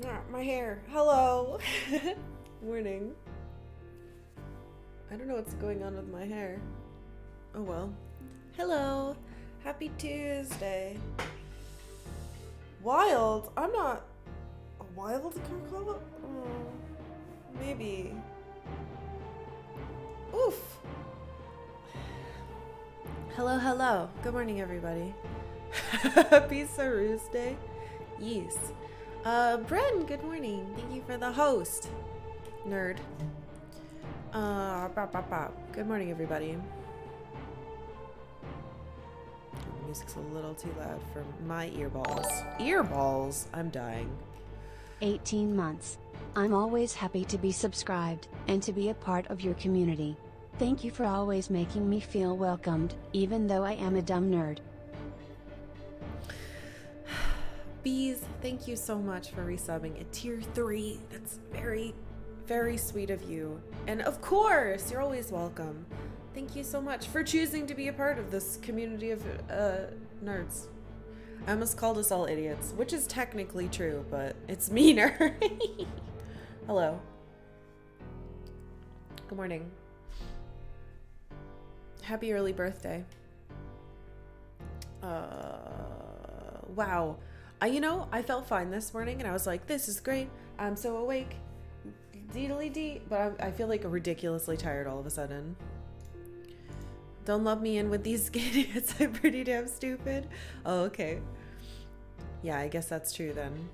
Yeah, my hair. Hello. Morning. I don't know what's going on with my hair. Oh well. Hello. Happy Tuesday. Wild? I'm not a wild Karkalla? Oh, maybe. Oof. Hello, hello. Good morning, everybody. Happy Saru's Day. Yes. Bren, good morning. Thank you for the host. Nerd. Good morning, everybody. Music's a little too loud for my earballs. Earballs? I'm dying. 18 months. I'm always happy to be subscribed and to be a part of your community. Thank you for always making me feel welcomed, even though I am a dumb nerd. Bees, thank you so much for resubbing at tier 3. That's very, very sweet of you. And of course, you're always welcome. Thank you so much for choosing to be a part of this community of nerds. I almost called us all idiots, which is technically true, but it's meaner. Hello. Good morning. Happy early birthday. Wow. I felt fine this morning and I was like, this is great. I'm so awake. Deedly dee. But I feel like ridiculously tired all of a sudden. Don't love me in with these idiots. I'm pretty damn stupid. Oh, okay. Yeah, I guess that's true then.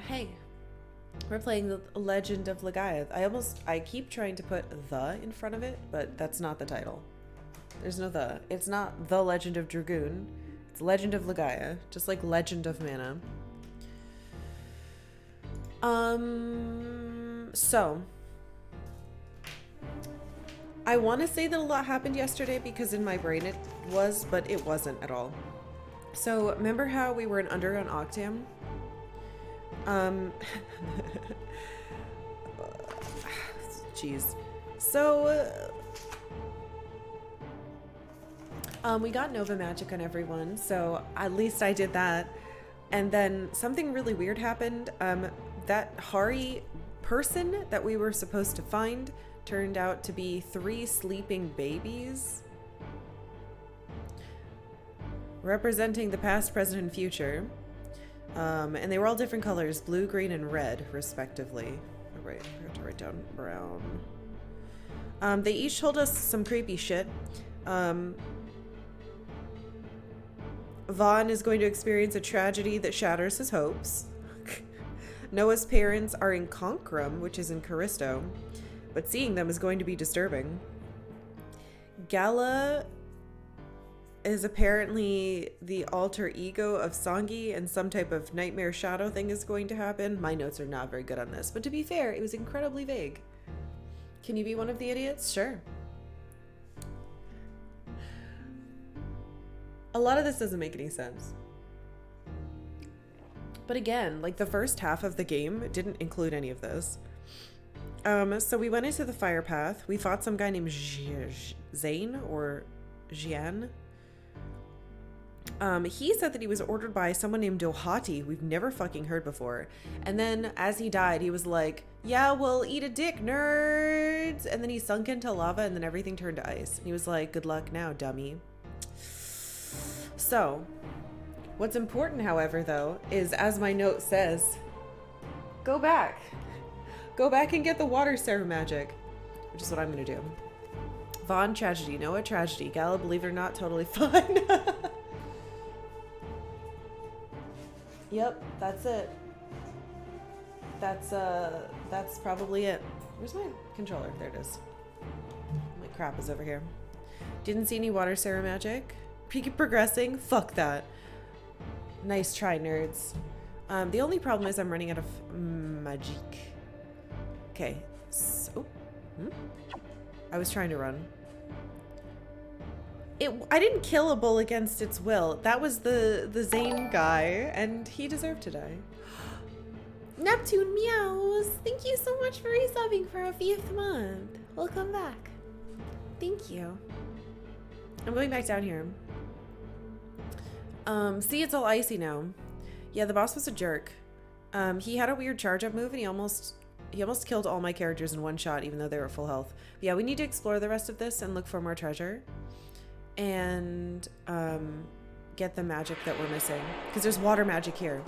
Hey. We're playing the Legend of Legaia. I keep trying to put the in front of it, but that's not the title. There's no the. It's not The Legend of Dragoon. It's Legend of Legaia, just like Legend of Mana. So I want to say that a lot happened yesterday because in my brain it was, but it wasn't at all. So remember how we were in Underground Octam? Jeez. So we got Nova Magic on everyone, so at least I did that. And then something really weird happened. That Hari person that we were supposed to find turned out to be 3 sleeping babies. Representing the past, present, and future. And they were all different colors, blue, green, and red, respectively. Oh, right, I have to write down brown. They each told us some creepy shit. Vaughn is going to experience a tragedy that shatters his hopes. Noah's parents are in Concrum, which is in Callisto, but seeing them is going to be disturbing. Gala is apparently the alter ego of Songi, and some type of nightmare shadow thing is going to happen. My notes are not very good on this, but to be fair, it was incredibly vague. Can you be one of the idiots? Sure. A lot of this doesn't make any sense. But again, like the first half of the game didn't include any of this. So we went into the fire path. We fought some guy named Zane or Jian. He said that he was ordered by someone named Dohati we've never fucking heard before. And then as he died, he was like, yeah, well, eat a dick, nerds. And then he sunk into lava and then everything turned to ice. And he was like, good luck now, dummy. So, what's important, however, though, is as my note says, go back. Go back and get the water Sarah magic, which is what I'm going to do. Vaughn, tragedy. Noah, tragedy. Gala, believe it or not, totally fine. Yep, that's it. That's probably it. Where's my controller? There it is. My crap is over here. Didn't see any water Sarah magic. Keep progressing. Fuck that. Nice try, nerds. The only problem is I'm running out of magic. Okay. So, I was trying to run. I didn't kill a bull against its will. That was the Zane guy, and he deserved to die. Neptune meows. Thank you so much for resubbing for a 5th month. Welcome back. Thank you. I'm going back down here. See, it's all icy now. Yeah, the boss was a jerk. He had a weird charge up move and he almost killed all my characters in one shot, even though they were full health. But yeah, we need to explore the rest of this and look for more treasure. And get the magic that we're missing. Because there's water magic here.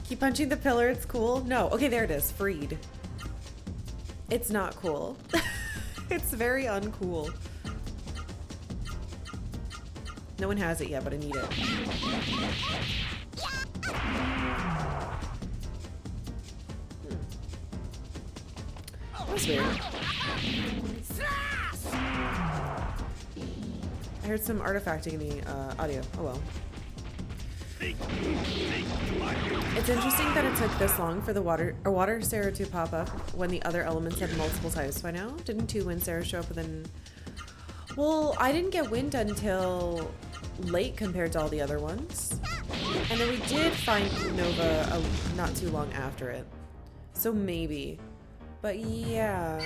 Keep punching the pillar, it's cool. No, okay, there it is. Freed. It's not cool. It's very uncool. No one has it yet, but I need it. That was weird. I heard some artifacting in the audio. Oh well. It's interesting that it took this long for the water Sarah to pop up when the other elements had multiple types by now. Didn't 2 wind Sarah show up within... Well, I didn't get wind until late compared to all the other ones. And then we did find Nova not too long after it. So maybe. But yeah.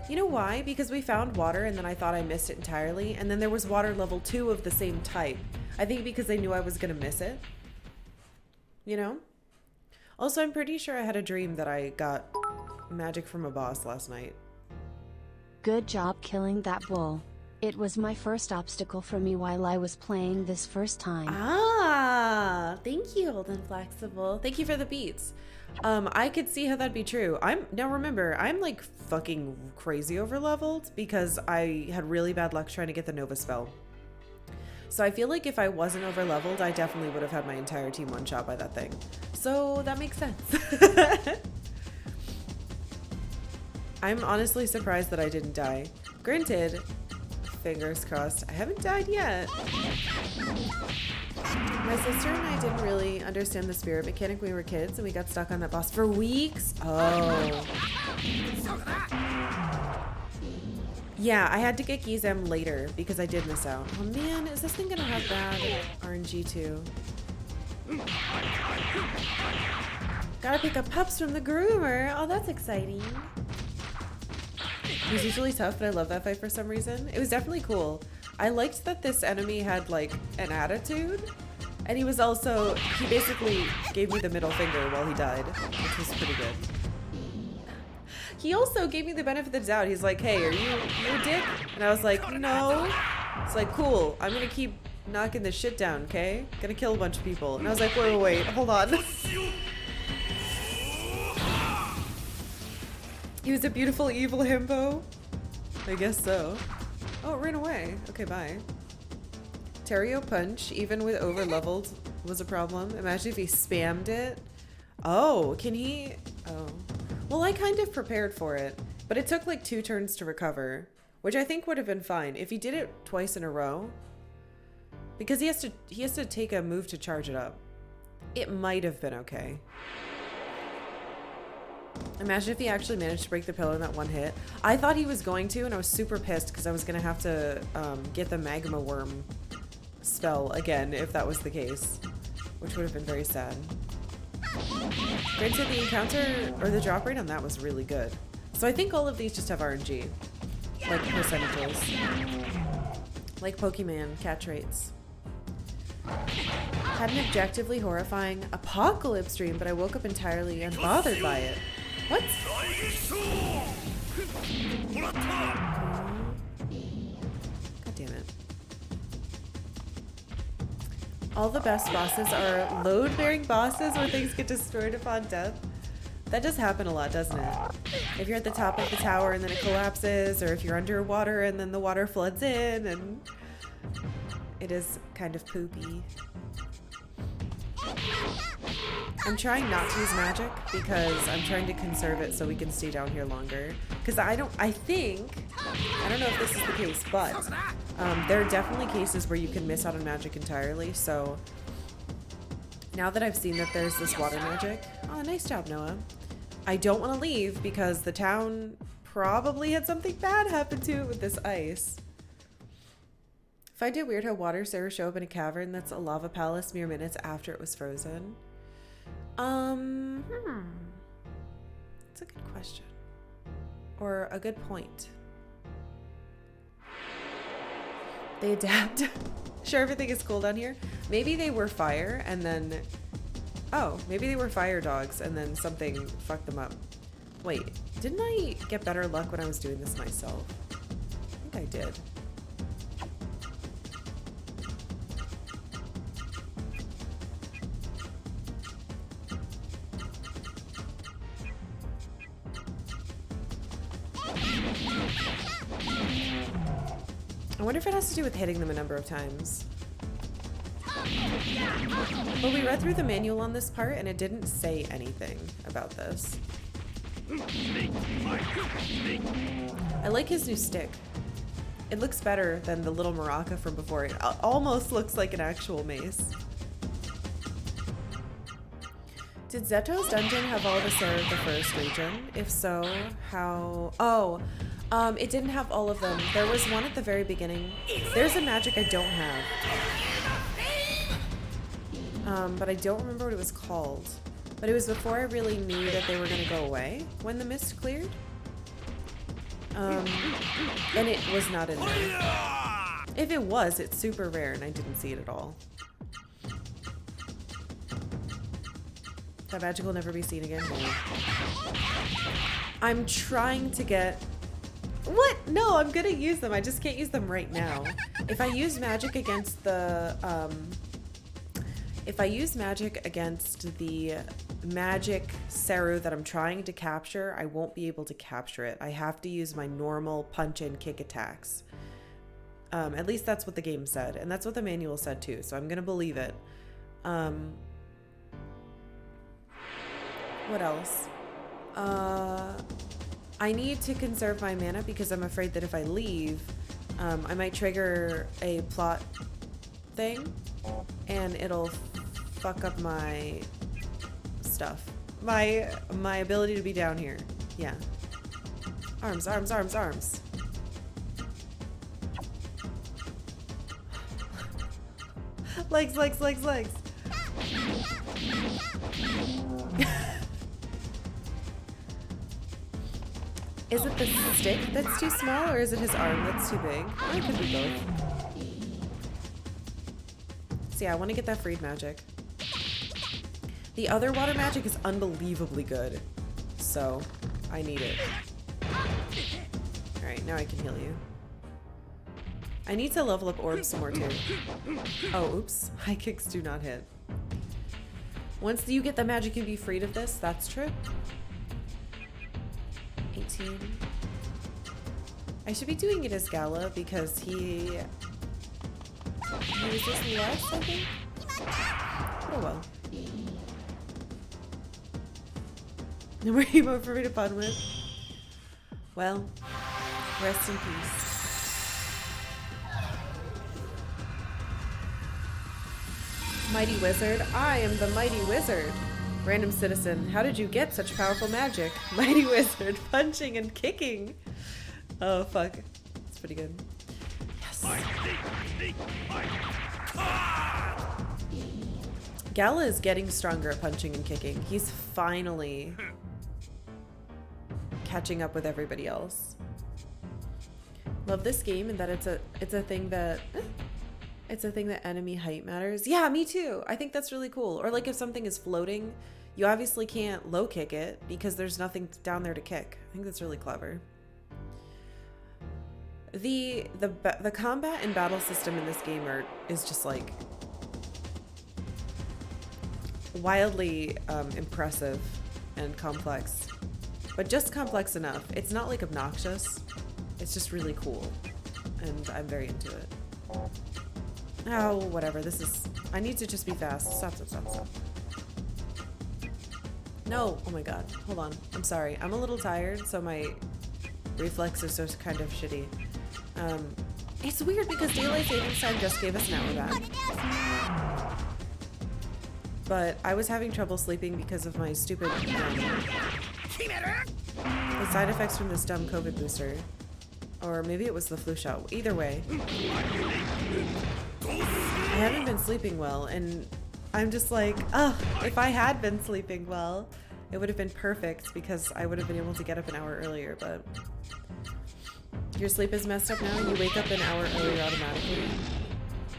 You know why? Because we found water and then I thought I missed it entirely. And then there was water level 2 of the same type. I think because they knew I was going to miss it. You know? Also, I'm pretty sure I had a dream that I got magic from a boss last night. Good job killing that bull. It was my first obstacle for me while I was playing this first time. Ah, thank you, Old and Flexible. Thank you for the beats. I could see how that'd be true. Now remember, I'm like fucking crazy over leveled because I had really bad luck trying to get the Nova spell. So I feel like if I wasn't over leveled, I definitely would have had my entire team one shot by that thing. So that makes sense. I'm honestly surprised that I didn't die. Granted, fingers crossed, I haven't died yet. My sister and I didn't really understand the spirit mechanic when we were kids, and we got stuck on that boss for weeks. Oh. Yeah, I had to get Gizem later because I did miss out. Oh man, is this thing gonna have bad RNG too? Gotta pick up pups from the groomer. Oh, that's exciting. He's usually tough, but I love that fight for some reason. It was definitely cool. I liked that this enemy had like an attitude. And he basically gave me the middle finger while he died, which was pretty good. He also gave me the benefit of the doubt. He's like, hey, are you a dick? And I was like, no. It's like, cool, I'm gonna keep knocking this shit down, okay? Gonna kill a bunch of people. And I was like, wait, hold on. He was a beautiful, evil himbo? I guess so. Oh, it ran away. Okay, bye. Terrio Punch, even with over-leveled, was a problem. Imagine if he spammed it. Oh, can he? Oh. Well, I kind of prepared for it, but it took like 2 turns to recover, which I think would have been fine. If he did it twice in a row, because he has to take a move to charge it up. It might have been okay. Imagine if he actually managed to break the pillar in that one hit. I thought he was going to, and I was super pissed because I was going to have to get the magma worm spell again if that was the case, which would have been very sad. Granted, the encounter or the drop rate on that was really good. So I think all of these just have RNG, like percentages, like Pokemon catch rates. Had an objectively horrifying apocalypse dream, but I woke up entirely unbothered by it. What? God damn it. All the best bosses are load-bearing bosses where things get destroyed upon death. That does happen a lot, doesn't it? If you're at the top of the tower and then it collapses, or if you're underwater and then the water floods in, and it is kind of poopy. I'm trying not to use magic because I'm trying to conserve it so we can stay down here longer. Because I don't know if this is the case, but there are definitely cases where you can miss out on magic entirely. So now that I've seen that there's this water magic, oh, nice job, Noah. I don't want to leave because the town probably had something bad happen to it with this ice. Find it weird how water Sarah show up in a cavern that's a lava palace mere minutes after it was frozen. It's a good question. Or a good point. They adapt. Sure, everything is cool down here. Maybe they were fire and then... Oh, maybe they were fire dogs and then something fucked them up. Wait, didn't I get better luck when I was doing this myself? I think I did. I wonder if it has to do with hitting them a number of times. Well, we read through the manual on this part and it didn't say anything about this. I like his new stick. It looks better than the little maraca from before. It almost looks like an actual mace. Did Zeto's dungeon have all the Sarah of the First region? If so, how... Oh, it didn't have all of them. There was one at the very beginning. There's a magic I don't have. But I don't remember what it was called. But it was before I really knew that they were going to go away when the mist cleared. And it was not in there. If it was, it's super rare and I didn't see it at all. That magic will never be seen again. I'm trying to get... What? No, I'm gonna use them. I just can't use them right now. If I use magic against the... If I use magic against the magic Saru that I'm trying to capture, I won't be able to capture it. I have to use my normal punch and kick attacks. At least that's what the game said, and that's what the manual said too, so I'm gonna believe it. What else? I need to conserve my mana because I'm afraid that if I leave, I might trigger a plot thing and it'll fuck up my stuff. My ability to be down here. Yeah. Arms, arms, arms, arms. Legs, legs, legs, legs. Is it the stick that's too small or is it his arm that's too big? Or it could be both. So yeah, I want to get that freed magic. The other water magic is unbelievably good. So I need it. Alright, now I can heal you. I need to level up orbs some more too. Oh, oops. High kicks do not hit. Once you get the magic and be freed of this, that's true. 18. I should be doing it as Gala because he was this less, I think? Oh well. No more emote for me to fun with. Well, rest in peace. Mighty Wizard, I am the Mighty Wizard. Random citizen, how did you get such powerful magic? Mighty Wizard, punching and kicking. Oh fuck, it's pretty good. Yes. Gala is getting stronger at punching and kicking. He's finally catching up with everybody else. Love this game and that it's a thing that enemy height matters. Yeah, me too. I think that's really cool. Or like if something is floating, you obviously can't low kick it because there's nothing down there to kick. I think that's really clever. The combat and battle system in this game is just like wildly impressive and complex, but just complex enough. It's not like obnoxious. It's just really cool, and I'm very into it. Oh, whatever. This is... I need to just be fast. Stop, stop, stop, stop. No. Oh my god. Hold on. I'm sorry. I'm a little tired, so my reflexes are kind of shitty. It's weird because daylight savings time just gave us an hour back. But I was having trouble sleeping because of my stupid... the side effects from this dumb COVID booster. Or maybe it was the flu shot. Either way. I haven't been sleeping well, and I'm just like, oh, if I had been sleeping well, it would have been perfect because I would have been able to get up an hour earlier, but Your sleep is messed up now and you wake up an hour earlier automatically.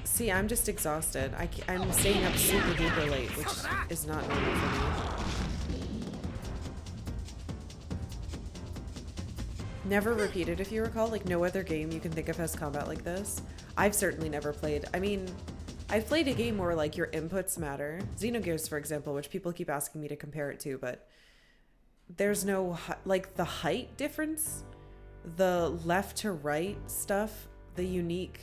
See, I'm just exhausted. I'm staying up super duper late, which is not normal for me. Never repeated, if you recall. Like, no other game you can think of has combat like this. I've certainly never played. I mean, I've played a game where, like, your inputs matter. Xenogears, for example, which people keep asking me to compare it to, but there's no, like, the height difference, the left to right stuff, the unique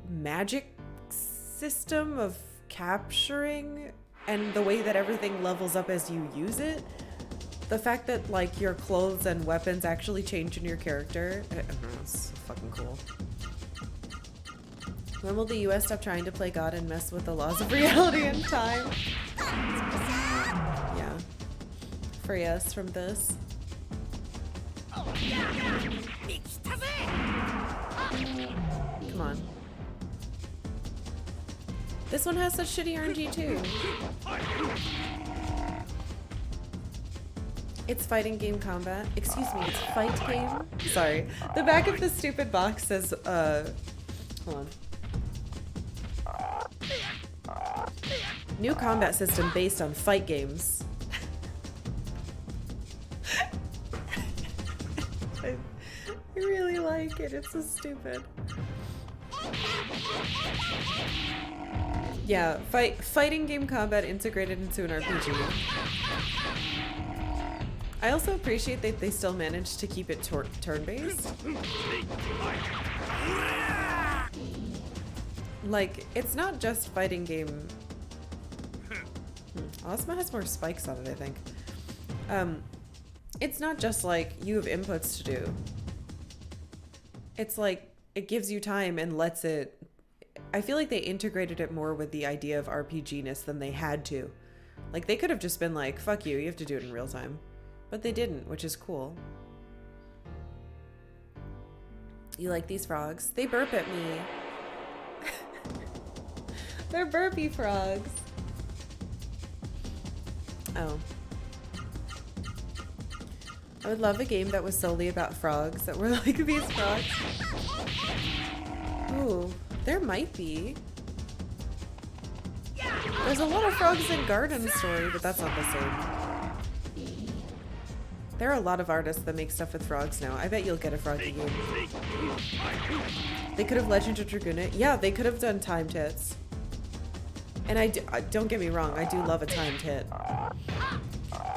magic system of capturing, and the way that everything levels up as you use it. The fact that, like, your clothes and weapons actually change in your character, I don't know, it's fucking cool. When will the US stop trying to play God and mess with the laws of reality and time? Yeah. Free us from this. Come on. This one has such shitty RNG too. It's fighting game combat. Excuse me, it's fight game? Sorry. The back of the stupid box says, hold on. New combat system based on fight games. I really like it. It's so stupid. Yeah, fighting game combat integrated into an RPG. I also appreciate that they still managed to keep it turn-based. Like, it's not just fighting game. Ozma has more spikes on it, I think. It's not just like you have inputs to do. It's like it gives you time and lets it. I feel like they integrated it more with the idea of RPG-ness than they had to. Like, they could have just been like, fuck you have to do it in real time. But they didn't, which is cool. You like these frogs? They burp at me. They're burpy frogs. Oh. I would love a game that was solely about frogs, that were like these frogs. Ooh, there might be. There's a lot of frogs in Garden Story, but that's not the same. There are a lot of artists that make stuff with frogs now. I bet you'll get a froggy game. They could have Legend of Dragoon. Yeah, they could have done timed hits. And don't get me wrong, I do love a timed hit.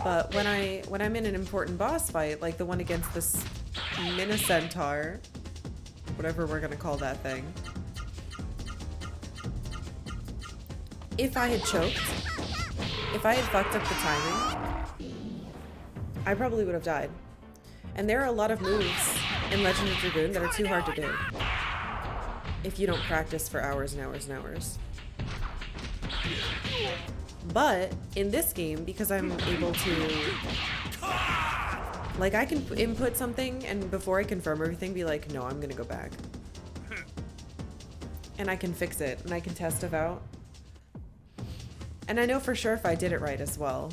But when I'm in an important boss fight, like the one against this Minacentaur, whatever we're gonna call that thing, if I had choked, if I had fucked up the timing, I probably would have died. And there are a lot of moves in Legend of Dragoon that are too hard to do if you don't practice for hours and hours and hours. But in this game, because I'm able to, like, I can input something and before I confirm everything be like, no, I'm gonna go back. And I can fix it and I can test it out. And I know for sure if I did it right as well.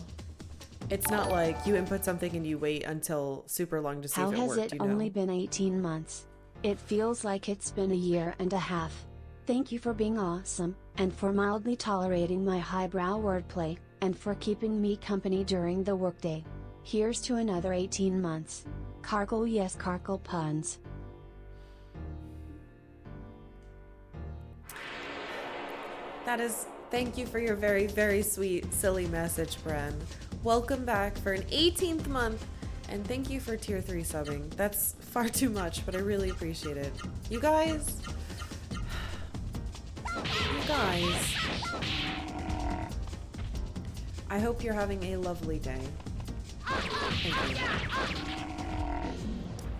It's not like you input something and you wait until super long to see if it worked, How has it only been 18 months? It feels like it's been a year and a half. Thank you for being awesome, and for mildly tolerating my highbrow wordplay, and for keeping me company during the workday. Here's to another 18 months. Karkle, yes, Karkle puns. That is, thank you for your very, very sweet, silly message, Bren. Welcome back for an 18th month, and thank you for tier 3 subbing. That's far too much, but I really appreciate it. You guys, I hope you're having a lovely day. Thank you.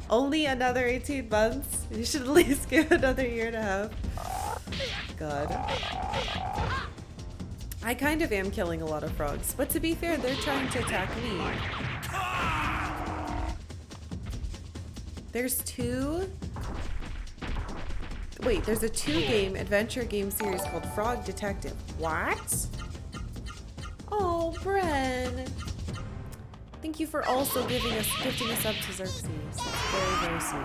Only another 18 months? You should at least give another year and a half. God. I kind of am killing a lot of frogs, but to be fair, they're trying to attack me. There's two... Wait, there's a 2-game adventure game series called Frog Detective. What? Oh, Bren. Thank you for also gifting us up to Xerxes. It's very, very sweet.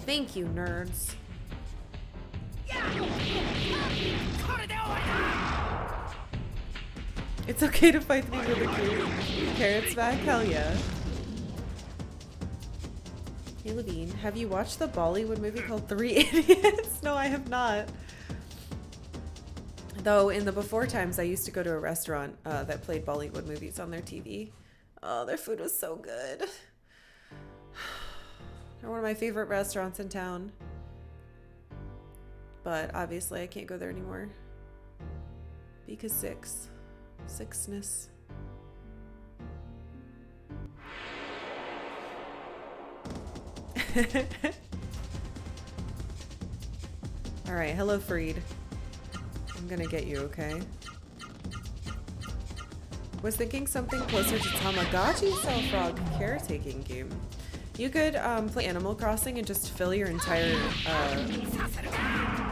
Thank you, nerds. It's okay to fight things with a cute. Carrots back? Hell yeah. Hey Levine, have you watched the Bollywood movie called Three Idiots? No, I have not. Though in the before times, I used to go to a restaurant that played Bollywood movies on their TV. Oh, their food was so good. They're one of my favorite restaurants in town. But obviously I can't go there anymore. Because sickness. Alright, hello Freed. I'm gonna get you, okay? Was thinking something closer to Tamagotchi style frog caretaking game. You could play Animal Crossing and just fill your entire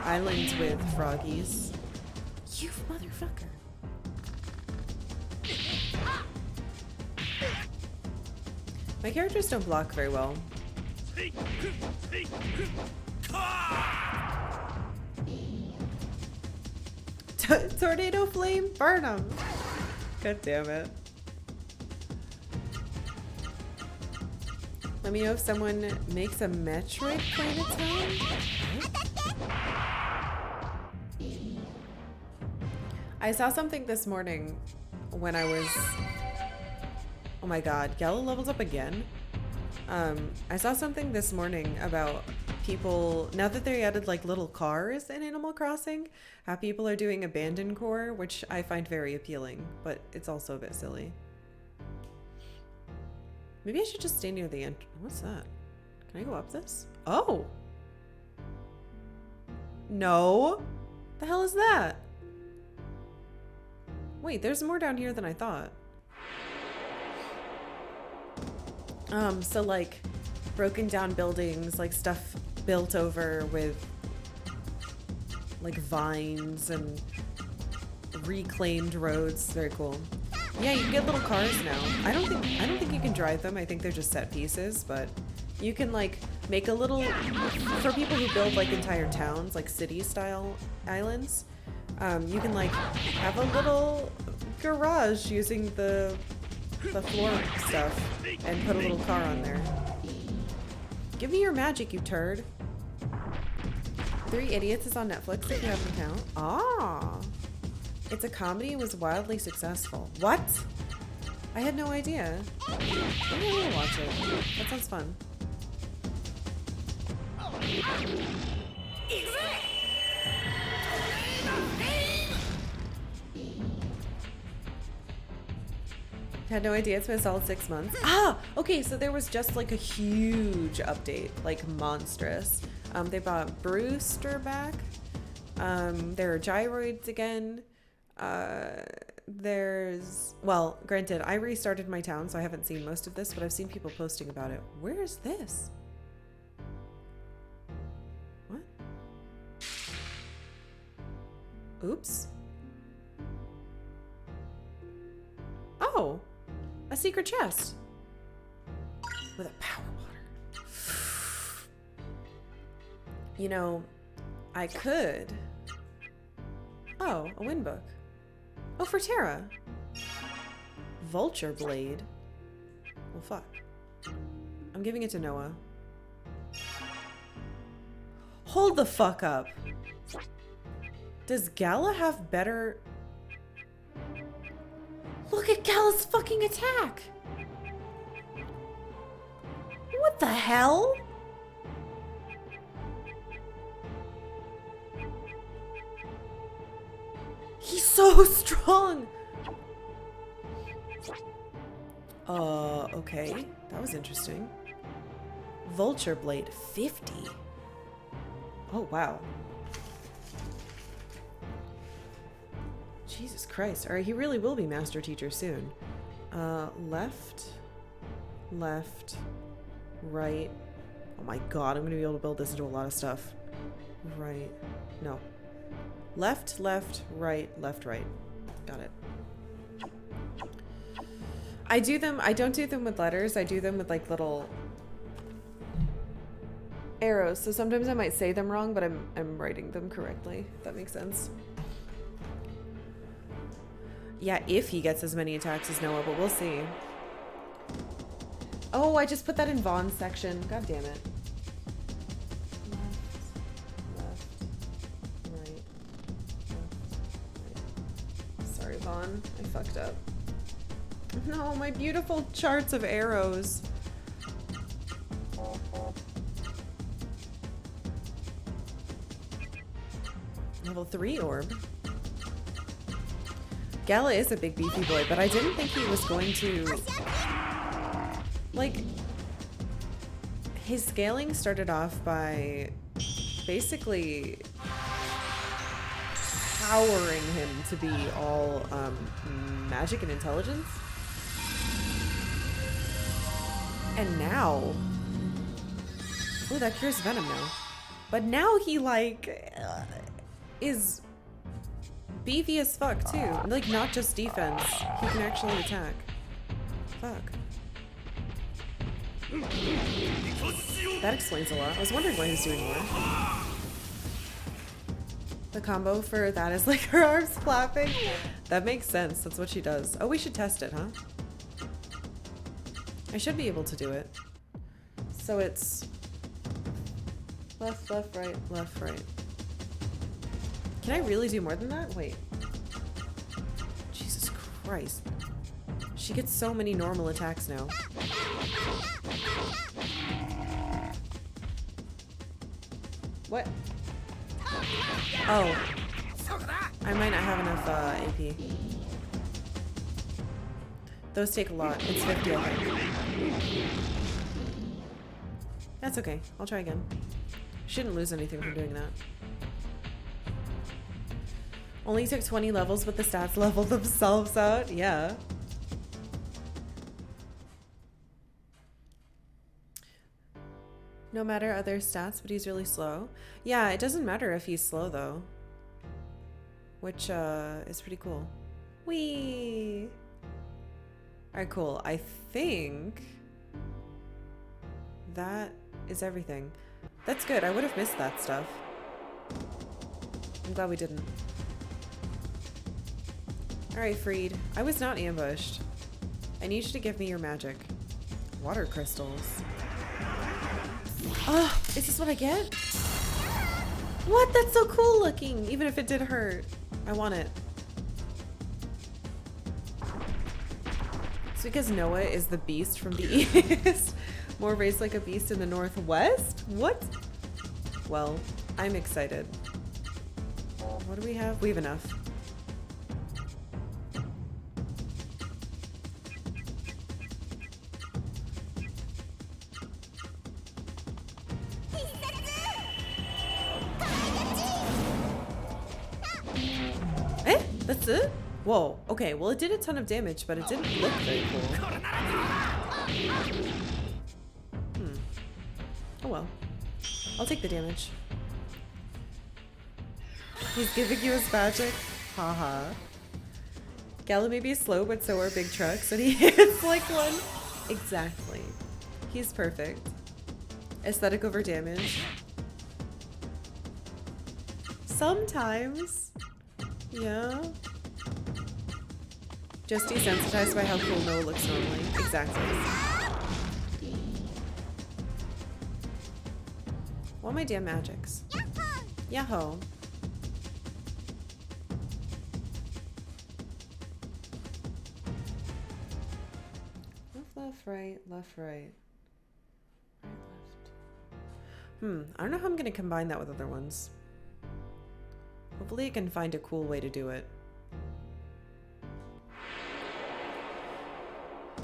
islands with froggies. You motherfucker. My characters don't block very well. Tornado flame, burn 'em. God damn it. Let me know if someone makes a Metroid Planetown. I saw something this morning when I was... Oh my god, Gala levels up again? I saw something this morning about people, now that they added like little cars in Animal Crossing, how people are doing abandoned core, which I find very appealing, but it's also a bit silly. Maybe I should just stay near the end. What's that? Can I go up this? Oh! No! The hell is that? Wait, there's more down here than I thought. So like broken down buildings, like stuff built over with like vines and reclaimed roads. Very cool. Yeah, you can get little cars now. I don't think you can drive them. I think they're just set pieces, but you can like make a little, for people who build like entire towns, like city style islands, you can like have a little garage using the floor stuff and put a little car on there. Give me your magic, you turd. Three Idiots is on Netflix if you have an account. Ah, it's a comedy and was wildly successful. What? I had no idea. Maybe I will watch it. That sounds fun. Had no idea. It's been a solid 6 months. Ah, okay. So there was just like a huge update, like monstrous. They brought Brewster back. There are gyroids again. There's, well, granted, I restarted my town, so I haven't seen most of this, but I've seen people posting about it. Where is this? What? Oops. Oh. A secret chest with a power water. You know, I could. Oh, a wind book. Oh, for Terra. Vulture blade. Well, fuck. I'm giving it to Noah. Hold the fuck up. Does Gala have better... Look at Gala's fucking attack! What the hell? He's so strong! Okay. That was interesting. Vulture Blade 50. Oh, wow. Jesus Christ. Alright, he really will be Master Teacher soon. Left, right. Oh my god, I'm gonna be able to build this into a lot of stuff. Right. No. Left, right. Got it. I do them, I don't do them with letters, I do them with like little arrows. So sometimes I might say them wrong, but I'm writing them correctly. If that makes sense. Yeah, if he gets as many attacks as Noah, but we'll see. Oh, I just put that in Vaughn's section. God damn it. Left, right, right. Sorry, Vaughn. I fucked up. No, my beautiful charts of arrows. Level 3 orb. Gala is a big beefy boy, but I didn't think he was going to... Like, his scaling started off by basically powering him to be all magic and intelligence. And now... Oh, that cures venom now. But now he, like, is beefy as fuck, too. Like, not just defense. He can actually attack. Fuck. That explains a lot. I was wondering why he's doing more. The combo for that is like her arms flapping. That makes sense. That's what she does. Oh, we should test it, huh? I should be able to do it. So it's left, left, right, left, right. Can I really do more than that? Wait. Jesus Christ. She gets so many normal attacks now. What? Oh. I might not have enough AP. Those take a lot. It's 50, I think. That's okay. I'll try again. Shouldn't lose anything from doing that. Only took 20 levels, but the stats leveled themselves out. Yeah. No matter other stats, but he's really slow. Yeah, it doesn't matter if he's slow, though. Which, is pretty cool. Whee! Alright, cool. I think that is everything. That's good. I would have missed that stuff. I'm glad we didn't. Alright, Freed. I was not ambushed. I need you to give me your magic. Water crystals. Oh, is this what I get? What? That's so cool looking, even if it did hurt. I want it. It's because Noah is the beast from the east. More raised like a beast in the northwest? What? Well, I'm excited. What do we have? We have enough. That's it? Whoa. Okay, well it did a ton of damage, but it didn't look very cool. Oh well. I'll take the damage. He's giving you his magic? Haha. Gala may be slow, but so are big trucks, and he hits like one. Exactly. He's perfect. Aesthetic over damage. Sometimes. Yeah. Just desensitized by how cool Noah looks normally. Exactly. What are my damn magics? Yahoo! Left, left, right, left, right. Right, left. I don't know how I'm gonna combine that with other ones. Hopefully I can find a cool way to do it.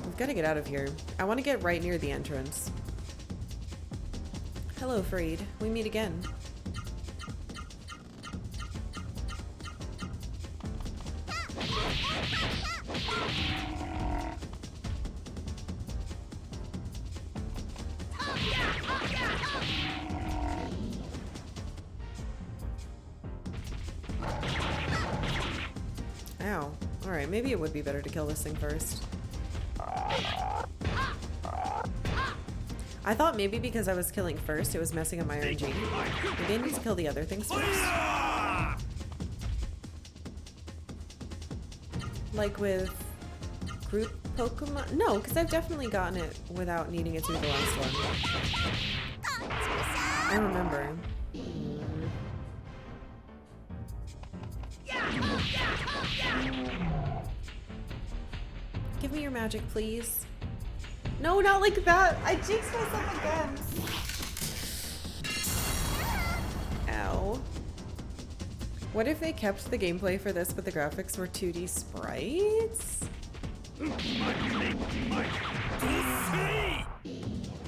We've got to get out of here. I want to get right near the entrance. Hello, Freed. We meet again. Ow. Alright, maybe it would be better to kill this thing first. I thought maybe because I was killing first, it was messing up my RNG. Maybe I need to kill the other things first. Like with group Pokemon? No, because I've definitely gotten it without needing it to be the last one. I remember. Give me your magic, please. No, not like that. I jinxed myself again. Ow. What if they kept the gameplay for this, but the graphics were 2D sprites?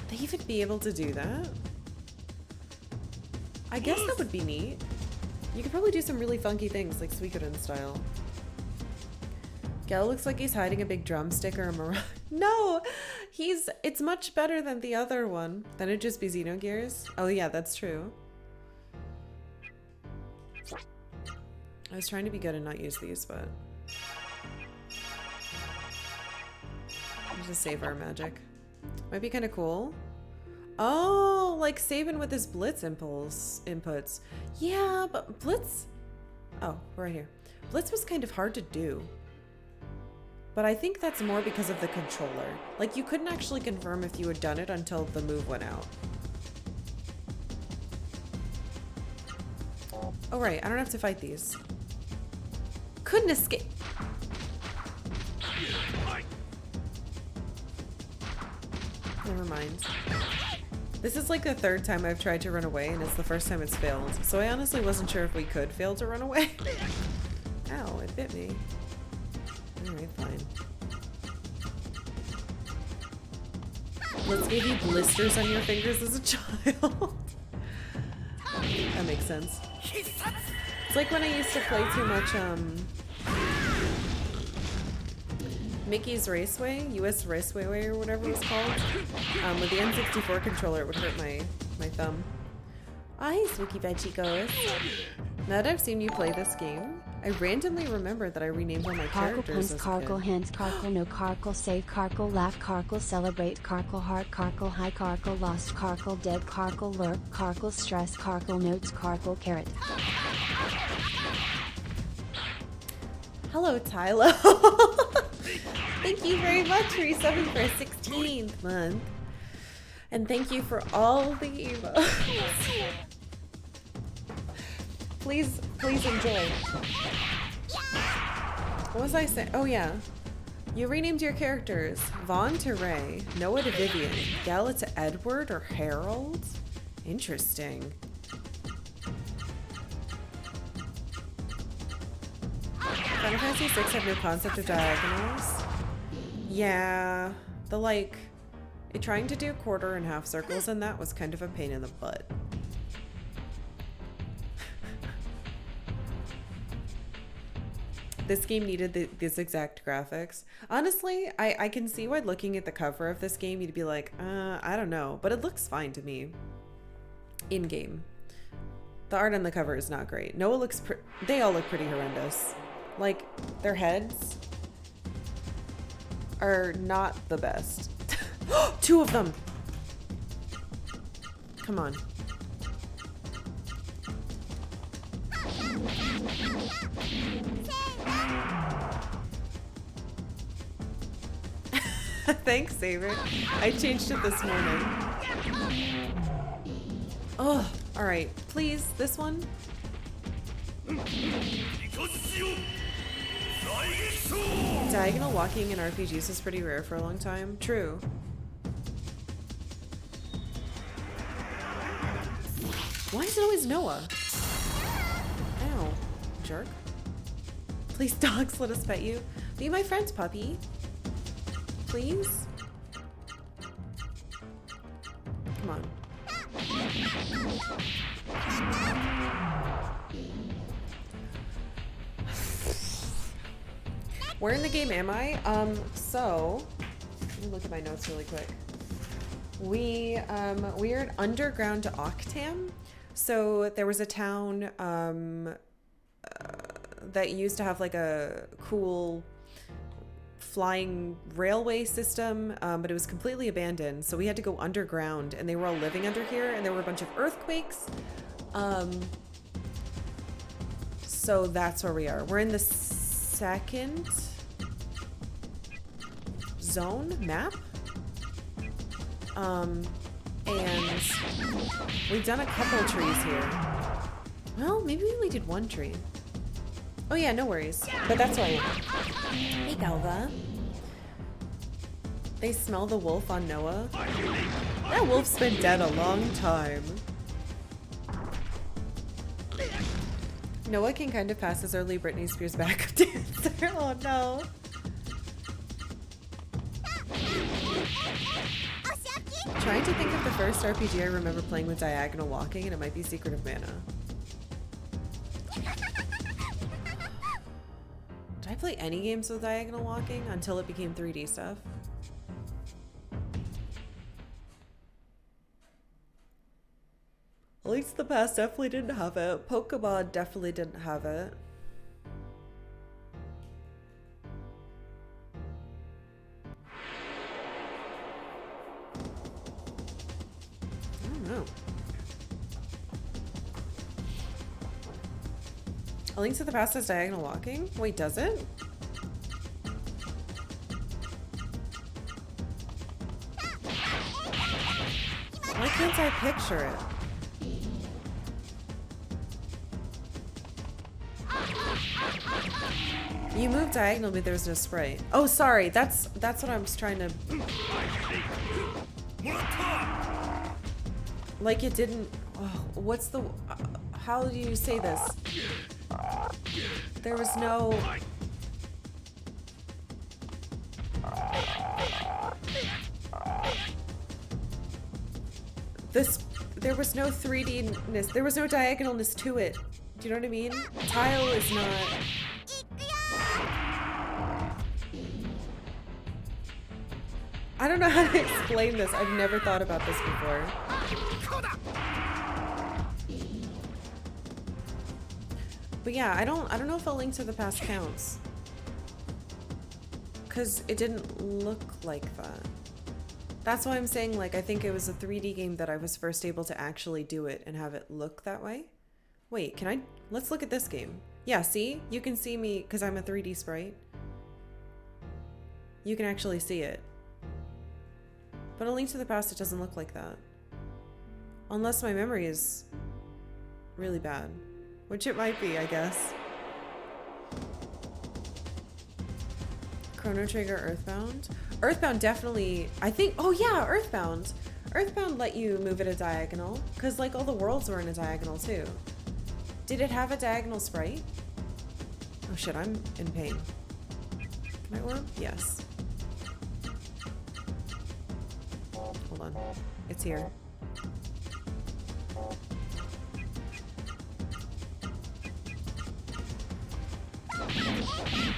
They even be able to do that? I guess that would be neat. You could probably do some really funky things, like Suikoden style. Gal looks like he's hiding a big drumstick or a maracas. No! It's much better than the other one. Then it'd just be Xenogears. Oh yeah, that's true. I was trying to be good and not use these, but... I'll just save our magic. Might be kind of cool. Oh, like Sabin with his Blitz impulse inputs. Yeah, but Blitz... Oh, right here. Blitz was kind of hard to do. But I think that's more because of the controller. Like, you couldn't actually confirm if you had done it until the move went out. Oh, right. I don't have to fight these. Couldn't escape. Never mind. This is like the third time I've tried to run away, and it's the first time it's failed. So I honestly wasn't sure if we could fail to run away. Ow, it bit me. Alright, fine. Let's give you blisters on your fingers as a child. That makes sense. It's like when I used to play too much, Mickey's Raceway, US Raceway or whatever it was called. With the N64 controller, it would hurt my thumb. Hi, Swookie Veggiegos. Now that I've seen you play this game, I randomly remembered that I renamed all my characters as a kid. Carkle, hands, Carkle, no Carkle, save Carkle, laugh Carkle, celebrate Carkle, heart Carkle, high Carkle, lost Carkle, dead Carkle, lurk Carkle, stress Carkle, notes Carkle, carrot. Hello, Tylo. Thank you very much for resubbing for a 16th month. And thank you for all the emotes. Please enjoy. What was I saying? Oh yeah. You renamed your characters. Vaughn to Ray, Noah to Vivian, Gala to Edward or Harold? Interesting. Final Fantasy VI had no concept of diagonals. Yeah, trying to do quarter and half circles and that was kind of a pain in the butt. This game needed this exact graphics. Honestly, I can see why looking at the cover of this game you'd be like, I don't know, but it looks fine to me. In-game. The art on the cover is not great. Noah looks they all look pretty horrendous. Like, their heads are not the best. 2 of them! Come on. Thanks, Saber. I changed it this morning. Oh, alright. Please, this one? Diagonal walking in RPGs is pretty rare for a long time. True. Why is it always Noah? Ow. Jerk. Please, dogs, let us pet you. Be my friends, puppy. Please? Come on. Where in the game am I? So let me look at my notes really quick. We are underground to Octam. So there was a town that used to have like a cool flying railway system, but it was completely abandoned. So we had to go underground, and they were all living under here, and there were a bunch of earthquakes. So that's where we are. We're in the second zone map. And we've done a couple of trees here. Well, maybe we only did one tree. Oh yeah, no worries. But that's why. Hey, Galva. They smell the wolf on Noah. That wolf's been dead a long time. Noah can kind of pass as early Britney Spears backup dancer. Oh no. Trying to think of the first RPG I remember playing with diagonal walking, and it might be Secret of Mana. Did I play any games with diagonal walking until it became 3D stuff? At least the past definitely didn't have it. Pokemon definitely didn't have it. I don't know. A Link to the Past has diagonal walking? Wait, does it? Why can't I picture it? You move diagonally, but there's no sprite. Oh, sorry. That's what I was trying to... Like it didn't... Oh, what's the... how do you say this? There was no... There was no 3D-ness. There was no diagonalness to it. Do you know what I mean? Tile is not... I don't know how to explain this. I've never thought about this before. But yeah, I don't know if A Link to the Past counts. Cause it didn't look like that. That's why I'm saying, like, I think it was a 3D game that I was first able to actually do it and have it look that way. Wait, can I? Let's look at this game. Yeah, see? You can see me because I'm a 3D sprite. You can actually see it. But A Link to the Past, it doesn't look like that. Unless my memory is really bad. Which it might be, I guess. Chrono Trigger Earthbound? Earthbound definitely, I think, oh yeah, Earthbound. Earthbound let you move it a diagonal, because like all the worlds were in a diagonal too. Did it have a diagonal sprite? Oh shit, I'm in pain. Can I orb? Yes. Hold on. It's here.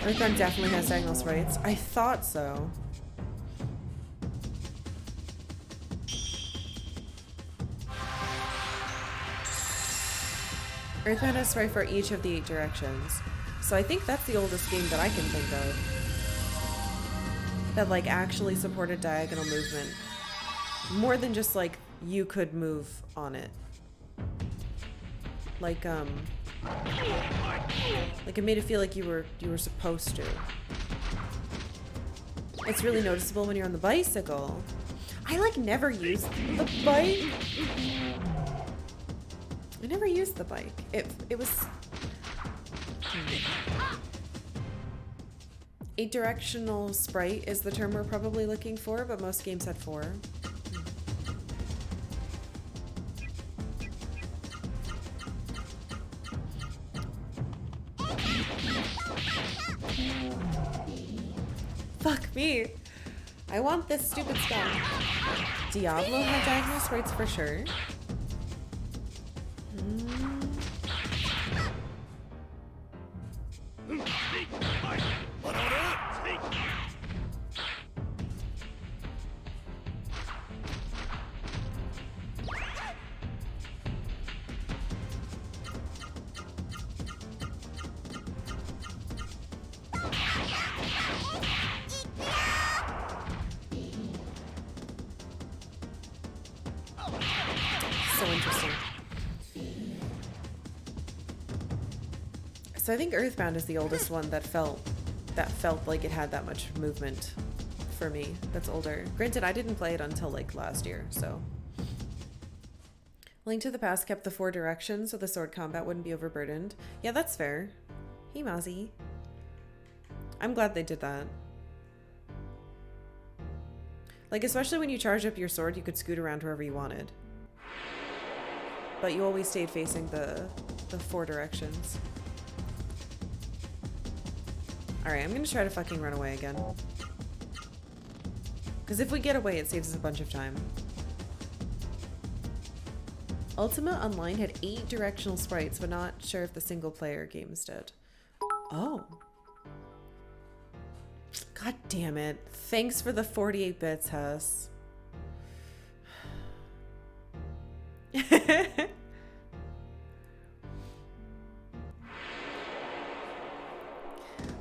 Earthbound definitely has diagonal sprites. I thought so. Earthbound has sprite for each of the 8 directions. So I think that's the oldest game that I can think of that like actually supported diagonal movement. More than just like you could move on it. Like it made it feel like you were supposed to. It's really noticeable when you're on the bicycle. I like never used the bike. I never used the bike. It was 8-directional sprite is the term we're probably looking for, but most games had 4. Fuck me. I want this stupid spell. Diablo had diagonal sprites for sure. interesting. So I think Earthbound is the oldest one that felt like it had that much movement for me. That's older. Granted, I didn't play it until like last year, so. Link to the Past kept the 4 directions so the sword combat wouldn't be overburdened. Yeah, that's fair. Hey, Mozzie. I'm glad they did that. Like, especially when you charge up your sword, you could scoot around wherever you wanted. But you always stayed facing the 4 directions. Alright, I'm gonna try to fucking run away again. Because if we get away, it saves us a bunch of time. Ultima Online had 8 directional sprites, but not sure if the single player games did. Oh. God damn it. Thanks for the 48 bits, Hess.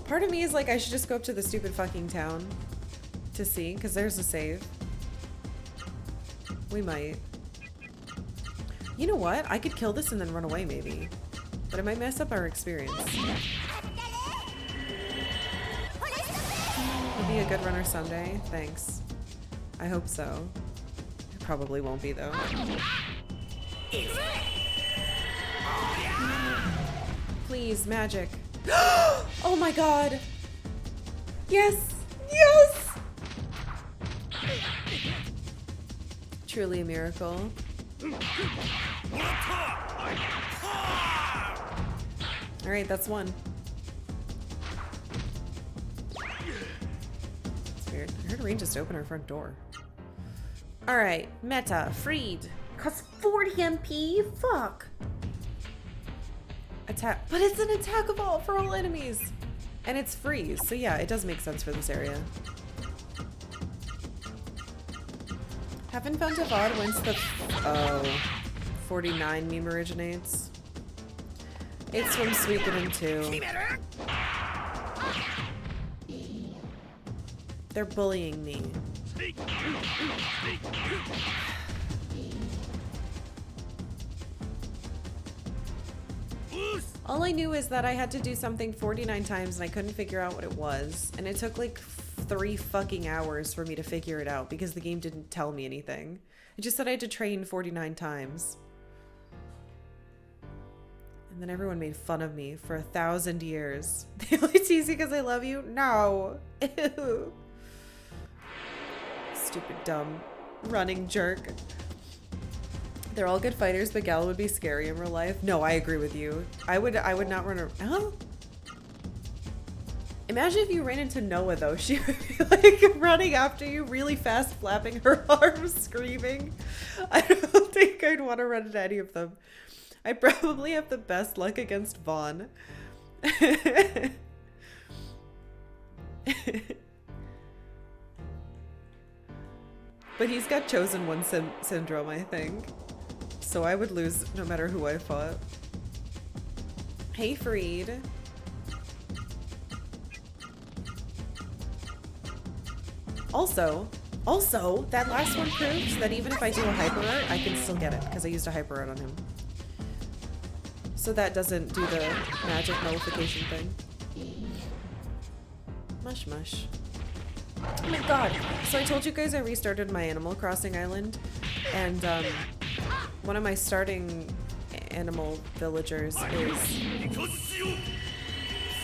Part of me is like, I should just go up to the stupid fucking town to see, because there's a save. We might. You know what? I could kill this and then run away, maybe. But it might mess up our experience. You'll be a good runner someday. Thanks. I hope so. It probably won't be, though. Please, magic. Oh my god! Yes! Yes! Truly a miracle. Alright, that's one. It's weird. I heard Rain just open her front door. Alright, meta, freed. Costs 40 MP? Fuck! Attack, but it's an attack of all for all enemies! And it's freeze, so yeah, it does make sense for this area. Haven't found a VOD whence the 49 meme originates. It's from Suikoden 2. They're bullying me. All I knew is that I had to do something 49 times and I couldn't figure out what it was. And it took like 3 fucking hours for me to figure it out because the game didn't tell me anything. It just said I had to train 49 times. And then everyone made fun of me for 1,000 years. They only tease you because I love you? No. Ew. Stupid, dumb, running jerk. They're all good fighters, but Gal would be scary in real life. No, I agree with you. I would not run around. Huh? Imagine if you ran into Noah, though. She would be like running after you really fast, flapping her arms, screaming. I don't think I'd want to run into any of them. I probably have the best luck against Vaughn. But he's got chosen one syndrome, I think. So I would lose no matter who I fought. Hey, Freed. Also, that last one proves that even if I do a hyper art, I can still get it because I used a hyper art on him. So that doesn't do the magic nullification thing. Mush mush. Oh my god. So I told you guys I restarted my Animal Crossing island, and one of my starting animal villagers is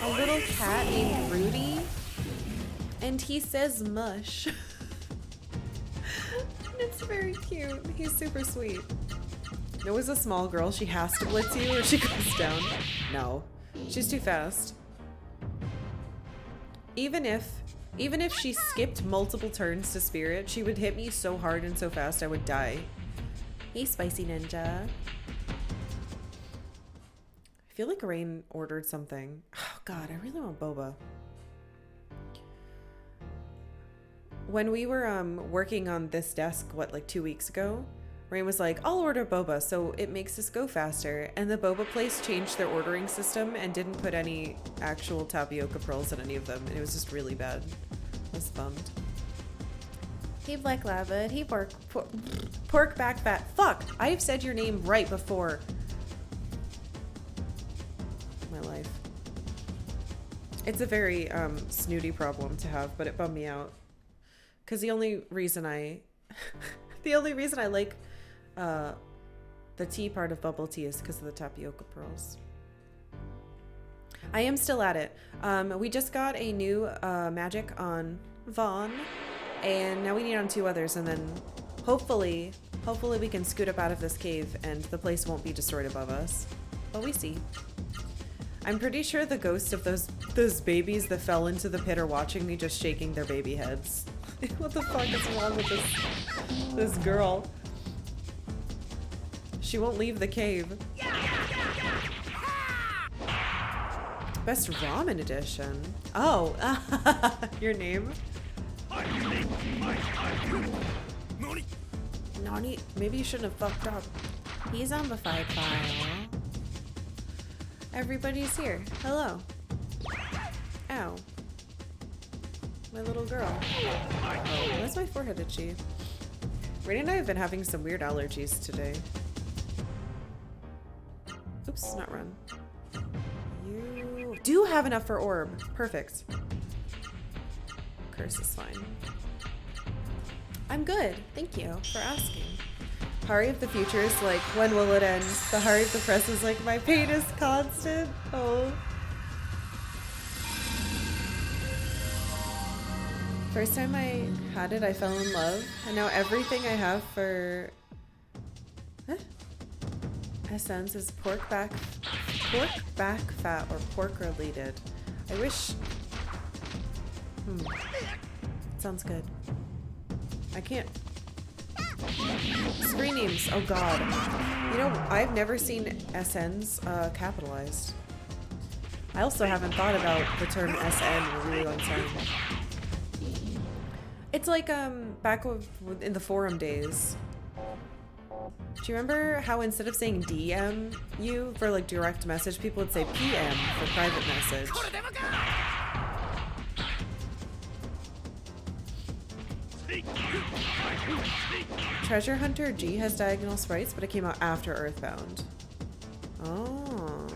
a little cat named Rudy, and he says mush. It's very cute. He's super sweet. Noah's a small girl. She has to blitz you or she goes down. No. She's too fast. Even if she skipped multiple turns to spirit, she would hit me so hard and so fast I would die. Hey, Spicy Ninja. I feel like Rain ordered something. Oh god, I really want boba. When we were working on this desk, what, like 2 weeks ago, Rain was like, I'll order boba so it makes us go faster. And the boba place changed their ordering system and didn't put any actual tapioca pearls in any of them. And it was just really bad. I was bummed. Hey, Black Lava. Hey, pork back fat. Fuck! I have said your name right before. My life. It's a very snooty problem to have, but it bummed me out. Because the only reason I like the tea part of bubble tea is because of the tapioca pearls. I am still at it. We just got a new magic on Vaughn, and now we need on 2 others, and then hopefully we can scoot up out of this cave and the place won't be destroyed above us. But we see. I'm pretty sure the ghosts of those babies that fell into the pit are watching me just shaking their baby heads. What the fuck is wrong with this girl? She won't leave the cave. Best ramen edition. Oh, your name? Nani? Maybe you shouldn't have fucked up. He's zombified file. Everybody's here. Hello. Ow. My little girl. Oh, why's my forehead itchy? Rain and I have been having some weird allergies today. Oops, not run. You do have enough for orb. Perfect. Curse is fine. I'm good. Thank you for asking. Hari of the future is like, when will it end? The Hari of the press is like, my pain is constant. Oh. First time I had it, I fell in love. And now everything I have for Essence is pork back fat or pork related. I wish. Sounds good. I can't. Screen names. Oh god. You know, I've never seen SNs capitalized. I also haven't thought about the term SN in a really long time. It's like back in the forum days. Do you remember how instead of saying DM you for like direct message, people would say PM for private message? Treasure Hunter G has diagonal sprites, but it came out after Earthbound. Oh.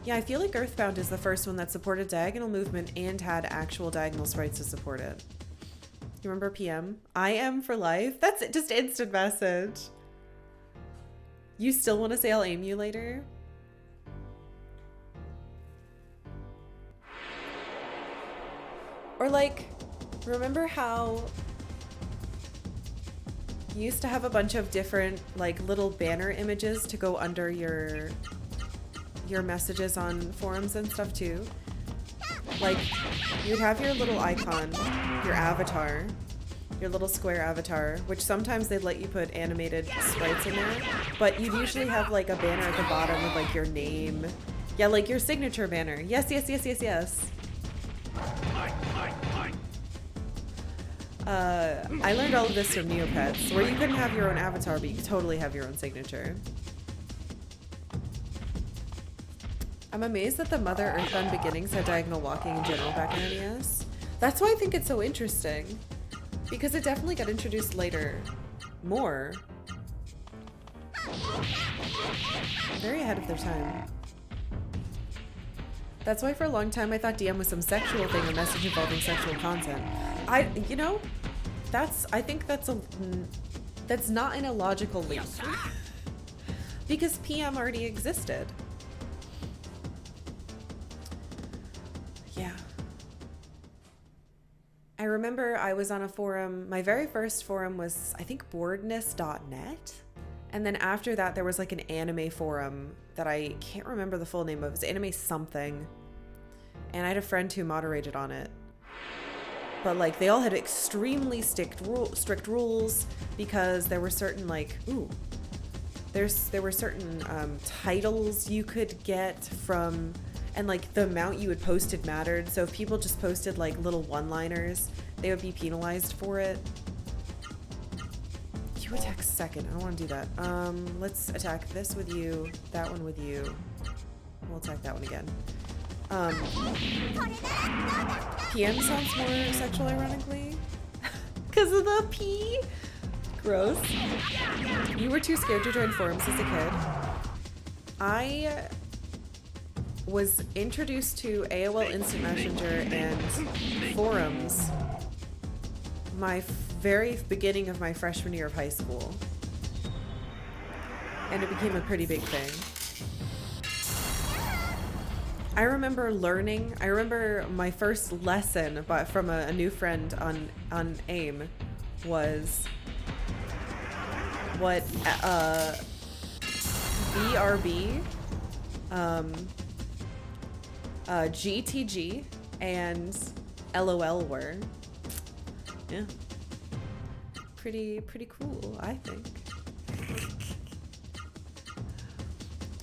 Yeah, I feel like Earthbound is the first one that supported diagonal movement and had actual diagonal sprites to support it. You remember PM? I am for life? That's just instant message. You still want to say I'll aim you later? Or like, remember how you used to have a bunch of different like little banner images to go under your messages on forums and stuff too? Like, you'd have your little icon, your avatar, your little square avatar, which sometimes they'd let you put animated sprites in there, but you'd usually have like a banner at the bottom with like your name. Yeah, like your signature banner. Yes, yes, yes, yes, yes. I learned all of this from Neopets, where you couldn't have your own avatar, but you could totally have your own signature. I'm amazed that the Mother Earthbound Beginnings had diagonal walking in general back in NES. That's why I think it's so interesting. Because it definitely got introduced later. More. Very ahead of their time. That's why for a long time I thought DM was some sexual thing, a message involving sexual content. You know, I think that's not an illogical leap. Because PM already existed. Yeah. I remember I was on a forum, my very first forum was, I think, boredness.net. And then after that, there was like an anime forum that I can't remember the full name of. It was anime something. And I had a friend who moderated on it. But like, they all had extremely strict rules because there were certain like, there were certain titles you could get from, and like the amount you would post it mattered. So if people just posted like little one-liners, they would be penalized for it. You attack second. I don't want to do that. Let's attack this with you, that one with you. We'll attack that one again. PM sounds more sexual, ironically. Because of the P. Gross. You were too scared to join forums as a kid. I was introduced to AOL Instant Messenger and forums my very beginning of my freshman year of high school. And it became a pretty big thing. I remember my first lesson from a new friend on AIM was what BRB, GTG, and LOL were. Yeah. Pretty cool, I think.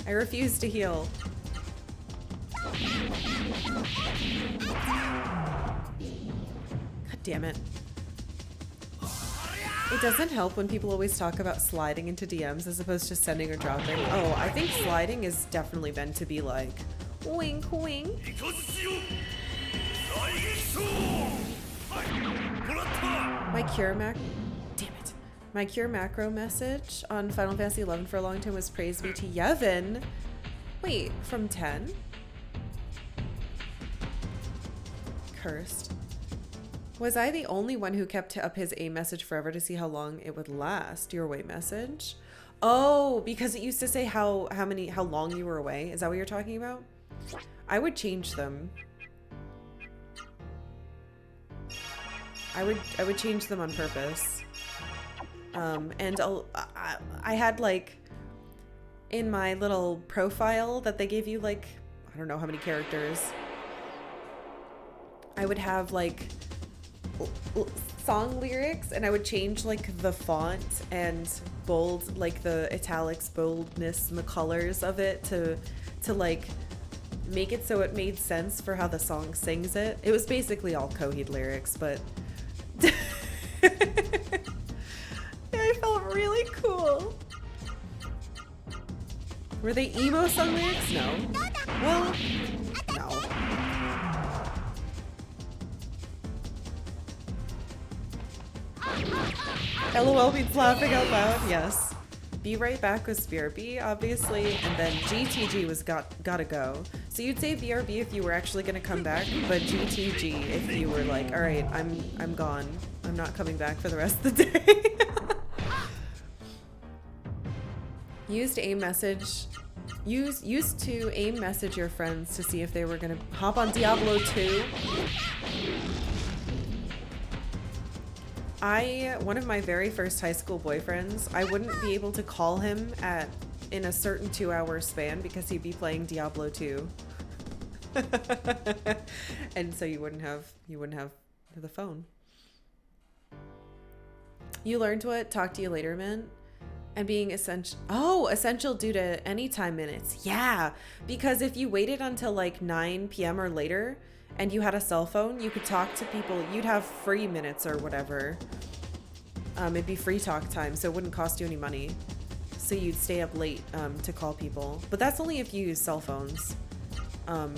I refuse to heal. God damn it. It doesn't help when people always talk about sliding into DMs as opposed to sending or dropping. Oh, I think sliding is definitely meant to be like, wink, wink. My cure macro message on Final Fantasy XI for a long time was praise be to Yevon. Wait, from 10? Cursed. Was I the only one who kept up his AIM message forever to see how long it would last? Your away message? Oh, because it used to say how long you were away. Is that what you're talking about? I would change them. I would change them on purpose. And I had like in my little profile that they gave you, like, I don't know how many characters. I would have like song lyrics, and I would change like the font and bold, like the italics, boldness, and the colors of it to like make it so it made sense for how the song sings it. It was basically all Coheed lyrics, but I felt really cool. Were they emo song lyrics? No. Well, no. LOL means laughing out loud. Yes. Be Right Back was BRB, obviously, and then GTG was gotta go. So you'd say BRB if you were actually gonna come back, but GTG if you were like, all right, I'm gone. I'm not coming back for the rest of the day. Used to aim message your friends to see if they were gonna hop on Diablo 2. One of my very first high school boyfriends, I wouldn't be able to call him in a certain 2-hour span because he'd be playing Diablo 2. And so you wouldn't have the phone. You learned what talk to you later meant? And being essential due to anytime minutes. Yeah, because if you waited until like 9 p.m. or later and you had a cell phone, you could talk to people. You'd have free minutes or whatever. It'd be free talk time, so it wouldn't cost you any money. So you'd stay up late to call people. But that's only if you use cell phones. I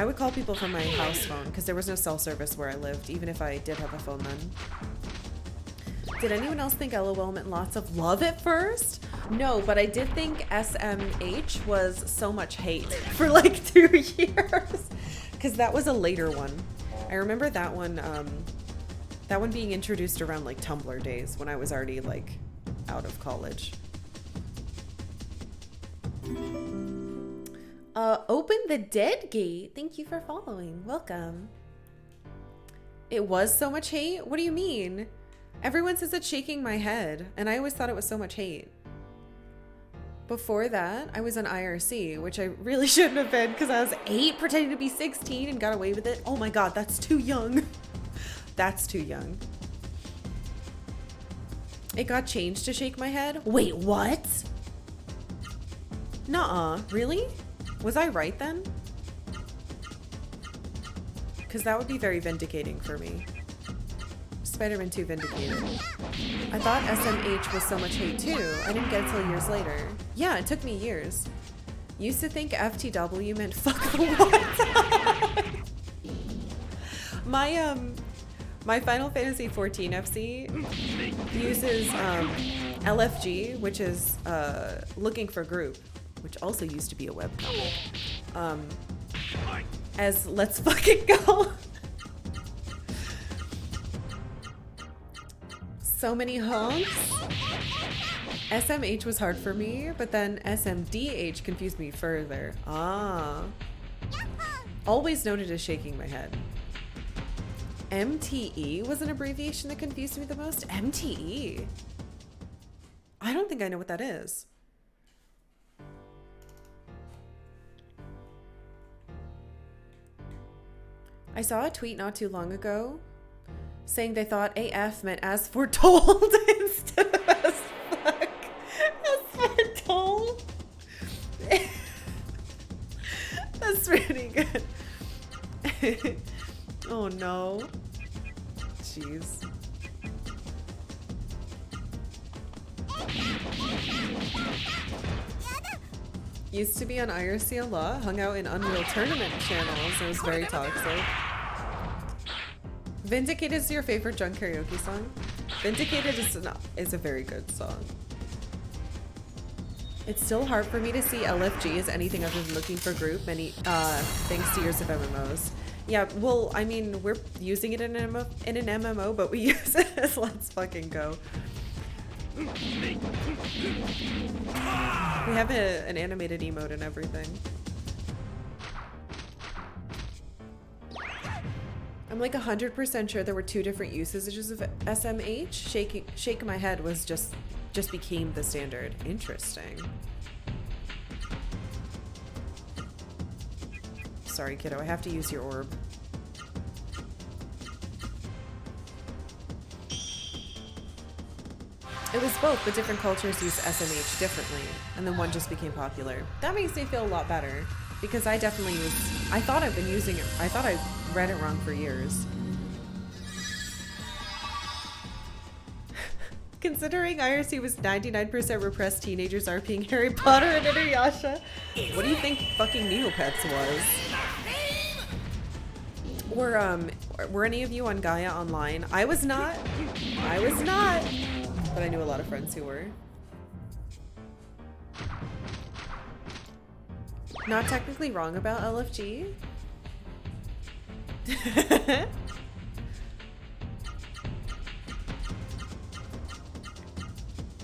would call people from my house phone because there was no cell service where I lived, even if I did have a phone then. Did anyone else think LOL meant lots of love at first? No, but I did think SMH was so much hate for like 2 years. Because that was a later one. I remember that one being introduced around like Tumblr days when I was already like out of college. Open the Dead Gate. Thank you for following. Welcome. It was so much hate? What do you mean? Everyone says it's shaking my head, and I always thought it was so much hate. Before that, I was on IRC, which I really shouldn't have been because I was 8 pretending to be 16 and got away with it. Oh my god, that's too young. That's too young. It got changed to shake my head? Wait, what? Nuh-uh. Really? Was I right then? Because that would be very vindicating for me. Spider-Man 2 vindicated. I thought SMH was so much hate too. I didn't get it till years later. Yeah, it took me years. Used to think FTW meant fuck the what? My Final Fantasy 14 FC uses LFG, which is looking for group, which also used to be a webcomic, as let's fucking go. So many honks. SMH was hard for me, but then SMDH confused me further. Ah. Always noted as shaking my head. MTE was an abbreviation that confused me the most. MTE? I don't think I know what that is. I saw a tweet not too long ago saying they thought AF meant as foretold instead of as fuck. As foretold? That's pretty good. Oh no. Jeez. Used to be on IRC a lot, hung out in Unreal Tournament channels, and was very toxic. Vindicated is your favorite drunk karaoke song? Vindicated is a very good song. It's still hard for me to see LFG as anything other than looking for group, thanks to years of MMOs. Yeah, well, I mean, we're using it in an MMO, but we use it as let's fucking go. We have an animated emote and everything. I'm like 100% sure there were two different usages of SMH. Shake my head was just became the standard. Interesting. Sorry, kiddo, I have to use your orb. It was both, but different cultures use SMH differently, and then one just became popular. That makes me feel a lot better, because I definitely I thought I've been using it. I thought I read it wrong for years. Considering IRC was 99% repressed teenagers RPing Harry Potter and Inuyasha, what do you think fucking Neopets was? Were any of you on Gaia Online? I was not. But I knew a lot of friends who were. Not technically wrong about LFG.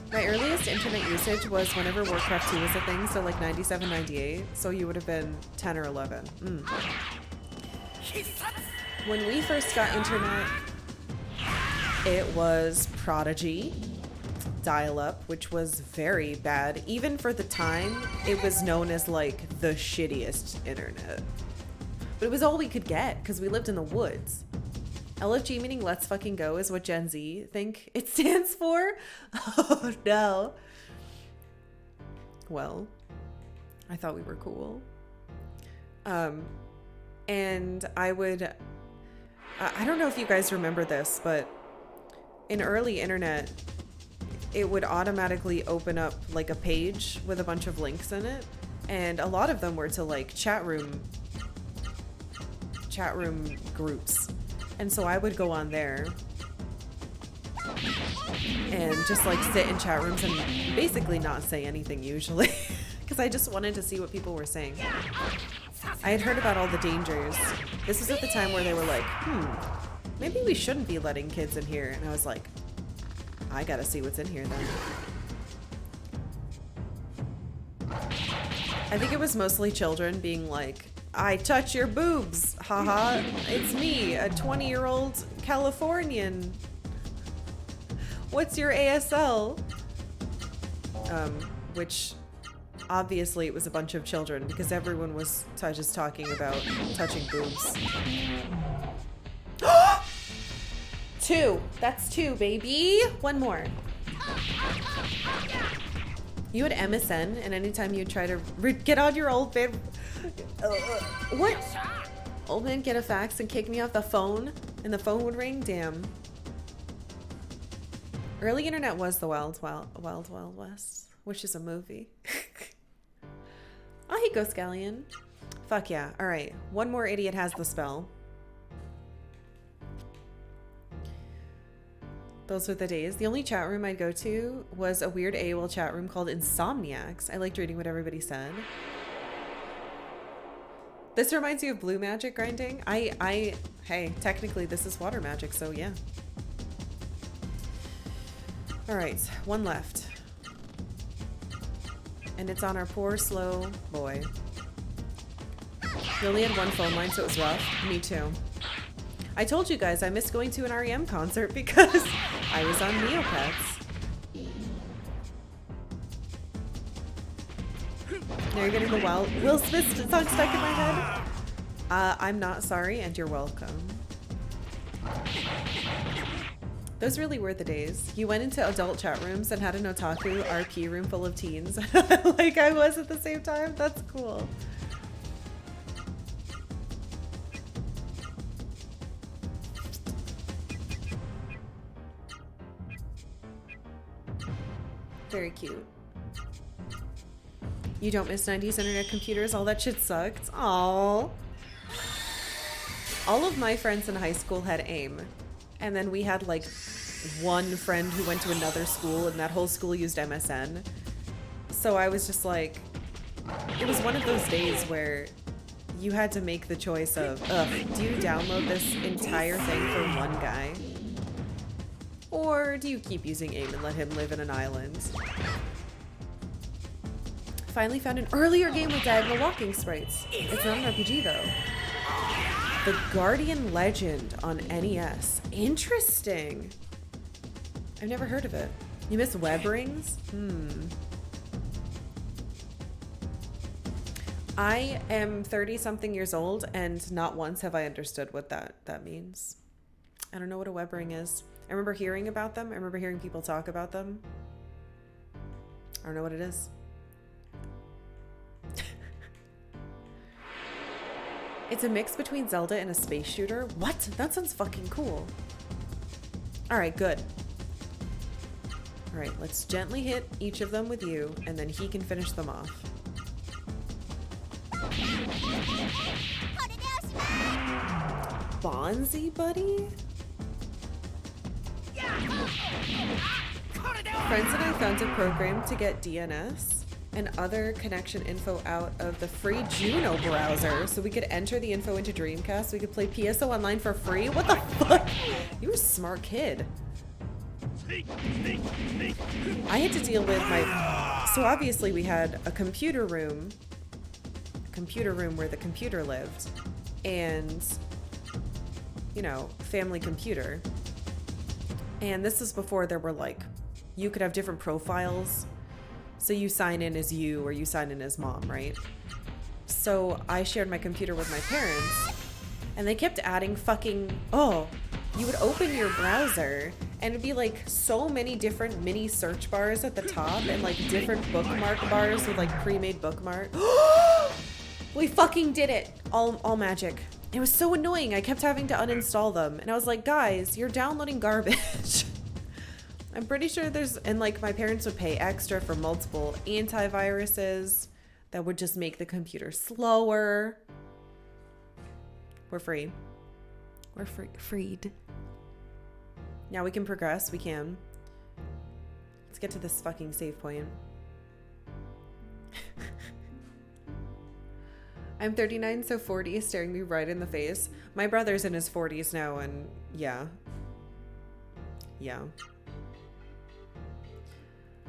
My earliest internet usage was whenever Warcraft 2 was a thing, so like 97, 98. So you would have been 10 or 11. When we first got internet, it was Prodigy, dial-up, which was very bad. Even for the time, it was known as like the shittiest internet. But it was all we could get because we lived in the woods. LFG meaning let's fucking go is what Gen Z think it stands for. Oh no. Well, I thought we were cool. And I don't know if you guys remember this, but in early internet, it would automatically open up like a page with a bunch of links in it. And a lot of them were to like chat room groups. And so I would go on there and just like sit in chat rooms and basically not say anything usually because I just wanted to see what people were saying. I had heard about all the dangers. This was at the time where they were like, maybe we shouldn't be letting kids in here. And I was like, I gotta see what's in here then. I think it was mostly children being like, I touch your boobs, haha, it's me, a 20-year-old Californian. What's your ASL? Which obviously it was a bunch of children because everyone was just talking about touching boobs. 2, that's 2, baby. One more. You had MSN, and anytime you try to get on your old man, what? Old man get a fax and kick me off the phone, and the phone would ring. Damn. Early internet was the Wild West, which is a movie. Oh, hey, Ghost Galleon. Fuck yeah. All right, one more idiot has the spell. Those were the days. The only chat room I'd go to was a weird AOL chat room called Insomniacs. I liked reading what everybody said. This reminds you of blue magic grinding. Hey, technically this is water magic, so yeah. All right, one left. And it's on our poor, slow boy. He only had one phone line, so it was rough. Me too. I told you guys I missed going to an REM concert because I was on Neopets. Now you're getting the Will Smith song stuck in my head. I'm not sorry, and you're welcome. Those really were the days. You went into adult chat rooms and had an otaku RP room full of teens. Like I was at the same time. That's cool. Very cute. You don't miss 90s internet computers? All that shit sucked. Aww. All of my friends in high school had AIM. And then we had like one friend who went to another school and that whole school used MSN. So I was just like, it was one of those days where you had to make the choice of, do you download this entire thing for one guy? Or do you keep using AIM and let him live in an island? Finally found an earlier game with diagonal walking sprites. It's not an RPG though. The Guardian Legend on NES. Interesting. I've never heard of it. You miss web rings? I am 30-something years old and not once have I understood what that means. I don't know what a web ring is. I remember hearing about them. I remember hearing people talk about them. I don't know what it is. It's a mix between Zelda and a space shooter. What? That sounds fucking cool. All right, good. All right, let's gently hit each of them with you, and then he can finish them off. Bonzi, buddy? Friends and I found a program to get DNS and other connection info out of the free Juno browser so we could enter the info into Dreamcast. We could play PSO online for free. What the fuck? You were a smart kid. I had to deal with so obviously we had a computer room where the computer lived, and, you know, family computer. And this is before there were like, you could have different profiles. So you sign in as you or you sign in as mom, right? So I shared my computer with my parents and they kept adding fucking, you would open your browser and it'd be like so many different mini search bars at the top and like different bookmark bars with like pre-made bookmark. We fucking did it. All magic. It was so annoying. I kept having to uninstall them. And I was like, guys, you're downloading garbage. I'm pretty sure and like my parents would pay extra for multiple antiviruses that would just make the computer slower. We're free. We're freed. Now we can progress. We can. Let's get to this fucking save point. I'm 39, so 40 is staring me right in the face. My brother's in his 40s now, and yeah. Yeah.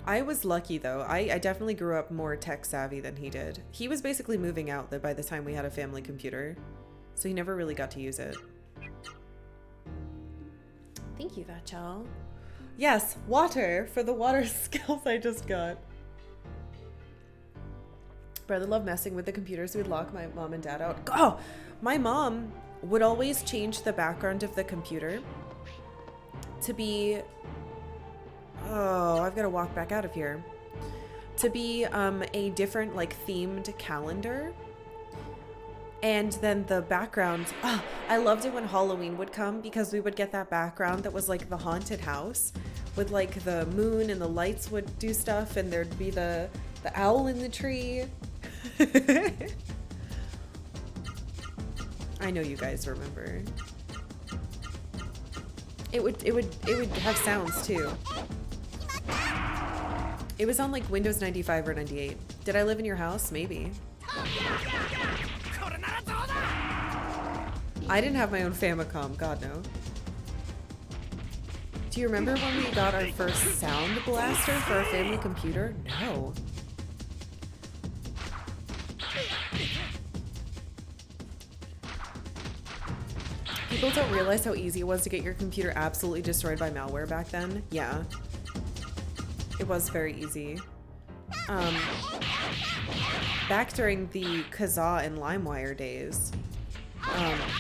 I was lucky, though. I definitely grew up more tech savvy than he did. He was basically moving out by the time we had a family computer, so he never really got to use it. Thank you, Vachel. Yes, water for the water skills I just got. Brother loved messing with the computers. We'd lock my mom and dad out. Oh, my mom would always change the background of the computer to be, I've got to walk back out of here, to be a different like themed calendar. And then the background, I loved it when Halloween would come because we would get that background that was like the haunted house with like the moon and the lights would do stuff and there'd be the owl in the tree. I know you guys remember. It would have sounds too. It was on like Windows 95 or 98. Did I live in your house? Maybe. I didn't have my own Famicom, God no. Do you remember when we got our first sound blaster for our family computer? No. People don't realize how easy it was to get your computer absolutely destroyed by malware back then. Yeah. It was very easy. Back during the Kazaa and LimeWire days,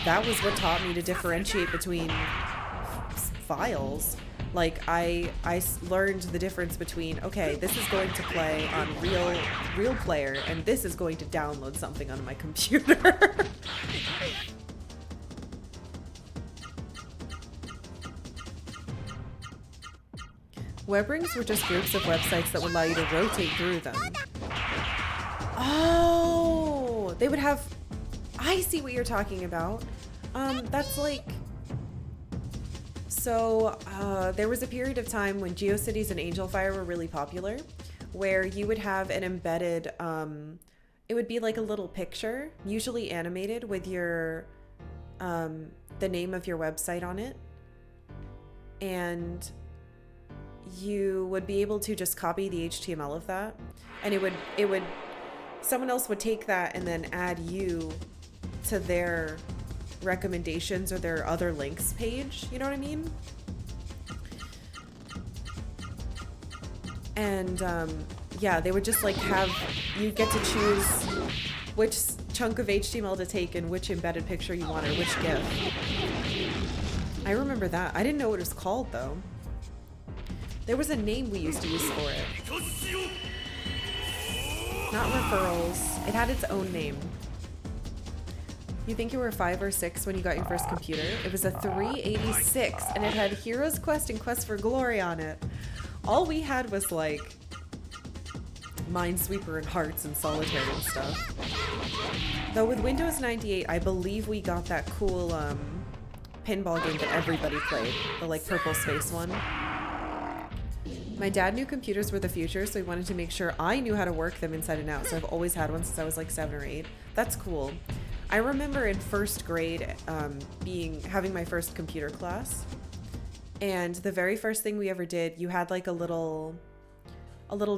that was what taught me to differentiate between files. Like I learned the difference between, okay, this is going to play on real player and this is going to download something on my computer. Web rings were just groups of websites that would allow you to rotate through them. Oh, they would have, I see what you're talking about. That's like, so there was a period of time when GeoCities and Angelfire were really popular, where you would have an embedded, it would be like a little picture, usually animated with your, the name of your website on it. And you would be able to just copy the HTML of that, and it would someone else would take that and then add you to their recommendations or their other links page, you know what I mean? And yeah, they would just like have you get to choose which chunk of HTML to take and which embedded picture you want or which GIF. I remember that. I didn't know what it was called though. There was a name we used to use for it. Not referrals. It had its own name. You think you were 5 or 6 when you got your first computer? It was a 386 and it had Heroes Quest and Quest for Glory on it. All we had was like Minesweeper and Hearts and Solitaire and stuff. Though with Windows 98, I believe we got that cool pinball game that everybody played. The like purple space one. My dad knew computers were the future, so he wanted to make sure I knew how to work them inside and out, so I've always had one since I was like 7 or 8. That's cool. I remember in first grade having my first computer class, and the very first thing we ever did, you had like a little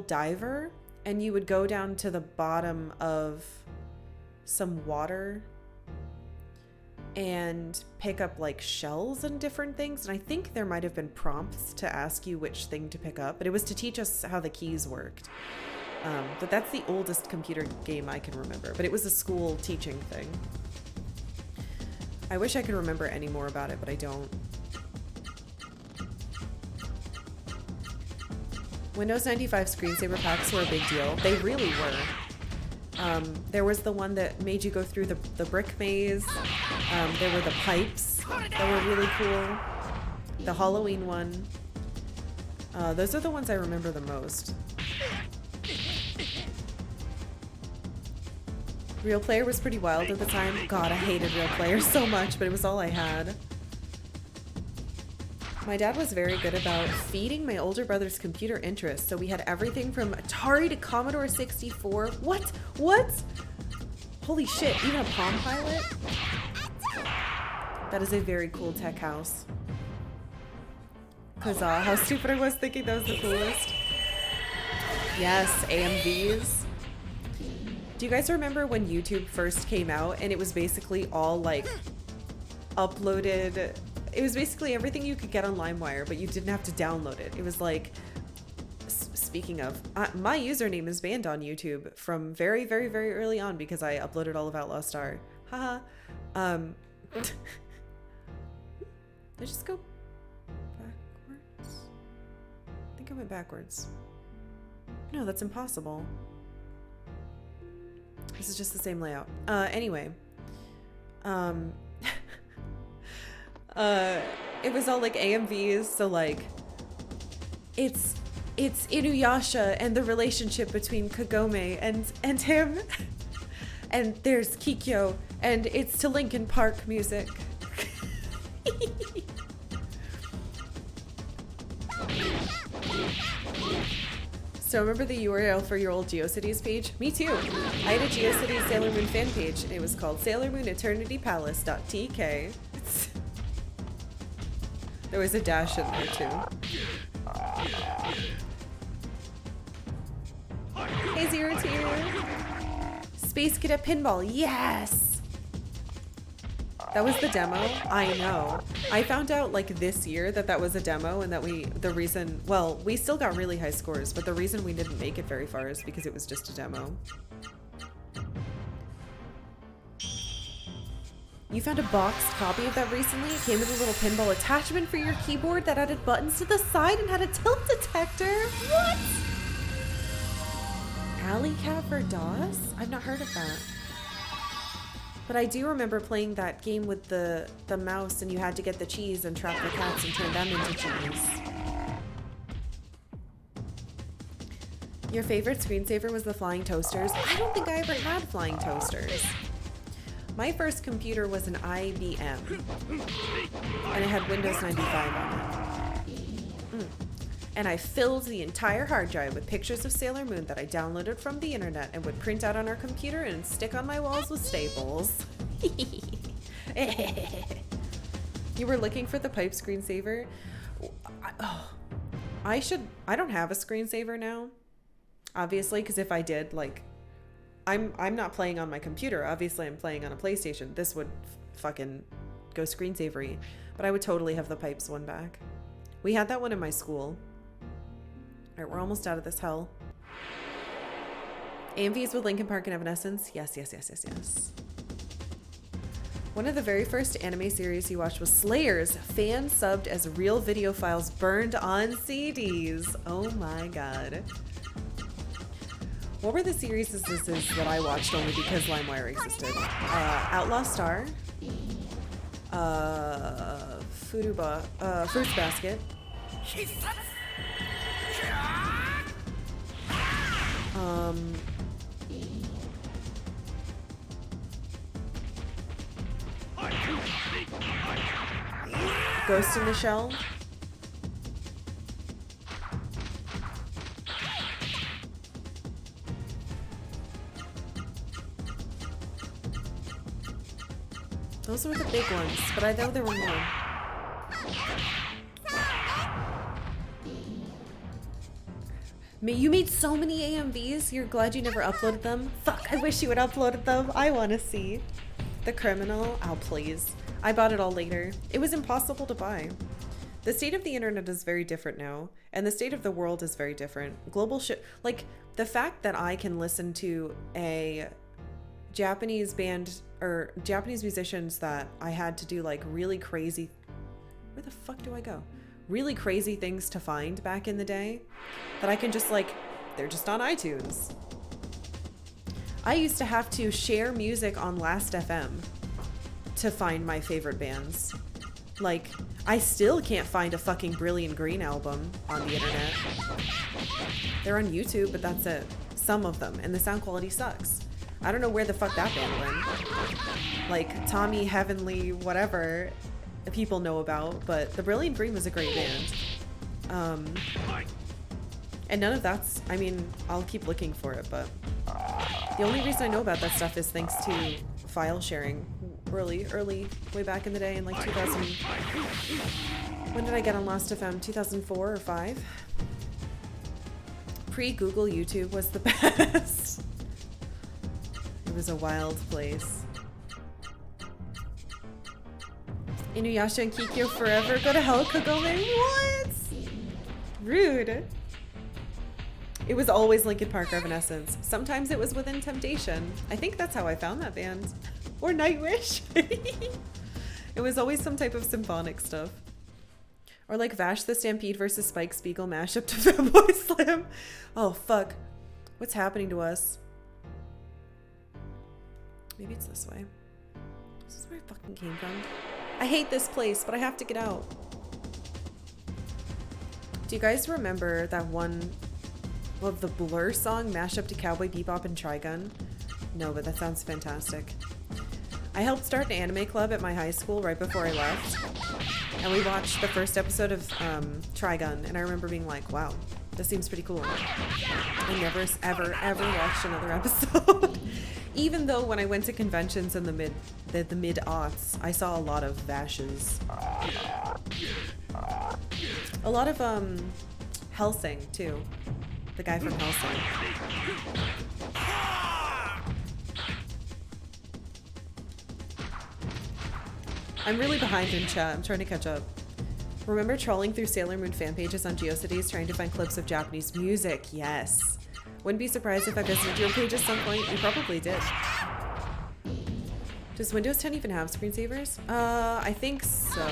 diver, and you would go down to the bottom of some water and pick up like shells and different things, and I think there might have been prompts to ask you which thing to pick up, but it was to teach us how the keys worked. But that's the oldest computer game I can remember, but it was a school teaching thing. I wish I could remember any more about it, but I don't. Windows 95 screensaver packs were a big deal. They really were. There was the one that made you go through the brick maze. There were the pipes that were really cool. The Halloween one. Those are the ones I remember the most. Real Player was pretty wild at the time. God, I hated Real Player so much, but it was all I had. My dad was very good about feeding my older brother's computer interests, so we had everything from Atari to Commodore 64. What? Holy shit, even a Palm Pilot? That is a very cool tech house. Kazaa, how stupid I was thinking that was the coolest. Yes, AMVs. Do you guys remember when YouTube first came out and it was basically all like uploaded? It was basically everything you could get on LimeWire, but you didn't have to download it. It was like, speaking of, my username is banned on YouTube from very, very, very early on because I uploaded all of Outlaw Star. Haha. Did I just go backwards? I think I went backwards. No, that's impossible. This is just the same layout. Anyway. It was all like AMVs, so like it's Inuyasha and the relationship between Kagome and him. And there's Kikyo and it's to Linkin Park music. So remember the URL for your old GeoCities page? Me too. I had a GeoCities Sailor Moon fan page. It was called Sailor Moon Eternity Palace.tk. There was a dash in there too. Hey Zero Tier! Space Cadet Pinball, yes! That was the demo? I know. I found out like this year that that was a demo and that we still got really high scores, but the reason we didn't make it very far is because it was just a demo. You found a boxed copy of that recently? It came with a little pinball attachment for your keyboard that added buttons to the side and had a tilt detector? What? Alley Cat for DOS? I've not heard of that. But I do remember playing that game with the mouse and you had to get the cheese and trap the cats and turn them into cheese. Your favorite screensaver was the flying toasters? I don't think I ever had flying toasters. My first computer was an IBM and it had Windows 95 on it. And I filled the entire hard drive with pictures of Sailor Moon that I downloaded from the internet and would print out on our computer and stick on my walls with staples. You were looking for the pipe screensaver? I don't have a screensaver now, obviously, because if I did, like, I'm not playing on my computer. Obviously, I'm playing on a PlayStation. This would fucking go screensavery, but I would totally have the pipes one back. We had that one in my school. All right, we're almost out of this hell. AMVs with Linkin Park and Evanescence? Yes, yes, yes, yes, yes. One of the very first anime series you watched was Slayers, fan subbed as real video files burned on CDs. Oh my god. What were the series that I watched only because LimeWire existed? Outlaw Star, Fruits Basket, Ghost in the Shell, those were the big ones, but I know there were more. You made so many AMVs, you're glad you never uploaded them? Fuck, I wish you would uploaded them. I want to see. The Criminal? Oh, please. I bought it all later. It was impossible to buy. The state of the internet is very different now, and the state of the world is very different. Global shit, like the fact that I can listen to a Japanese band or Japanese musicians that I had to do like really crazy, where the fuck do I go? Really crazy things to find back in the day that I can just like, they're just on iTunes. I used to have to share music on Last.fm to find my favorite bands. Like, I still can't find a fucking Brilliant Green album on the internet. They're on YouTube, but that's it. Some of them, and the sound quality sucks. I don't know where the fuck that band went. Like, Tommy Heavenly, whatever, people know about, but the Brilliant Green was a great band. And none of that's, I mean, I'll keep looking for it, but the only reason I know about that stuff is thanks to file sharing early, way back in the day in like 2000. When did I get on Last.fm? 2004 or 5? Pre-Google YouTube was the best. It was a wild place. Inuyasha and Kikyo forever. Go to hell, Kagome. What? Rude. It was always Linkin Park or Evanescence. Sometimes it was Within Temptation. I think that's how I found that band. Or Nightwish. It was always some type of symphonic stuff. Or like Vash the Stampede versus Spike Spiegel mashup to Fatboy Slim. Oh, fuck. What's happening to us? Maybe it's this way. This is where I fucking came from. I hate this place, but I have to get out. Do you guys remember that one of the Blur song mashup to Cowboy Bebop and Trigun? No, but that sounds fantastic. I helped start an anime club at my high school right before I left, and we watched the first episode of Trigun, and I remember being like, wow, This seems pretty cool. I never, ever watched another episode. Even though when I went to conventions in the mid-aughts, I saw a lot of Vashes. A lot of, Helsing, too. The guy from Helsing. I'm really behind in chat. I'm trying to catch up. Remember trawling through Sailor Moon fan pages on GeoCities trying to find clips of Japanese music? Yes. Wouldn't be surprised if I visited your page at some point. You probably did. Does Windows 10 even have screensavers? I think so.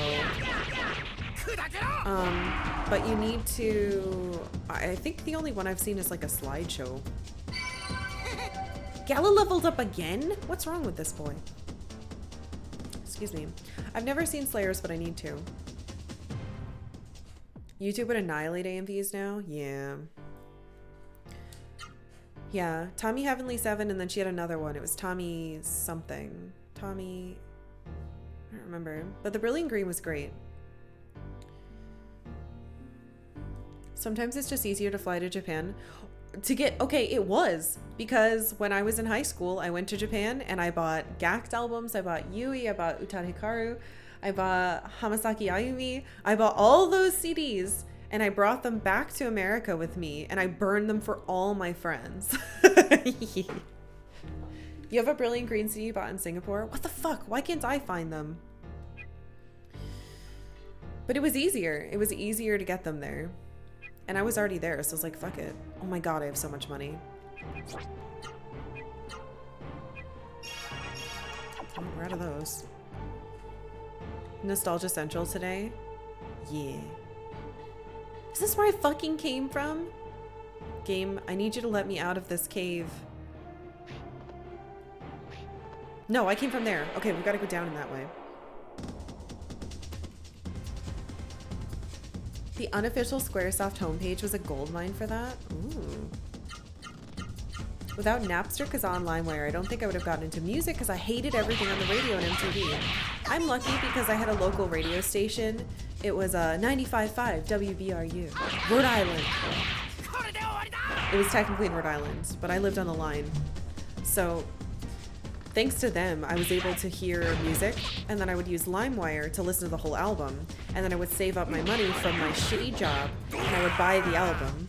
But you need to... I think the only one I've seen is like a slideshow. Gala leveled up again? What's wrong with this boy? Excuse me. I've never seen Slayers, but I need to. YouTube would annihilate AMVs now? Yeah. Yeah. Tommy Heavenly 7, and then she had another one. It was Tommy something. Tommy... I don't remember. But the Brilliant Green was great. Sometimes it's just easier to fly to Japan. To get... Okay, it was. Because when I was in high school, I went to Japan and I bought Gact albums. I bought Yui. I bought Utada Hikaru. I bought Hamasaki Ayumi. I bought all those CDs and I brought them back to America with me and I burned them for all my friends. You have a Brilliant Green CD you bought in Singapore? What the fuck? Why can't I find them? But it was easier. It was easier to get them there. And I was already there, so I was like, fuck it. Oh my god, I have so much money. Oh, we're out of those. Nostalgia Central today? Yeah. Is this where I fucking came from? Game, I need you to let me out of this cave. No, I came from there. Okay, we've got to go down in that way. The unofficial Squaresoft homepage was a goldmine for that? Ooh. Without Napster, Kazaa, and LimeWire, I don't think I would have gotten into music because I hated everything on the radio and MTV. I'm lucky because I had a local radio station. It was 95.5 WBRU, Rhode Island. It was technically in Rhode Island, but I lived on the line. So thanks to them, I was able to hear music, and then I would use LimeWire to listen to the whole album, and then I would save up my money from my shitty job, and I would buy the album.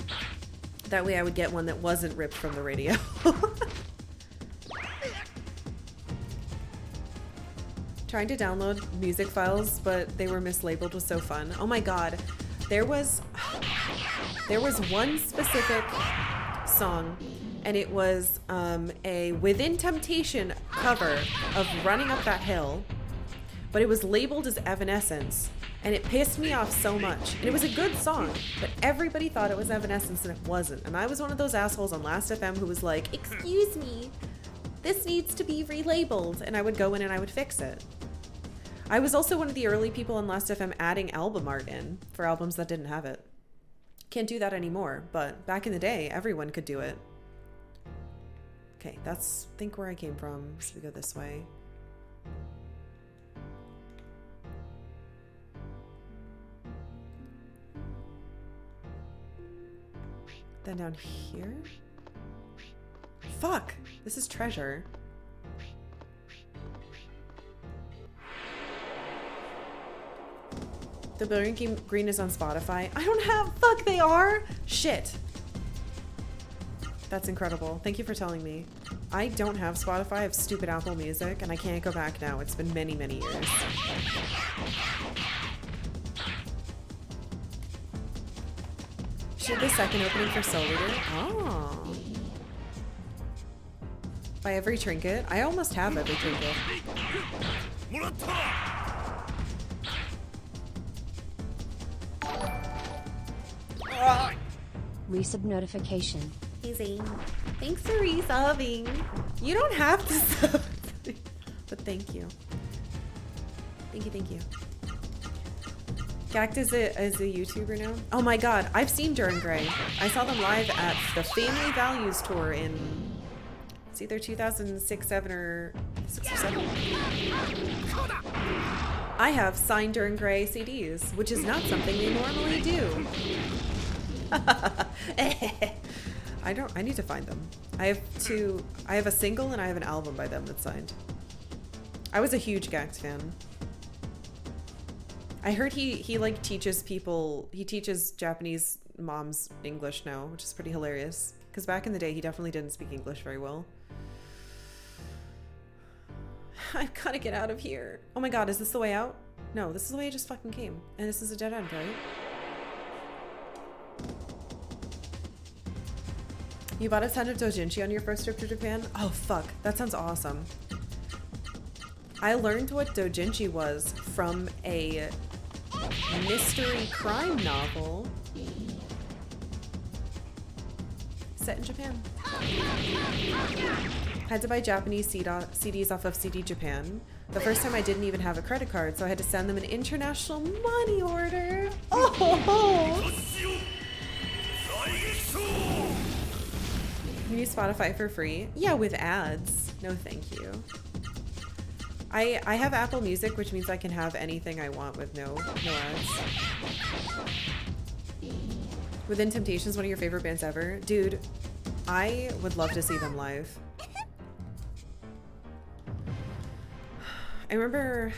That way I would get one that wasn't ripped from the radio. Trying to download music files, but they were mislabeled was so fun. Oh my god. There was one specific song, and it was a Within Temptation cover of Running Up That Hill, but it was labeled as Evanescence. And it pissed me off so much. And it was a good song, but everybody thought it was Evanescence and it wasn't. And I was one of those assholes on Last FM who was like, excuse me, this needs to be relabeled. And I would go in and I would fix it. I was also one of the early people on Last FM adding album art in for albums that didn't have it. Can't do that anymore, but back in the day, everyone could do it. Okay, that's, I think, where I came from. So we go this way. Then down here? Fuck! This is treasure. The Brilliant Green is on Spotify. I don't have... Fuck, they are? Shit. That's incredible. Thank you for telling me. I don't have Spotify. I have stupid Apple Music, and I can't go back now. It's been many, many years. Should the second opening for Soul Leader? Oh. Buy every trinket? I almost have every trinket. Resub notification. Amazing. Thanks for resubbing. You don't have to sub, but thank you. Thank you, thank you. Gact is a YouTuber now? Oh my god, I've seen Duran Gray. I saw them live at the Family Values tour in... It's either 2006, 7, or 6 or 7. I have signed Duran Gray CDs, which is not something they normally do. I need to find them. I have a single and I have an album by them that's signed. I was a huge Gax fan. I heard he like teaches Japanese moms English now, which is pretty hilarious. Because back in the day, he definitely didn't speak English very well. I've got to get out of here. Oh my god, is this the way out? No, this is the way I just fucking came. And this is a dead end, right? You bought a ton of doujinshi on your first trip to Japan? Oh fuck, that sounds awesome. I learned what doujinshi was from a mystery crime novel set in Japan. Had to buy Japanese CDs off of CD Japan. The first time I didn't even have a credit card, so I had to send them an international money order. Oh! You use Spotify for free? Yeah, with ads. No, thank you. I have Apple Music, which means I can have anything I want with no ads. Within Temptations, one of your favorite bands ever? Dude, I would love to see them live. I remember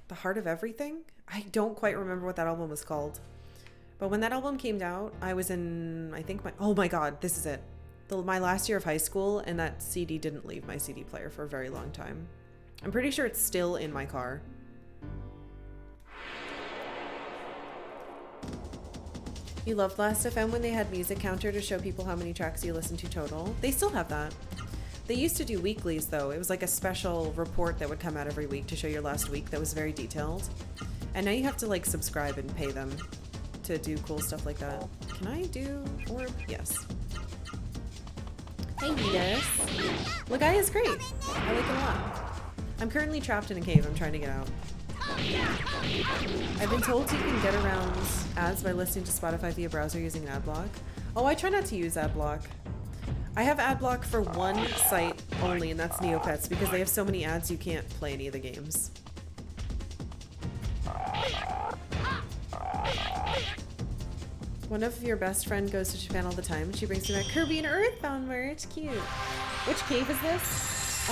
The Heart of Everything? I don't quite remember what that album was called. But when that album came out, I was in, I think oh my god, this is it. My last year of high school, and that CD didn't leave my CD player for a very long time. I'm pretty sure it's still in my car. You loved Last FM when they had music counter to show people how many tracks you listened to total. They still have that. They used to do weeklies though. It was like a special report that would come out every week to show your last week that was very detailed. And now you have to like subscribe and pay them to do cool stuff like that. Can I do orb? Yes. Hey Venus. Legaia is great. I like it a lot. I'm currently trapped in a cave. I'm trying to get out. I've been told you can get around ads by listening to Spotify via browser using ad block. Oh, I try not to use ad block. I have ad block for one site only, and that's Neopets, because they have so many ads you can't play any of the games. One of your best friend goes to Japan all the time. She brings me back Kirby and Earthbound merch. Cute. Which cave is this?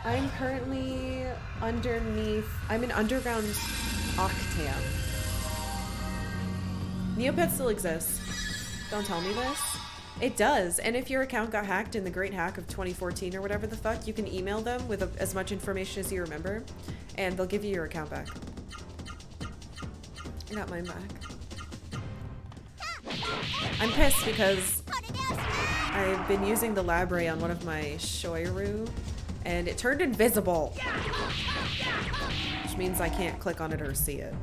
I'm currently underneath. I'm in underground Octam. Neopets still exists. Don't tell me this. It does. And if your account got hacked in the Great Hack of 2014 or whatever the fuck, you can email them with as much information as you remember, and they'll give you your account back. I got mine back. I'm pissed because I've been using the lab ray on one of my Shoiru, and it turned invisible, which means I can't click on it or see it.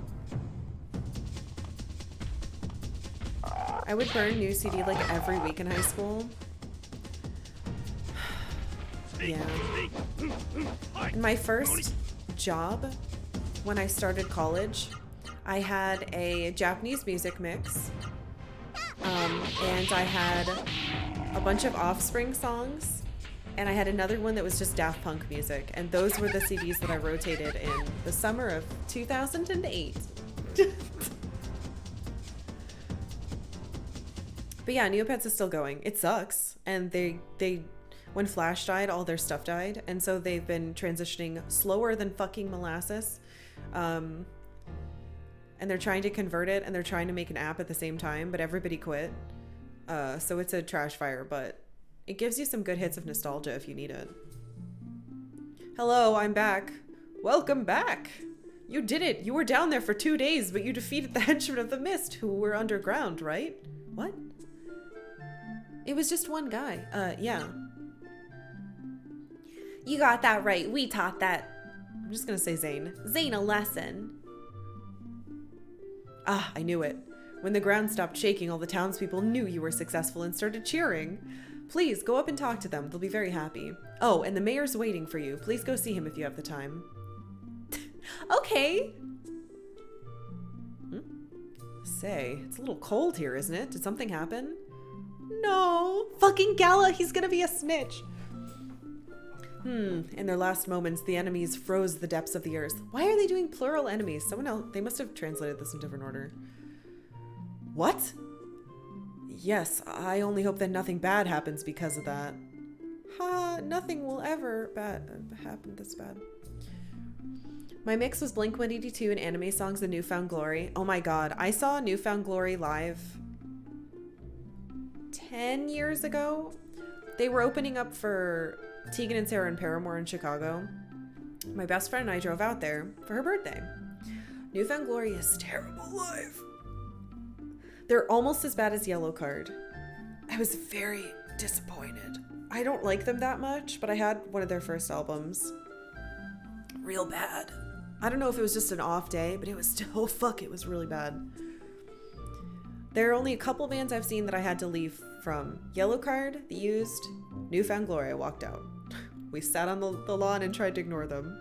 I would burn new CD like every week in high school. Yeah. In my first job, when I started college, I had a Japanese music mix, and I had a bunch of Offspring songs, and I had another one that was just Daft Punk music, and those were the CDs that I rotated in the summer of 2008. But yeah, Neopets is still going. It sucks, and they when Flash died, all their stuff died, and so they've been transitioning slower than fucking molasses. And they're trying to convert it, and they're trying to make an app at the same time, but everybody quit. So it's a trash fire, but it gives you some good hits of nostalgia if you need it. Hello, I'm back. Welcome back. You did it. You were down there for 2 days, but you defeated the henchmen of the mist who were underground, right? What? It was just one guy. Yeah. You got that right. We taught that. I'm just gonna say Zane. Zane a lesson. Ah, I knew it. When the ground stopped shaking, all the townspeople knew you were successful and started cheering. Please, go up and talk to them. They'll be very happy. Oh, and the mayor's waiting for you. Please go see him if you have the time. Okay. Say, it's a little cold here, isn't it? Did something happen? No. Fucking Gala, he's gonna be a snitch. In their last moments, the enemies froze the depths of the earth. Why are they doing plural enemies? Someone else, they must have translated this in different order. What? Yes, I only hope that nothing bad happens because of that. Ha, nothing will ever happen this bad. My mix was Blink-182 and anime songs and New Found Glory. Oh my god, I saw New Found Glory live 10 years ago. They were opening up for Tegan and Sarah and Paramore in Chicago. My best friend and I drove out there for her birthday. New Found Glory is terrible live. They're almost as bad as Yellow Card. I was very disappointed. I don't like them that much, but I had one of their first albums. Real bad. I don't know if it was just an off day, but it was still, it was really bad. There are only a couple bands I've seen that I had to leave from. Yellow Card, The Used, New Found Glory. I walked out. We sat on the lawn and tried to ignore them.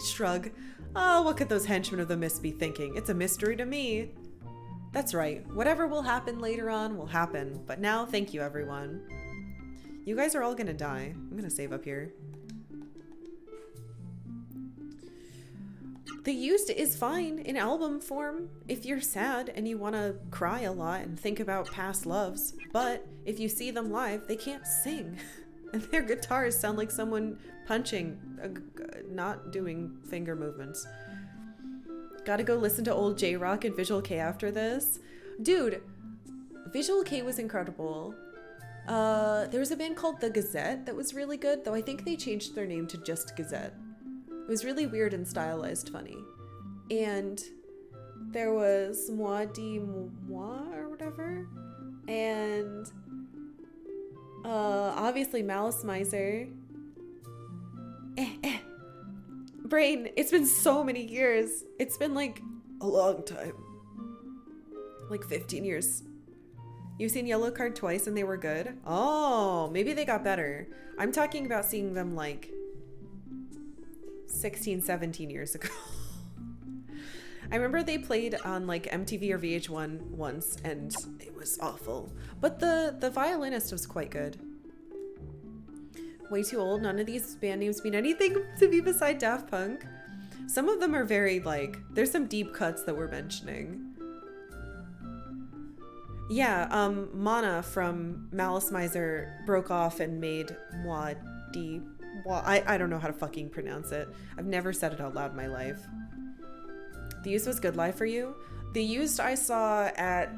Shrug. Oh, what could those henchmen of the mist be thinking? It's a mystery to me. That's right. Whatever will happen later on will happen. But now, thank you, everyone. You guys are all gonna die. I'm gonna save up here. The Used is fine in album form if you're sad and you want to cry a lot and think about past loves. But if you see them live, they can't sing. And their guitars sound like someone punching, not doing finger movements. Gotta go listen to old J-Rock and Visual K after this. Dude, Visual K was incredible. There was a band called The Gazette that was really good, though I think they changed their name to just Gazette. It was really weird and stylized funny. And there was Moi di Moi or whatever. And obviously Malice Miser. Brain, it's been so many years. It's been like a long time. Like 15 years. You've seen Yellow Card twice and they were good? Oh, maybe they got better. I'm talking about seeing them like 16, 17 years ago. I remember they played on like MTV or VH1 once and it was awful. But the violinist was quite good. Way too old. None of these band names mean anything to me beside Daft Punk. Some of them are very like, there's some deep cuts that we're mentioning. Yeah, Mana from Malice Miser broke off and made Moi di Moi. I don't know how to fucking pronounce it. I've never said it out loud in my life. The Used was good live for you? The Used I saw at...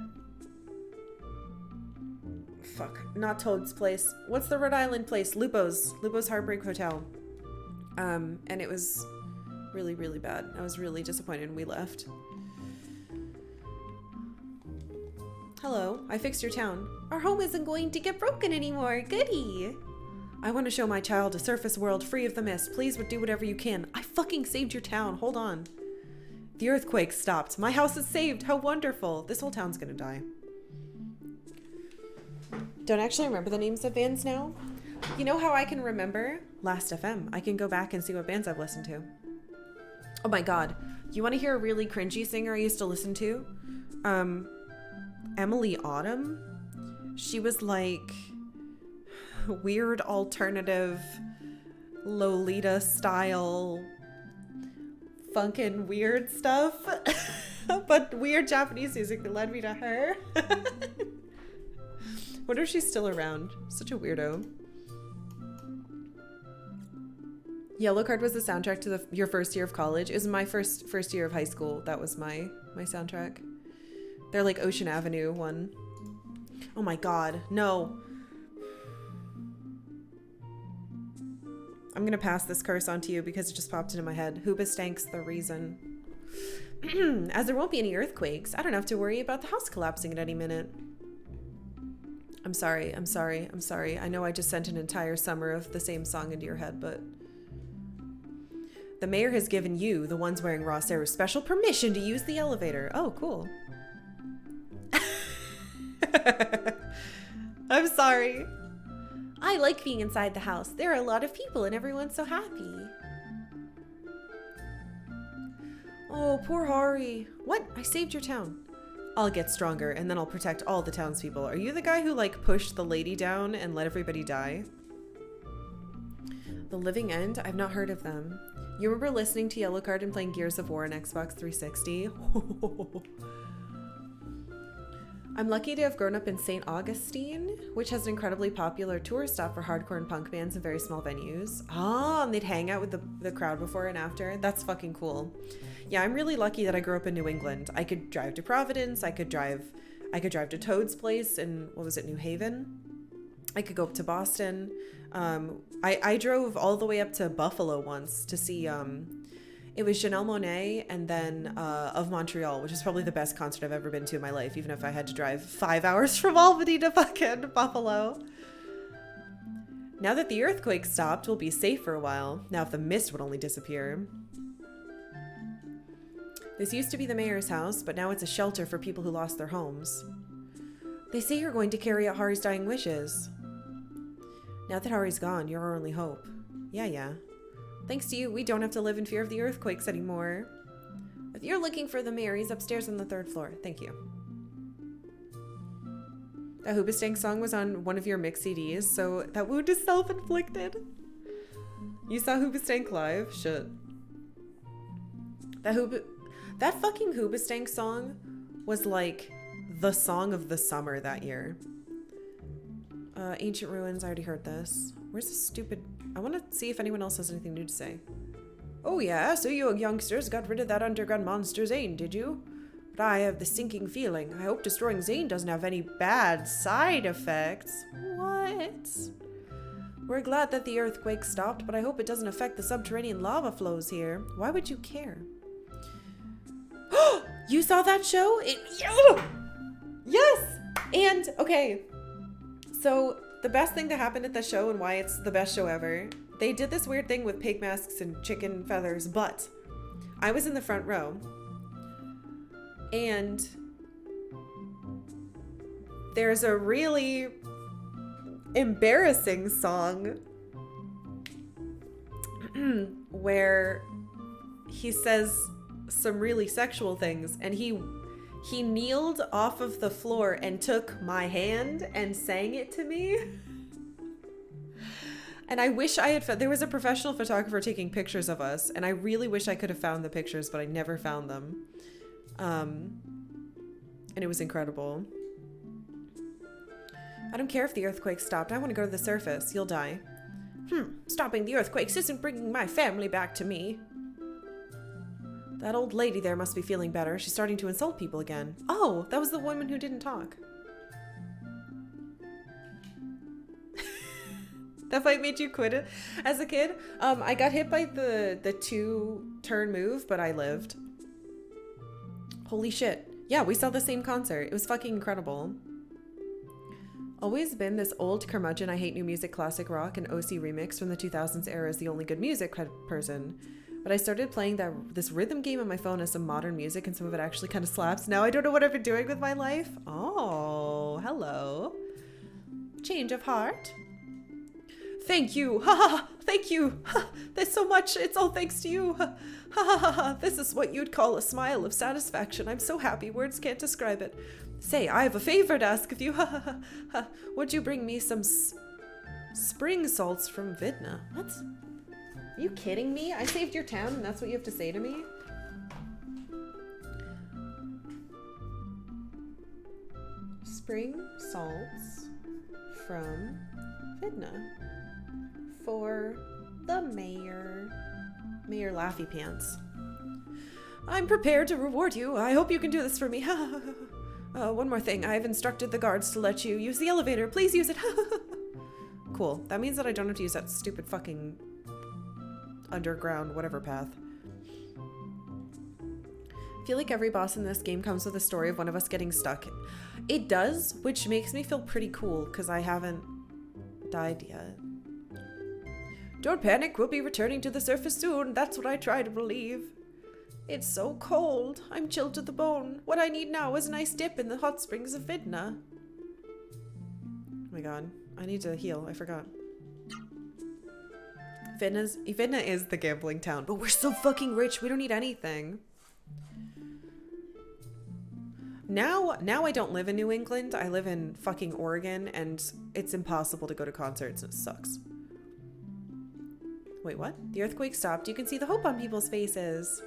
not Toad's place. What's the Rhode Island place? Lupo's Heartbreak Hotel. And it was really, really bad. I was really disappointed and we left. Hello, I fixed your town. Our home isn't going to get broken anymore. Goody. I want to show my child a surface world free of the mist. Please do whatever you can. I fucking saved your town. Hold on. The earthquake stopped. My house is saved. How wonderful. This whole town's gonna die. Don't actually remember the names of bands now. You know how I can remember? Last FM. I can go back and see what bands I've listened to. Oh my god. You want to hear a really cringy singer I used to listen to? Emily Autumn. She was like weird alternative Lolita style funkin' weird stuff. But weird Japanese music that led me to her. Wonder if she's still around. Such a weirdo. Yellow Card was the soundtrack to your first year of college. It was my first year of high school. That was my soundtrack. They're like Ocean Avenue one. Oh my god, no. I'm gonna pass this curse on to you because it just popped into my head. Hoobastank's the reason. As there won't be any earthquakes, I don't have to worry about the house collapsing at any minute. I'm sorry. I know I just sent an entire summer of the same song into your head, but... The mayor has given you, the ones wearing raw Sarah's, special permission to use the elevator. Oh, cool. I'm sorry. I like being inside the house. There are a lot of people and everyone's so happy. Oh, poor Hari. What? I saved your town. I'll get stronger, and then I'll protect all the townspeople. Are you the guy who, like, pushed the lady down and let everybody die? The Living End? I've not heard of them. You remember listening to Yellowcard and playing Gears of War on Xbox 360? I'm lucky to have grown up in St. Augustine, which has an incredibly popular tourist stop for hardcore and punk bands in very small venues. Ah, and they'd hang out with the crowd before and after. That's fucking cool. Yeah, I'm really lucky that I grew up in New England. I could drive to Providence. I could drive to Toad's place in, what was it, New Haven? I could go up to Boston. I drove all the way up to Buffalo once to see, it was Janelle Monáe and then of Montreal, which is probably the best concert I've ever been to in my life, even if I had to drive 5 hours from Albany to fucking Buffalo. Now that the earthquake stopped, we'll be safe for a while. Now if the mist would only disappear. This used to be the mayor's house, but now it's a shelter for people who lost their homes. They say you're going to carry out Hari's dying wishes. Now that Hari's gone, you're our only hope. Yeah. Thanks to you, we don't have to live in fear of the earthquakes anymore. If you're looking for the mayor, he's upstairs on the 3rd floor. Thank you. That Hoobastank song was on one of your mix CDs, so that wound is self-inflicted. You saw Hoobastank live? Shit. That fucking Hoobastank song was like the song of the summer that year. Ancient Ruins, I already heard this. Where's the stupid... I want to see if anyone else has anything new to say. Oh yeah, so you youngsters got rid of that underground monster Zane, did you? But I have the sinking feeling. I hope destroying Zane doesn't have any bad side effects. What? We're glad that the earthquake stopped, but I hope it doesn't affect the subterranean lava flows here. Why would you care? You saw that show? Yes! And, okay. So, the best thing that happened at the show and why it's the best show ever, they did this weird thing with pig masks and chicken feathers, but I was in the front row. And there's a really embarrassing song where he says some really sexual things, and he kneeled off of the floor and took my hand and sang it to me. And I wish I had there was a professional photographer taking pictures of us, and I really wish I could have found the pictures, but I never found them. And it was incredible. I don't care if the earthquake stopped. I want to go to the surface. You'll die. Stopping the earthquakes isn't bringing my family back to me. That old lady there must be feeling better. She's starting to insult people again. Oh, that was the woman who didn't talk. That fight made you quit it as a kid? I got hit by the 2-turn move, but I lived. Holy shit. Yeah, we saw the same concert. It was fucking incredible. Always been this old curmudgeon I hate new music, classic rock, and OC remix from the 2000s era is the only good music person. But I started playing this rhythm game on my phone as some modern music, and some of it actually kind of slaps. Now I don't know what I've been doing with my life. Oh, hello. Change of heart. Thank you. Ha ha. Thank you. Ha, there's so much. It's all thanks to you. Ha ha ha ha. This is what you'd call a smile of satisfaction. I'm so happy. Words can't describe it. Say, I have a favor to ask of you. Ha ha ha ha. Would you bring me some spring salts from Vidna? What? Are you kidding me? I saved your town and that's what you have to say to me? Spring salts from Vidna. For the mayor. Mayor Laffy Pants. I'm prepared to reward you. I hope you can do this for me. One more thing. I have instructed the guards to let you use the elevator. Please use it. Cool. That means that I don't have to use that stupid fucking underground whatever path. I feel like every boss in this game comes with a story of one of us getting stuck. It does, which makes me feel pretty cool because I haven't died yet. Don't panic, we'll be returning to the surface soon. That's what I try to believe. It's so cold. I'm chilled to the bone. What I need now is a nice dip in the hot springs of Vidna. Oh my god. I need to heal. I forgot. Vidna is the gambling town, but we're so fucking rich. We don't need anything. Now I don't live in New England. I live in fucking Oregon, and it's impossible to go to concerts. It sucks. Wait, what? The earthquake stopped. You can see the hope on people's faces.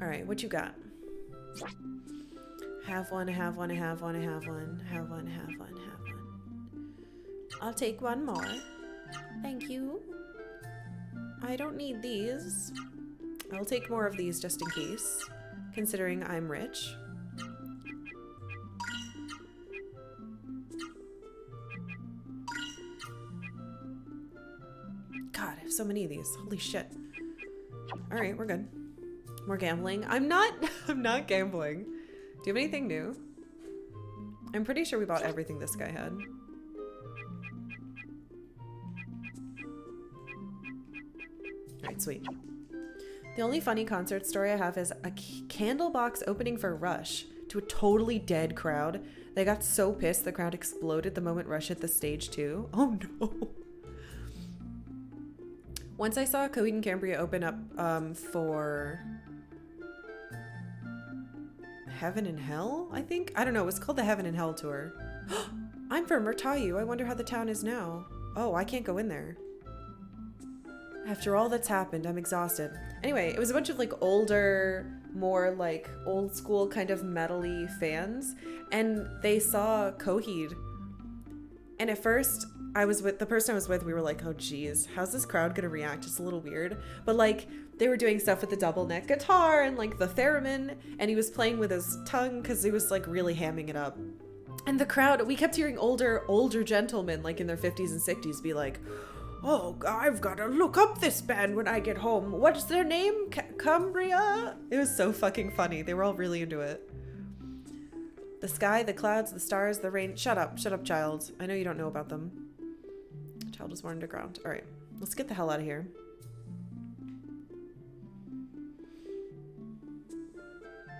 All right, what you got? Have one, have one, have one, have one, have one, have one, have one. I'll take one more. Thank you. I don't need these. I'll take more of these just in case, considering I'm rich. God, I have so many of these. Holy shit. All right, we're good. More gambling. I'm not gambling. Do you have anything new? I'm pretty sure we bought everything this guy had. Alright, sweet. The only funny concert story I have is a candle box opening for Rush to a totally dead crowd. They got so pissed the crowd exploded the moment Rush hit the stage too. Oh no. Once I saw Coheed and Cambria open up for Heaven and Hell, I think? I don't know. It was called the Heaven and Hell tour. I'm from Murtayu. I wonder how the town is now. Oh, I can't go in there. After all that's happened, I'm exhausted. Anyway, it was a bunch of like older, more like old school kind of metal-y fans, and they saw Coheed. And at first, the person I was with, we were like, oh geez, how's this crowd gonna react? It's a little weird. But like, they were doing stuff with the double neck guitar and like the theremin, and he was playing with his tongue because he was like really hamming it up. And the crowd, we kept hearing older gentlemen like in their 50s and 60s be like, oh, I've got to look up this band when I get home. What's their name? Cambria? It was so fucking funny. They were all really into it. The sky, the clouds, the stars, the rain. Shut up, child. I know you don't know about them. Child was born underground. All right, let's get the hell out of here.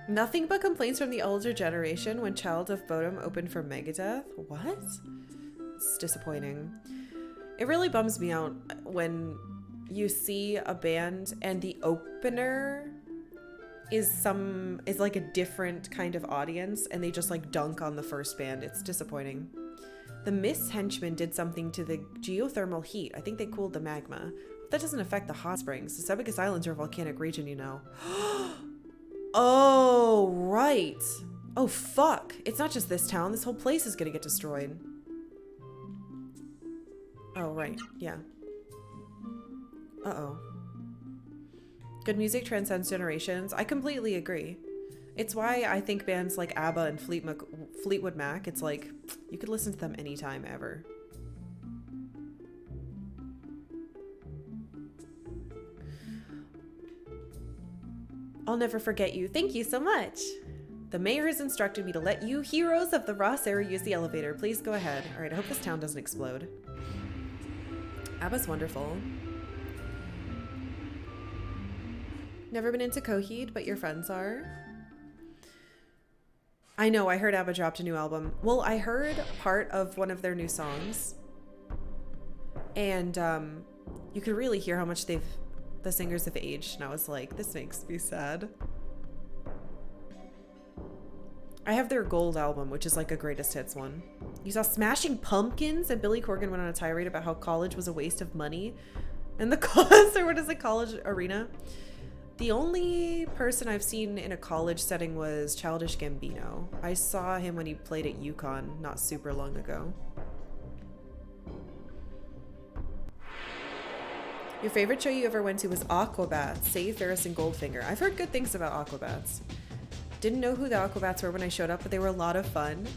Nothing but complaints from the older generation when Child of Bodom opened for Megadeth. What? It's disappointing. It really bums me out when you see a band and the opener is like a different kind of audience and they just like dunk on the first band. It's disappointing. The Miss Henchmen did something to the geothermal heat. I think they cooled the magma. That doesn't affect the hot springs. The Sebekis Islands are a volcanic region, you know. Oh, right. Oh, fuck. It's not just this town. This whole place is gonna get destroyed. Oh, right. Yeah. Uh-oh. Good music transcends generations. I completely agree. It's why I think bands like ABBA and Fleetwood Mac, it's like, you could listen to them anytime, ever. I'll never forget you. Thank you so much. The mayor has instructed me to let you heroes of the Ross area use the elevator. Please go ahead. All right, I hope this town doesn't explode. ABBA's wonderful. Never been into Coheed, but your friends are. I know, I heard ABBA dropped a new album. Well, I heard part of one of their new songs. And you could really hear how much the singers have aged. And I was like, this makes me sad. I have their gold album, which is like a greatest hits one. You saw Smashing Pumpkins, and Billy Corgan went on a tirade about how college was a waste of money. And the college arena. The only person I've seen in a college setting was Childish Gambino. I saw him when he played at UConn not super long ago. Your favorite show you ever went to was Aquabats, Save Ferris and Goldfinger. I've heard good things about Aquabats. Didn't know who the Aquabats were when I showed up, but they were a lot of fun.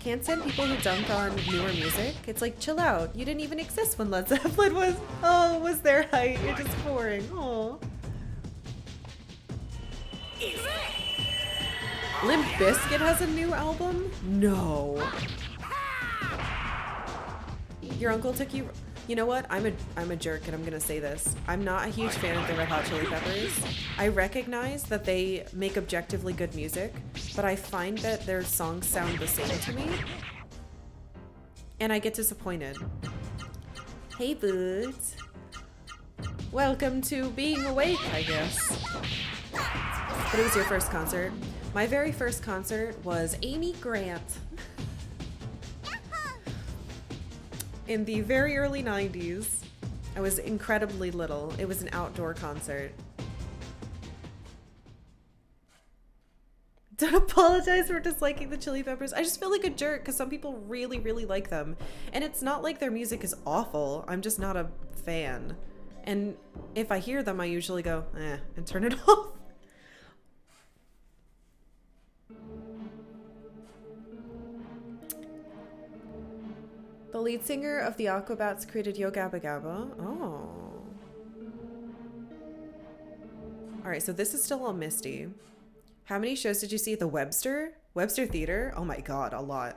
Can't stand people who dunk on newer music. It's like, chill out. You didn't even exist when Led Zeppelin was their height. You're just boring. Aw. Limp Bizkit has a new album? No. Your uncle took you... You know what? I'm a jerk, and I'm gonna say this. I'm not a huge fan of the Red Hot Chili Peppers. I recognize that they make objectively good music, but I find that their songs sound the same to me, and I get disappointed. Hey, Boots. Welcome to being awake, I guess. But it was your first concert. My very first concert was Amy Grant. In the very early 90s. I was incredibly little. It was an outdoor concert. Don't apologize for disliking the Chili Peppers. I just feel like a jerk because some people really, really like them. And it's not like their music is awful. I'm just not a fan. And if I hear them, I usually go, and turn it off. The lead singer of the Aquabats created Yo Gabba Gabba. Oh. Alright, so this is still all misty. How many shows did you see at the Webster? Webster Theater? Oh my god, a lot.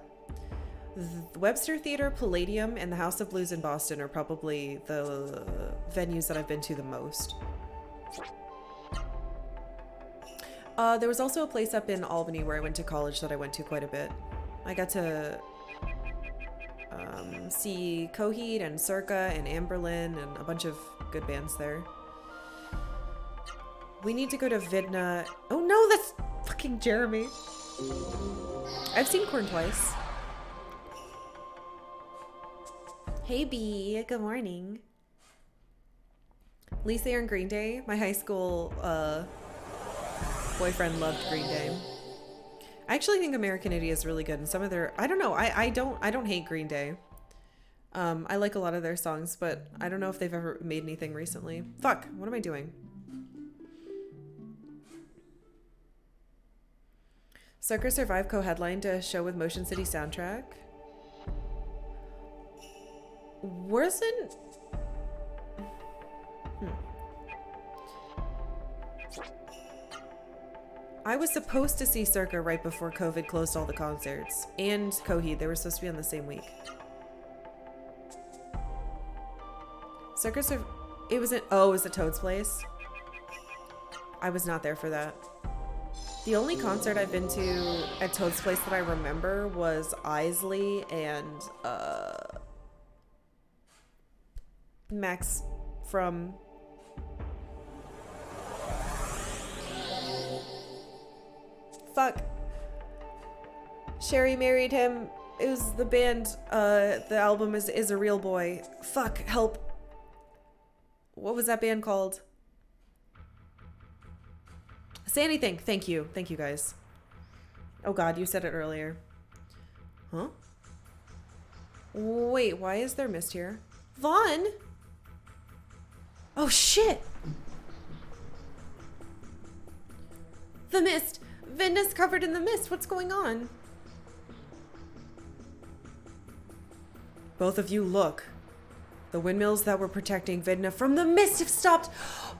The Webster Theater, Palladium, and the House of Blues in Boston are probably the venues that I've been to the most. There was also a place up in Albany where I went to college that I went to quite a bit. I got to see Coheed and Circa and Amberlin and a bunch of good bands there. We need to go to Vidna. Oh no, that's fucking Jeremy. I've seen Korn twice. Hey B, good morning. Lisa and Green Day. My high school boyfriend loved Green Day. I actually think American Idiot is really good, and some of their I don't know. I don't hate Green Day. I like a lot of their songs, but I don't know if they've ever made anything recently. Fuck, what am I doing? Circa Survive co-headlined a show with Motion City soundtrack. Wasn't... I was supposed to see Circa right before COVID closed all the concerts. And Coheed, they were supposed to be on the same week. Circa it was at... Oh, it was at Toad's Place? I was not there for that. The only concert I've been to at Toad's Place that I remember was Isley and Max from fuck. Sherry married him. It was the band. The album is a real boy. Fuck, help. What was that band called? Say anything. Thank you. Thank you, guys. Oh god, you said it earlier. Huh? Wait, why is there mist here? Vaughn? Oh shit! The mist! Vinda's covered in the mist. What's going on? Both of you look. The windmills that were protecting Vidna from the mist have stopped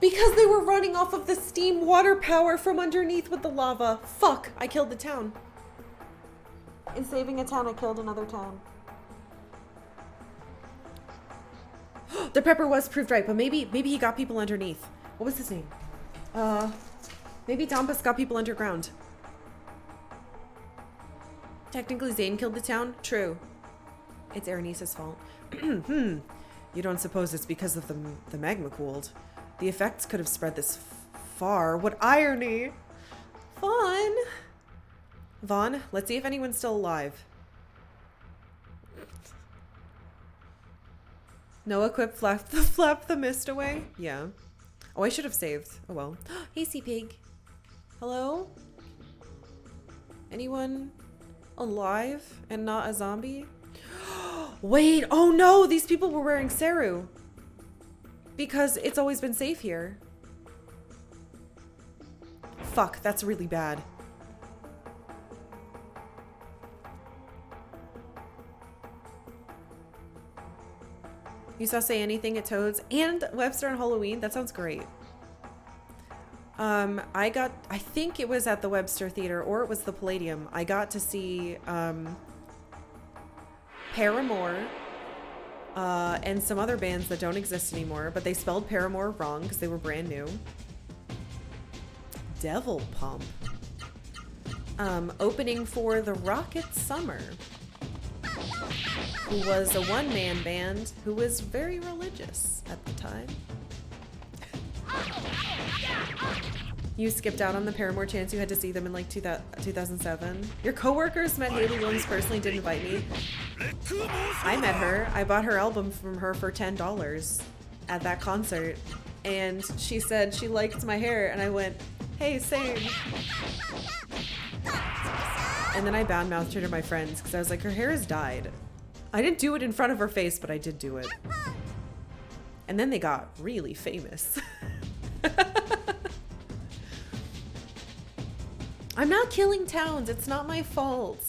because they were running off of the steam water power from underneath with the lava. Fuck, I killed the town. In saving a town, I killed another town. The prepper was proved right, but maybe he got people underneath. What was his name? Maybe Dombas got people underground. Technically, Zane killed the town? True. It's Erenice's fault. You don't suppose it's because of the magma cooled? The effects could have spread this far. What irony! Vaughn! Vaughn, let's see if anyone's still alive. Noah Quip flap the mist away? Yeah. Oh, I should have saved. Oh well. Hey, Sea Pig. Hello? Anyone alive and not a zombie? Wait, oh no, these people were wearing Seru. Because it's always been safe here. Fuck, that's really bad. You saw Say Anything at Toad's and Webster on Halloween? That sounds great. I think it was at the Webster Theater or it was the Palladium. I got to see Paramore and some other bands that don't exist anymore, but they spelled Paramore wrong because they were brand new. Devil Pump. Opening for the Rocket Summer, who was a one-man band who was very religious at the time. You skipped out on the Paramore chance you had to see them in like 2007. Your coworkers met Haley Williams personally, didn't invite me. I met her. I bought her album from her for $10 at that concert. And she said she liked my hair, and I went, hey, same. And then I bad-mouthed her to my friends because I was like, her hair is dyed. I didn't do it in front of her face, but I did do it. And then they got really famous. I'm not killing towns. It's not my fault.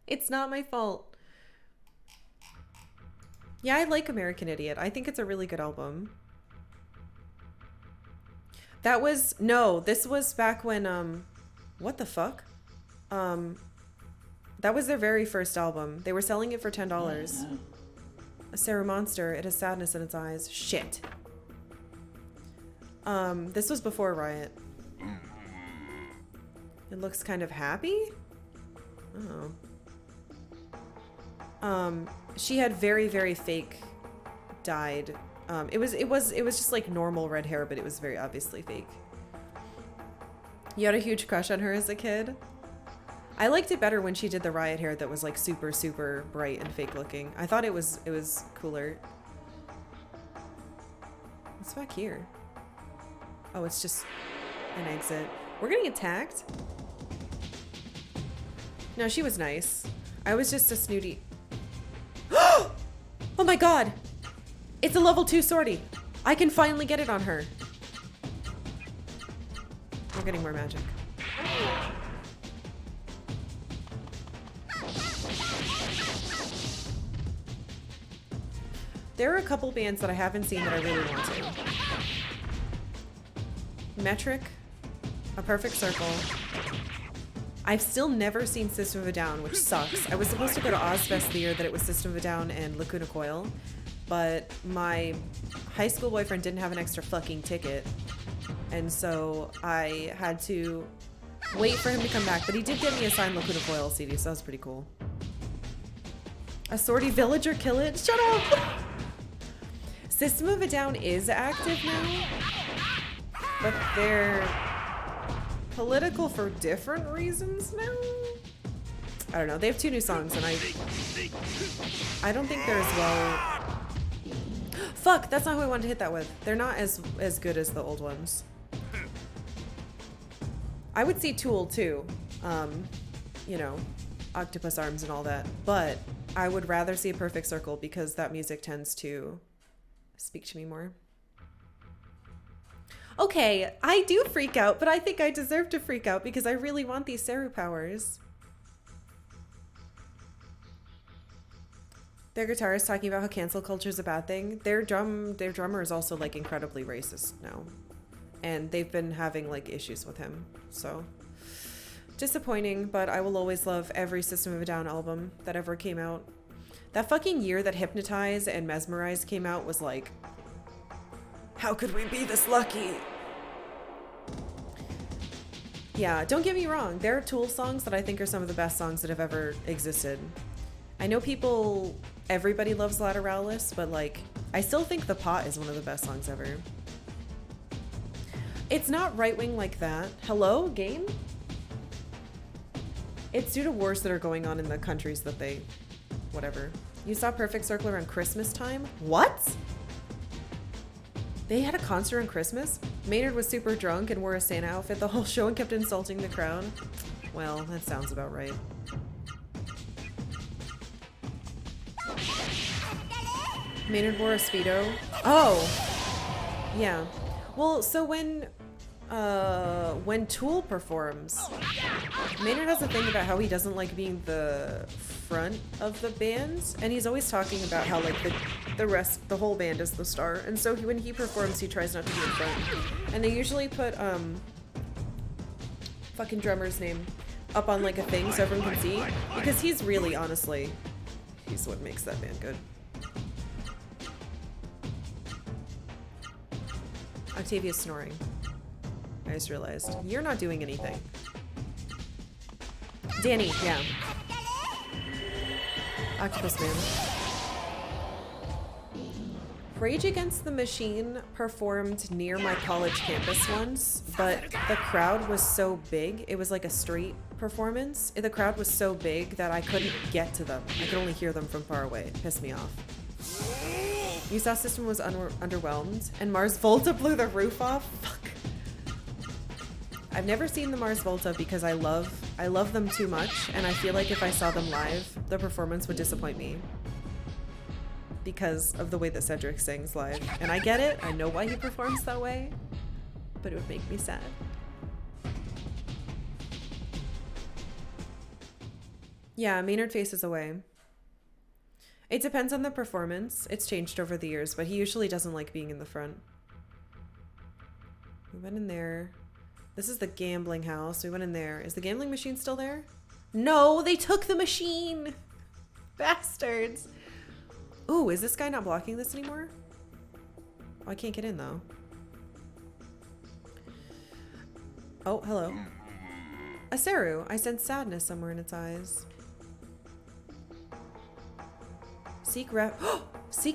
It's not my fault. Yeah, I like American Idiot. I think it's a really good album. That was, no, this was back when, what the fuck? That was their very first album. They were selling it for $10. A Sarah Monster. It has sadness in its eyes. Shit. This was before Riot. It looks kind of happy? Oh. She had very, very fake dyed. It was just like normal red hair, but it was very obviously fake. You had a huge crush on her as a kid? I liked it better when she did the Riot hair that was like super, super bright and fake looking. I thought it was cooler. What's back here? Oh, it's just an exit. We're getting attacked? No, she was nice. I was just a snooty. Oh my god! It's a level 2 sortie. I can finally get it on her. We're getting more magic. There are a couple bands that I haven't seen that I really want to. Metric, A Perfect Circle. I've still never seen System of a Down, which sucks. I was supposed to go to Ozfest the year that it was System of a Down and Lacuna Coil, but my high school boyfriend didn't have an extra fucking ticket, and so I had to wait for him to come back, but he did get me a signed Lacuna Coil CD, so that was pretty cool. A sortie villager kill it? Shut up! System of a Down is active now, but they're political for different reasons now? I don't know. They have 2 new songs, and I don't think they're as well... Fuck! That's not who I wanted to hit that with. They're not as good as the old ones. I would see Tool, too. You know, Octopus Arms and all that. But I would rather see A Perfect Circle because that music tends to speak to me more. Okay, I do freak out, but I think I deserve to freak out because I really want these Seru powers. Their guitarist talking about how cancel culture is a bad thing. Their drummer is also like incredibly racist now, and they've been having like issues with him. So disappointing, but I will always love every System of a Down album that ever came out. That fucking year that Hypnotize and Mesmerize came out was like, how could we be this lucky? Yeah, don't get me wrong. There are Tool songs that I think are some of the best songs that have ever existed. I know everybody loves Lateralis, but like, I still think The Pot is one of the best songs ever. It's not right-wing like that. Hello, game? It's due to wars that are going on in the countries that they... whatever. You saw Perfect Circle around Christmas time? What? They had a concert on Christmas? Maynard was super drunk and wore a Santa outfit the whole show and kept insulting the crowd? Well, that sounds about right. Maynard wore a Speedo? Oh! Yeah. Well, so when Tool performs, Maynard has a thing about how he doesn't like being the front of the band, and he's always talking about how like the whole band is the star, and so when he performs, he tries not to be in front. And they usually put fucking drummer's name up on like a thing so everyone can see, because he's really, honestly, he's what makes that band good. Octavia's snoring. I just realized. You're not doing anything. Danny, yeah. Octopus Man. Rage Against the Machine performed near my college campus once, but the crowd was so big. It was like a street performance. The crowd was so big that I couldn't get to them. I could only hear them from far away. It pissed me off. USAW System was underwhelmed, and Mars Volta blew the roof off. Fuck. I've never seen the Mars Volta because I love them too much, and I feel like if I saw them live, the performance would disappoint me. Because of the way that Cedric sings live. And I get it, I know why he performs that way, but it would make me sad. Yeah, Maynard faces away. It depends on the performance. It's changed over the years, but he usually doesn't like being in the front. We went in there. This is the gambling house. We went in there. Is the gambling machine still there? No, they took the machine! Bastards! Ooh, is this guy not blocking this anymore? Oh, I can't get in though. Oh, hello. Aseru, I sense sadness somewhere in its eyes. Seek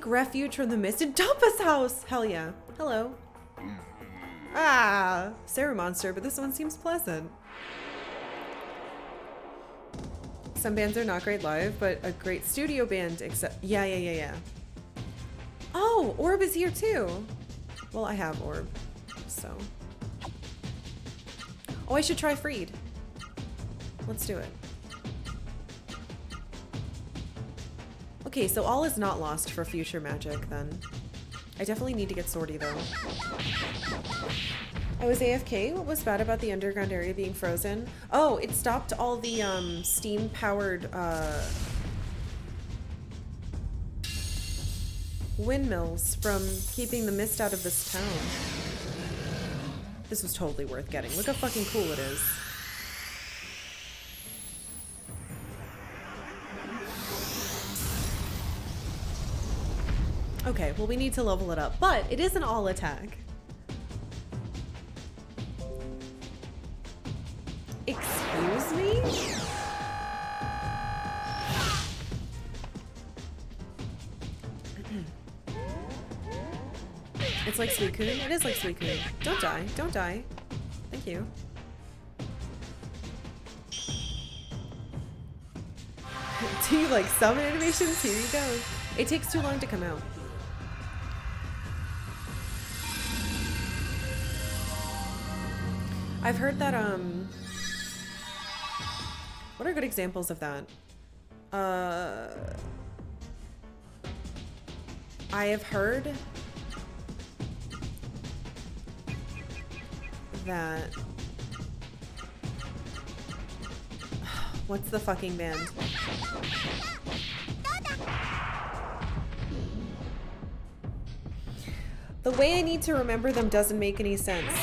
refuge from the mist in Tampa's house! Hell yeah. Hello. Ah, Seru monster, but this one seems pleasant. Some bands are not great live, but a great studio band, except... Yeah. Oh, Orb is here too. Well, I have Orb, so... Oh, I should try Freed. Let's do it. Okay, so all is not lost for future magic, then. I definitely need to get Swordy, though. I was AFK. What was bad about the underground area being frozen? Oh, it stopped all the steam-powered windmills from keeping the mist out of this town. This was totally worth getting. Look how fucking cool it is. Okay, well we need to level it up, but it is an all attack. Excuse me? It's like Suicune? It is like Suicune. Don't die. Don't die. Thank you. Do you like summon animations? Here you go. It takes too long to come out. I've heard that, what are good examples of that? I have heard that... What's the fucking band? The way I need to remember them doesn't make any sense.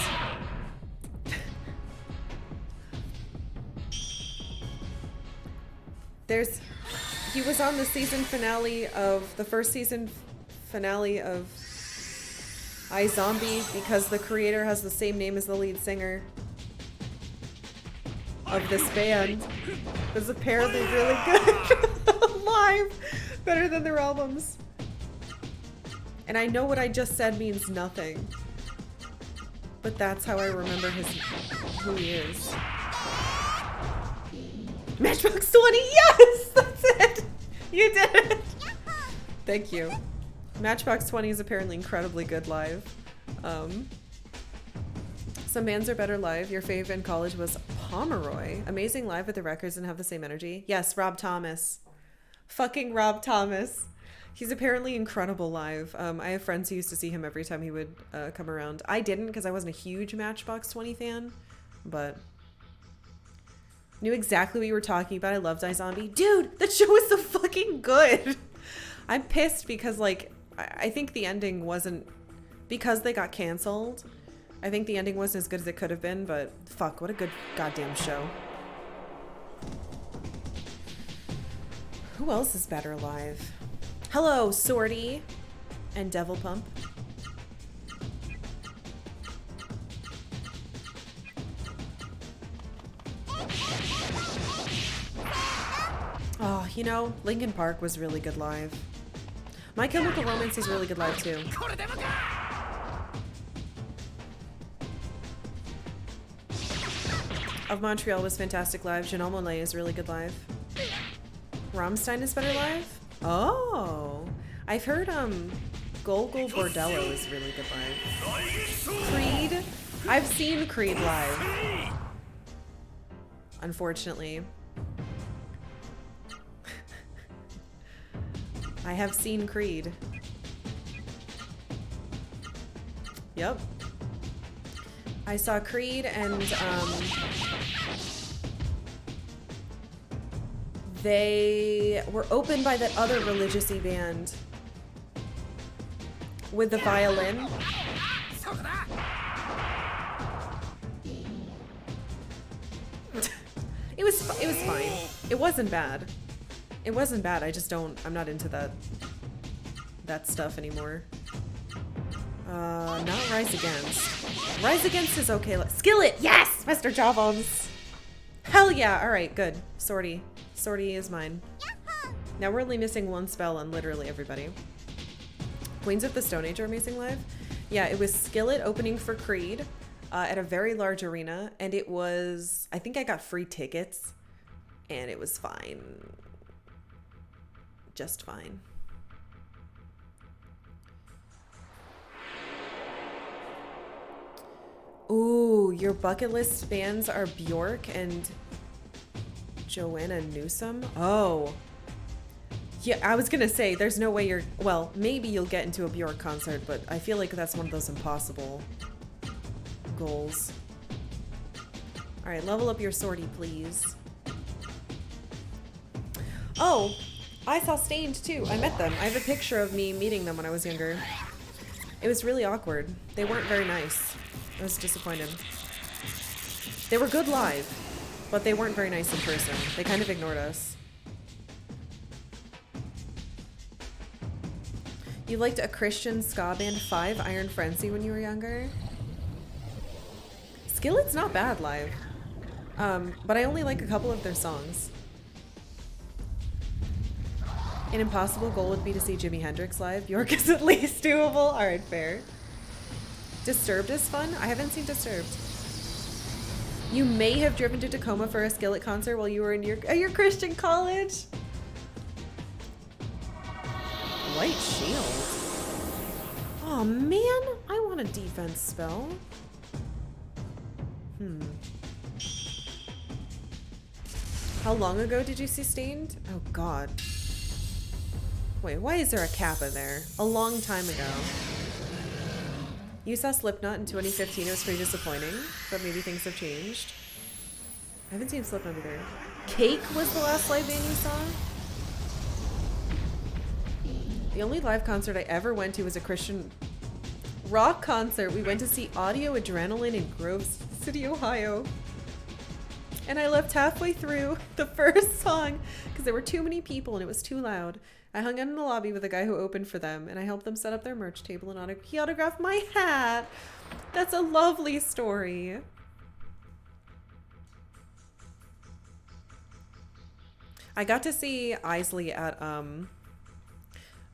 He was on the season finale of, the first season finale of iZombie because the creator has the same name as the lead singer of this band. It's apparently really good live, better than their albums. And I know what I just said means nothing, but that's how I remember who he is. Matchbox 20, yes! That's it! You did it! Thank you. Matchbox 20 is apparently incredibly good live. Some bands are better live. Your fave in college was Pomeroy. Amazing live with the records and have the same energy. Yes, Rob Thomas. Fucking Rob Thomas. He's apparently incredible live. I have friends who used to see him every time he would come around. I didn't because I wasn't a huge Matchbox 20 fan, but... Knew exactly what you were talking about. I loved iZombie. Dude, that show was so fucking good. I'm pissed because, like, I think the ending wasn't... Because they got canceled, I think the ending wasn't as good as it could have been, but fuck, what a good goddamn show. Who else is better live? Hello, Swordy and Devil Pump. Oh, you know, Linkin Park was really good live. My Chemical Romance is really good live too. Of Montreal was fantastic live. Janelle Monáe is really good live. Rammstein is better live? Oh. I've heard Golgol Bordello is really good live. Creed? I've seen Creed live. Unfortunately. I have seen Creed. Yep. I saw Creed and they were opened by that other religious-y band with the violin. It was fine. It wasn't bad. It wasn't bad. I'm not into that stuff anymore. Not Rise Against. Rise Against is okay. Skillet! Yes! Mr. Jawbones! Hell yeah! Alright, good. Sortie. Sortie is mine. Now we're only missing one spell on literally everybody. Queens of the Stone Age are amazing live. Yeah, it was Skillet opening for Creed at a very large arena, and it was... I think I got free tickets, and it was fine. Just fine. Ooh, your bucket list bands are Bjork and Joanna Newsom? Oh. Yeah, I was gonna say, there's no way you're... Well, maybe you'll get into a Bjork concert, but I feel like that's one of those impossible goals. Alright, level up your sortie, please. Oh, I saw Stained too. I met them. I have a picture of me meeting them when I was younger. It was really awkward. They weren't very nice. I was disappointed. They were good live, but they weren't very nice in person. They kind of ignored us. You liked a Christian ska band, Five Iron Frenzy, when you were younger? Skillet's not bad live. But I only like a couple of their songs. An impossible goal would be to see Jimi Hendrix live. Bjork is at least doable. Alright, fair. Disturbed is fun? I haven't seen Disturbed. You may have driven to Tacoma for a Skillet concert while you were in your Christian college. White Shield. Oh man, I want a defense spell. How long ago did you see Stained? Oh god. Wait, why is there a Kappa there? A long time ago. You saw Slipknot in 2015. It was pretty disappointing, but maybe things have changed. I haven't seen Slipknot either. Cake was the last live band you saw? The only live concert I ever went to was a Christian rock concert. We went to see Audio Adrenaline in Grove City, Ohio. And I left halfway through the first song because there were too many people and it was too loud. I hung out in the lobby with the guy who opened for them, and I helped them set up their merch table, and he autographed my hat. That's a lovely story. I got to see Isley at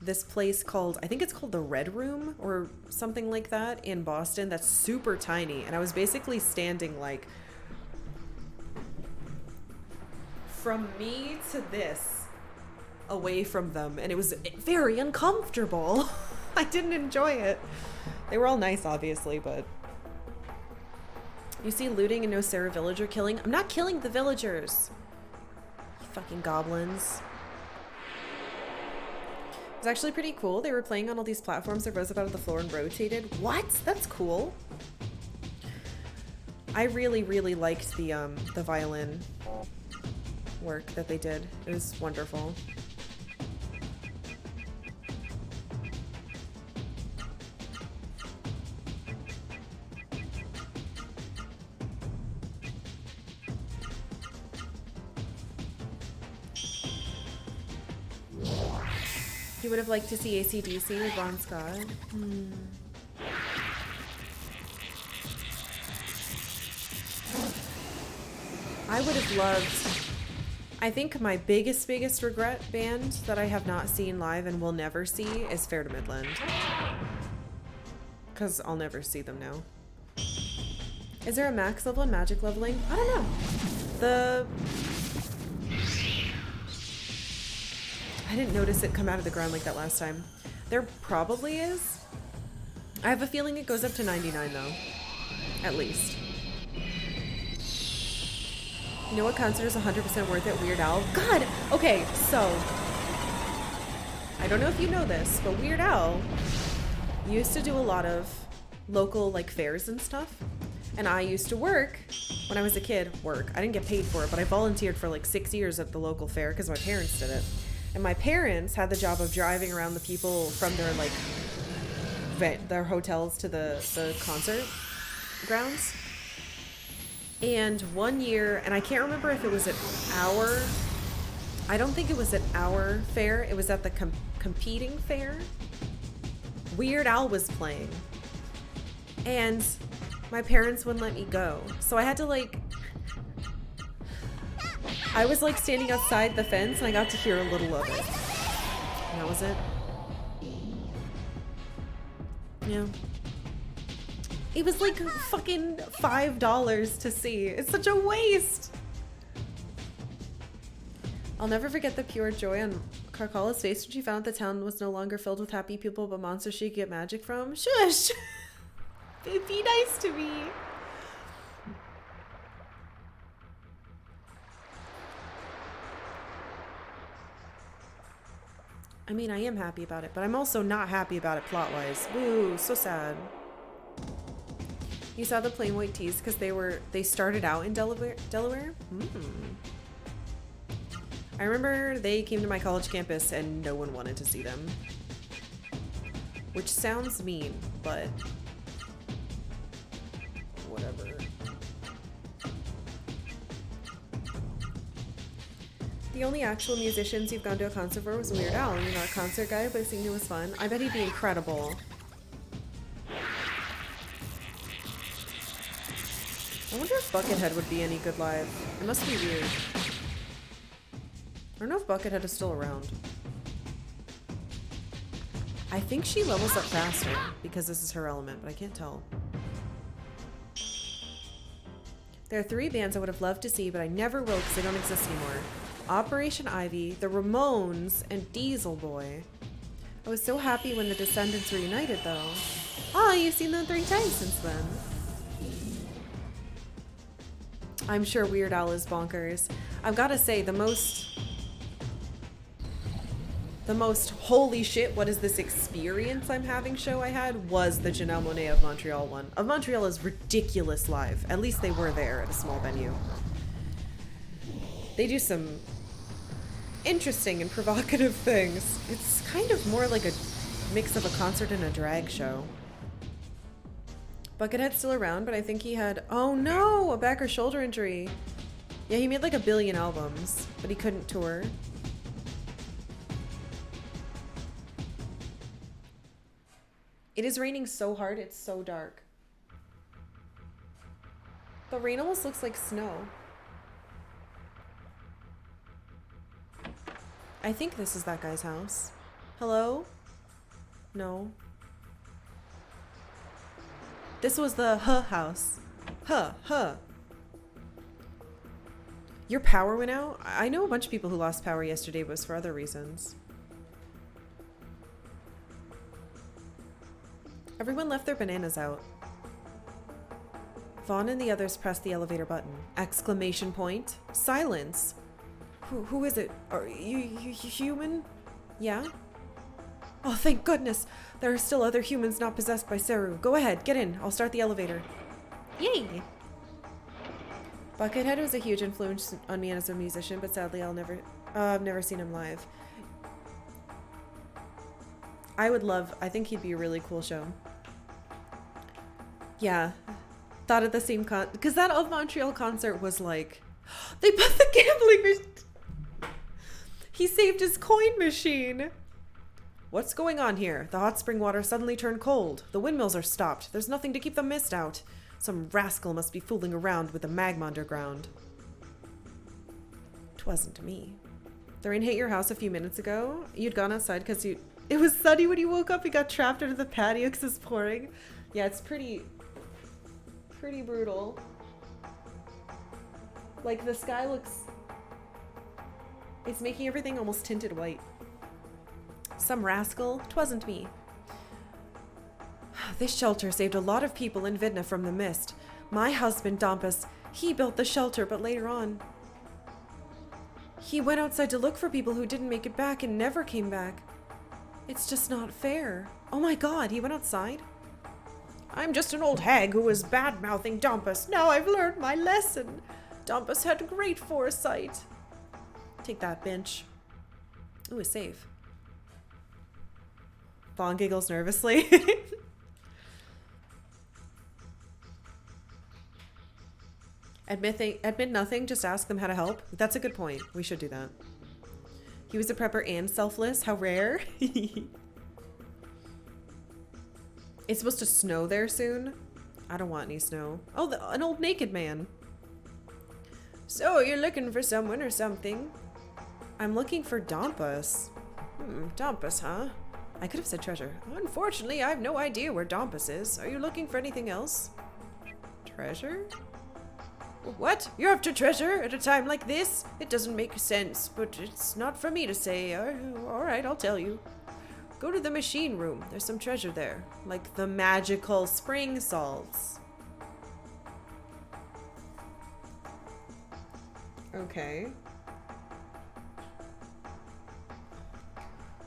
this place called, I think it's called the Red Room or something like that in Boston. That's super tiny, and I was basically standing like from me to this away from them, and it was very uncomfortable. I didn't enjoy it. They were all nice, obviously, but you see looting and no Sarah villager killing. I'm not killing the villagers, you fucking goblins. It was actually pretty cool. They were playing on all these platforms that rose up out of the floor and rotated. What? That's cool. I really liked the violin work that they did. It was wonderful. You would have liked to see AC/DC with Bon Scott. I would have loved I think my biggest regret band that I have not seen live and will never see is Fair to Midland. Because I'll never see them now. Is there a max level in magic leveling? I don't know. I didn't notice it come out of the ground like that last time. There probably is. I have a feeling it goes up to 99 though. At least. You know what concert is 100% worth it? Weird Al. God! Okay, so. I don't know if you know this, but Weird Al used to do a lot of local like fairs and stuff. And I used to work, when I was a kid, I didn't get paid for it, but I volunteered for like 6 years at the local fair because my parents did it. And my parents had the job of driving around the people from their like, their hotels to the concert grounds. And one year, and I can't remember if it was I don't think it was at our fair, it was at the competing fair. Weird Al was playing. And my parents wouldn't let me go. So I had to like, I was like standing outside the fence and I got to hear a little of it. And that was it. Yeah. It was like fucking $5 to see. It's such a waste. I'll never forget the pure joy on Karkalla's face when she found the town was no longer filled with happy people but monsters she could get magic from. Shush! Be nice to me. I mean, I am happy about it, but I'm also not happy about it plot-wise. Woo, so sad. You saw the plain white tees because they started out in Delaware? I remember they came to my college campus and no one wanted to see them. Which sounds mean, but whatever. The only actual musicians you've gone to a concert for was Weird Al. You're not a concert guy, but seeing it was fun. I bet he'd be incredible. I wonder if Buckethead would be any good live. It must be weird. I don't know if Buckethead is still around. I think she levels up faster because this is her element, but I can't tell. There are 3 bands I would have loved to see, but I never will because they don't exist anymore. Operation Ivy, the Ramones, and Diesel Boy. I was so happy when the Descendants reunited, though. Ah, you've seen them 3 times since then. I'm sure Weird Al is bonkers. I've got to say, the most holy shit, what is this experience I'm having show I had was the Janelle Monáe of Montreal one. Of Montreal is ridiculous live. At least they were there at a small venue. They do some interesting and provocative things. It's kind of more like a mix of a concert and a drag show. Buckethead's still around, but I think he had, oh no, a back or shoulder injury. Yeah, he made like 1 billion albums, but he couldn't tour. It is raining so hard, it's so dark. The rain almost looks like snow. I think this is that guy's house. Hello? No. This was the house. Your power went out? I know a bunch of people who lost power yesterday, but it was for other reasons. Everyone left their bananas out. Vaughn and the others pressed the elevator button. Exclamation point. Silence. Who is it? Are you human? Yeah? Oh, thank goodness. There are still other humans not possessed by Seru. Go ahead, get in. I'll start the elevator. Yay! Buckethead was a huge influence on me as a musician, but sadly I've never seen him live. I think he'd be a really cool show. Yeah. Thought at the same because that Of Montreal concert was like, they put the gambling machine. He saved his coin machine. What's going on here? The hot spring water suddenly turned cold. The windmills are stopped. There's nothing to keep the mist out. Some rascal must be fooling around with the magma underground. 'Twasn't me. The rain hit your house a few minutes ago. You'd gone outside because it was sunny when you woke up. You got trapped under the patio because it's pouring. Yeah, it's pretty brutal. Like, the sky looks... It's making everything almost tinted white. Some rascal. 'Twasn't me. This shelter saved a lot of people in Vidna from the mist. My husband, Dompus, he built the shelter, but later on... He went outside to look for people who didn't make it back and never came back. It's just not fair. Oh my god, he went outside? I'm just an old hag who was bad-mouthing Dompus. Now I've learned my lesson. Dompus had great foresight. Take that, bench. Ooh, a save. Vaughn giggles nervously. Admit nothing, just ask them how to help. That's a good point. We should do that. He was a prepper and selfless. How rare. It's supposed to snow there soon. I don't want any snow. Oh, an old naked man. So, you're looking for someone or something? I'm looking for Dompus. Dompus, huh? I could have said treasure. Unfortunately, I have no idea where Dompus is. Are you looking for anything else? Treasure? What? You're after treasure at a time like this? It doesn't make sense, but it's not for me to say. Alright, I'll tell you. Go to the machine room. There's some treasure there. Like the magical spring salts. Okay.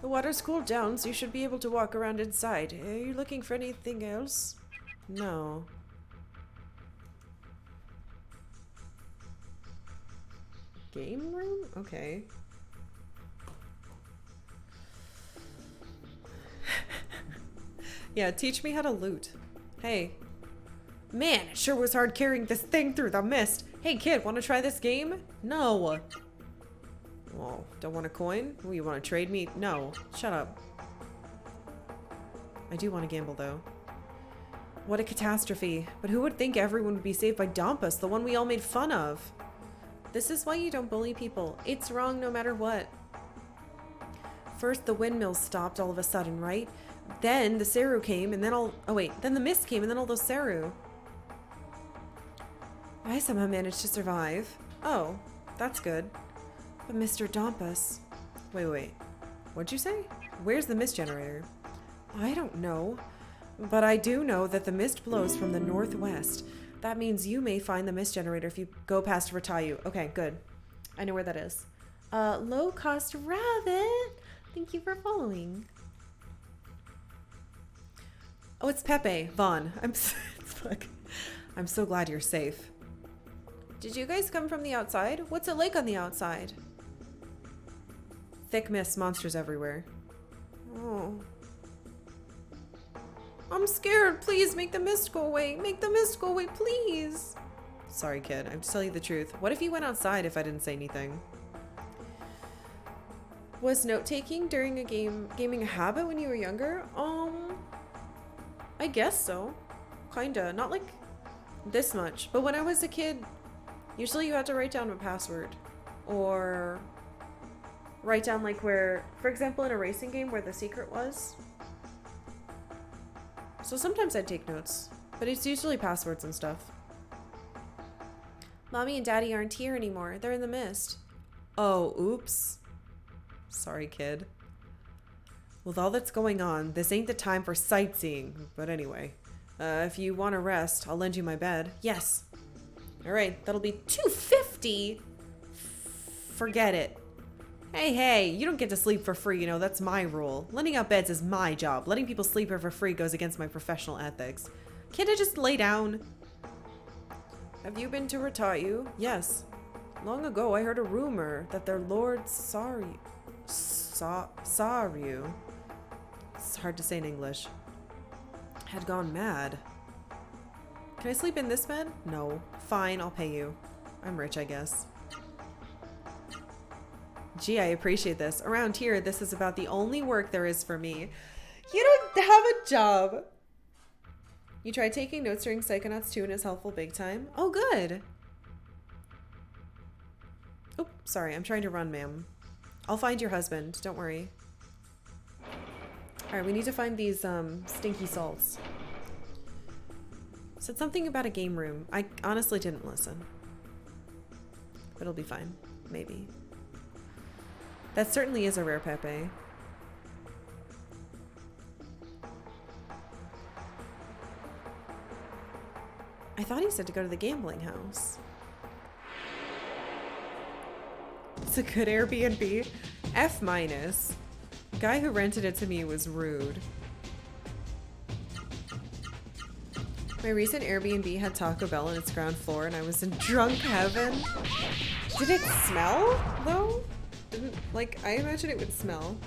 The water's cooled down, so you should be able to walk around inside. Are you looking for anything else? No. Game room? Okay. Yeah, teach me how to loot. Hey. Man, it sure was hard carrying this thing through the mist. Hey kid, want to try this game? No. Oh, don't want a coin? Oh, you want to trade me? No. Shut up. I do want to gamble though. What a catastrophe. But who would think everyone would be saved by Dompus, the one we all made fun of? This is why you don't bully people. It's wrong no matter what. First, the windmills stopped all of a sudden, right? Then the Saru came, and then then the mist came, and then all those Saru. I somehow managed to survive. Oh, that's good. But Mr. Dompus... Wait. What'd you say? Where's the mist generator? I don't know. But I do know that the mist blows from the northwest. That means you may find the mist generator if you go past Ratayu. Okay, good. I know where that is. Low cost rabbit. Thank you for following. Oh, it's Pepe. Vaughn. I'm so glad you're safe. Did you guys come from the outside? What's it like on the outside? Thick mist, monsters everywhere. Oh. I'm scared. Please make the mist go away. Make the mist go away, please. Sorry, kid. I have to tell you the truth. What if you went outside if I didn't say anything? Was note-taking during a gaming a habit when you were younger? I guess so. Kinda. Not like this much. But when I was a kid, usually you had to write down a password. Or write down like where, for example, in a racing game where the secret was. So sometimes I'd take notes, but it's usually passwords and stuff. Mommy and Daddy aren't here anymore. They're in the mist. Oh, oops. Sorry, kid. With all that's going on, this ain't the time for sightseeing. But anyway, if you want to rest, I'll lend you my bed. Yes. All right, that'll be $250. Forget it. Hey, you don't get to sleep for free, you know, that's my rule. Lending out beds is my job. Letting people sleep here for free goes against my professional ethics. Can't I just lay down? Have you been to Ratayu? Yes. Long ago, I heard a rumor that their Lord Saru... Saru... It's hard to say in English. Had gone mad. Can I sleep in this bed? No. Fine, I'll pay you. I'm rich, I guess. Gee, I appreciate this. Around here, this is about the only work there is for me. You don't have a job. You tried taking notes during Psychonauts 2 and it's helpful big time. Oh, good. Oh, sorry. I'm trying to run, ma'am. I'll find your husband. Don't worry. Alright, we need to find these stinky salts. Said something about a game room. I honestly didn't listen. But it'll be fine. Maybe. That certainly is a rare Pepe. I thought he said to go to the gambling house. It's a good Airbnb. F minus. Guy who rented it to me was rude. My recent Airbnb had Taco Bell on its ground floor and I was in drunk heaven. Did it smell though? Didn't, like, I imagine it would smell.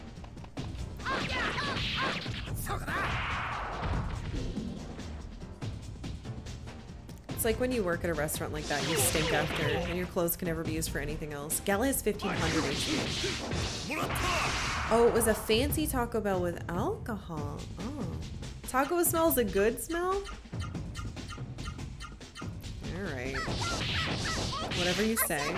It's like when you work at a restaurant like that, you stink after, and your clothes can never be used for anything else. Gala has 1500 HP. Oh, it was a fancy Taco Bell with alcohol. Oh. Taco smells a good smell? Alright. Whatever you say.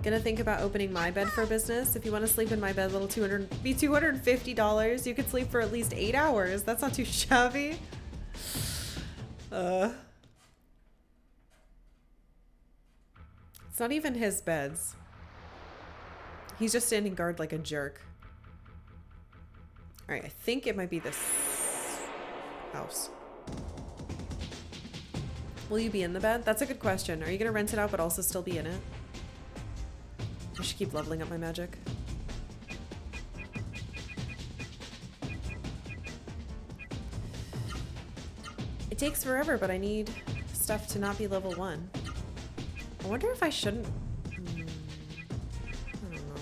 Gonna think about opening my bed for business. If you want to sleep in my bed, it'll be $250. You could sleep for at least 8 hours. That's not too shabby. It's not even his beds. He's just standing guard like a jerk. Alright, I think it might be this house. Will you be in the bed? That's a good question. Are you gonna rent it out but also still be in it? I should keep leveling up my magic. It takes forever, but I need stuff to not be level 1. I wonder if I shouldn't... I don't know.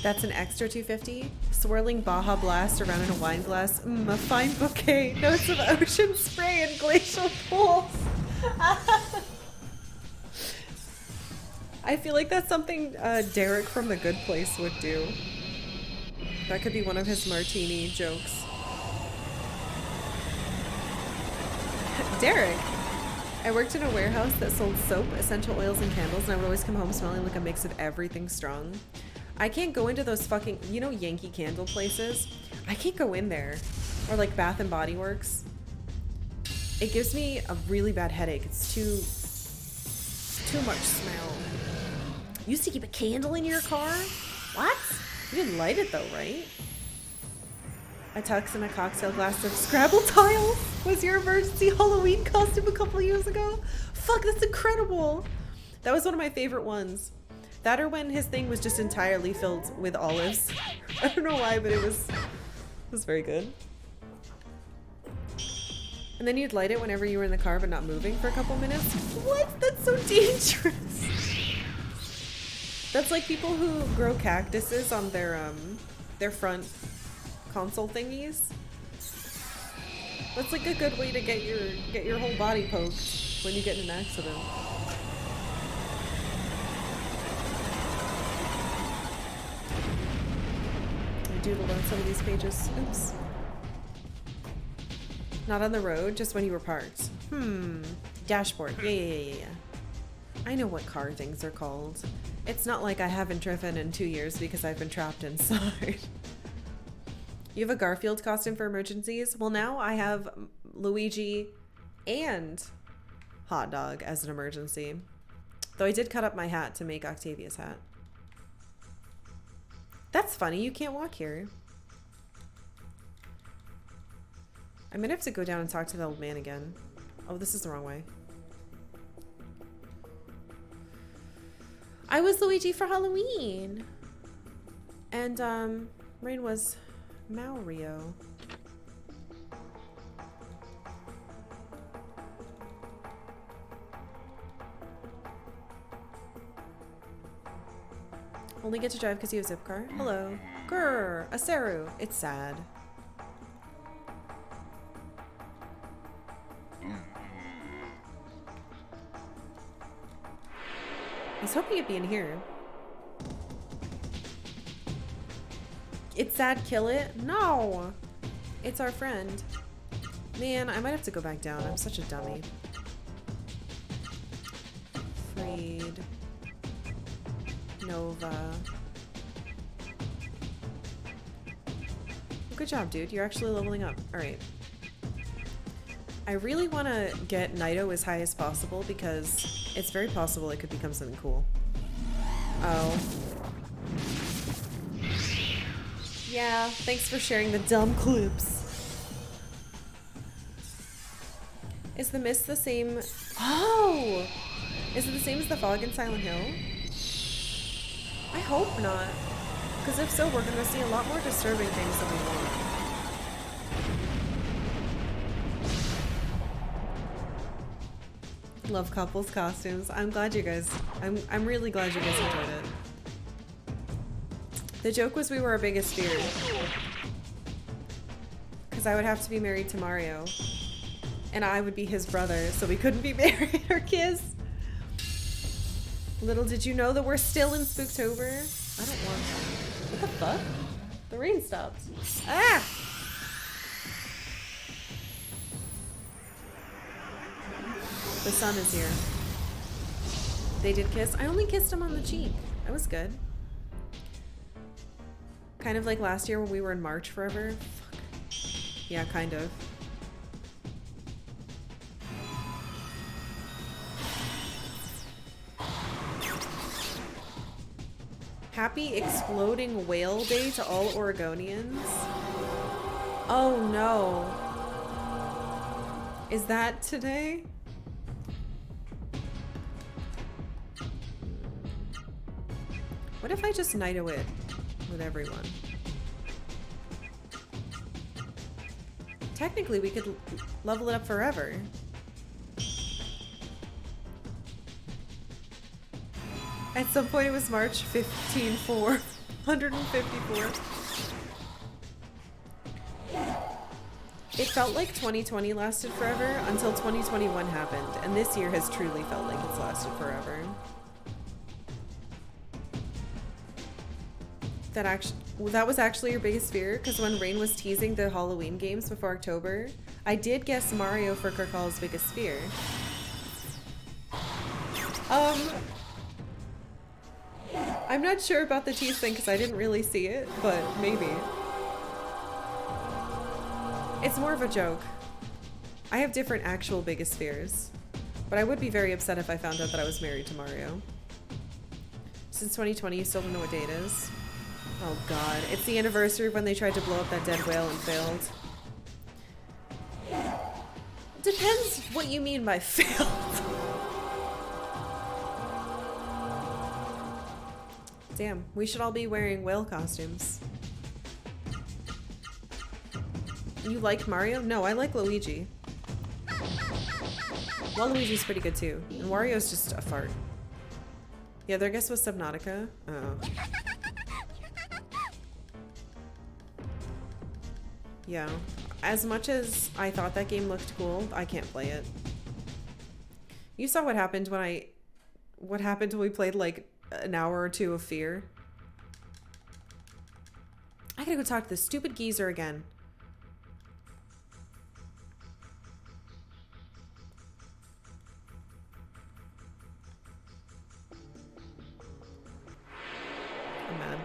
That's an extra 250? Swirling Baja Blast around in a wine glass. A fine bouquet. Notes of ocean spray and glacial pools. I feel like that's something Derek from The Good Place would do. That could be one of his martini jokes. Derek! I worked in a warehouse that sold soap, essential oils, and candles, and I would always come home smelling like a mix of everything strong. I can't go into those fucking, you know, Yankee Candle places? I can't go in there. Or like Bath and Body Works. It gives me a really bad headache. It's too much smell. You used to keep a candle in your car? What? You didn't light it though, right? A tux and a cocktail glass of Scrabble tiles was your emergency Halloween costume a couple years ago? Fuck, that's incredible. That was one of my favorite ones. That or when his thing was just entirely filled with olives. I don't know why, but it was very good. And then you'd light it whenever you were in the car but not moving for a couple minutes. What? That's so dangerous. That's like people who grow cactuses on their front console thingies. That's like a good way to get your whole body poked when you get in an accident. I doodled on some of these pages. Oops. Not on the road, just when you were parked. Dashboard. Yeah. I know what car things are called. It's not like I haven't driven in 2 years because I've been trapped inside. You have a Garfield costume for emergencies? Well, now I have Luigi and Hot Dog as an emergency. Though I did cut up my hat to make Octavia's hat. That's funny, you can't walk here. I'm gonna have to go down and talk to the old man again. Oh, this is the wrong way. I was Luigi for Halloween. And, Rain was Mario. Only get to drive because you have a zip car. Hello. Grr, Aseru. It's sad. I was hoping it'd be in here. It's sad, kill it? No! It's our friend. Man, I might have to go back down. I'm such a dummy. Freed. Nova. Good job, dude. You're actually leveling up. Alright. I really want to get Naito as high as possible because it's very possible it could become something cool. Oh. Yeah, thanks for sharing the dumb clips. Is the mist the same? Oh! Is it the same as the fog in Silent Hill? I hope not. Because if so, we're going to see a lot more disturbing things than we want. Love couples costumes. I'm glad you guys, I'm really glad you guys enjoyed it. The joke was we were our biggest fear. Because I would have to be married to Mario. And I would be his brother, so we couldn't be married or kiss. Little did you know that we're still in Spooktober. I don't want that. What the fuck? The rain stopped. Ah! The sun is here. They did kiss. I only kissed him on the cheek. That was good. Kind of like last year when we were in March forever. Fuck. Yeah, kind of. Happy Exploding Whale Day to all Oregonians. Oh no. Is that today? What if I just Naito it with everyone? Technically, we could level it up forever. At some point it was March 15-4. 154. It felt like 2020 lasted forever until 2021 happened, and this year has truly felt like it's lasted forever. That was actually your biggest fear, because when Rain was teasing the Halloween games before October, I did guess Mario for Karkalla's biggest fear. I'm not sure about the tease thing because I didn't really see it, but maybe. It's more of a joke. I have different actual biggest fears, but I would be very upset if I found out that I was married to Mario. Since 2020, you still don't know what date is. Oh god, it's the anniversary of when they tried to blow up that dead whale and failed. Depends what you mean by failed. Damn, we should all be wearing whale costumes. You like Mario? No, I like Luigi. Well, Luigi's pretty good too. And Wario's just a fart. Yeah, their guess was Subnautica. Oh. Yeah. As much as I thought that game looked cool, I can't play it. You saw what happened when we played like an hour or two of Fear. I gotta go talk to this stupid geezer again. I'm mad.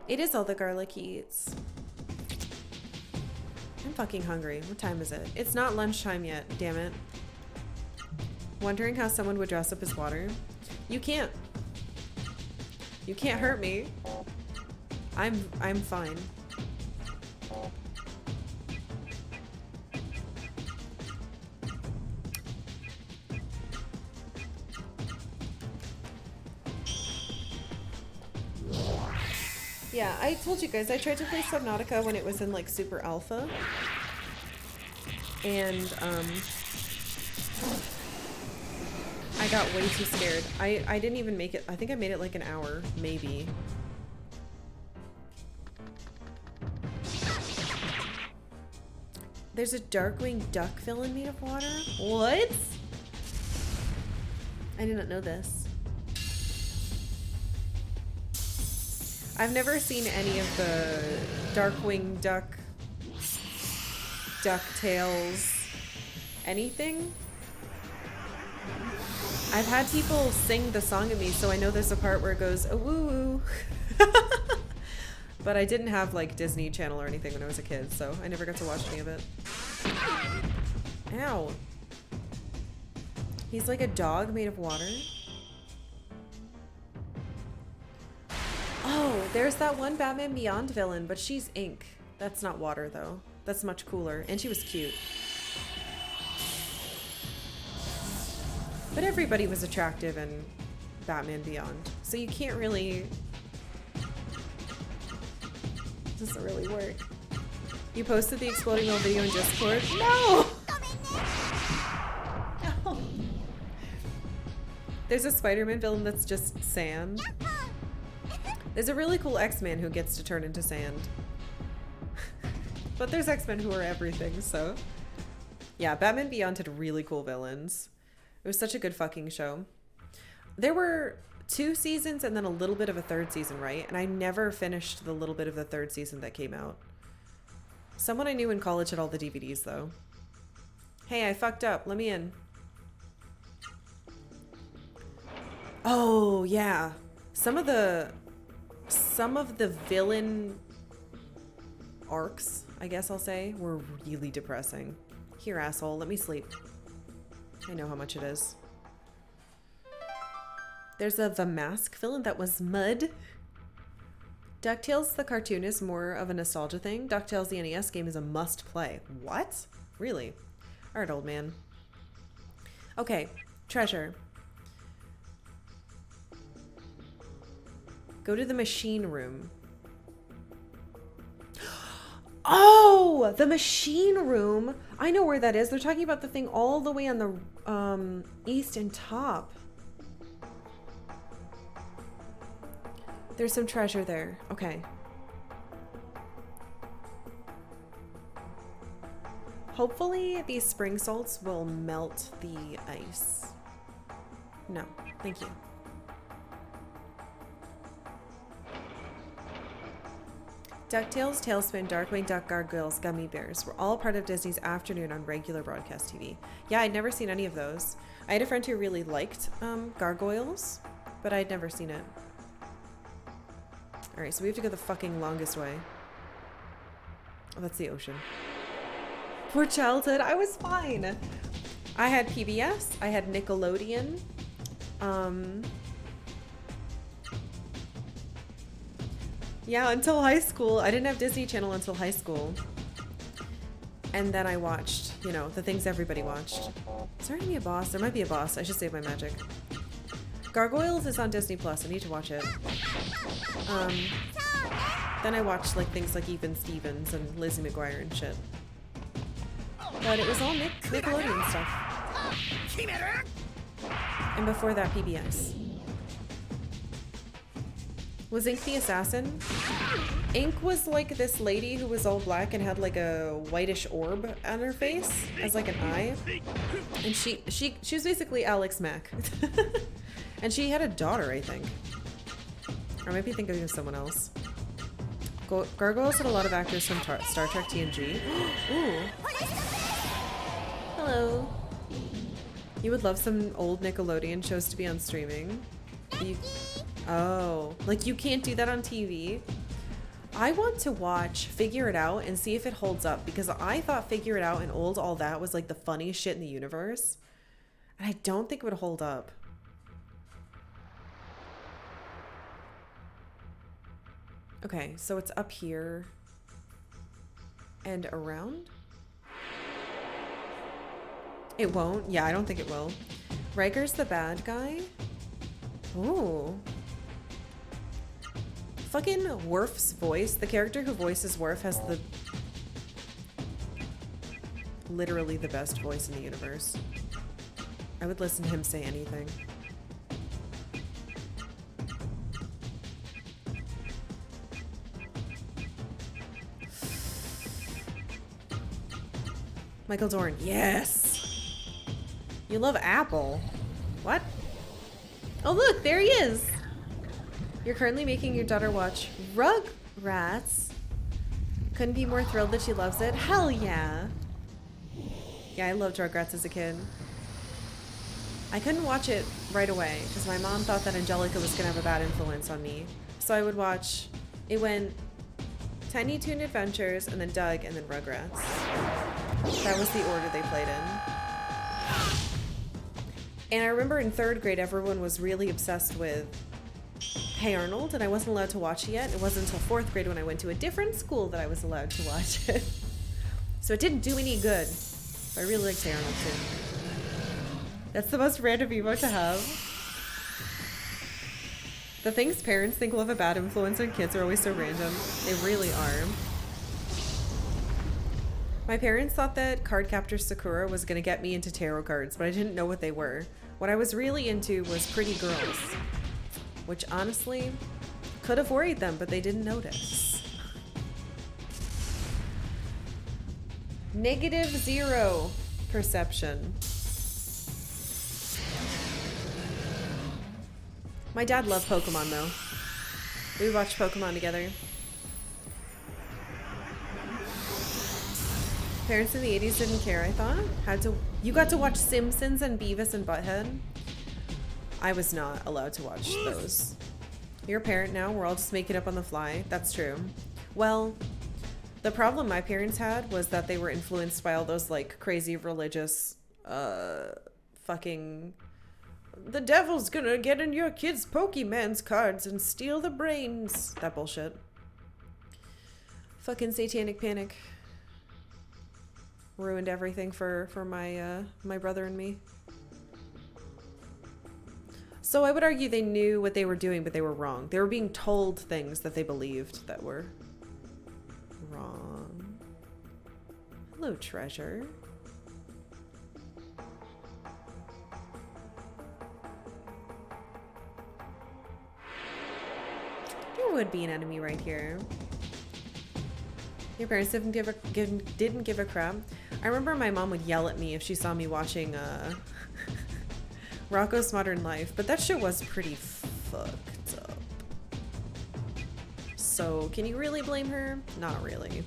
It is all the garlic he eats. I'm fucking hungry. What time is it? It's not lunchtime yet, damn it. Wondering how someone would dress up as water? You can't. You can't hurt me. I'm fine. Yeah, I told you guys, I tried to play Subnautica when it was in like super alpha. And I got way too scared. I didn't even make it. I think I made it like an hour, maybe. There's a Darkwing Duck villain made of water? What? I did not know this. I've never seen any of the Darkwing Duck DuckTales anything. I've had people sing the song at me, so I know there's a part where it goes, oh, woo woo. But I didn't have like Disney Channel or anything when I was a kid, so I never got to watch any of it. Ow. He's like a dog made of water. Oh, there's that one Batman Beyond villain, but she's ink. That's not water though. That's much cooler. And she was cute. But everybody was attractive in Batman Beyond. So you can't really... It doesn't really work. You posted the exploding old video in Discord? No! No. There's a Spider-Man villain that's just sand. There's a really cool X-Man who gets to turn into sand. But there's X-Men who are everything, so... Yeah, Batman Beyond had really cool villains. It was such a good fucking show. There were 2 seasons and then a little bit of a 3rd season, right? And I never finished the little bit of the 3rd season that came out. Someone I knew in college had all the DVDs, though. Hey, I fucked up. Let me in. Oh, yeah. Some of the villain arcs, I guess I'll say, were really depressing. Here, asshole, let me sleep. I know how much it is. There's a The Mask villain that was mud. DuckTales the cartoon is more of a nostalgia thing. DuckTales the NES game is a must play. What? Really? Alright, old man. Okay, treasure. Go to the machine room. Oh, the machine room. I know where that is. They're talking about the thing all the way on the east and top. There's some treasure there. Okay. Hopefully these spring salts will melt the ice. No, thank you. DuckTales, Tailspin, Darkwing Duck, Gargoyles, Gummy Bears were all part of Disney's afternoon on regular broadcast TV. Yeah, I'd never seen any of those. I had a friend who really liked Gargoyles, but I'd never seen it. Alright, so we have to go the fucking longest way. Oh, that's the ocean. Poor childhood. I was fine. I had PBS. I had Nickelodeon. Yeah, until high school. I didn't have Disney Channel until high school. And then I watched, you know, the things everybody watched. Is there gonna be a boss? There might be a boss. I should save my magic. Gargoyles is on Disney Plus. I need to watch it. Then I watched like things like Even Stevens and Lizzie McGuire and shit. But it was all Nickelodeon stuff. And before that, PBS. Was Ink the assassin? Ink was like this lady who was all black and had like a whitish orb on her face as like an eye. And she was basically Alex Mack. And she had a daughter, I think. Or I might be thinking of someone else. Gargoyles had a lot of actors from Star Trek TNG. Ooh. Hello. You would love some old Nickelodeon shows to be on streaming. Oh, like you can't do that on TV? I want to watch Figure It Out and see if it holds up, because I thought Figure It Out and Old All That was like the funniest shit in the universe. And I don't think it would hold up. Okay, so it's up here and around? It won't? Yeah, I don't think it will. Riker's the bad guy? Ooh. Fucking Worf's voice, the character who voices Worf has literally the best voice in the universe. I would listen to him say anything. Michael Dorn, yes! You love Apple. What? Oh look, there he is! You're currently making your daughter watch Rugrats. Couldn't be more thrilled that she loves it. Hell yeah! Yeah, I loved Rugrats as a kid. I couldn't watch it right away because my mom thought that Angelica was going to have a bad influence on me. So I would watch, it went Tiny Toon Adventures and then Doug and then Rugrats. That was the order they played in. And I remember in 3rd grade, everyone was really obsessed with Hey Arnold, and I wasn't allowed to watch it yet. It wasn't until 4th grade when I went to a different school that I was allowed to watch it. So it didn't do any good. But I really liked Hey Arnold too. That's the most random emote to have. The things parents think will have a bad influence on kids are always so random. They really are. My parents thought that Cardcaptor Sakura was going to get me into tarot cards, but I didn't know what they were. What I was really into was pretty girls, which honestly could have worried them, but they didn't notice. -0 perception. My dad loved Pokemon though. We watched Pokemon together. Parents in the 80s didn't care, I thought. You got to watch Simpsons and Beavis and Butthead? I was not allowed to watch those. You're a parent now, we're all just making up on the fly. That's true. Well, the problem my parents had was that they were influenced by all those like crazy religious fucking the devil's gonna get in your kids' Pokemon's cards and steal the brains. That bullshit. Fucking satanic panic. Ruined everything for my my brother and me. So I would argue they knew what they were doing, but they were wrong. They were being told things that they believed that were wrong. Hello, treasure. There would be an enemy right here. Your parents didn't give a crap. I remember my mom would yell at me if she saw me watching Rocko's Modern Life, but that shit was pretty fucked up. So, can you really blame her? Not really.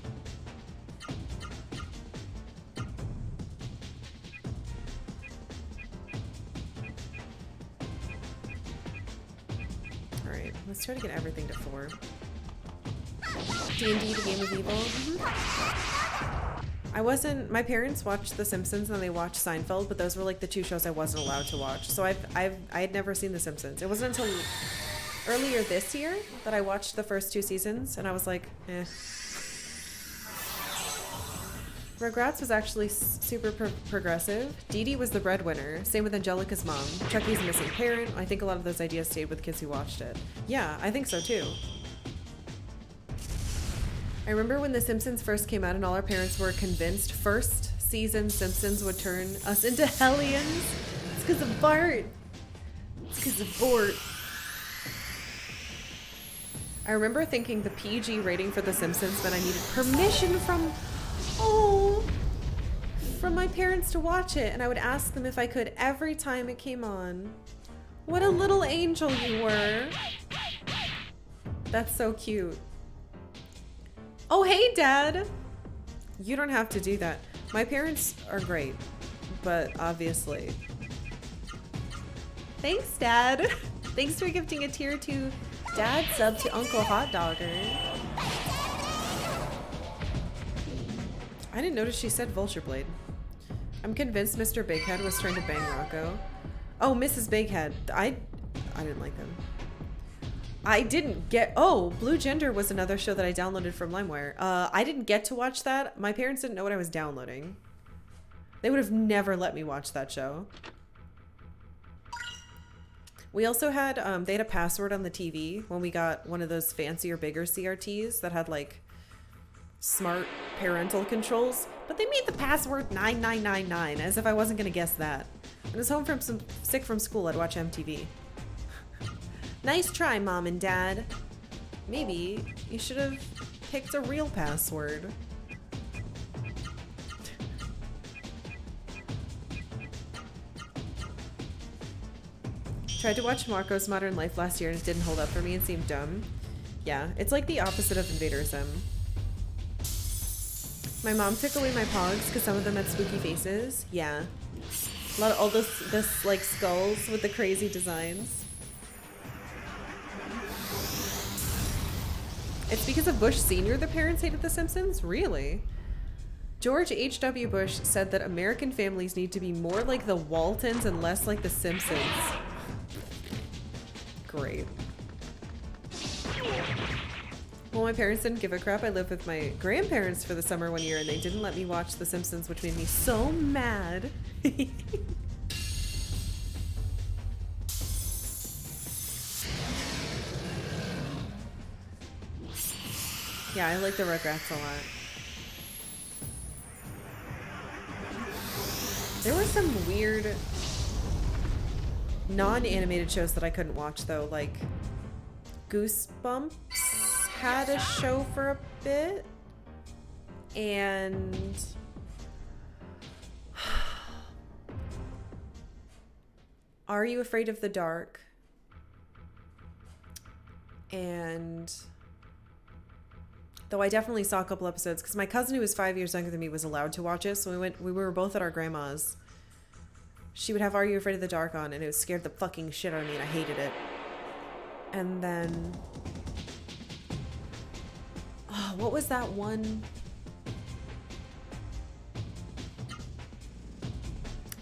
Alright, let's try to get everything to 4. D&D, the Game of Evil. I wasn't, my parents watched The Simpsons and they watched Seinfeld, but those were like the 2 shows I wasn't allowed to watch. So I had never seen The Simpsons. It wasn't until earlier this year that I watched the first 2 seasons and I was like, eh. Rugrats was actually super progressive. Dee Dee was the breadwinner. Same with Angelica's mom. Chucky's a missing parent. I think a lot of those ideas stayed with kids who watched it. Yeah, I think so too. I remember when The Simpsons first came out and all our parents were convinced first season Simpsons would turn us into hellions. It's because of Bart. It's because of Bort. I remember thinking the PG rating for The Simpsons meant I needed permission from my parents to watch it, and I would ask them if I could every time it came on. What a little angel you were. That's so cute. Oh, hey, Dad. You don't have to do that. My parents are great, but obviously. Thanks, Dad. Thanks for gifting a tier 2 dad sub to Uncle Hot Dogger. I didn't notice she said Vulture Blade. I'm convinced Mr. Bighead was trying to bang Rocco. Oh, Mrs. Bighead. I didn't like them. I didn't get... Oh, Blue Gender was another show that I downloaded from LimeWire. I didn't get to watch that. My parents didn't know what I was downloading. They would have never let me watch that show. We also had... they had a password on the TV when we got one of those fancier, bigger CRTs that had, like, smart parental controls. But they made the password 9999, as if I wasn't going to guess that. When I was home from sick from school, I'd watch MTV. Nice try, Mom and Dad. Maybe you should have picked a real password. Tried to watch Marco's Modern Life last year and it didn't hold up for me and seemed dumb. Yeah, it's like the opposite of Invader Zim. My mom took away my pogs because some of them had spooky faces. Yeah. A lot of all this like skulls with the crazy designs. It's because of Bush Sr. the parents hated The Simpsons? Really? George H.W. Bush said that American families need to be more like the Waltons and less like The Simpsons. Great. Well, my parents didn't give a crap. I lived with my grandparents for the summer one year and they didn't let me watch The Simpsons, which made me so mad. Yeah, I like the Rugrats a lot. There were some weird non-animated shows that I couldn't watch though, like Goosebumps had a show for a bit, and Are You Afraid of the Dark? And though I definitely saw a couple episodes because my cousin who was 5 years younger than me was allowed to watch it, so we were both at our grandma's. She would have Are You Afraid of the Dark on, and it scared the fucking shit out of me, and I hated it. And then what was that one?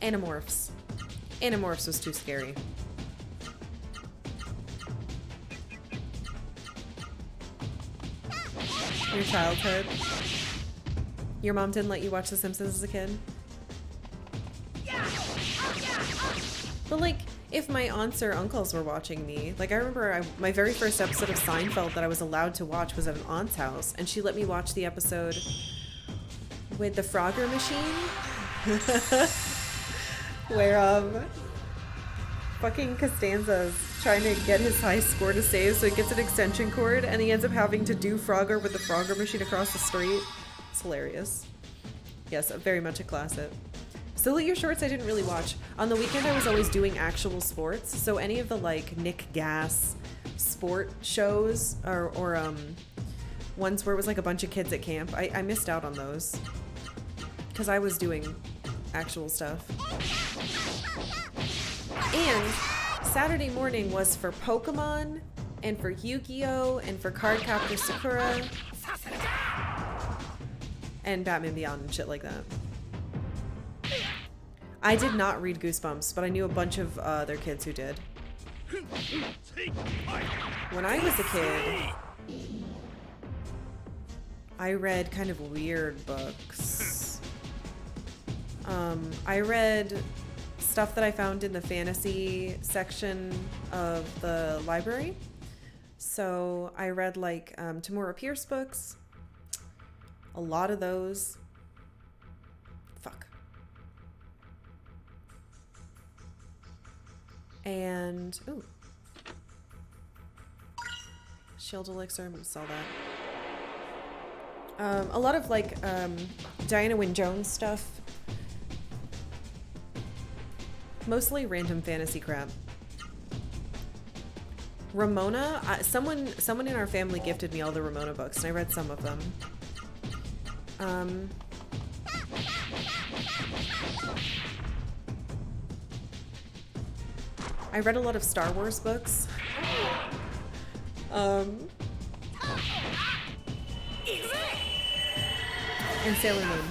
Animorphs. Animorphs was too scary. Your childhood. Your mom didn't let you watch The Simpsons as a kid? But like, if my aunts or uncles were watching me, like I remember my very first episode of Seinfeld that I was allowed to watch was at an aunt's house, and she let me watch the episode with the Frogger machine, where fucking Costanza's trying to get his high score to save, so he gets an extension cord, and he ends up having to do Frogger with the Frogger machine across the street. It's hilarious. Yes, very much a classic. Still at Your Shorts I didn't really watch. On the weekend I was always doing actual sports, so any of the like Nick Gass sport shows or ones where it was like a bunch of kids at camp, I missed out on those because I was doing actual stuff. And Saturday morning was for Pokemon and for Yu-Gi-Oh! And for Cardcaptor Sakura and Batman Beyond and shit like that. I did not read Goosebumps, but I knew a bunch of other kids who did. When I was a kid, I read kind of weird books. I read stuff that I found in the fantasy section of the library. So I read like Tamora Pierce books. A lot of those. Fuck. And ooh, Shield Elixir, I'm gonna sell that. A lot of like Diana Wynne Jones stuff. Mostly random fantasy crap. Ramona, someone in our family gifted me all the Ramona books, and I read some of them. I read a lot of Star Wars books. And Sailor Moon.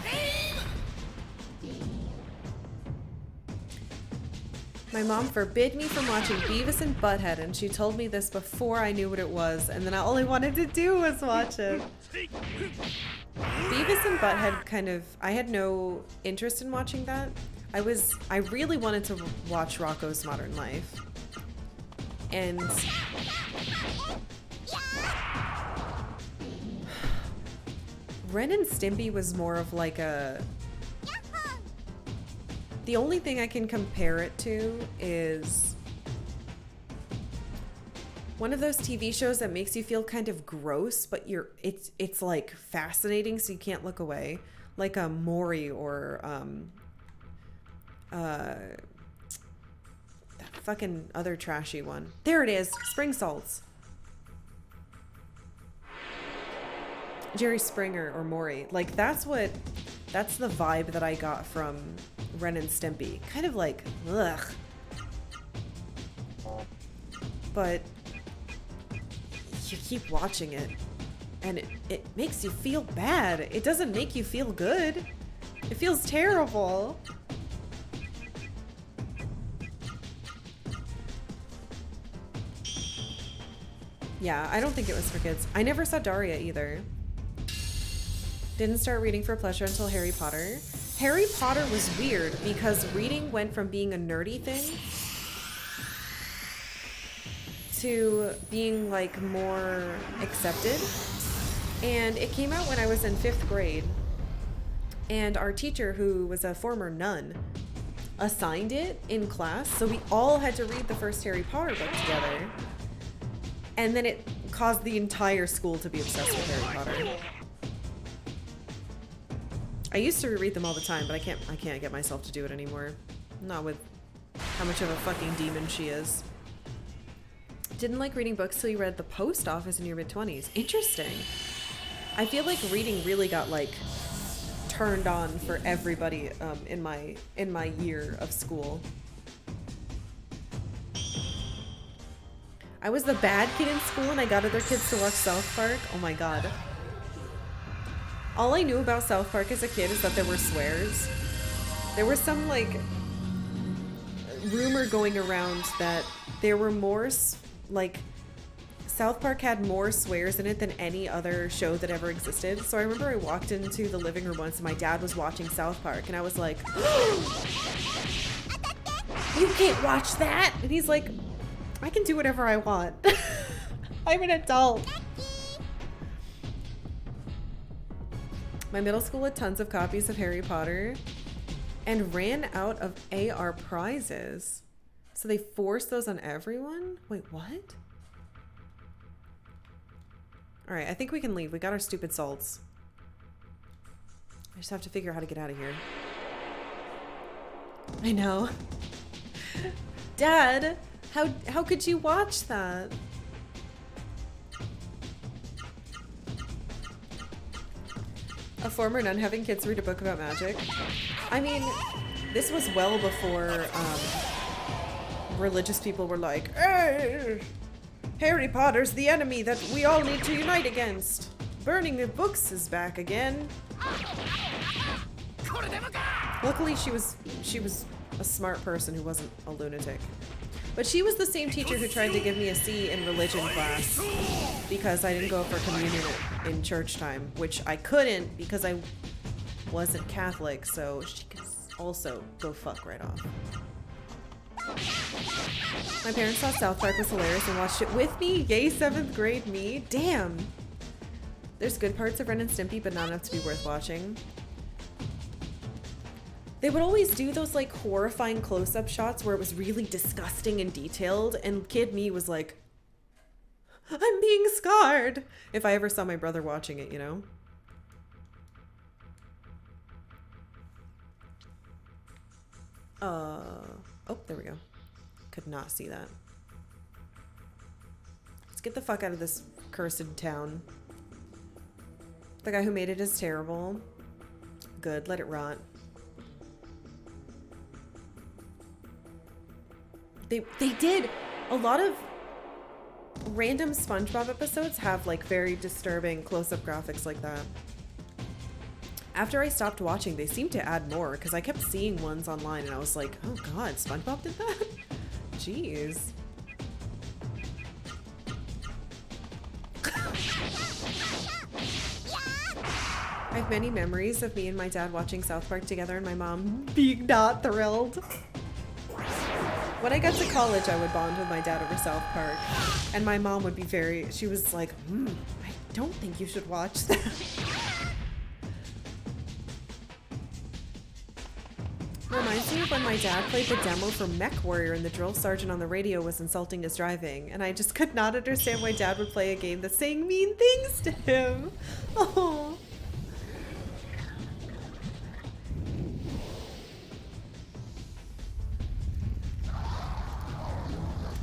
My mom forbid me from watching Beavis and Butthead, and she told me this before I knew what it was, and then all I wanted to do was watch it. Beavis and Butthead kind of, I had no interest in watching that. I really wanted to watch Rocko's Modern Life. And Ren and Stimpy was more of like a... The only thing I can compare it to is one of those TV shows that makes you feel kind of gross, but it's like fascinating, so you can't look away. Like a Maury or that fucking other trashy one. There it is, Spring Salts. Jerry Springer or Maury. Like, that's the vibe that I got from Ren and Stimpy. Kind of like, ugh. But you keep watching it, and it makes you feel bad. It doesn't make you feel good. It feels terrible. Yeah, I don't think it was for kids. I never saw Daria either. Didn't start reading for pleasure until Harry Potter. Harry Potter was weird because reading went from being a nerdy thing to being like more accepted. And it came out when I was in 5th grade. And our teacher, who was a former nun, assigned it in class. So we all had to read the first Harry Potter book together. And then it caused the entire school to be obsessed with Harry Potter. I used to reread them all the time, but I can't get myself to do it anymore. Not with how much of a fucking demon she is. Didn't like reading books till you read The Post Office in your mid-20s. Interesting. I feel like reading really got like turned on for everybody in my year of school. I was the bad kid in school and I got other kids to watch South Park. Oh my god. All I knew about South Park as a kid is that there were swears. There was some like rumor going around that there were more like South Park had more swears in it than any other show that ever existed. So I remember I walked into the living room once and my dad was watching South Park and I was like, "You can't watch that!" And he's like, "I can do whatever I want." I'm an adult. My middle school had tons of copies of Harry Potter and ran out of AR prizes. So they forced those on everyone? Wait, what? All right, I think we can leave. We got our stupid salts. I just have to figure out how to get out of here. I know. Dad, how could you watch that? A former nun having kids read a book about magic. I mean, this was well before religious people were like, "Hey, Harry Potter's the enemy that we all need to unite against. Burning the books is back again." Luckily, she was a smart person who wasn't a lunatic. But she was the same teacher who tried to give me a C in religion class because I didn't go for communion in church time, which I couldn't because I wasn't Catholic, so she could also go fuck right off. My parents thought South Park was hilarious and watched it with me. Yay, 7th grade me. Damn. There's good parts of Ren and Stimpy, but not enough to be worth watching. They would always do those like horrifying close-up shots where it was really disgusting and detailed, and kid me was like, "I'm being scarred," if I ever saw my brother watching it, you know? Oh, there we go. Could not see that. Let's get the fuck out of this cursed town. The guy who made it is terrible. Good, let it rot. They did a lot of random SpongeBob episodes have like very disturbing close-up graphics like that. After I stopped watching, they seemed to add more because I kept seeing ones online and I was like, oh god, SpongeBob did that? Jeez. I have many memories of me and my dad watching South Park together and my mom being not thrilled. When I got to college, I would bond with my dad over South Park. And my mom would be she was like, I don't think you should watch that. Reminds me of when my dad played the demo for Mech Warrior and the drill sergeant on the radio was insulting his driving. And I just could not understand why dad would play a game that's saying mean things to him. Oh.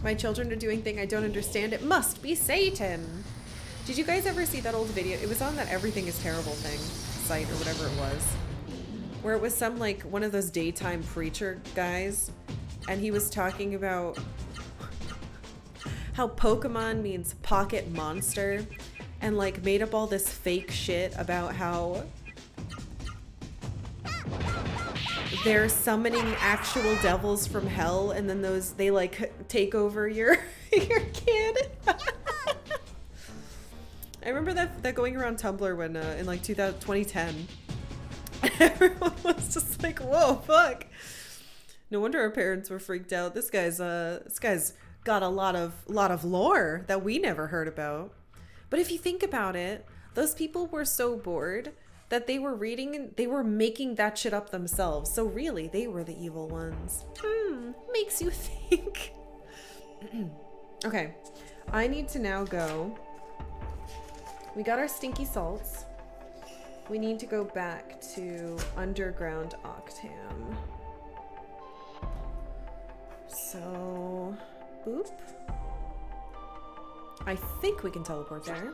My children are doing thing I don't understand. It must be Satan. Did you guys ever see that old video? It was on that Everything is Terrible thing site or whatever it was. Where it was some like one of those daytime preacher guys. And he was talking about how Pokemon means pocket monster. And like made up all this fake shit about how they're summoning actual devils from hell, and then they like take over your kid. I remember that going around Tumblr when in like 2010. Everyone was just like, "Whoa, fuck!" No wonder our parents were freaked out. This guy's got a lot of lore that we never heard about. But if you think about it, those people were so bored that they were reading and they were making that shit up themselves. So really, they were the evil ones. Makes you think. Okay, I need to now go. We got our stinky salts. We need to go back to Underground Octam. So, boop. I think we can teleport there.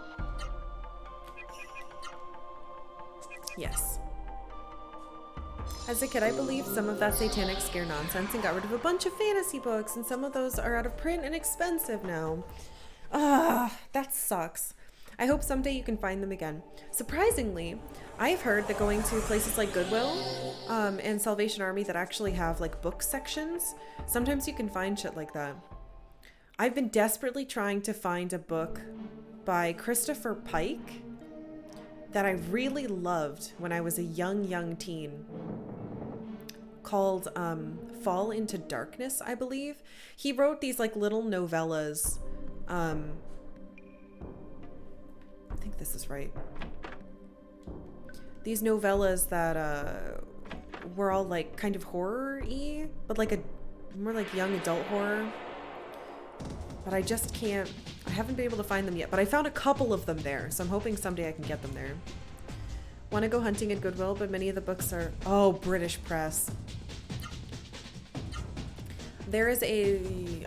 Yes. As a kid, I believed some of that satanic scare nonsense and got rid of a bunch of fantasy books, and some of those are out of print and expensive now. That sucks. I hope someday you can find them again. Surprisingly, I've heard that going to places like Goodwill and Salvation Army that actually have like book sections, sometimes you can find shit like that. I've been desperately trying to find a book by Christopher Pike that I really loved when I was a young teen, called Fall into Darkness, I believe. He wrote these like little novellas. I think this is right. These novellas that were all like kind of horror-y, but like a more like young adult horror. But I just can't, I haven't been able to find them yet, but I found a couple of them there, so I'm hoping someday I can get them there. Want to go hunting at Goodwill, but many of the books are, oh, British Press. There is a,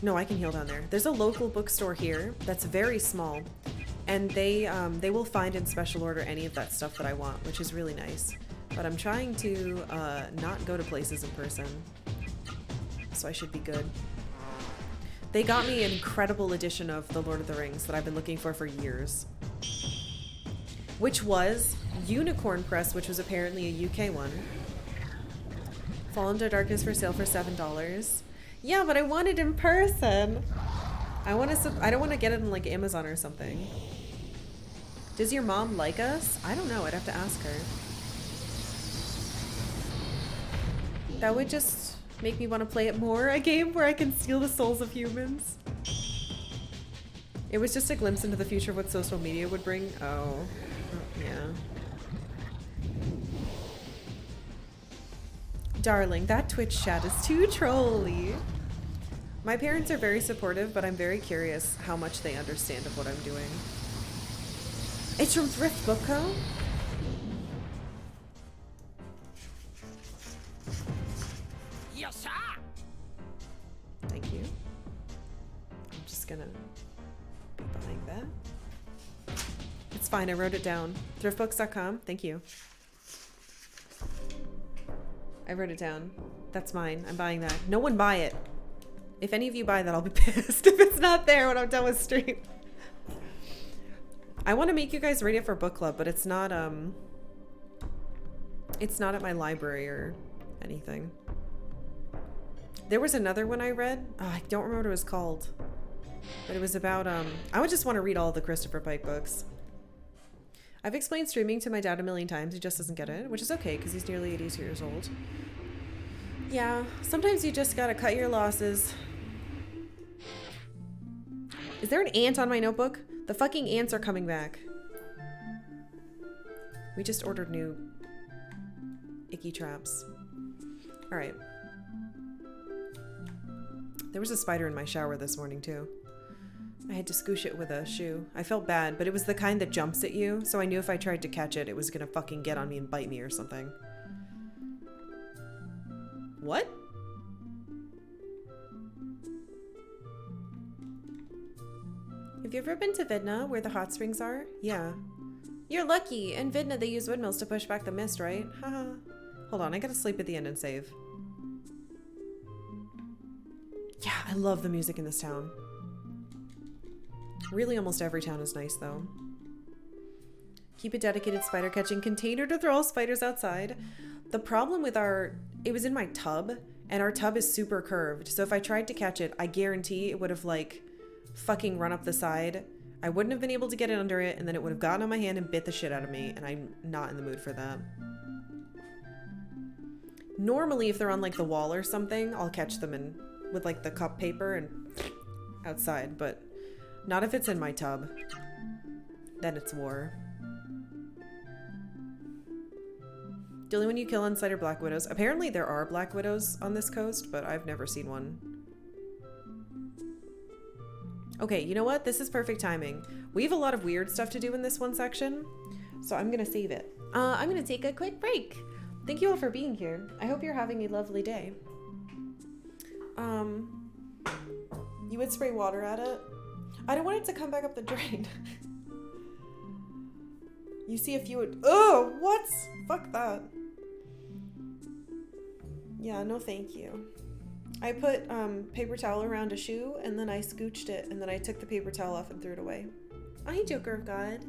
no, I can heal down there. There's a local bookstore here that's very small, and they will find in special order any of that stuff that I want, which is really nice. But I'm trying to not go to places in person, so I should be good. They got me an incredible edition of The Lord of the Rings that I've been looking for years. Which was Unicorn Press, which was apparently a UK one. Fall into Darkness for sale for $7. Yeah, but I want it in person. I don't want to get it on like Amazon or something. Does your mom like us? I don't know. I'd have to ask her. That would just make me want to play it more, a game where I can steal the souls of humans. It was just a glimpse into the future of what social media would bring. Oh, yeah. Darling, that Twitch chat is too trolly. My parents are very supportive, but I'm very curious how much they understand of what I'm doing. It's from Thrift Book Co. Thank you. I'm just gonna be buying that. It's fine, I wrote it down. Thriftbooks.com, thank you. I wrote it down. That's mine. I'm buying that. No one buy it. If any of you buy that, I'll be pissed if it's not there when I'm done with stream. I want to make you guys read it for book club, but it's not at my library or anything. There was another one I read. Oh, I don't remember what it was called. But it was about, I would just want to read all the Christopher Pike books. I've explained streaming to my dad a million times. He just doesn't get it, which is okay because he's nearly 82 years old. Yeah, sometimes you just gotta cut your losses. Is there an ant on my notebook? The fucking ants are coming back. We just ordered new icky traps. All right. There was a spider in my shower this morning too. I had to scoosh it with a shoe. I felt bad, but it was the kind that jumps at you, so I knew if I tried to catch it, it was gonna fucking get on me and bite me or something. What? Have you ever been to Vidna, where the hot springs are? Yeah. You're lucky. In Vidna, they use windmills to push back the mist, right? Haha. Hold on, I gotta sleep at the end and save. Yeah, I love the music in this town. Really, almost every town is nice, though. Keep a dedicated spider catching container to throw all spiders outside. The problem with it was in my tub, and our tub is super curved. So if I tried to catch it, I guarantee it would have like fucking run up the side. I wouldn't have been able to get it under it, and then it would have gotten on my hand and bit the shit out of me, and I'm not in the mood for that. Normally, if they're on like the wall or something, I'll catch them with like the cup paper and outside, but not if it's in my tub. Then it's war. The only one you kill on site are black widows. Apparently there are black widows on this coast, but I've never seen one. Okay, you know what? This is perfect timing. We have a lot of weird stuff to do in this one section, so I'm gonna save it. I'm gonna take a quick break. Thank you all for being here. I hope you're having a lovely day. You would spray water at it? I don't want it to come back up the drain. You see if you would... Oh, what? Fuck that. Yeah, no thank you. I put paper towel around a shoe, and then I scooched it, and then I took the paper towel off and threw it away. Oh, hey, Joker of God.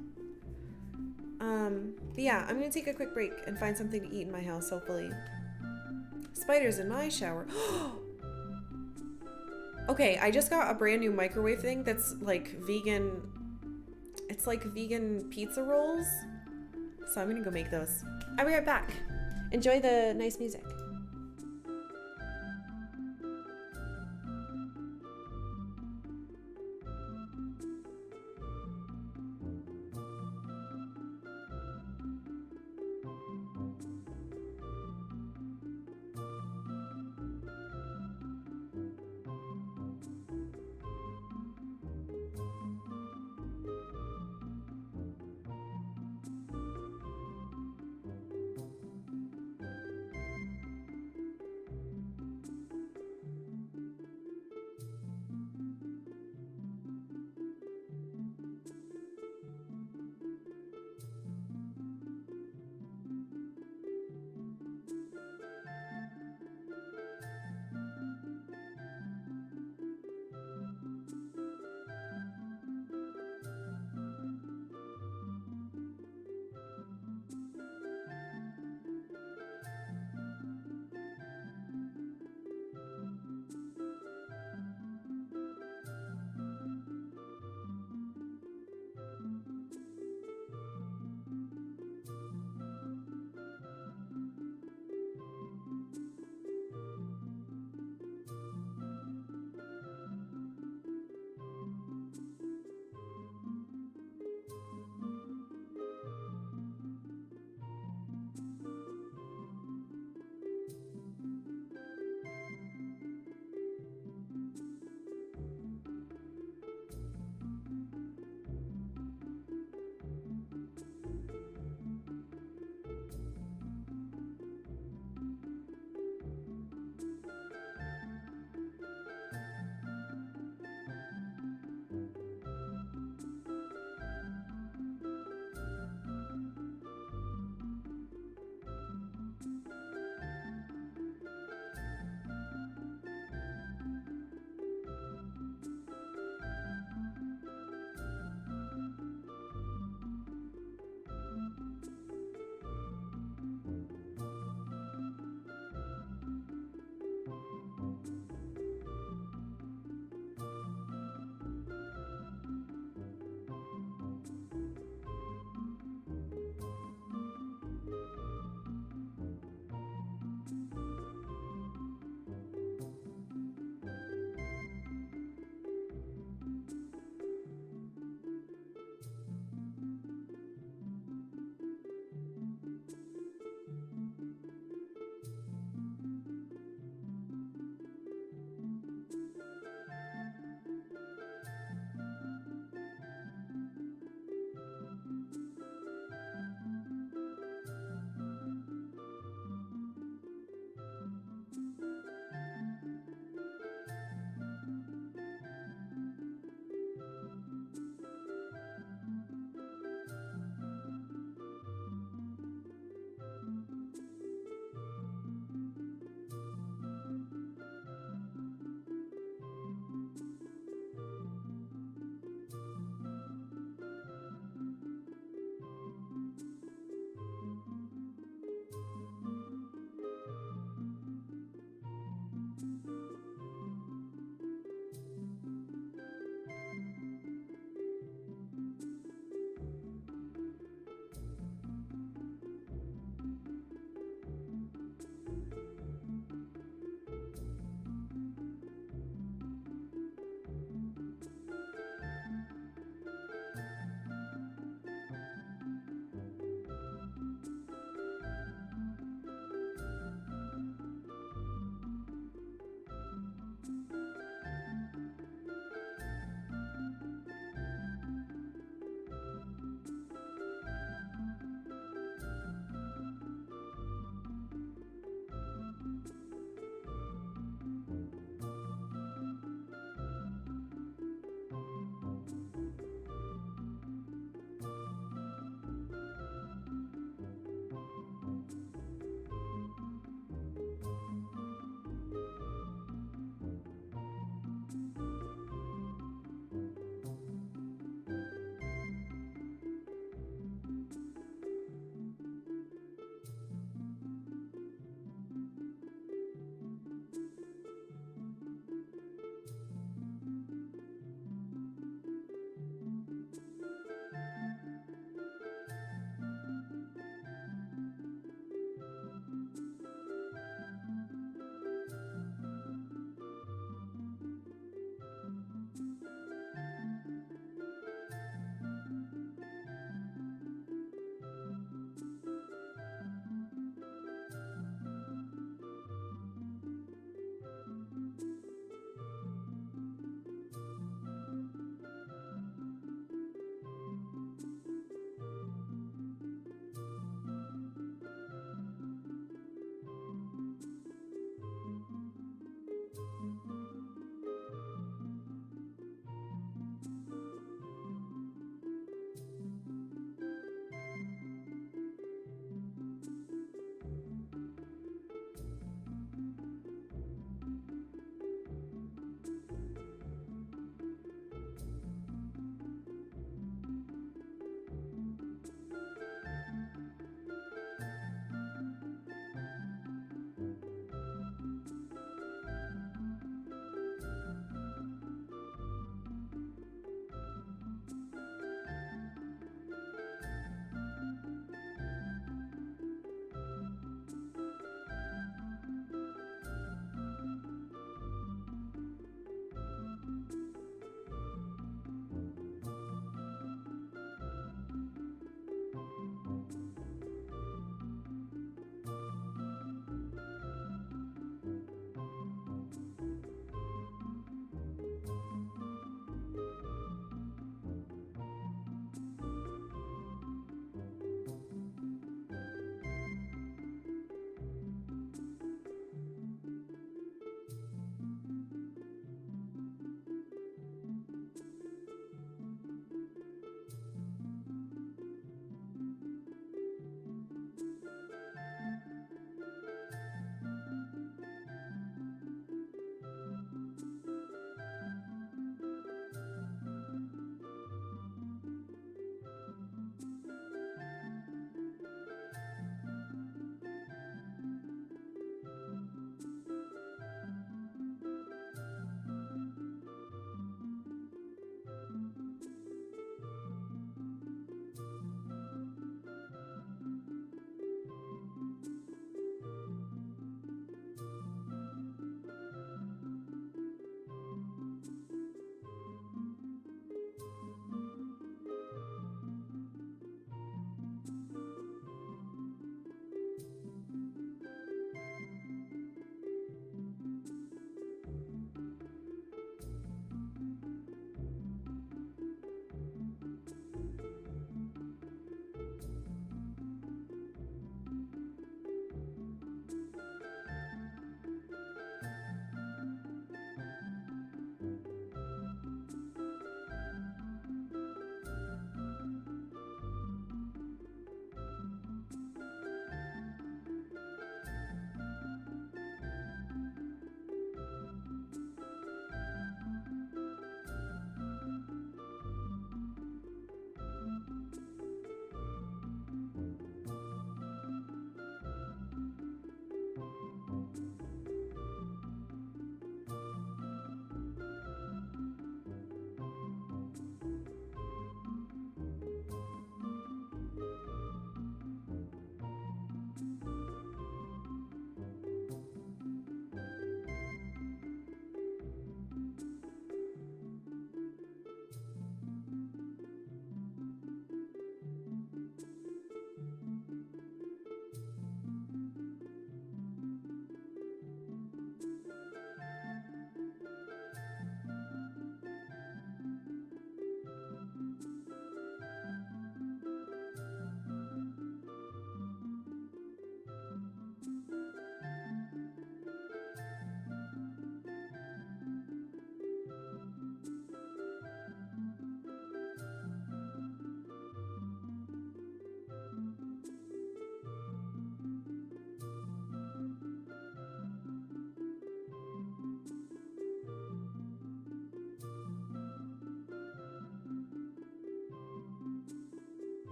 But yeah, I'm gonna take a quick break and find something to eat in my house, hopefully. Spiders in my shower. Okay, I just got a brand new microwave thing that's like vegan. It's like vegan pizza rolls. So I'm gonna go make those. I'll be right back. Enjoy the nice music.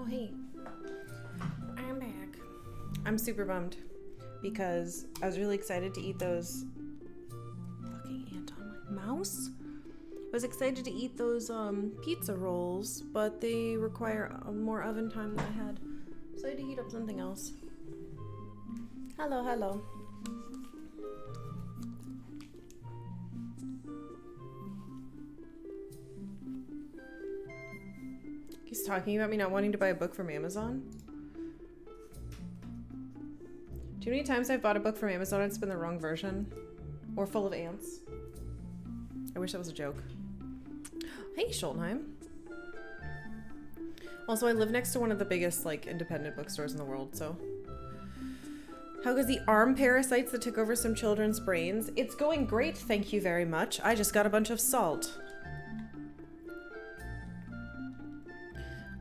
Oh, hey. I'm back. I'm super bummed because I was really excited to eat those. Fucking ant on my mouse. I was excited to eat those pizza rolls, but they require more oven time than I had. So I had to heat up something else. Hello, hello. He's talking about me not wanting to buy a book from Amazon. Do you know how many times I've bought a book from Amazon and it's been the wrong version? Or full of ants? I wish that was a joke. Hey, Schultenheim. Also, I live next to one of the biggest, like, independent bookstores in the world, so... How goes the arm parasites that took over some children's brains? It's going great, thank you very much. I just got a bunch of salt.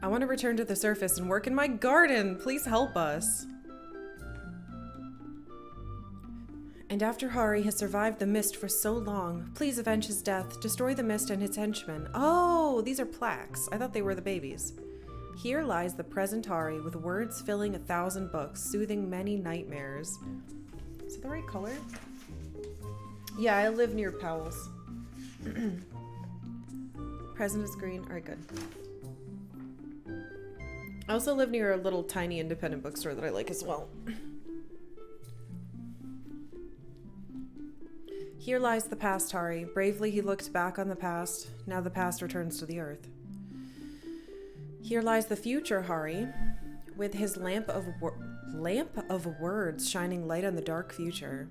I want to return to the surface and work in my garden. Please help us. And after Hari has survived the mist for so long, please avenge his death, destroy the mist and its henchmen. Oh, these are plaques. I thought they were the babies. Here lies the present Hari with words filling 1,000 books, soothing many nightmares. Is it the right color? Yeah, I live near Powell's. Present is green. All right, good. I also live near a little tiny independent bookstore that I like as well. Here lies the past Hari. Bravely he looked back on the past. Now the past returns to the earth. Here lies the future Hari, with his lamp of words shining light on the dark future.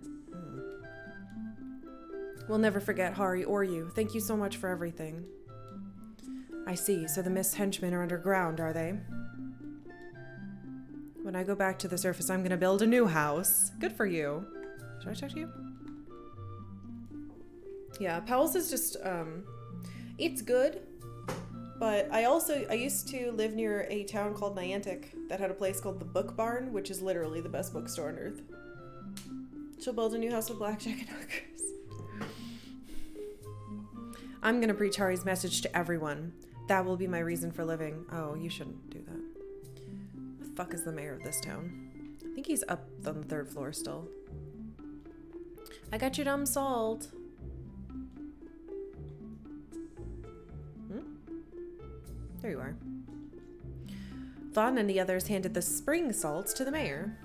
We'll never forget Hari or you. Thank you so much for everything. I see. So the mist henchmen are underground, are they? When I go back to the surface, I'm gonna build a new house. Good for you. Should I talk to you? Yeah, Powell's is just, it's good, but I used to live near a town called Niantic that had a place called the Book Barn, which is literally the best bookstore on earth. She'll build a new house with blackjack and hookers. I'm gonna preach Hari's message to everyone. That will be my reason for living. Oh, you shouldn't do that. The fuck is the mayor of this town? I think he's up on the 3rd floor still. I got your dumb salt. There you are. Thon and the others handed the spring salts to the mayor.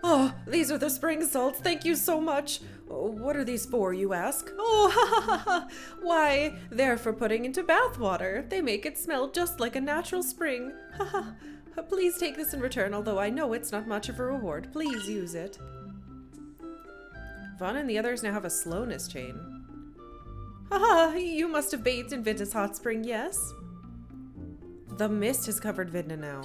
Oh, these are the spring salts. Thank you so much. What are these for, you ask? Oh, ha ha ha. Why, they're for putting into bath water. They make it smell just like a natural spring. Ha ha. Please take this in return, although I know it's not much of a reward. Please use it. Vaughn and the others now have a slowness chain. Haha, you must have bathed in Vidna's hot spring, yes? The mist has covered Vidna now.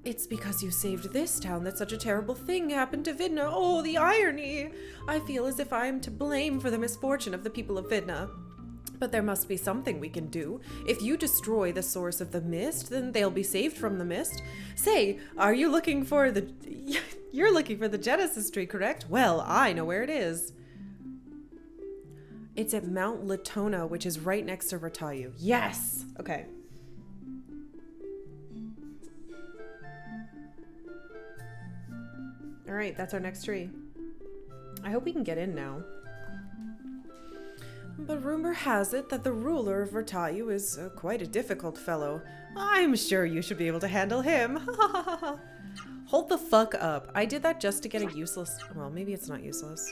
It's because you saved this town that such a terrible thing happened to Vidna. Oh, the irony! I feel as if I am to blame for the misfortune of the people of Vidna. But there must be something we can do. If you destroy the source of the mist, then they'll be saved from the mist. Say, are you looking for the... You're looking for the Genesis tree, correct? Well, I know where it is. It's at Mount Latona, which is right next to Ratayu. Yes! Okay. Alright, that's our next tree. I hope we can get in now. But rumor has it that the ruler of Ratayu is quite a difficult fellow. I'm sure you should be able to handle him. Hold the fuck up. I did that just to get a useless... Well, maybe it's not useless.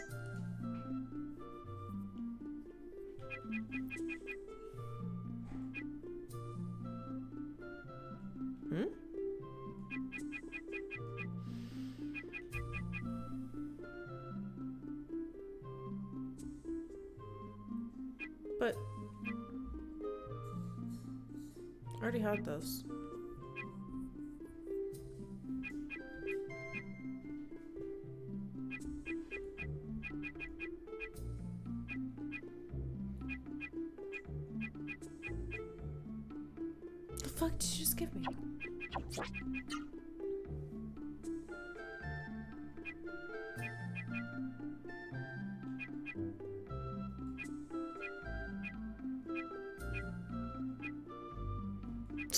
Hmm? But... I already had this. The fuck did you just give me?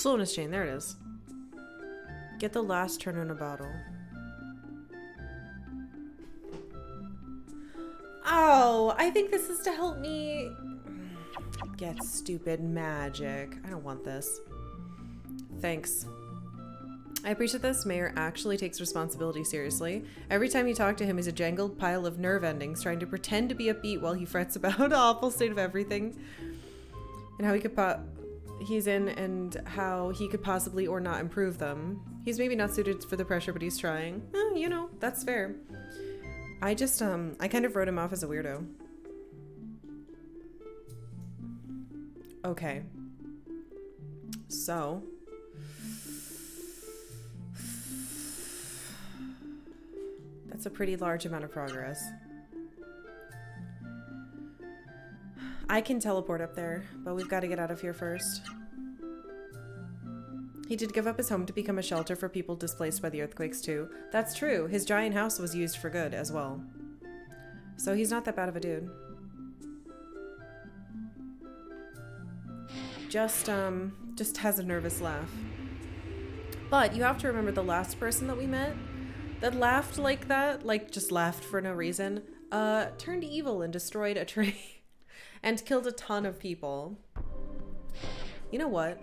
Slowness chain, there it is. Get the last turn in a bottle. Oh, I think this is to help me get stupid magic. I don't want this. Thanks. I appreciate this. Mayor actually takes responsibility seriously. Every time you talk to him, he's a jangled pile of nerve endings, trying to pretend to be upbeat while he frets about the awful state of everything. And how he could he's in and how he could possibly or not improve them. He's maybe not suited for the pressure, but he's trying. You know, that's fair. I just, I kind of wrote him off as a weirdo. Okay. So. That's a pretty large amount of progress. I can teleport up there, but we've got to get out of here first. He did give up his home to become a shelter for people displaced by the earthquakes too. That's true. His giant house was used for good as well. So he's not that bad of a dude. Just has a nervous laugh. But you have to remember the last person that we met that laughed like that, like just laughed for no reason, turned evil and destroyed a tree and killed a ton of people. You know what?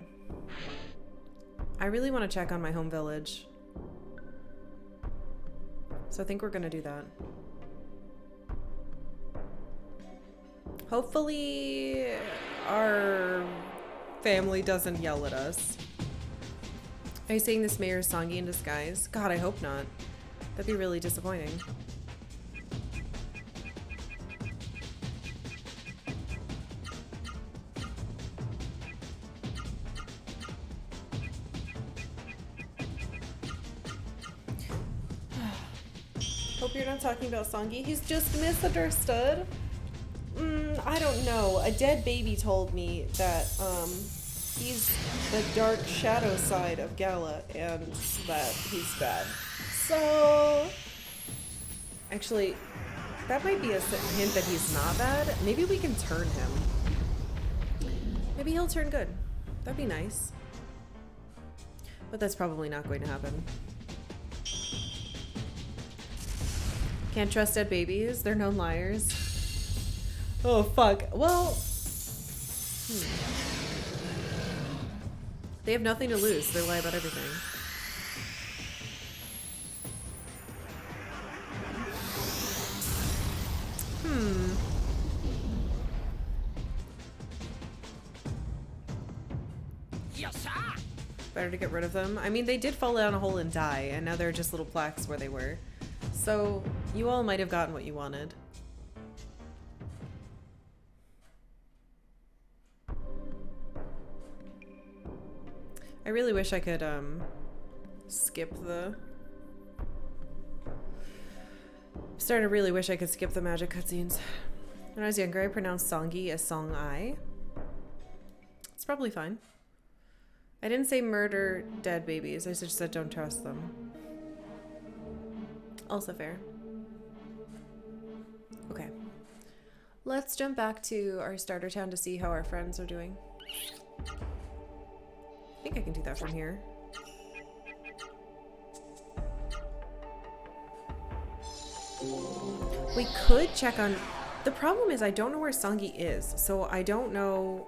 I really want to check on my home village. So I think we're gonna do that. Hopefully our family doesn't yell at us. Are you saying this mayor is Songi in disguise? God, I hope not. That'd be really disappointing. Hope you're not talking about Songi. He's just misunderstood. I don't know. A dead baby told me that he's the dark shadow side of Gala and that he's bad. So, actually, that might be a hint that he's not bad. Maybe we can turn him. Maybe he'll turn good. That'd be nice. But that's probably not going to happen. Can't trust dead babies. They're known liars. Oh, fuck. Well, they have nothing to lose. They lie about everything. Better to get rid of them. I mean, they did fall down a hole and die, and now they're just little plaques where they were. So, you all might have gotten what you wanted. I really wish I could, skip the... I'm starting to really wish I could skip the magic cutscenes. When I was younger, I pronounced Songi as Song-I. It's probably fine. I didn't say murder dead babies. I just said don't trust them. Also fair. Okay. Let's jump back to our starter town to see how our friends are doing. I think I can do that from here. We could check on... The problem is I don't know where Songi is, so I don't know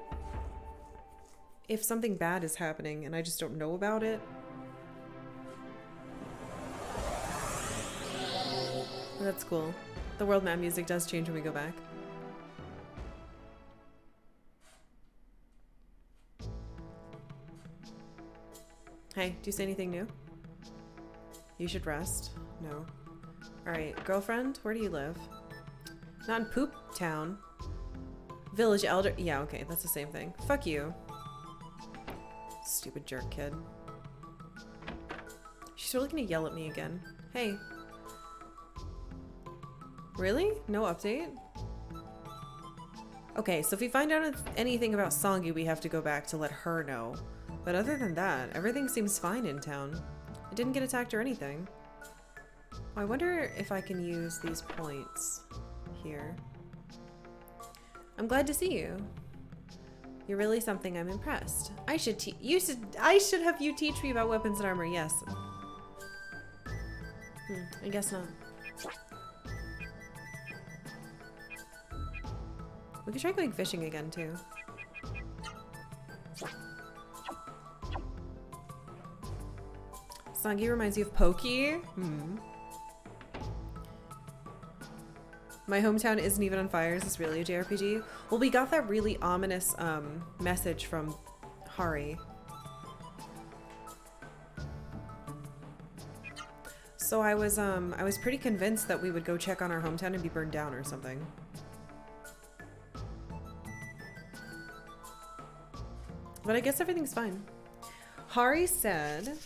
if something bad is happening and I just don't know about it. That's cool. The world map music does change when we go back. Hey, do you say anything new? You should rest. No. Alright, girlfriend, where do you live? Not in Poop Town. Village Elder. Yeah, okay, that's the same thing. Fuck you. Stupid jerk kid. She's really gonna yell at me again. Hey. Really? No update? Okay, so if we find out anything about Songi, we have to go back to let her know. But other than that, everything seems fine in town. I didn't get attacked or anything. I wonder if I can use these points here. I'm glad to see you. You're really something. I'm impressed. I should I should have you teach me about weapons and armor. Yes. I guess not. We could try going fishing again too. Songi reminds you of Pokey? My hometown isn't even on fire. Is this really a JRPG? Well, we got that really ominous message from Hari. So I was pretty convinced that we would go check on our hometown and be burned down or something. But I guess everything's fine. Hari said...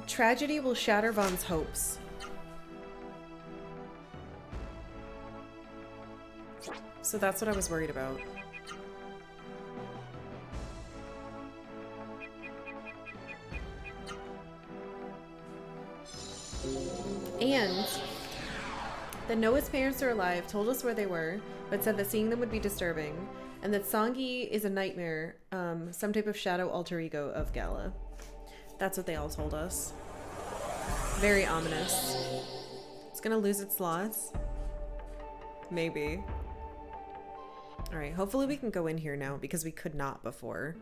Tragedy will shatter Vaughn's hopes. So that's what I was worried about. And that Noah's parents are alive, told us where they were, but said that seeing them would be disturbing, and that Songi is a nightmare, some type of shadow alter ego of Gala. That's what they all told us. Very ominous. It's gonna lose its slots. Maybe. Alright, hopefully we can go in here now because we could not before.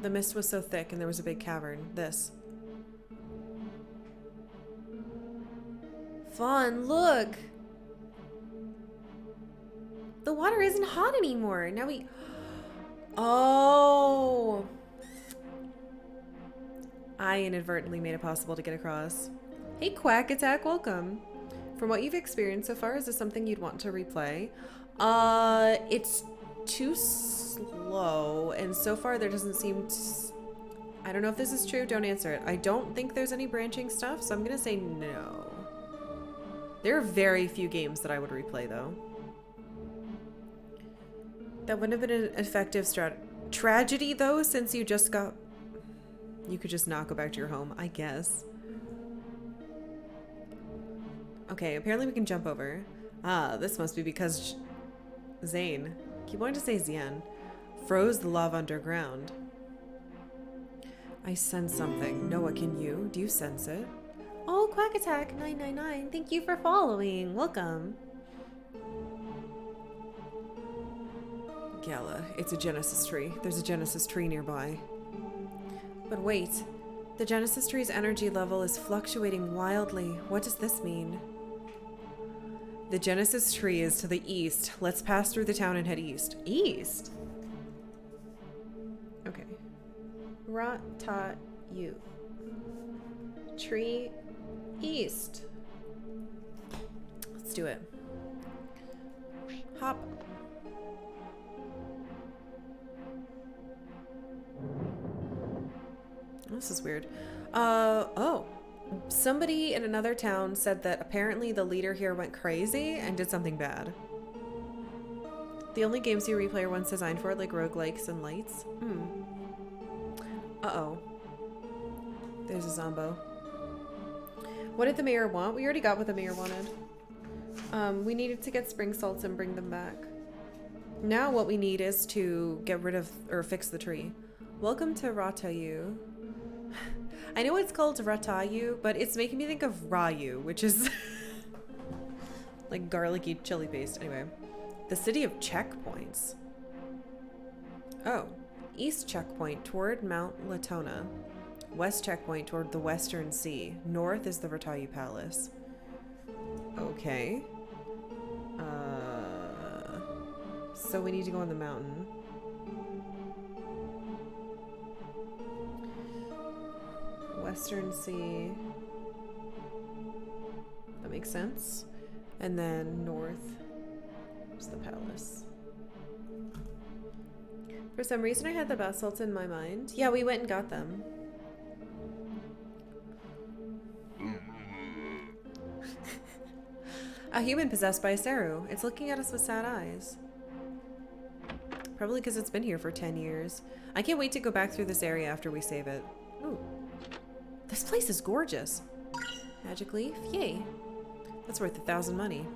The mist was so thick and there was a big cavern. This. Fawn, look! The water isn't hot anymore. Now we... Oh! I inadvertently made it possible to get across. Hey Quack Attack, welcome. From what you've experienced so far, is this something you'd want to replay? It's too slow, and so far there doesn't seem to... I don't know if this is true, don't answer it. I don't think there's any branching stuff, so I'm gonna say no. There are very few games that I would replay, though. That wouldn't have been an effective tragedy, though, since you just got... You could just not go back to your home, I guess. Okay, apparently we can jump over. Ah, this must be because Zane, keep wanting to say Zian, froze the lava underground. I sense something. Noah, can you? Do you sense it? Oh, Quack Attack 999, thank you for following. Welcome. Gala, it's a Genesis tree. There's a Genesis tree nearby. But wait, the Genesis tree's energy level is fluctuating wildly. What does this mean? The Genesis tree is to the east. Let's pass through the town and head east. East? Okay. Rata-yu. Tree east. Let's do it. Hop. This is weird. Oh. Somebody in another town said that apparently the leader here went crazy and did something bad. The only games you replay are ones designed for it, like roguelikes and lights. Uh-oh. There's a Zombo. What did the mayor want? We already got what the mayor wanted. We needed to get spring salts and bring them back. Now what we need is to get rid of or fix the tree. Welcome to Ratayu. I know it's called Ratayu, but it's making me think of Rayu, which is like garlicky chili paste. Anyway, the city of checkpoints. Oh, east checkpoint toward Mount Latona. West checkpoint toward the Western Sea. North is the Ratayu Palace. Okay. So we need to go on the mountain. Western Sea. That makes sense. And then north is the palace. For some reason I had the bath salts in my mind. Yeah, we went and got them. A human possessed by a Saru. It's looking at us with sad eyes. Probably because it's been here for 10 years. I can't wait to go back through this area after we save it. Ooh. This place is gorgeous. Magic leaf? Yay. That's worth 1,000 money.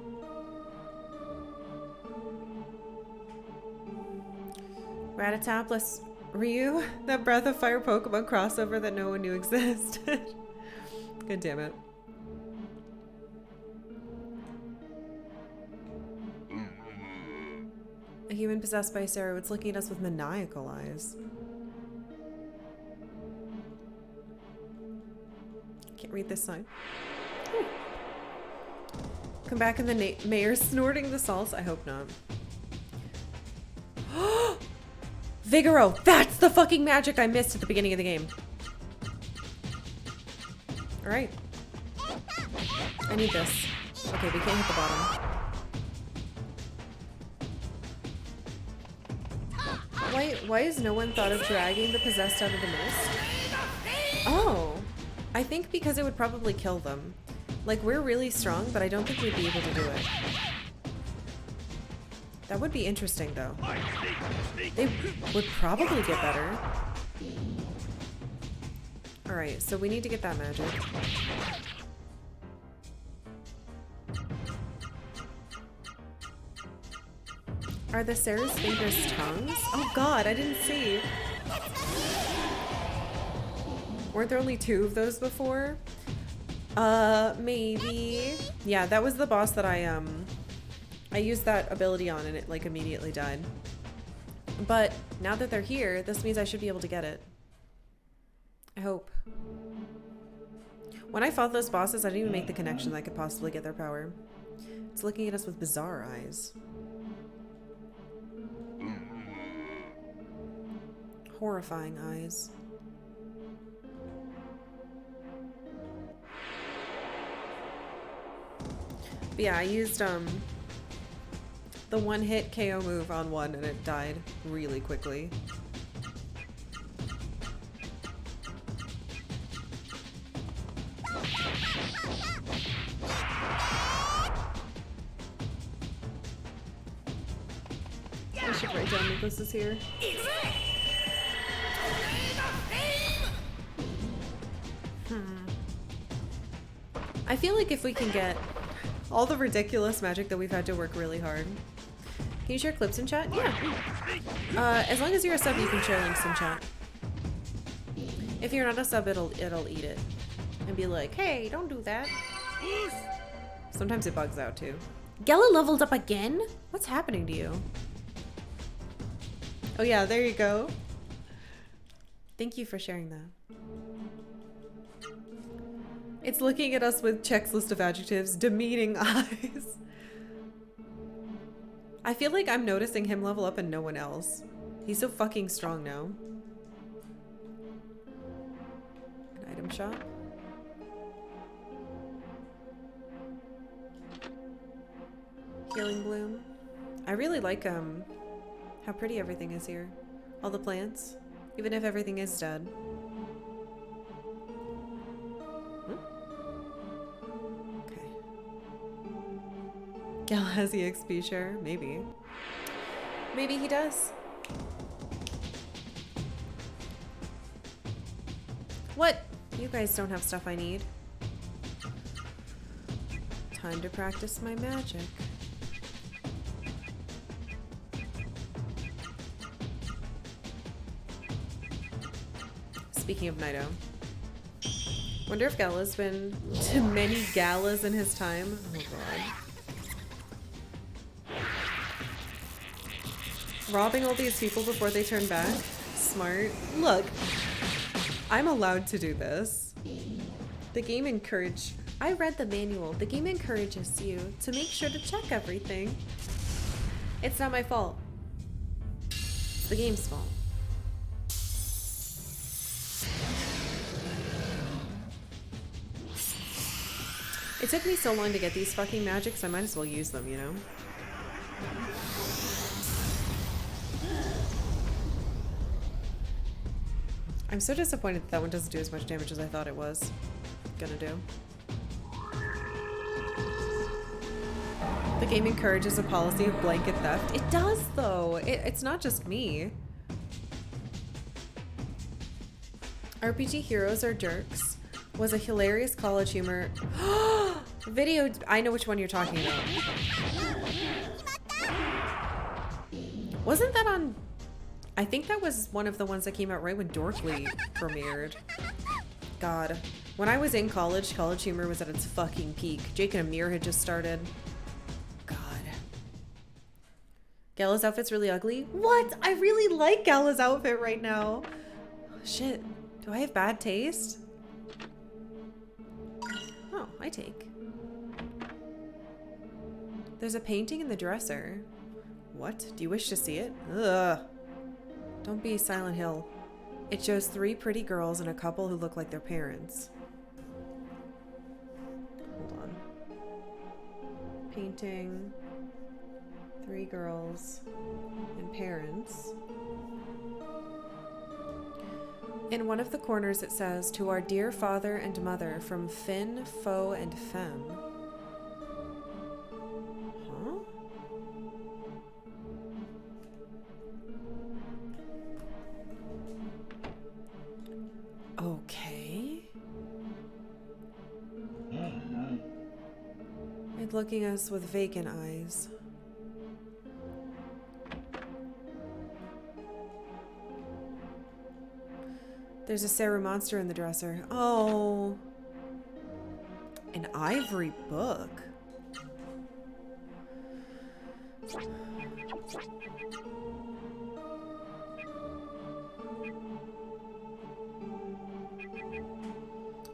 Ratatopless Ryu? That Breath of Fire Pokemon crossover that no one knew existed. God damn it. A human possessed by Sarah. It's looking at us with maniacal eyes. Can't read this sign. Ooh. Come back and the mayor's snorting the salts? I hope not. Vigoro! That's the fucking magic I missed at the beginning of the game. Alright. I need this. Okay, we can't hit the bottom. Why has no one thought of dragging the possessed out of the mist? Oh. I think because it would probably kill them. Like, we're really strong, but I don't think we'd be able to do it. That would be interesting, though. They would probably get better. Alright, so we need to get that magic. Are the Sarah's fingers tongues? Oh god, I didn't see. Weren't there only 2 of those before? Maybe. Yeah, that was the boss that I used that ability on and it like immediately died. But now that they're here, this means I should be able to get it. I hope. When I fought those bosses, I didn't even make the connection that I could possibly get their power. It's looking at us with bizarre eyes. Horrifying eyes. But yeah, I used the one-hit KO move on one and it died really quickly. I should write down Nicholas is here. I feel like if we can get all the ridiculous magic that we've had to work really hard. Can you share clips in chat? Yeah. As long as you're a sub, you can share links in chat. If you're not a sub, it'll eat it and be like, "Hey, don't do that." Sometimes it bugs out too. Gela leveled up again? What's happening to you? Oh yeah, there you go. Thank you for sharing that. It's looking at us with Check's list of adjectives, demeaning eyes. I feel like I'm noticing him level up and no one else. He's so fucking strong now. An item shop. Healing bloom. I really like how pretty everything is here. All the plants, even if everything is dead. Gal has EXP share? Maybe. Maybe he does. What? You guys don't have stuff I need. Time to practice my magic. Speaking of Naito. Wonder if Gala's been to many galas in his time. Oh god. Robbing all these people before they turn back? Smart. Look, I'm allowed to do this. The game I read the manual. The game encourages you to make sure to check everything. It's not my fault. It's the game's fault. It took me so long to get these fucking magics, I might as well use them, you know? I'm so disappointed that one doesn't do as much damage as I thought it was gonna do. The game encourages a policy of blanket theft. It does, though. It's not just me. RPG heroes are jerks. was a hilarious college humor video. I know which one you're talking about. Wasn't that on... I think that was one of the ones that came out right when Dorkly premiered. God. When I was in college, college humor was at its fucking peak. Jake and Amir had just started. God. Gala's outfit's really ugly. What? I really like Gala's outfit right now. Shit. Do I have bad taste? Oh, I take. There's a painting in the dresser. What? Do you wish to see it? Ugh. Don't be Silent Hill. It shows 3 pretty girls and a couple who look like their parents. Hold on. Painting. 3 girls and parents. In one of the corners it says, "To our dear father and mother from Finn, Foe, and Femme." Huh? Okay. It's looking at us with vacant eyes. There's a Saru monster in the dresser. Oh. An ivory book.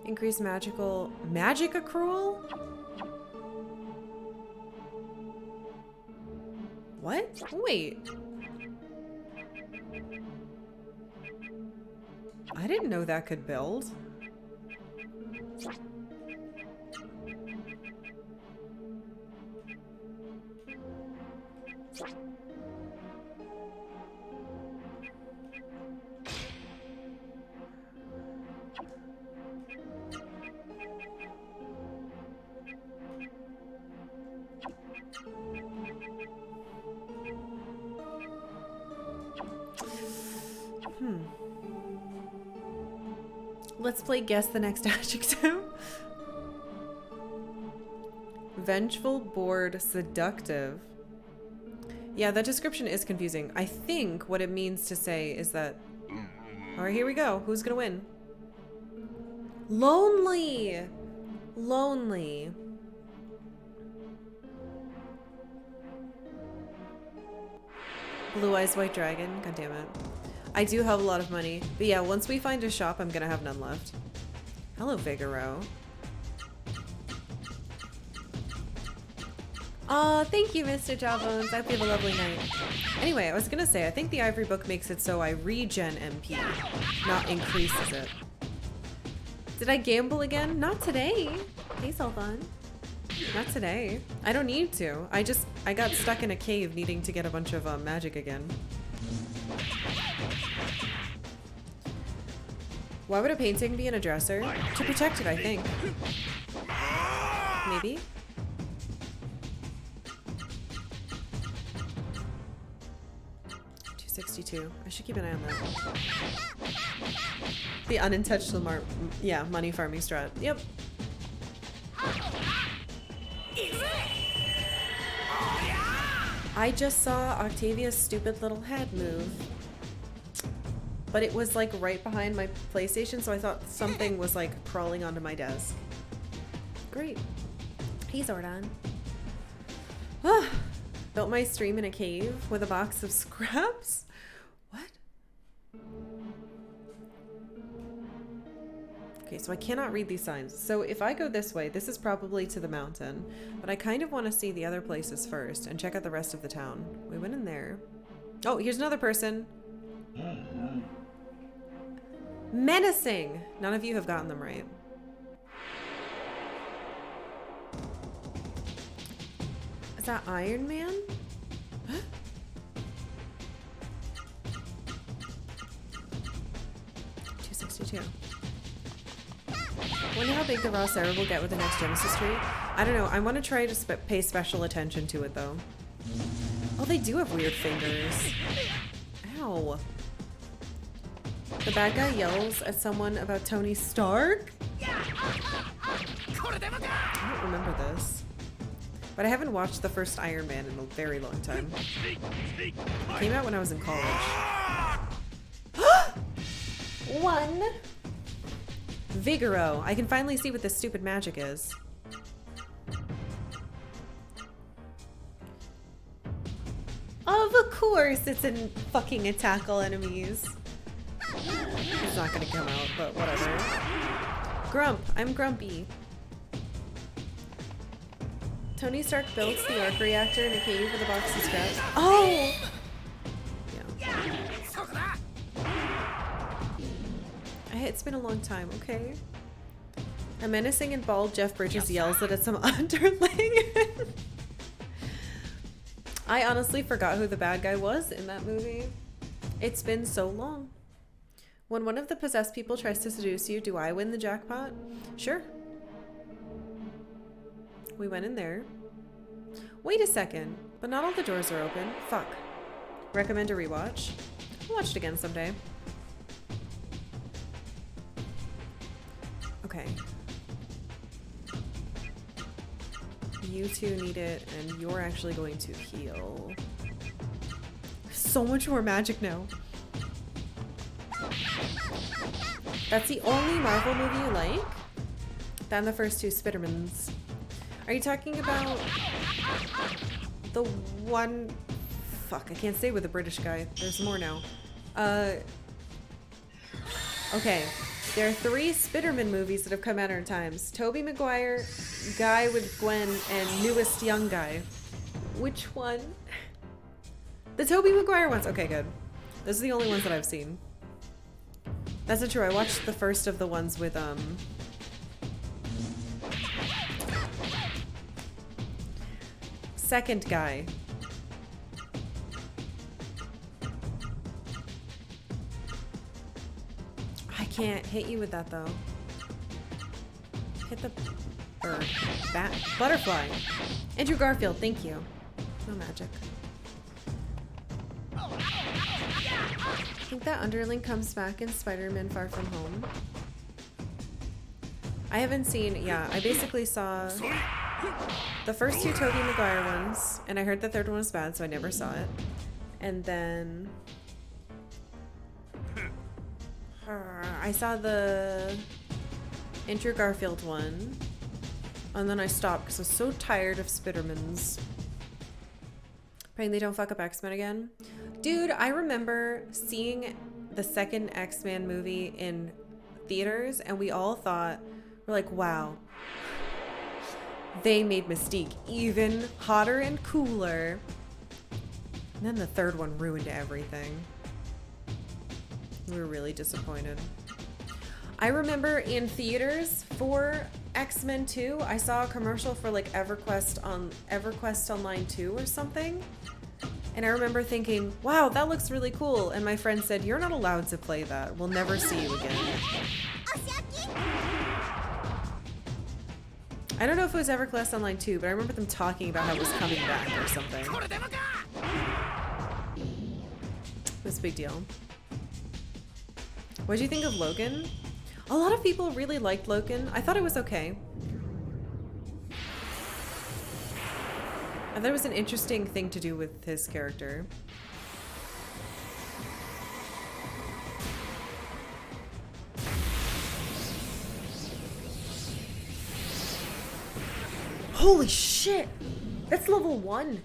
Increase magic accrual? What? Wait. I didn't know that could build. Let's play Guess the Next Adjective. Vengeful, bored, seductive. Yeah, that description is confusing. I think what it means to say is that... Alright, here we go. Who's gonna win? Lonely! Lonely. Blue Eyes White Dragon. God damn it. I do have a lot of money. But yeah, once we find a shop, I'm gonna have none left. Hello, Figaro. Aw, thank you, Mr. Jawbones. I hope you have a lovely night. Anyway, I was gonna say, I think the ivory book makes it so I regen MP, not increases it. Did I gamble again? Not today. Hey, Sulfan. Not today. I don't need to. I got stuck in a cave needing to get a bunch of magic again. Why would a painting be in a dresser? To protect it, I think. Maybe? $262. I should keep an eye on that. The unintentional money farming strat. Yep. I just saw Octavia's stupid little head move. But it was like right behind my PlayStation, so I thought something was like crawling onto my desk. Great. Hey, Zordon. Built my stream in a cave with a box of scraps? What? Okay, so I cannot read these signs. So if I go this way, this is probably to the mountain. But I kind of want to see the other places first and check out the rest of the town. We went in there. Oh, here's another person. Menacing! None of you have gotten them right. Is that Iron Man? $262. Wonder how big the raw Sarah will get with the next Genesis tree. I don't know. I want to try to pay special attention to it, though. Oh, they do have weird fingers. Ow. The bad guy yells at someone about Tony Stark? I don't remember this. But I haven't watched the first Iron Man in a very long time. It came out when I was in college. One! Vigoro. I can finally see what this stupid magic is. Of course it's in fucking attack all enemies. It's not gonna come out, but whatever. Grump. I'm grumpy. Tony Stark builds the arc reactor in a cave with a box of scraps. Oh! Yeah. It's been a long time, okay? A menacing and bald Jeff Bridges yells it at some underling. I honestly forgot who the bad guy was in that movie. It's been so long. When one of the possessed people tries to seduce you, do I win the jackpot? Sure. We went in there. Wait a second, but not all the doors are open. Fuck. Recommend a rewatch? I'll watch it again someday. Okay. You two need it, and you're actually going to heal. So much more magic now. That's the only Marvel movie you like? Than the first two Spider-Mans. Are you talking about the one... Fuck, I can't say with the British guy. There's more now. Okay. There are 3 Spider-Man movies that have come out in times. Tobey Maguire, guy with Gwen, and newest young guy. Which one? The Tobey Maguire ones. Okay, good. Those are the only ones that I've seen. That's not true. I watched the first of the ones with, second guy. I can't hit you with that though. Hit the bird. Bat. Butterfly. Andrew Garfield, thank you. No magic. I think that underling comes back in Spider-Man Far From Home. I haven't seen, yeah, I basically saw the first 2 Tobey Maguire ones, and I heard the third one was bad, so I never saw it. And then I saw the Andrew Garfield one, and then I stopped because I was so tired of Spider-Mans. Praying they don't fuck up X-Men again. Dude, I remember seeing the second X-Men movie in theaters, and we all thought, we're like, wow, they made Mystique even hotter and cooler. And then the third one ruined everything. We were really disappointed. I remember in theaters for X-Men 2, I saw a commercial for like EverQuest Online 2 or something. And I remember thinking, wow, that looks really cool. And my friend said, you're not allowed to play that. We'll never see you again. I don't know if it was EverQuest Online 2, but I remember them talking about how it was coming back or something. It was a big deal. What did you think of Logan? A lot of people really liked Logan. I thought it was okay. I thought it was an interesting thing to do with his character. Holy shit! That's level 1.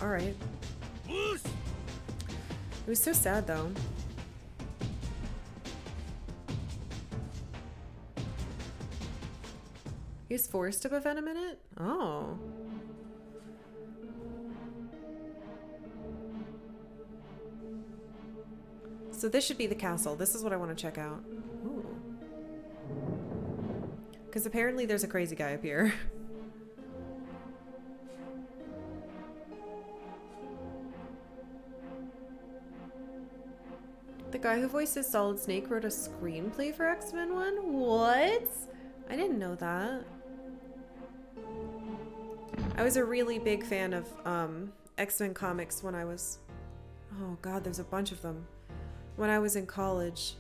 Alright. It was so sad though. He was forced to venom in it? Oh. So this should be the castle. This is what I want to check out. Ooh. Because apparently there's a crazy guy up here. The guy who voices Solid Snake wrote a screenplay for X-Men 1? What? I didn't know that. I was a really big fan of X-Men comics when I was... Oh god, there's a bunch of them. When I was in college.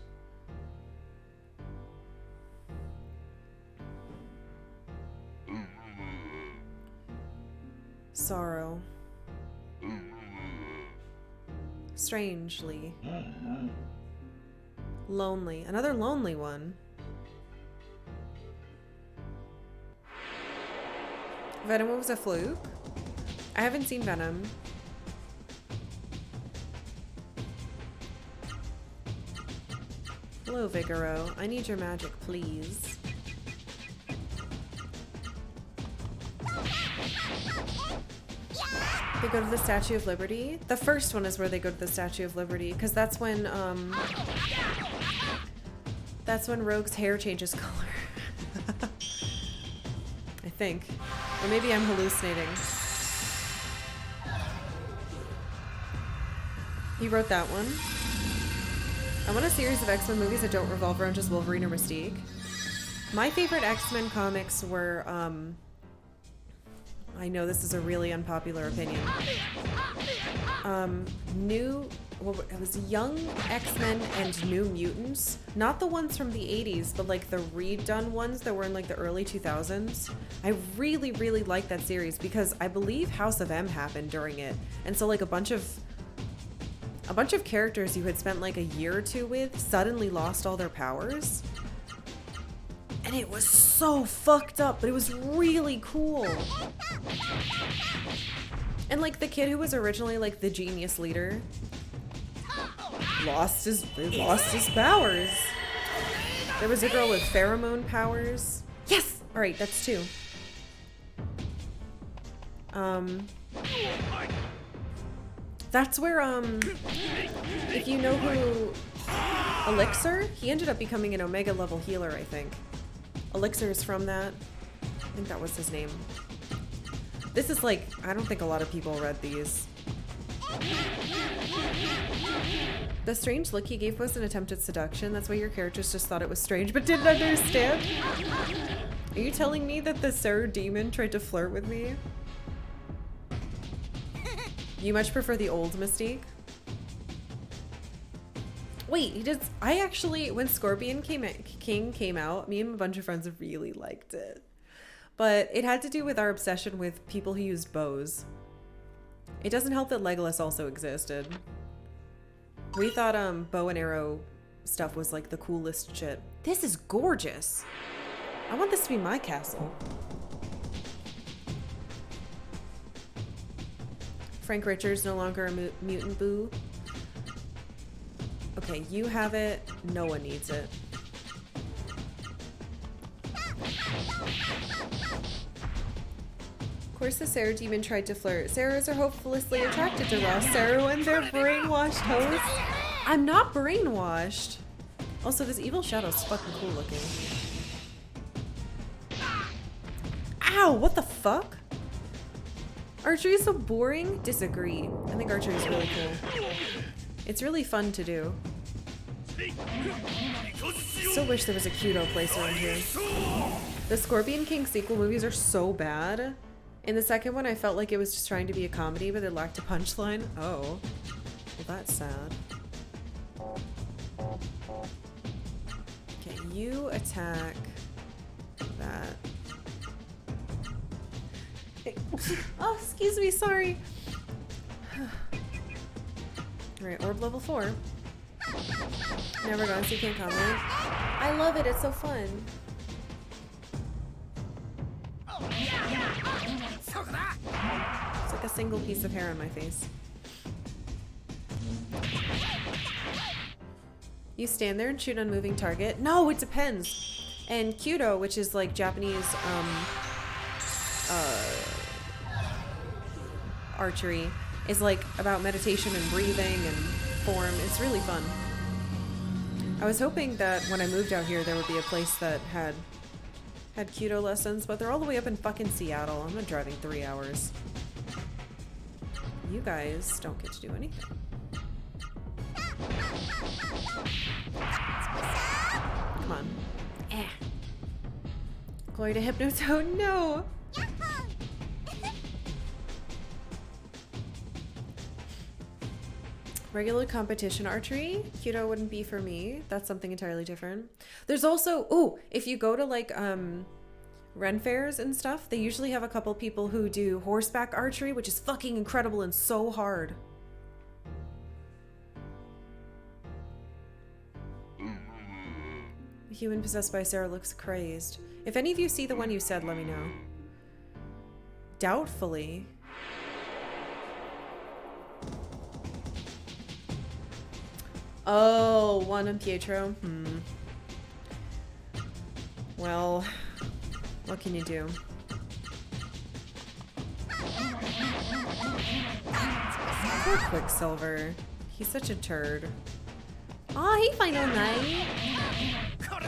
Sorrow. Strangely. Lonely. Another lonely one. Venom was a fluke? I haven't seen Venom. Hello, Vigoro. I need your magic, please. They go to the Statue of Liberty. The first one is where they go to the Statue of Liberty, because that's when Rogue's hair changes color. I think. Or maybe I'm hallucinating. He wrote that one. I want a series of X-Men movies that don't revolve around just Wolverine or Mystique. My favorite X-Men comics were, I know this is a really unpopular opinion. It was Young X-Men and New Mutants. Not the ones from the 80s, but like the redone ones that were in like the early 2000s. I really, really like that series because I believe House of M happened during it. And so like a bunch of characters you had spent like a year or two with suddenly lost all their powers. And it was so fucked up, but it was really cool. And like the kid who was originally like the genius leader lost his powers. There was a girl with pheromone powers. Yes! Alright, that's 2. That's where, if you know who Elixir, he ended up becoming an Omega level healer, I think. Elixir is from that. I think that was his name. This is like, I don't think a lot of people read these. The strange look he gave was an attempt at seduction. That's why your characters just thought it was strange but didn't understand. Are you telling me that the Sarah demon tried to flirt with me? You much prefer the old Mystique? Wait, he did. I actually, when Scorpion King came out, me and a bunch of friends really liked it. But it had to do with our obsession with people who used bows. It doesn't help that Legolas also existed. We thought bow and arrow stuff was like the coolest shit. This is gorgeous. I want this to be my castle. Frank Richards no longer a mutant boo. Okay, you have it. No one needs it. Of course the Sarah demon tried to flirt. Sarahs are hopelessly attracted to Ross. Sarah and their brainwashed hosts. I'm not brainwashed. Also, this evil shadow's fucking cool looking. Ow, what the fuck? Archery is so boring? Disagree. I think archery is really cool. It's really fun to do. Still wish there was a Kudo place around here. The Scorpion King sequel movies are so bad. In the second one, I felt like it was just trying to be a comedy, but it lacked a punchline. Oh. Well, that's sad. Okay, you attack that. Oh, excuse me, sorry. Alright, orb level 4. Never gone, so you can't comment. I love it, it's so fun. It's like a single piece of hair on my face. You stand there and shoot on moving target? No, it depends. And Kudo, which is like Japanese archery, is like about meditation and breathing and form. It's really fun. I was hoping that when I moved out here there would be a place that had Kudo lessons, but they're all the way up in fucking Seattle. I'm not driving 3 hours. You guys don't get to do anything. Come on. Eh. Glory to Hypnotone. No! Regular competition archery? Kudo wouldn't be for me. That's something entirely different. There's also, ooh, if you go to like, Ren fairs and stuff, they usually have a couple people who do horseback archery, which is fucking incredible and so hard. The human possessed by Sarah looks crazed. If any of you see the one you said, let me know. Doubtfully. Oh, Juan and Pietro. Well, what can you do? Poor Quicksilver. He's such a turd. Aw, hey, Final Night.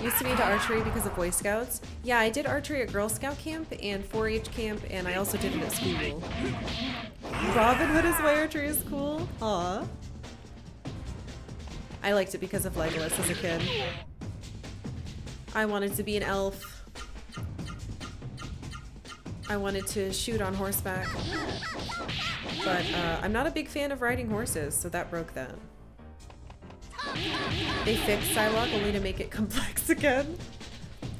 Used to be into archery because of Boy Scouts. Yeah, I did archery at Girl Scout camp and 4-H camp, and I also did it at school. Robin Hood is why archery is cool. Aw. I liked it because of Legolas as a kid. I wanted to be an elf. I wanted to shoot on horseback. But I'm not a big fan of riding horses, so that broke that. They fixed Psylocke only to make it complex again.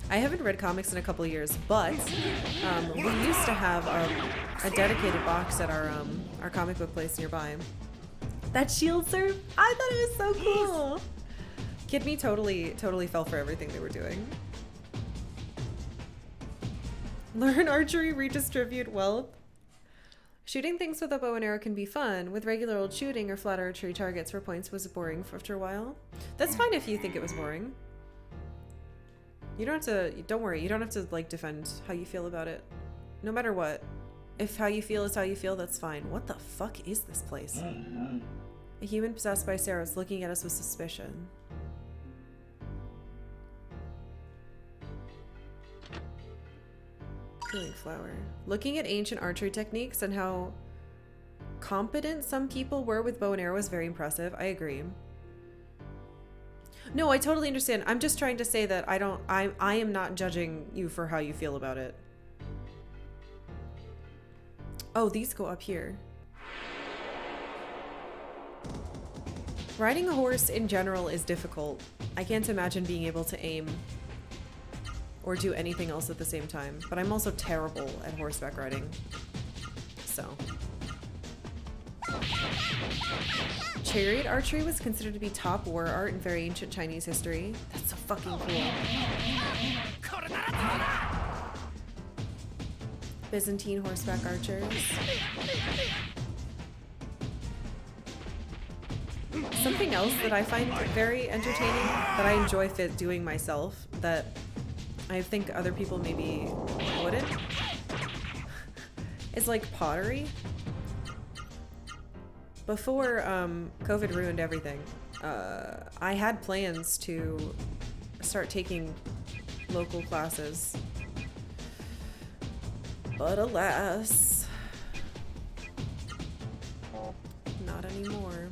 I haven't read comics in a couple years, but we used to have a dedicated box at our comic book place nearby. That shield surf, I thought it was so cool. Kid me totally fell for everything they were doing. Learn archery, redistribute wealth. Shooting things with a bow and arrow can be fun. With regular old shooting or flat archery targets for points was boring after a while. That's fine if you think it was boring. You don't have to, don't worry, you don't have to like defend how you feel about it. No matter what. If how you feel is how you feel, that's fine. What the fuck is this place? A human possessed by Sarah is looking at us with suspicion. Healing flower. Looking at ancient archery techniques and how competent some people were with bow and arrow was very impressive. I agree. No, I totally understand. I'm just trying to say that I am not judging you for how you feel about it. Oh, these go up here. Riding a horse in general is difficult. I can't imagine being able to aim or do anything else at the same time, but I'm also terrible at horseback riding, so. Chariot archery was considered to be top war art in very ancient Chinese history. That's so fucking cool. Byzantine horseback archers. Something else that I find very entertaining, that I enjoy doing myself, that I think other people maybe wouldn't, is like pottery. Before COVID ruined everything, I had plans to start taking local classes, but alas, not anymore.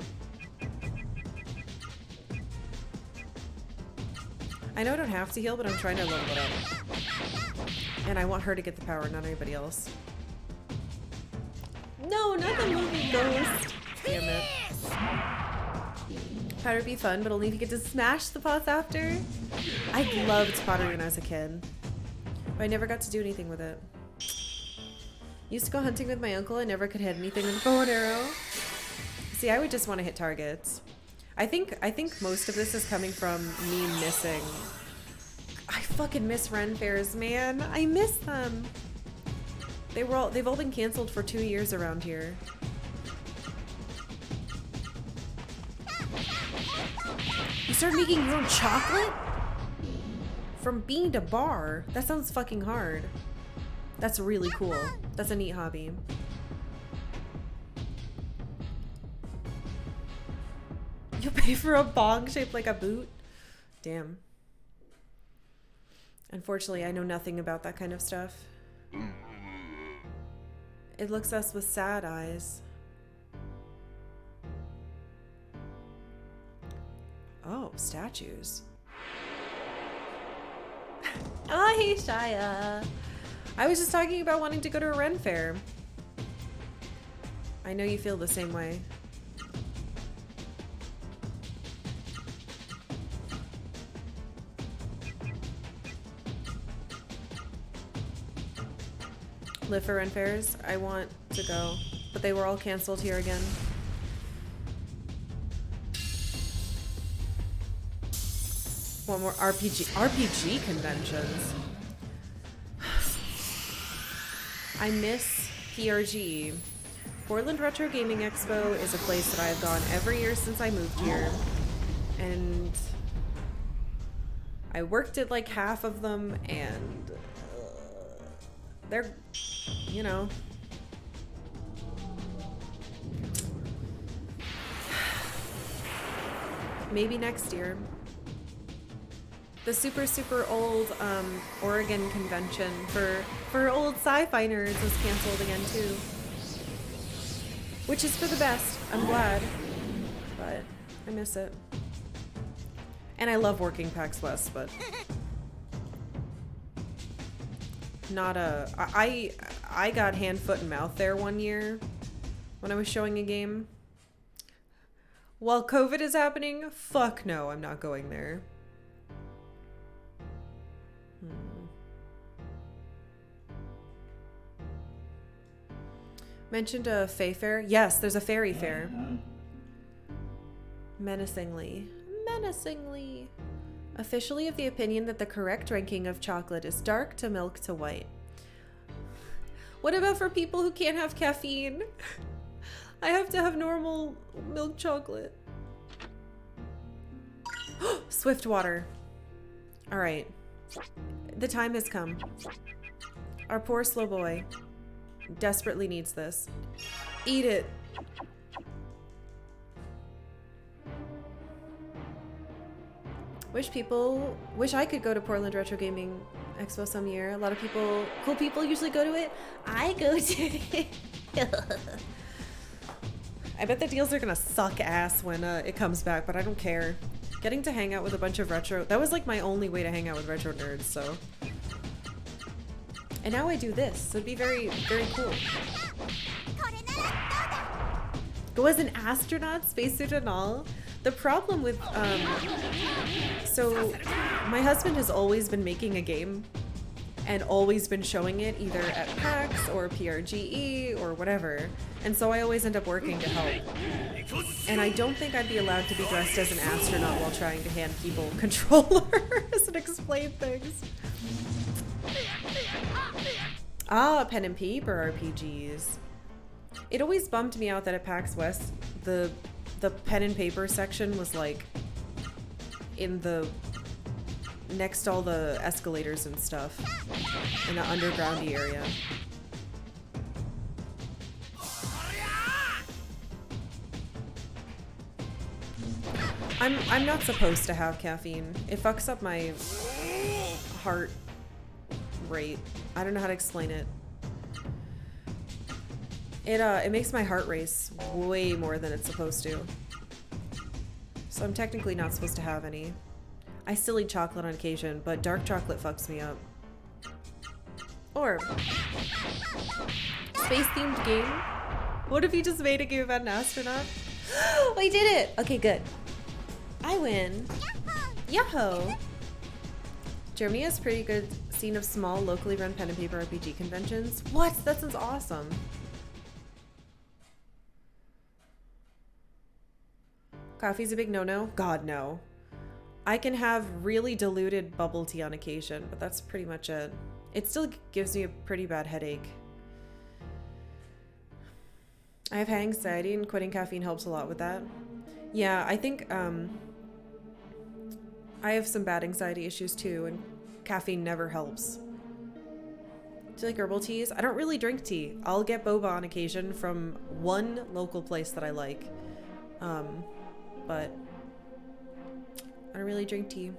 I know I don't have to heal, but I'm trying to level it up. And I want her to get the power, not anybody else. No, not the movie Ghost. Damn it. Pottery be fun, but only if you get to smash the pots after. I loved pottery when I was a kid, but I never got to do anything with it. Used to go hunting with my uncle. I never could hit anything with a bow and arrow. See, I would just want to hit targets. I think most of this is coming from me missing. I fucking miss Ren fairs, man. I miss them. They've all been canceled for 2 years around here. You started making your own chocolate? From bean to bar? That sounds fucking hard. That's really cool. That's a neat hobby. You'll pay for a bong shaped like a boot? Damn. Unfortunately, I know nothing about that kind of stuff. It looks at us with sad eyes. Oh, statues. Oh, hey, Shia. I was just talking about wanting to go to a Ren fair. I know you feel the same way. Live for Ren fairs. I want to go, but they were all canceled here again. One more RPG conventions. I miss PRGE. Portland Retro Gaming Expo is a place that I have gone every year since I moved here. And I worked at like half of them, and they're, you know. Maybe next year. The super old Oregon convention for old sci-fi nerds was canceled again too. Which is for the best. I'm glad. But I miss it. And I love working PAX West, but not a... I got hand, foot, and mouth there one year when I was showing a game. While COVID is happening, fuck no, I'm not going there. Mentioned a Fae fair. Yes, there's a fairy fair. Menacingly. Officially of the opinion that the correct ranking of chocolate is dark to milk to white. What about for people who can't have caffeine? I have to have normal milk chocolate. Swift water. All right. The time has come. Our poor slow boy desperately needs this. Eat it. Wish I could go to Portland Retro Gaming Expo some year. A lot of cool people usually go to it. I go to it. I bet the deals are gonna suck ass when it comes back, but I don't care. Getting to hang out with a bunch of that was like my only way to hang out with retro nerds, so. And now I do this, so it'd be very, very cool. Go as an astronaut, spacesuit and all. The problem with, so my husband has always been making a game and always been showing it either at PAX or PRGE or whatever. And so I always end up working to help. And I don't think I'd be allowed to be dressed as an astronaut while trying to hand people controllers and explain things. Ah, pen and paper RPGs. It always bummed me out that at PAX West, the pen and paper section was like in the next to all the escalators and stuff in the undergroundy area. I'm not supposed to have caffeine. It fucks up my heart rate. I don't know how to explain it. It makes my heart race way more than it's supposed to. So I'm technically not supposed to have any. I still eat chocolate on occasion, but dark chocolate fucks me up. Or space-themed game. What if you just made a game about an astronaut? We did it! Okay, good. I win. Yahoo! Germany has pretty good scene of small, locally run pen and paper RPG conventions. What? That sounds awesome. Coffee's a big no-no? God, no. I can have really diluted bubble tea on occasion, but that's pretty much it. It still gives me a pretty bad headache. I have high anxiety, and quitting caffeine helps a lot with that. Yeah, I think I have some bad anxiety issues too, and caffeine never helps. Do you like herbal teas? I don't really drink tea. I'll get boba on occasion from one local place that I like. But I don't really drink tea.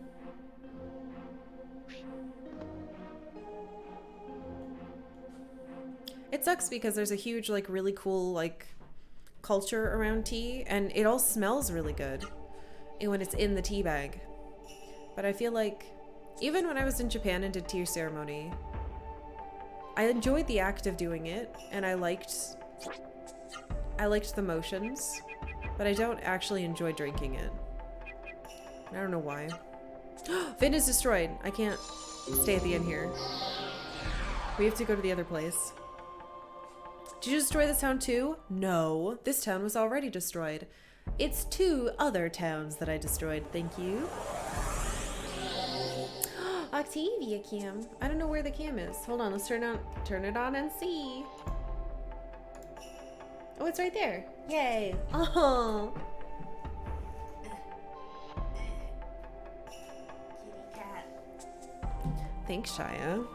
It sucks because there's a huge, like, really cool, like, culture around tea, and it all smells really good when it's in the tea bag. But I feel like even when I was in Japan and did tea ceremony, I enjoyed the act of doing it, and I liked the motions, but I don't actually enjoy drinking it. I don't know why. Vin is destroyed. I can't stay at the end here. We have to go to the other place. Did you destroy this town too? No, this town was already destroyed. It's 2 other towns that I destroyed. Thank you. Octavia cam. I don't know where the cam is. Hold on, let's turn it on and see. Oh, it's right there. Yay. Oh. Kitty cat. Thanks, Shia.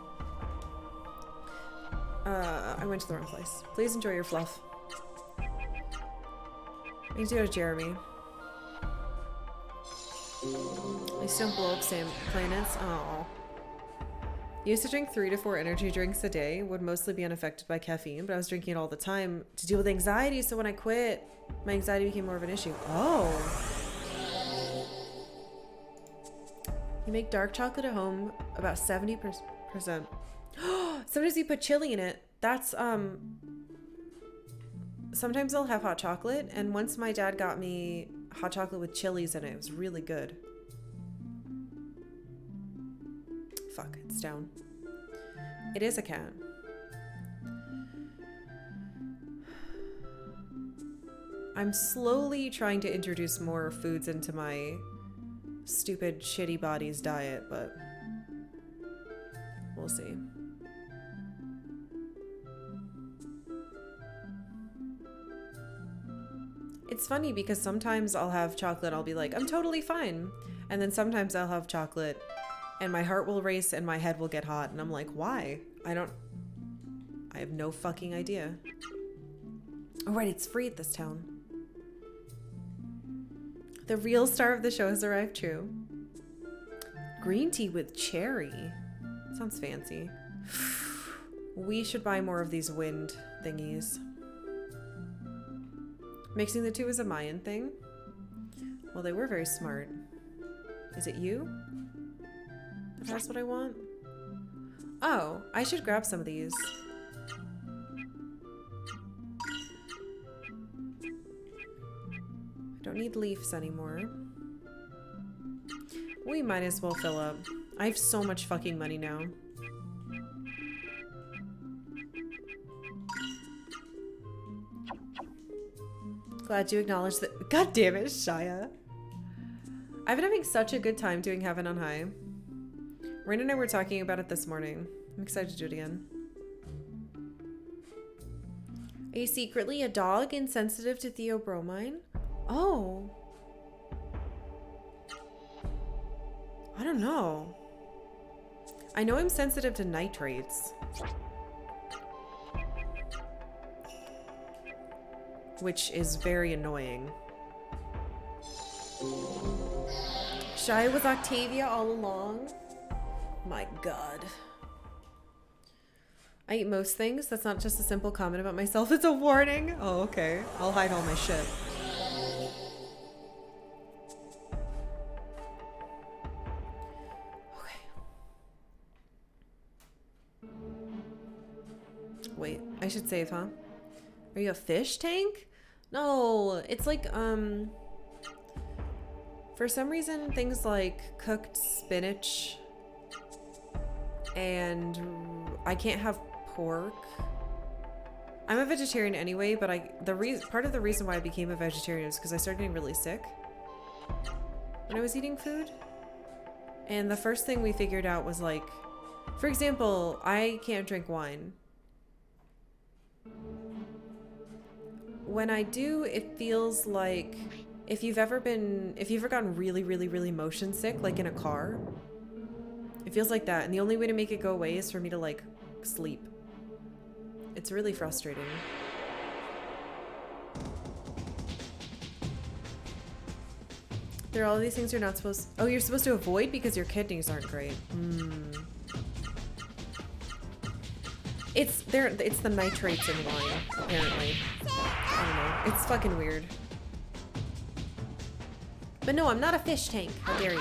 I went to the wrong place. Please enjoy your fluff. I need to go to Jeremy. At least don't blow up same planets. Oh. Used to drink 3 to 4 energy drinks a day. Would mostly be unaffected by caffeine, but I was drinking it all the time to deal with anxiety. So when I quit, my anxiety became more of an issue. Oh. You make dark chocolate at home about 70%. Sometimes you put chili in it. That's sometimes I'll have hot chocolate, and once my dad got me hot chocolate with chilies in it. It was really good. Fuck, it's down. It is a cat. I'm slowly trying to introduce more foods into my stupid shitty body's diet, but we'll see. It's funny because sometimes I'll have chocolate, I'll be like, I'm totally fine. And then sometimes I'll have chocolate and my heart will race and my head will get hot. And I'm like, why? I have no fucking idea. Oh, right, it's free at this town. The real star of the show has arrived, true. Green tea with cherry. Sounds fancy. We should buy more of these wind thingies. Mixing the two is a Mayan thing. Well, they were very smart. Is it you? That's what I want? Oh, I should grab some of these. I don't need leaves anymore. We might as well fill up. I have so much fucking money now. Glad you acknowledged that. God damn it, Shia. I've been having such a good time doing Heaven on High. Rain and I were talking about it this morning. I'm excited to do it again. Are you secretly a dog insensitive to theobromine? Oh. I don't know. I know I'm sensitive to nitrates. Which is very annoying. Shy with Octavia all along? My god. I eat most things. That's not just a simple comment about myself. It's a warning. Oh, okay. I'll hide all my shit. Okay. Wait, I should save, huh? Are you a fish tank? No, it's like, for some reason, things like cooked spinach and I can't have pork. I'm a vegetarian anyway, but part of the reason why I became a vegetarian is because I started getting really sick when I was eating food. And the first thing we figured out was like, for example, I can't drink wine. When I do, it feels like if you've ever gotten really, really, really motion sick, like in a car, it feels like that. And the only way to make it go away is for me to like sleep. It's really frustrating. There are all these things you're not supposed... Oh, you're supposed to avoid because your kidneys aren't great. It's the nitrates in wine, apparently. I don't know. It's fucking weird. But no, I'm not a fish tank. How dare you?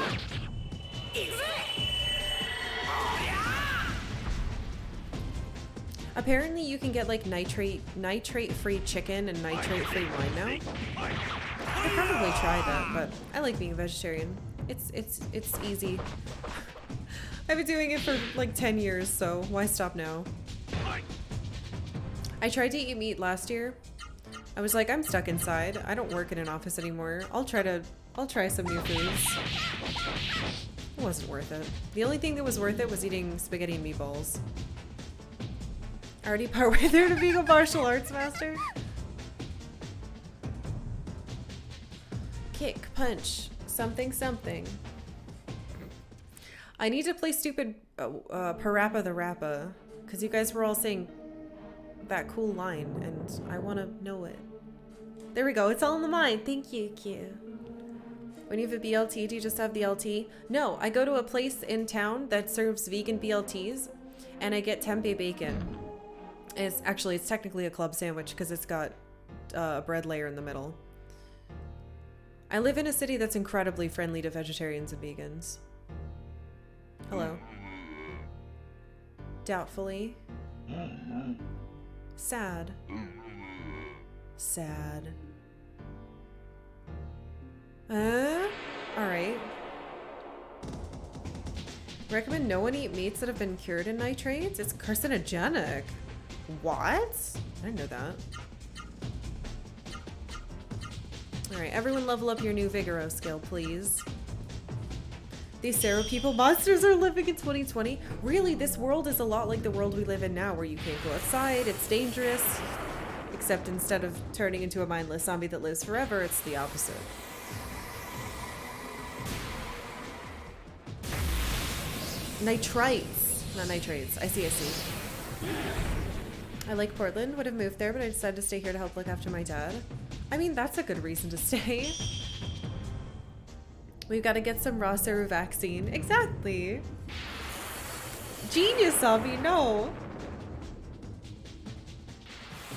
Apparently you can get like nitrate-free chicken and nitrate-free wine now. I'd probably try that, but I like being a vegetarian. It's easy. I've been doing it for like 10 years, so why stop now? I tried to eat meat last year. I was like, I'm stuck inside. I don't work in an office anymore. I'll try some new foods. It wasn't worth it. The only thing that was worth it was eating spaghetti and meatballs. Already partway there to being a martial arts master. Kick, punch, something, something. I need to play stupid Parappa the Rappa, because you guys were all saying that cool line, and I want to know it. There we go. It's all in the mind. Thank you, Q. When you have a BLT, do you just have the LT? No, I go to a place in town that serves vegan BLTs, and I get tempeh bacon. It's technically a club sandwich because it's got a bread layer in the middle. I live in a city that's incredibly friendly to vegetarians and vegans. Hello. Doubtfully. Sad. Sad. Alright. Recommend no one eat meats that have been cured in nitrates? It's carcinogenic. What? I didn't know that. Alright, everyone level up your new Vigoro skill, please. These Sarah people monsters are living in 2020. Really, this world is a lot like the world we live in now, where you can't go outside, it's dangerous. Except instead of turning into a mindless zombie that lives forever, it's the opposite. Nitrites. Not nitrates. I see. I like Portland. Would have moved there, but I decided to stay here to help look after my dad. I mean, that's a good reason to stay. We've got to get some raw seru vaccine. Exactly. Genius, zombie. No.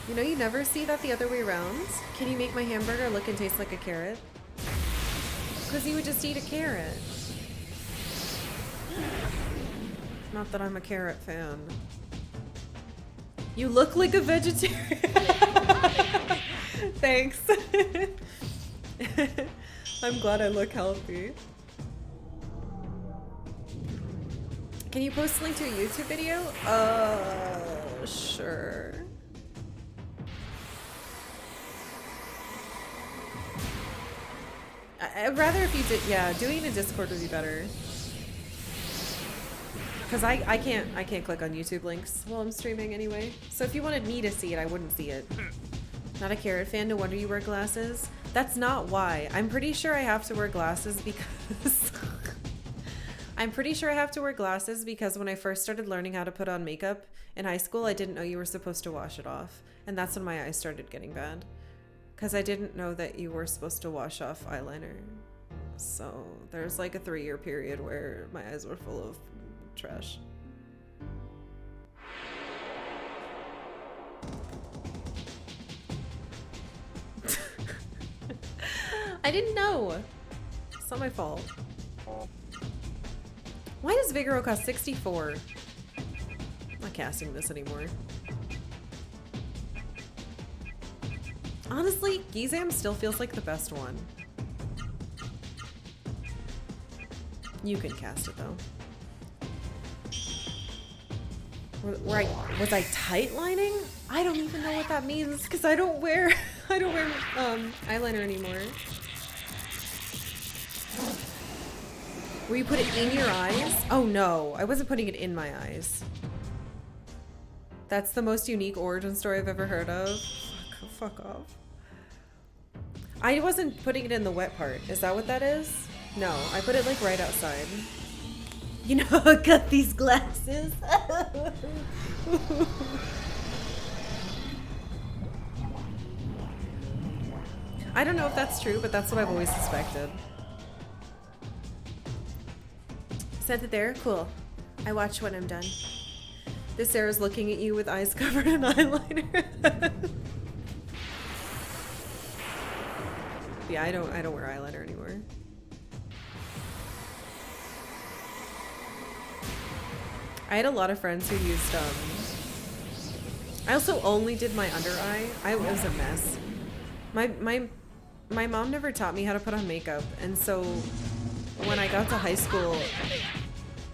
You know, you never see that the other way around. Can you make my hamburger look and taste like a carrot? Because you would just eat a carrot. Not that I'm a carrot fan. You look like a vegetarian. Thanks. I'm glad I look healthy. Can you post a link to a YouTube video? Sure. I'd rather if you did, yeah, doing it in Discord would be better. Because I can't click on YouTube links while I'm streaming anyway. So if you wanted me to see it, I wouldn't see it. Not a carrot fan, no wonder you wear glasses. That's not why. I'm pretty sure I have to wear glasses because... I'm pretty sure I have to wear glasses because when I first started learning how to put on makeup in high school, I didn't know you were supposed to wash it off. And that's when my eyes started getting bad. Because I didn't know that you were supposed to wash off eyeliner. So there's like a 3-year period where my eyes were full of trash. I didn't know. It's not my fault. Why does Vigoro cost 64? I'm not casting this anymore. Honestly, Gizam still feels like the best one. You can cast it though. Was I tight lining? I don't even know what that means because I don't wear eyeliner anymore. Where you put it in your eyes? Oh no, I wasn't putting it in my eyes. That's the most unique origin story I've ever heard of. Fuck off. I wasn't putting it in the wet part. Is that what that is? No, I put it like right outside. You know, I got these glasses. I don't know if that's true, but that's what I've always suspected. Sent it there? Cool. I watch when I'm done. This Sarah's looking at you with eyes covered in eyeliner. Yeah, I don't wear eyeliner anymore. I had a lot of friends who used I also only did my under eye. It was a mess. My mom never taught me how to put on makeup, and so when I got to high school,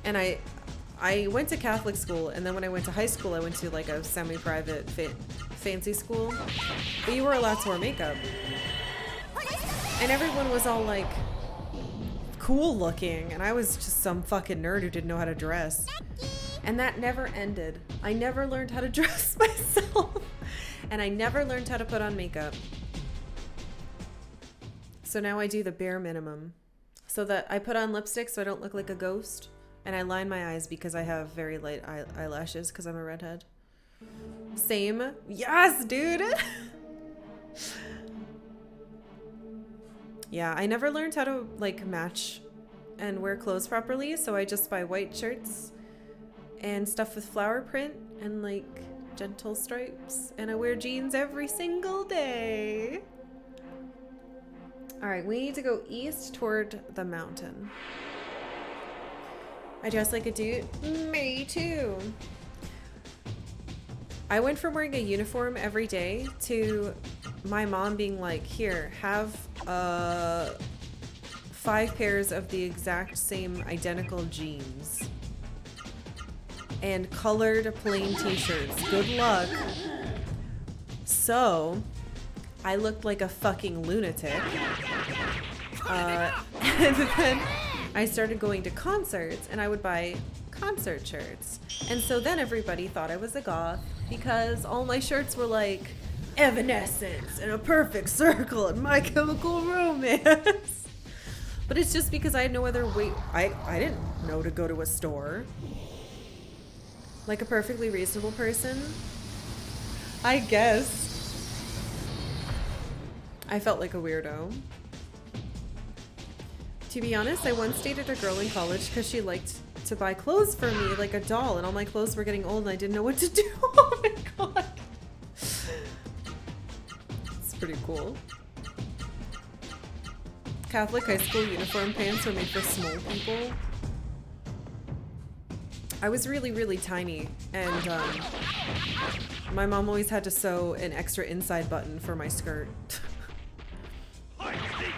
and I went to Catholic school, and then when I went to high school, I went to like a semi-private fancy school, but you were allowed to wear makeup. And everyone was all like cool looking, and I was just some fucking nerd who didn't know how to dress. And that never ended. I never learned how to dress myself. And I never learned how to put on makeup. So now I do the bare minimum. So that I put on lipstick so I don't look like a ghost. And I line my eyes because I have very light eyelashes because I'm a redhead. Same. Yes, dude! Yeah, I never learned how to like match and wear clothes properly, so I just buy white shirts and stuff with flower print and like gentle stripes, and I wear jeans every single day. All right, we need to go east toward the mountain. I dress like a dude. Me too. I went from wearing a uniform every day to my mom being like, here, have 5 pairs of the exact same identical jeans and colored plain t-shirts. Good luck. So I looked like a fucking lunatic. And then I started going to concerts and I would buy concert shirts. And so then everybody thought I was a goth because all my shirts were like Evanescence and A Perfect Circle and My Chemical Romance. But it's just because I had no other way. I didn't know to go to a store. Like a perfectly reasonable person, I guess. I felt like a weirdo. To be honest, I once dated a girl in college because she liked to buy clothes for me like a doll, and all my clothes were getting old and I didn't know what to do. Oh my god. It's pretty cool. Catholic high school uniform pants were made for small people. I was really, really tiny, and my mom always had to sew an extra inside button for my skirt.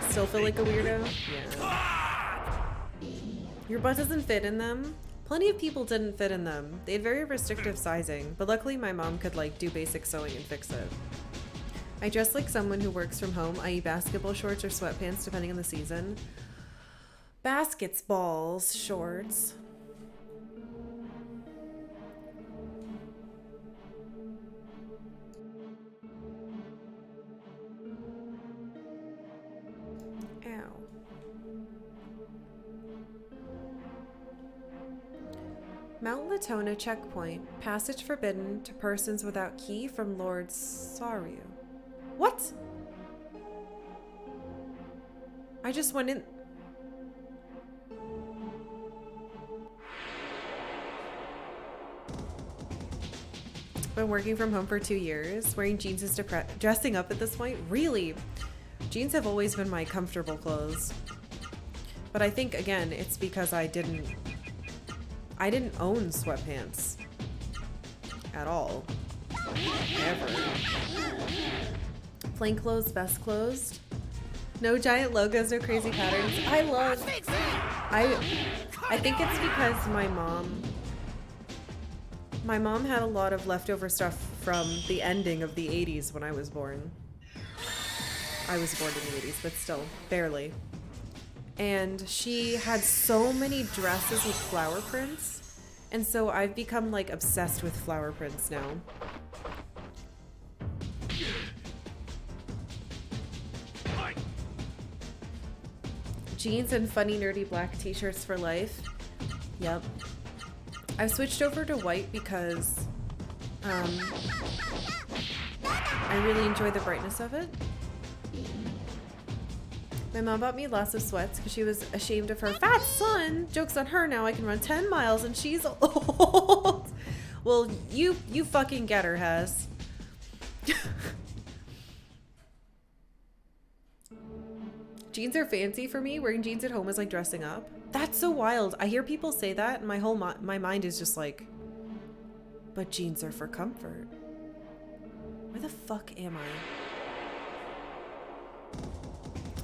Still feel like a weirdo? Yeah. Your butt doesn't fit in them? Plenty of people didn't fit in them. They had very restrictive sizing, but luckily my mom could like do basic sewing and fix it. I dress like someone who works from home, i.e. basketball shorts or sweatpants depending on the season. Basketballs shorts. Ow. Mount Latona checkpoint. Passage forbidden to persons without key from Lord Saru. What? I just went in. Been working from home for 2 years. Wearing jeans is dressing up at this point. Really? Jeans have always been my comfortable clothes. But I think, again, it's because I didn't own sweatpants. At all. Ever. Plain clothes, best clothes. No giant logos, no crazy patterns. I think it's because my mom had a lot of leftover stuff from the ending of the 80s when I was born. I was born in the 80s, but still, barely. And she had so many dresses with flower prints, and so I've become like obsessed with flower prints now. Jeans and funny nerdy black t-shirts for life. Yep. I've switched over to white because I really enjoy the brightness of it. My mom bought me lots of sweats because she was ashamed of her fat son. Joke's on her now, I can run 10 miles and she's old. Well, you fucking get her, Hess. Jeans are fancy for me. Wearing jeans at home is like dressing up. That's so wild. I hear people say that and my whole my mind is just like, but jeans are for comfort. Where the fuck am I?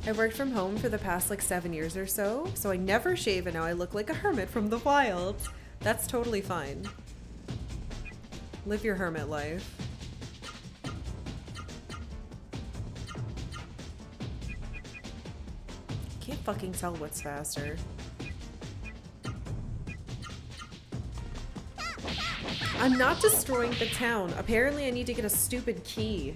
I worked from home for the past like 7 years or so I never shave and now I look like a hermit from the wild. That's totally fine. Live your hermit life. fucking tell what's faster. I'm not destroying the town. Apparently I need to get a stupid key.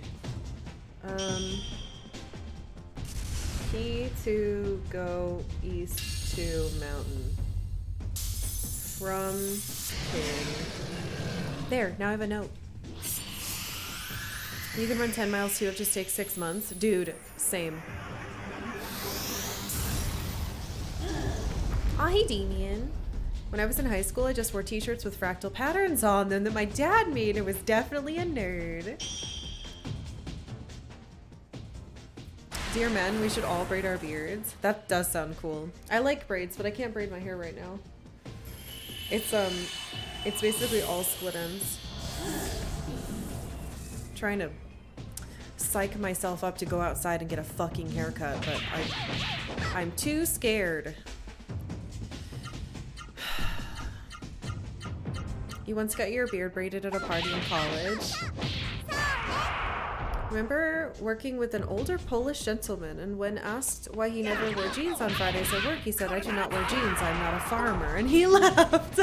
Key to go east to mountain. From King. There, now I have a note. You can run 10 miles too, it just takes 6 months. Dude, same. Aw, hey Damien. When I was in high school, I just wore t-shirts with fractal patterns on them that my dad made and was definitely a nerd. Dear men, we should all braid our beards. That does sound cool. I like braids, but I can't braid my hair right now. It's basically all split ends. Trying to psych myself up to go outside and get a fucking haircut, but I'm too scared. You once got your beard braided at a party in college. Remember working with an older Polish gentleman, and when asked why he never wore jeans on Fridays at work, he said, "I do not wear jeans, I'm not a farmer," and he laughed.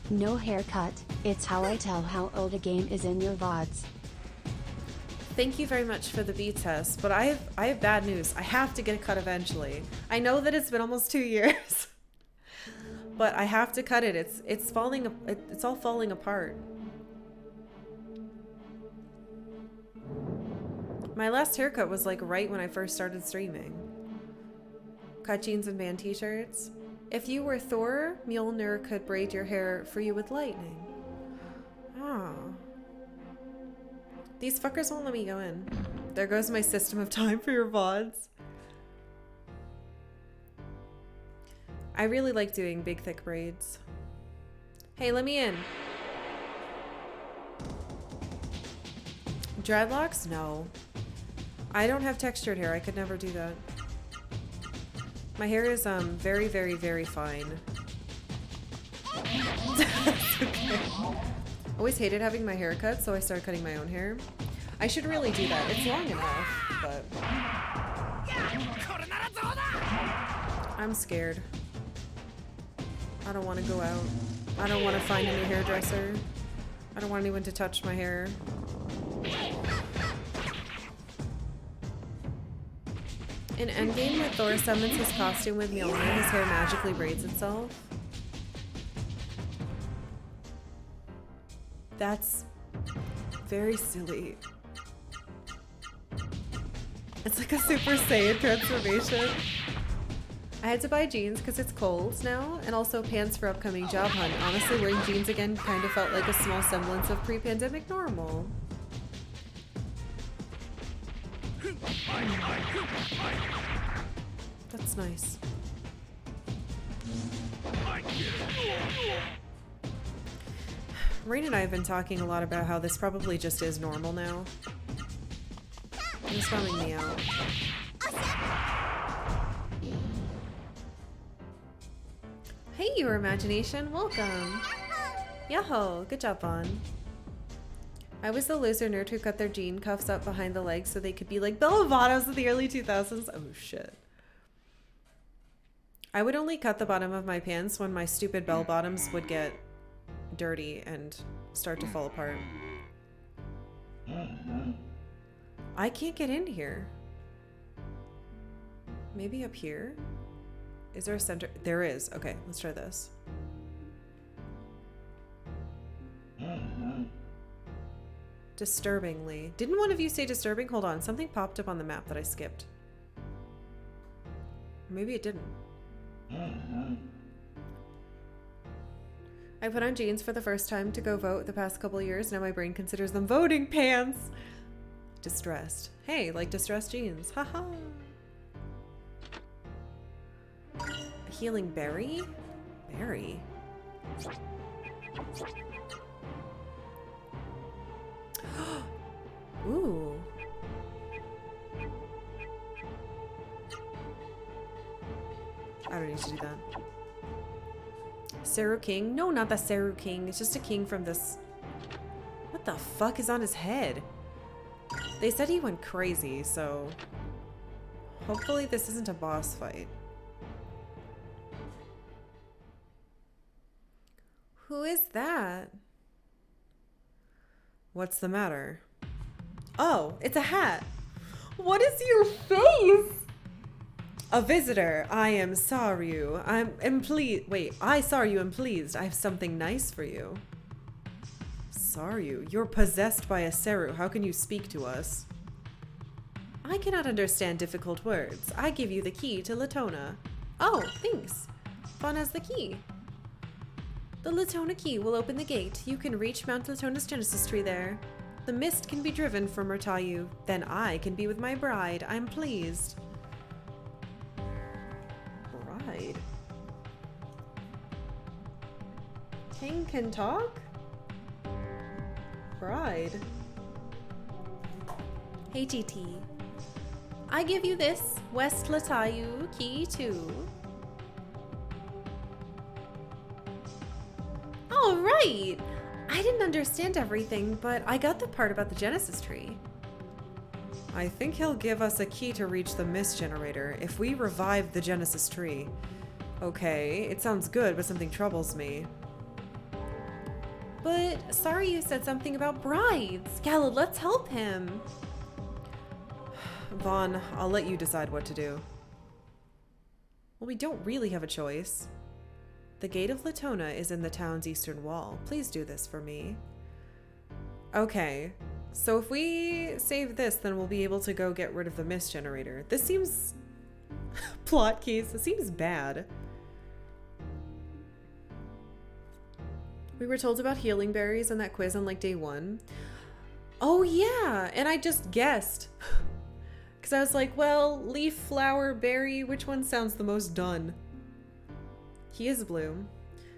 No haircut, it's how I tell how old a game is in your VODs. Thank you very much for the B test, but I have bad news. I have to get a cut eventually. I know that it's been almost 2 years, but I have to cut it. It's all falling apart. My last haircut was like right when I first started streaming. Cut jeans and band t-shirts. If you were Thor, Mjolnir could braid your hair for you with lightning. Oh. These fuckers won't let me go in. There goes my system of time for your VODs. I really like doing big thick braids. Hey, let me in. Dreadlocks? No. I don't have textured hair. I could never do that. My hair is very, very, very fine. Okay. Always hated having my hair cut, so I started cutting my own hair. I should really do that. It's long enough, but I'm scared. I don't want to go out. I don't want to find a new hairdresser. I don't want anyone to touch my hair. In Endgame, when Thor summons his costume with Mjolnir, his hair magically braids itself. That's very silly. It's like a Super Saiyan transformation. I had to buy jeans because it's cold now, and also pants for upcoming job hunt. Honestly, wearing jeans again kind of felt like a small semblance of pre-pandemic normal. That's nice. Rain and I have been talking a lot about how this probably just is normal now. It's bumming me out. Hey, your imagination, welcome. Yoho, good job, Vaughn. I was the loser nerd who cut their jean cuffs up behind the legs so they could be like bell bottoms of the early 2000s. Oh shit. I would only cut the bottom of my pants when my stupid bell bottoms would get dirty and start to fall apart. I can't get in here. Maybe up here? Is there a center? There is. Okay, let's try this. Disturbingly. Didn't one of you say disturbing? Hold on. Something popped up on the map that I skipped. Maybe it didn't. I put on jeans for the first time to go vote the past couple years. Now my brain considers them voting pants. Distressed. Hey, like distressed jeans. Haha. A healing berry? Berry? Ooh. I don't need to do that. Saru King? No, not the Saru King. It's just a king from this... What the fuck is on his head? They said he went crazy, so... Hopefully this isn't a boss fight. Who is that? What's the matter? Oh, it's a hat. What is your face? A visitor. I am Saryu. I'm pleased. Wait, I Saryu am pleased. I have something nice for you. Saryu, you're possessed by a Seru. How can you speak to us? I cannot understand difficult words. I give you the key to Latona. Oh, thanks. Fawn has the key. The Latona key will open the gate. You can reach Mount Latona's Genesis tree there. The mist can be driven from Murtayu. Then I can be with my bride. I'm pleased. Bride? King can talk? Bride? Hey TT. I give you this West Latayu key too. All right. I didn't understand everything, but I got the part about the Genesis tree. I think he'll give us a key to reach the mist generator if we revive the Genesis tree. Okay, it sounds good, but something troubles me. But sorry you said something about brides. Gala, let's help him. Vaughn, I'll let you decide what to do. Well, we don't really have a choice. The gate of Latona is in the town's eastern wall. Please do this for me. Okay, so if we save this, then we'll be able to go get rid of the mist generator. This seems... plot keys. This seems bad. We were told about healing berries on that quiz on like day 1. Oh yeah, and I just guessed. Because I was like, well, leaf, flower, berry, which one sounds the most done? He is blue.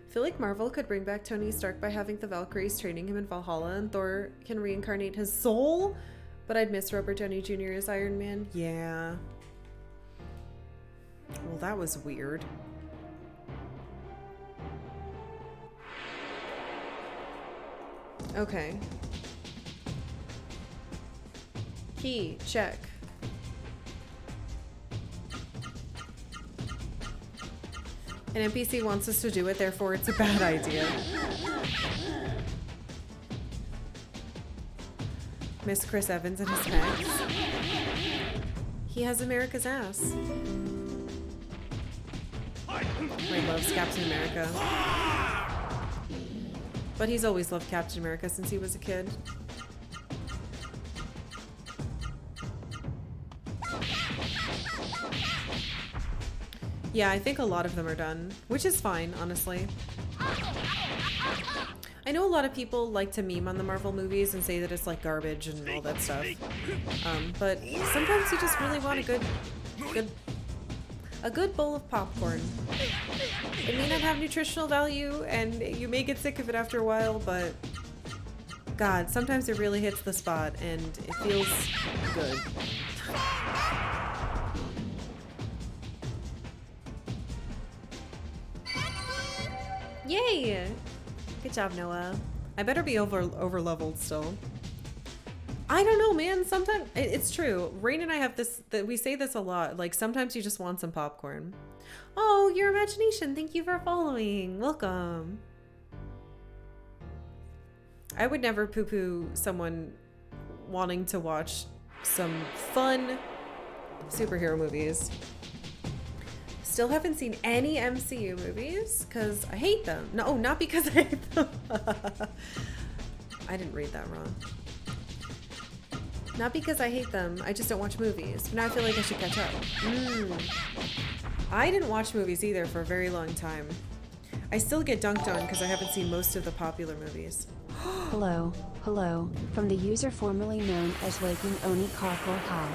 I feel like Marvel could bring back Tony Stark by having the Valkyries training him in Valhalla and Thor can reincarnate his soul. But I'd miss Robert Downey Jr. as Iron Man. Yeah. Well, that was weird. Okay. Key, check. An NPC wants us to do it, therefore it's a bad idea. Miss Chris Evans and his pecs. He has America's ass. Ray loves Captain America. But he's always loved Captain America since he was a kid. Yeah, I think a lot of them are done, which is fine, honestly. I know a lot of people like to meme on the Marvel movies and say that it's like garbage and all that stuff. But sometimes you just really want a good bowl of popcorn. It may not have nutritional value and you may get sick of it after a while, but God, sometimes it really hits the spot and it feels good. Yay! Good job, Noah. I better be over leveled still. I don't know, man. Sometimes it's true. Rain and I have this, that we say this a lot. Like sometimes you just want some popcorn. Oh, your imagination. Thank you for following. Welcome. I would never poo-poo someone wanting to watch some fun superhero movies. Still haven't seen any MCU movies because I hate them. No, not because I hate them. I didn't read that wrong. Not because I hate them. I just don't watch movies. But now I feel like I should catch up. I didn't watch movies either for a very long time. I still get dunked on because I haven't seen most of the popular movies. Hello, from the user formerly known as Waking Oni Karkalla.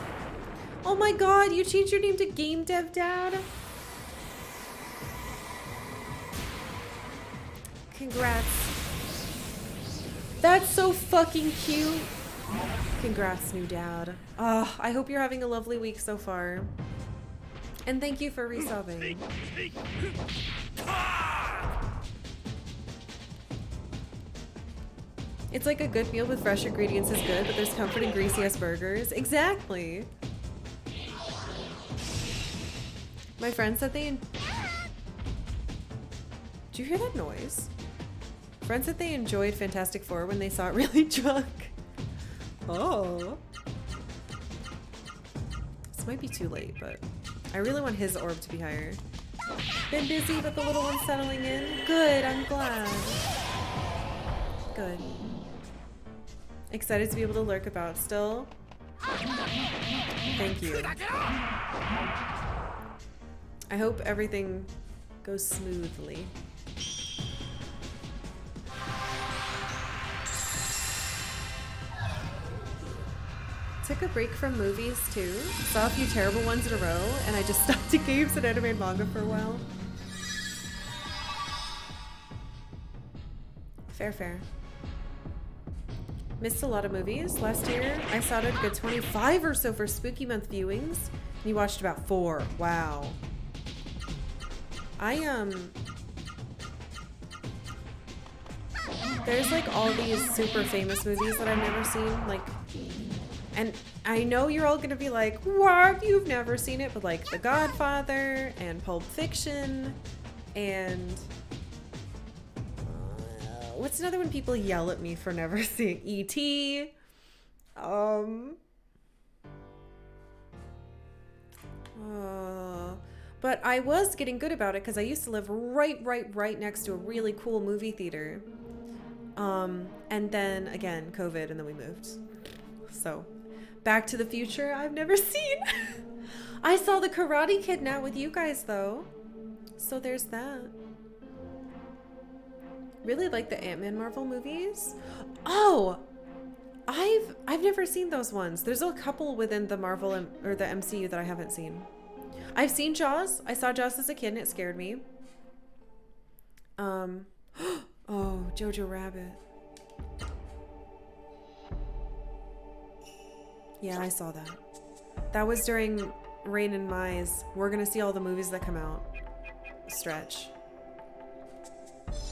Oh my god, you changed your name to Game Dev Dad? Congrats. That's so fucking cute. Congrats, new dad. I hope you're having a lovely week so far. And thank you for resubbing. It's like a good meal with fresh ingredients is good, but there's comfort in greasy ass burgers. Exactly. My friend said they... Did you hear that noise? Friends said they enjoyed Fantastic Four when they saw it really drunk. Oh. This might be too late, but I really want his orb to be higher. Been busy, but the little one's settling in. Good, I'm glad. Good. Excited to be able to lurk about still. Thank you. I hope everything goes smoothly. Took a break from movies too. Saw a few terrible ones in a row, and I just stuck to games and anime and manga for a while. Fair, fair. Missed a lot of movies. Last year, I saw a good 25 or so for Spooky Month viewings. And you watched about 4. Wow. There's like all these super famous movies that I've never seen, like, and I know you're all gonna be like, what? You've never seen it, but like The Godfather and Pulp Fiction and what's another one people yell at me for never seeing? E.T. But I was getting good about it because I used to live right next to a really cool movie theater. And then again, COVID, and then we moved. So, Back to the Future, I've never seen. I saw The Karate Kid now with you guys though. So there's that. Really like the Ant-Man Marvel movies. Oh, I've never seen those ones. There's a couple within the Marvel or the MCU that I haven't seen. I've seen Jaws. I saw Jaws as a kid and it scared me. Oh, Jojo Rabbit. Yeah, I saw that. That was during Rain and Mai's we're gonna see all the movies that come out stretch.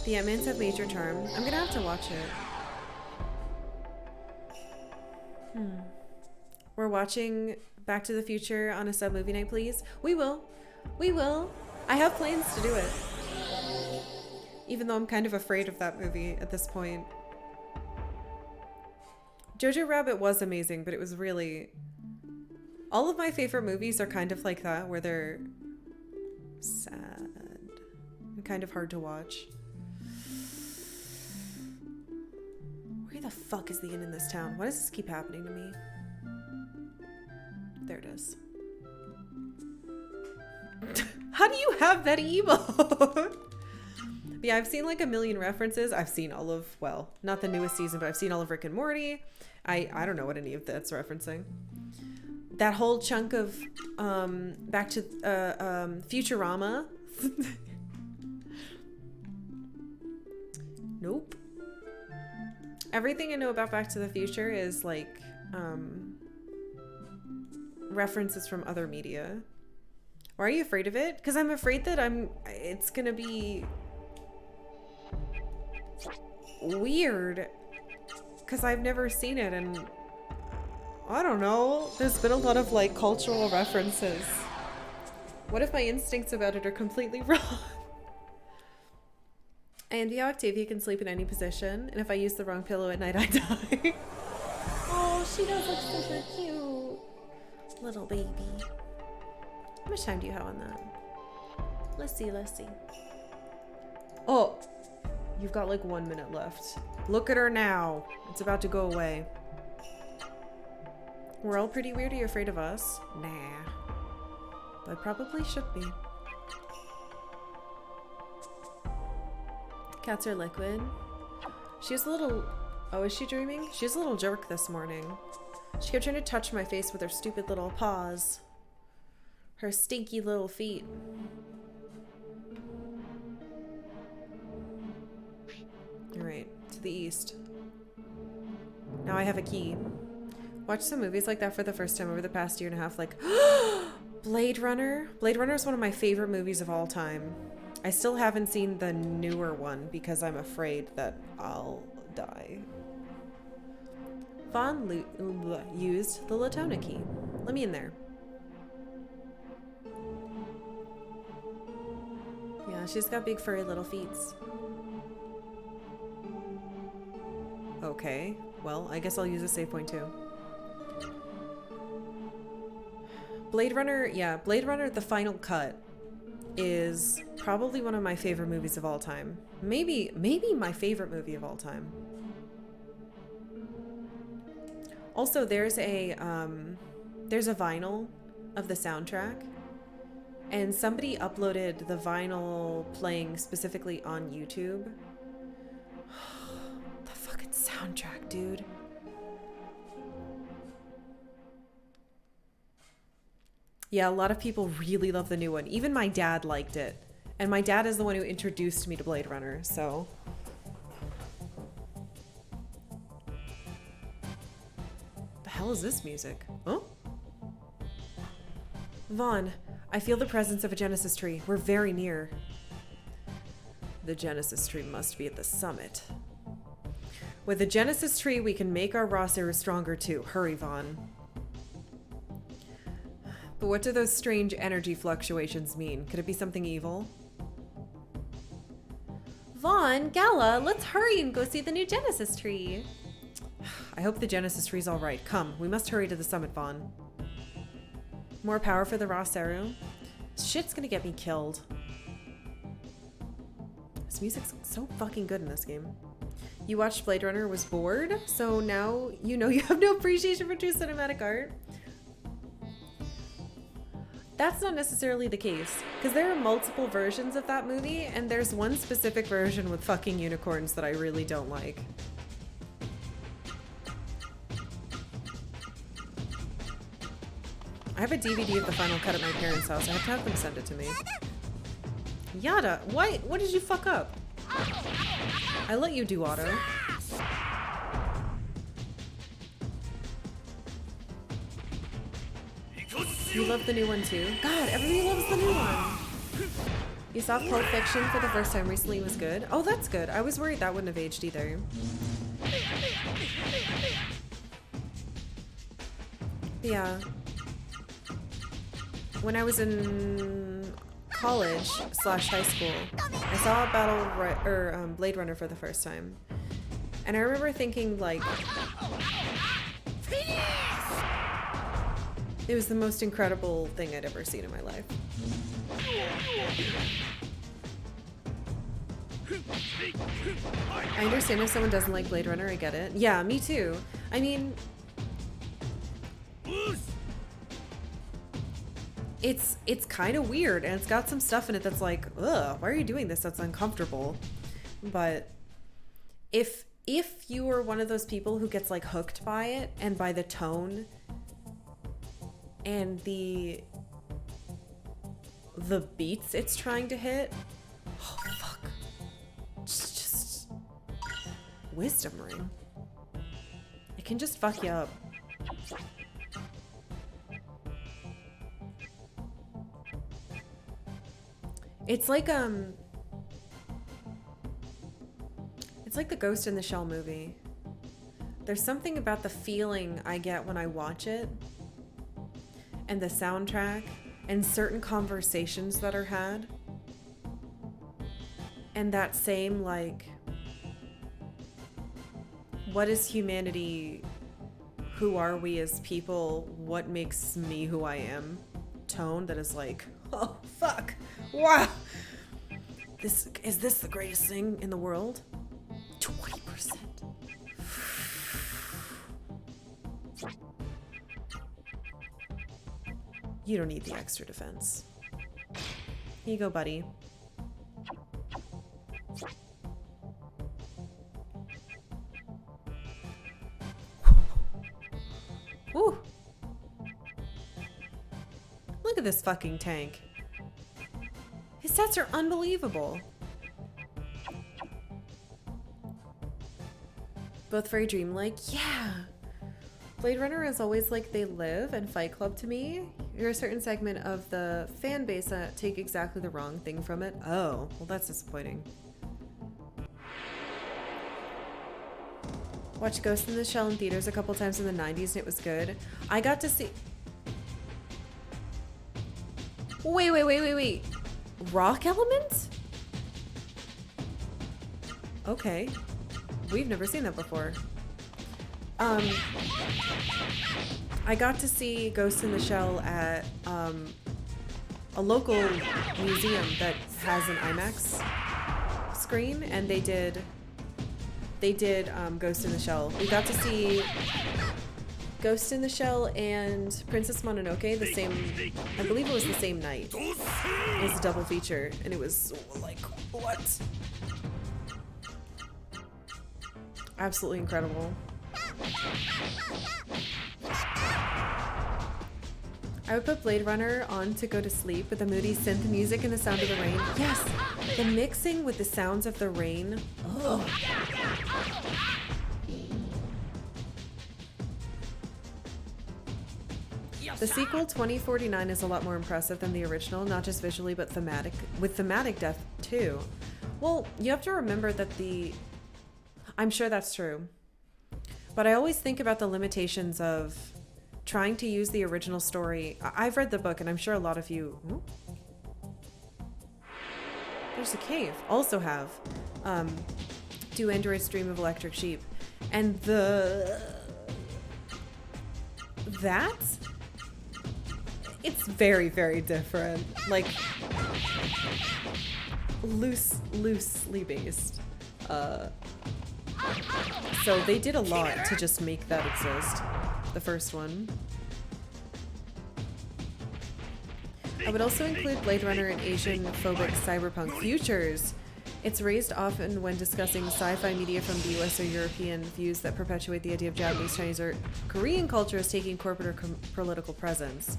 The Ant-Mans have major charm. I'm gonna have to watch it. We're watching Back to the Future on a sub movie night, please. We will. We will. I have plans to do it. Even though I'm kind of afraid of that movie at this point. Jojo Rabbit was amazing, but it was really... All of my favorite movies are kind of like that, where they're sad and kind of hard to watch. Where the fuck is the inn in this town? Why does this keep happening to me? There it is. How do you have that emote? Yeah, I've seen like a million references. I've seen all of, well, not the newest season, but I've seen all of Rick and Morty. I don't know what any of that's referencing. That whole chunk of Back to Futurama. Nope. Everything I know about Back to the Future is like references from other media. Why are you afraid of it? Because I'm afraid that it's gonna be weird because I've never seen it, and I don't know, there's been a lot of like cultural references. What if my instincts about it are completely wrong? I envy how Octavia can sleep in any position, and if I use the wrong pillow at night I die. Oh, she does look super cute. Little baby. How much time do you have on that? Let's see. Oh, you've got like 1 minute left. Look at her now. It's about to go away. We're all pretty weird. Are you afraid of us? Nah. But probably should be. Cats are liquid. She's a little... Oh, is she dreaming? She's a little jerk this morning. She kept trying to touch my face with her stupid little paws. Her stinky little feet. Alright, to the east. Now I have a key. Watched some movies like that for the first time over the past year and a half, like Blade Runner. Blade Runner is one of my favorite movies of all time. I still haven't seen the newer one because I'm afraid that I'll die. Vaughn used the Latona key. Let me in there. Yeah, she's got big furry little feet. Okay, well, I guess I'll use a save point too. Blade Runner, yeah, Blade Runner The Final Cut is probably one of my favorite movies of all time. Maybe my favorite movie of all time. Also, there's a vinyl of the soundtrack, and somebody uploaded the vinyl playing specifically on YouTube. The fucking soundtrack, dude. Yeah, a lot of people really love the new one. Even my dad liked it. And my dad is the one who introduced me to Blade Runner, so... The hell is this music? Huh? Vaughn, I feel the presence of a Genesis tree. We're very near. The Genesis tree must be at the summit. With the Genesis tree, we can make our raw serum stronger too. Hurry, Vaughn. But what do those strange energy fluctuations mean? Could it be something evil? Vaughn, Gala, let's hurry and go see the new Genesis tree. I hope the Genesis tree's all right. Come, we must hurry to the summit, Vaughn. More power for the raw serum. Shit's gonna get me killed. This music's so fucking good in this game. You watched Blade Runner, was bored, so now you know you have no appreciation for true cinematic art. That's not necessarily the case, because there are multiple versions of that movie, and there's one specific version with fucking unicorns that I really don't like. I have a DVD of the final cut at my parents' house. I have to have them send it to me. Yada, what did you fuck up? I let you do auto. You love the new one too? God, everybody loves the new one. You saw Pulp Fiction for the first time recently. It was good. Oh, that's good. I was worried that wouldn't have aged either. Yeah. When I was in college / high school, I saw Blade Runner for the first time. And I remember thinking, like, it was the most incredible thing I'd ever seen in my life. I understand if someone doesn't like Blade Runner, I get it. Yeah, me too. I mean, it's kind of weird, and it's got some stuff in it that's like, ugh, why are you doing this? That's uncomfortable. But if you are one of those people who gets like hooked by it and by the tone and the beats it's trying to hit, oh fuck, just wisdom ring. It can just fuck you up. It's like the Ghost in the Shell movie. There's something about the feeling I get when I watch it, and the soundtrack, and certain conversations that are had, and that same, like, what is humanity? Who are we as people? What makes me who I am? Tone that is like, oh fuck, wow, is this the greatest thing in the world? 20%. You don't need the extra defense. Here you go, buddy. Woo! Look at this fucking tank. His stats are unbelievable. Both very dreamlike. Yeah. Blade Runner is always like They Live and Fight Club to me. You're a certain segment of the fan base that take exactly the wrong thing from it. Oh, well, that's disappointing. Watched Ghost in the Shell in theaters a couple times in the 90s and it was good. I got to see... Wait. Rock Element? okay. We've never seen that before. I got to see Ghost in the Shell at a local museum that has an IMAX screen, and they did Ghost in the Shell. We got to see Ghost in the Shell and Princess Mononoke the same, I believe it was the same night. It was a double feature, and it was like, what? Absolutely incredible. I would put Blade Runner on to go to sleep with the moody synth music and the sound of the rain. Yes, the mixing with the sounds of the rain. Ugh. The sequel, 2049, is a lot more impressive than the original, not just visually, but with thematic depth too. Well, you have to remember that I'm sure that's true. But I always think about the limitations of trying to use the original story. I've read the book, and I'm sure a lot of you... Ooh. There's a cave. Also have Do Androids Dream of Electric Sheep. And it's very, very different. Like, loosely based. So they did a lot to just make that exist. The first one. I would also include Blade Runner in Asian-phobic cyberpunk futures. It's raised often when discussing sci-fi media from the US or European views that perpetuate the idea of Japanese, Chinese, or Korean culture as taking corporate or political presence.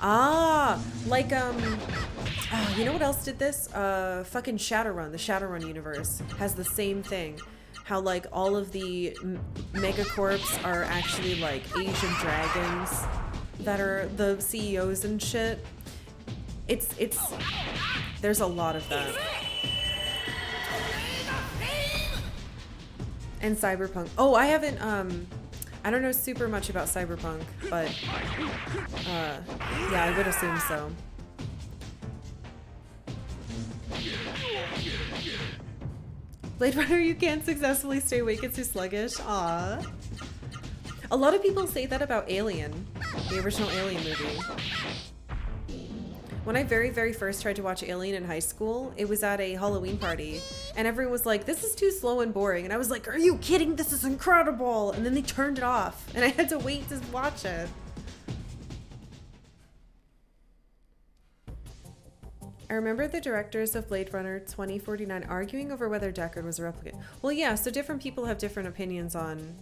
Like, you know what else did this? Fucking Shadowrun. The Shadowrun universe has the same thing. How, like, all of the megacorps are actually, like, Asian dragons that are the CEOs and shit. There's a lot of that. And cyberpunk. Oh, I haven't, I don't know super much about cyberpunk, but, yeah, I would assume so. Blade Runner, you can't successfully stay awake, it's too sluggish. Aww. A lot of people say that about Alien, the original Alien movie. When I very, very first tried to watch Alien in high school, it was at a Halloween party, and everyone was like, this is too slow and boring. And I was like, are you kidding? This is incredible. And then they turned it off, and I had to wait to watch it. I remember the directors of Blade Runner 2049 arguing over whether Deckard was a replicant. Well, yeah, so different people have different opinions on...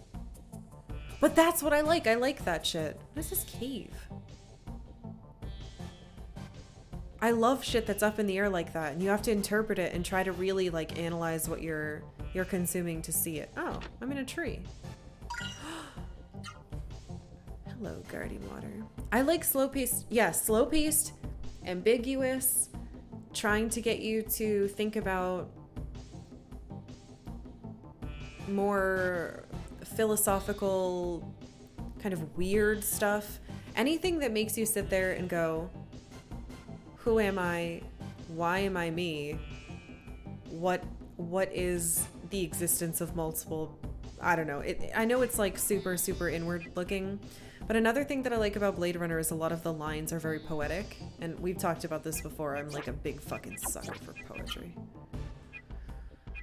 But that's what I like. I like that shit. What is this cave? I love shit that's up in the air like that, and you have to interpret it and try to really, like, analyze what you're consuming to see it. Oh, I'm in a tree. Hello, guardian water. I like slow-paced, yeah, slow-paced, ambiguous, trying to get you to think about more philosophical, kind of weird stuff. Anything that makes you sit there and go, who am I? Why am I me? What is the existence of multiple? I don't know. I know it's like super, super inward looking, but another thing that I like about Blade Runner is a lot of the lines are very poetic, and we've talked about this before. I'm like a big fucking sucker for poetry.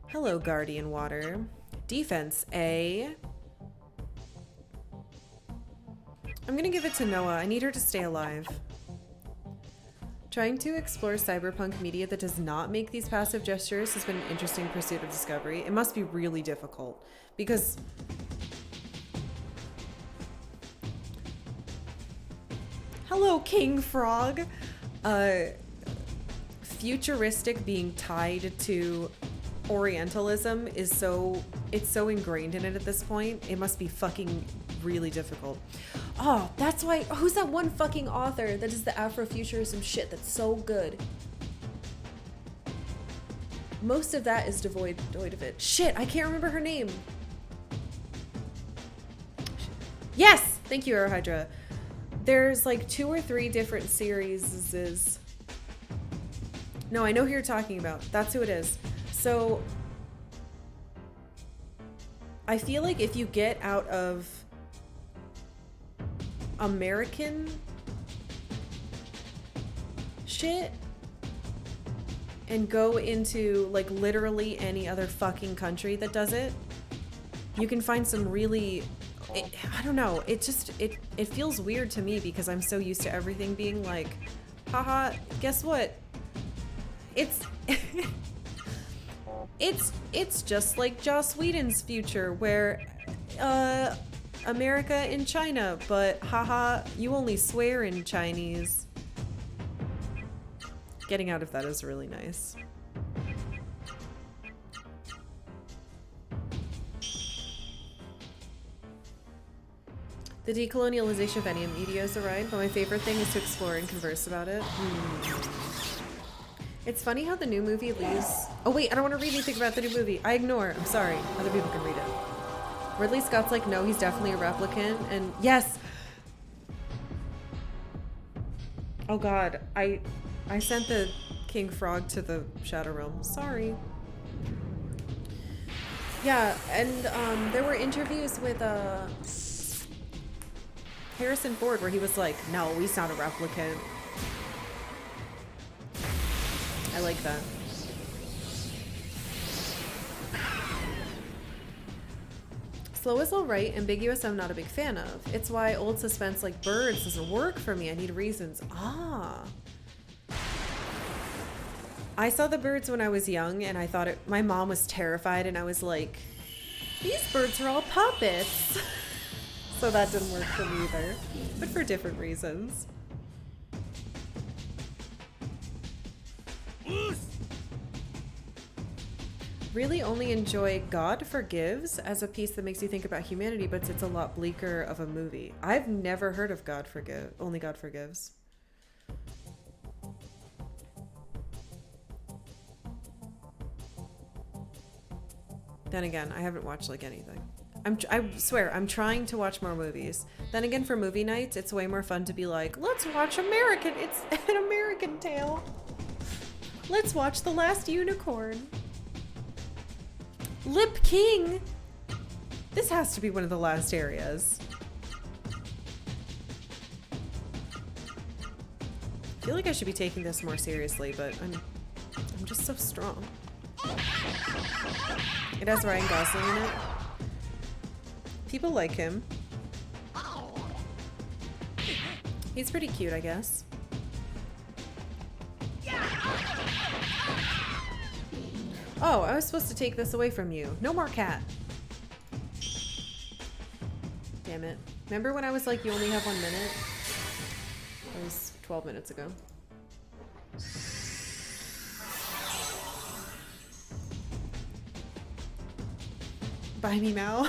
Hello, Guardian Water. Defense A. I'm gonna give it to Noah. I need her to stay alive. Trying to explore cyberpunk media that does not make these passive gestures has been an interesting pursuit of discovery. It must be really difficult because hello, King Frog. Futuristic being tied to Orientalism is so ingrained in it at this point. It must be fucking really difficult. Oh, that's why. Who's that one fucking author that is the Afrofuturism shit that's so good? Most of that is devoid of it. Shit, I can't remember her name. Yes! Thank you, Aerohydra. There's like 2 or 3 different series. No, I know who you're talking about. That's who it is. So, I feel like if you get out of American shit and go into like literally any other fucking country that does it, you can find some really, I don't know, it just, it feels weird to me because I'm so used to everything being like, haha, guess what? It's it's just like Joss Whedon's future where America in China, but haha, you only swear in Chinese. Getting out of that is really nice. The decolonialization of any media is a ride, but my favorite thing is to explore and converse about it. It's funny how the new movie leaves... Oh wait, I don't want to read anything about the new movie. I ignore. I'm sorry. Other people can read it. Ridley Scott's like, no, he's definitely a replicant. And yes! Oh god, I sent the King Frog to the Shadow Realm. Sorry. Yeah, and there were interviews with Harrison Ford where he was like, no, he's not a replicant. I like that. Slow is alright, ambiguous I'm not a big fan of. It's why old suspense like Birds doesn't work for me. I need reasons. Ah. I saw the Birds when I was young and I thought my mom was terrified and I was like, these birds are all puppets. So that didn't work for me either, but for different reasons. Really only enjoy God Forgives as a piece that makes you think about humanity, but it's a lot bleaker of a movie. I've never heard of Only God Forgives. Then again, I haven't watched like anything. I swear, I'm trying to watch more movies. Then again, for movie nights, it's way more fun to be like, let's watch it's an American Tale. Let's watch The Last Unicorn. Lip King. This has to be one of the last areas. I feel like I should be taking this more seriously, but I'm just so strong. It has Ryan Gosling in it. People like him. He's pretty cute, I guess. Oh, I was supposed to take this away from you. No more cat. Damn it. Remember when I was like, you only have 1 minute? That was 12 minutes ago. Bye, Meow.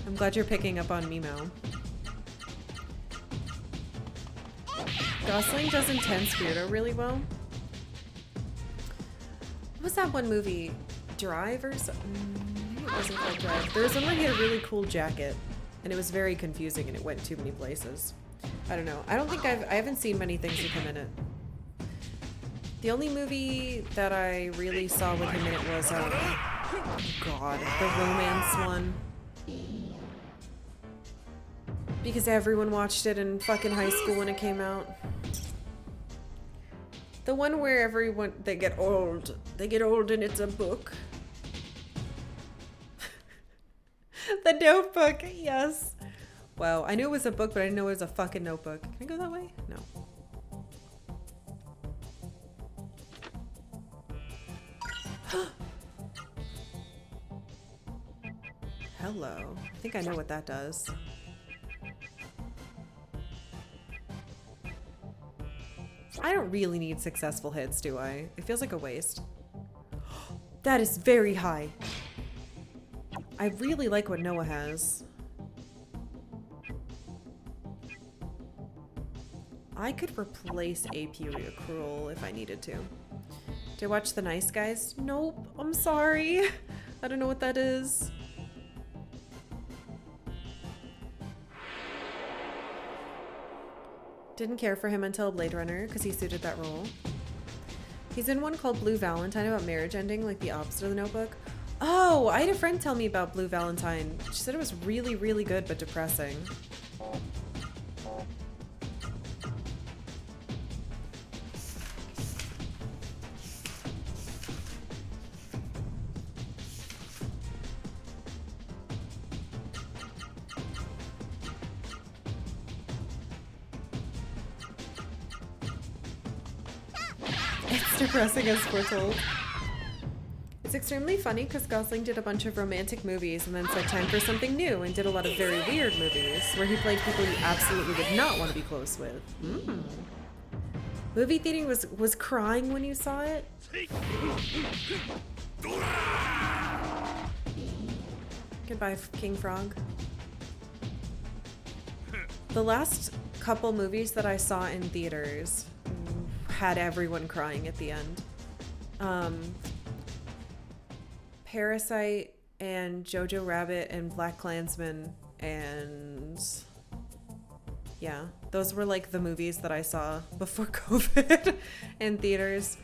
I'm glad you're picking up on Meow. Gosling does Intense Weirdo really well. What was that one movie? Drive or something? Maybe it wasn't called Drive. There was one where he had a really cool jacket, and it was very confusing, and it went too many places. I don't know. I don't think I haven't seen many things with him in it. The only movie that I really saw with him in it was, oh God, the romance one. Because everyone watched it in fucking high school when it came out. The one where they get old and it's a book. The Notebook, yes. Wow, I knew it was a book, but I didn't know it was a fucking notebook. Can I go that way? No. Hello. I think I know what that does. I don't really need successful hits, do I? It feels like a waste. That is very high. I really like what Noah has. I could replace Apiary Accrual if I needed to. Did I watch The Nice Guys? Nope. I'm sorry. I don't know what that is. Didn't care for him until Blade Runner because he suited that role. He's in one called Blue Valentine about marriage ending, like the opposite of The Notebook. Oh, I had a friend tell me about Blue Valentine. She said it was really, really good, but depressing. It's depressing as foretold. It's extremely funny because Gosling did a bunch of romantic movies and then said time for something new and did a lot of very weird movies where he played people you absolutely would not want to be close with. Movie theater was crying when you saw it? Goodbye, King Frog. The last couple movies that I saw in theaters had everyone crying at the end. Parasite and Jojo Rabbit and Black Klansman, and yeah, those were like the movies that I saw before COVID in theaters.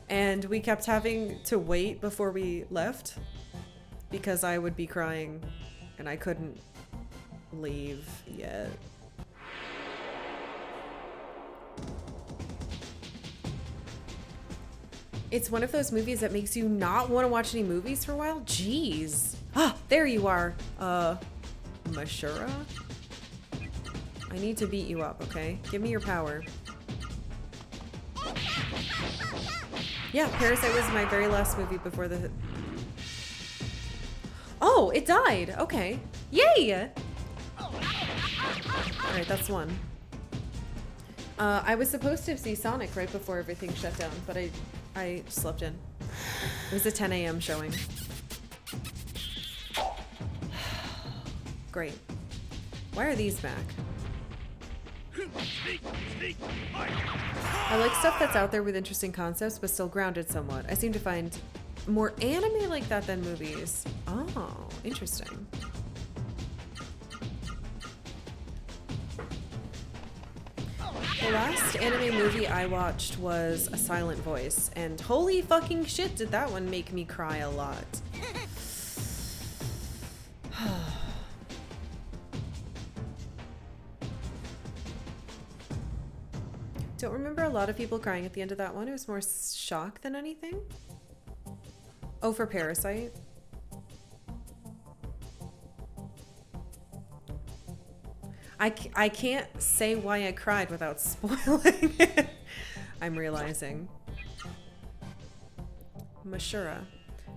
And we kept having to wait before we left because I would be crying and I couldn't leave yet. It's one of those movies that makes you not want to watch any movies for a while. Jeez. Ah, there you are. Mashura? I need to beat you up, okay? Give me your power. Yeah, Parasite was my very last movie before the... Oh, it died. Okay. Yay! Alright, that's one. I was supposed to see Sonic right before everything shut down, but I slept in. It was a 10 a.m. showing. Great. Why are these back? I like stuff that's out there with interesting concepts, but still grounded somewhat. I seem to find more anime like that than movies. Oh, interesting. The last anime movie I watched was A Silent Voice, and holy fucking shit did that one make me cry a lot. Don't remember a lot of people crying at the end of that one. It was more shock than anything. Oh, for Parasite. I can't say why I cried without spoiling it. I'm realizing. Mashura.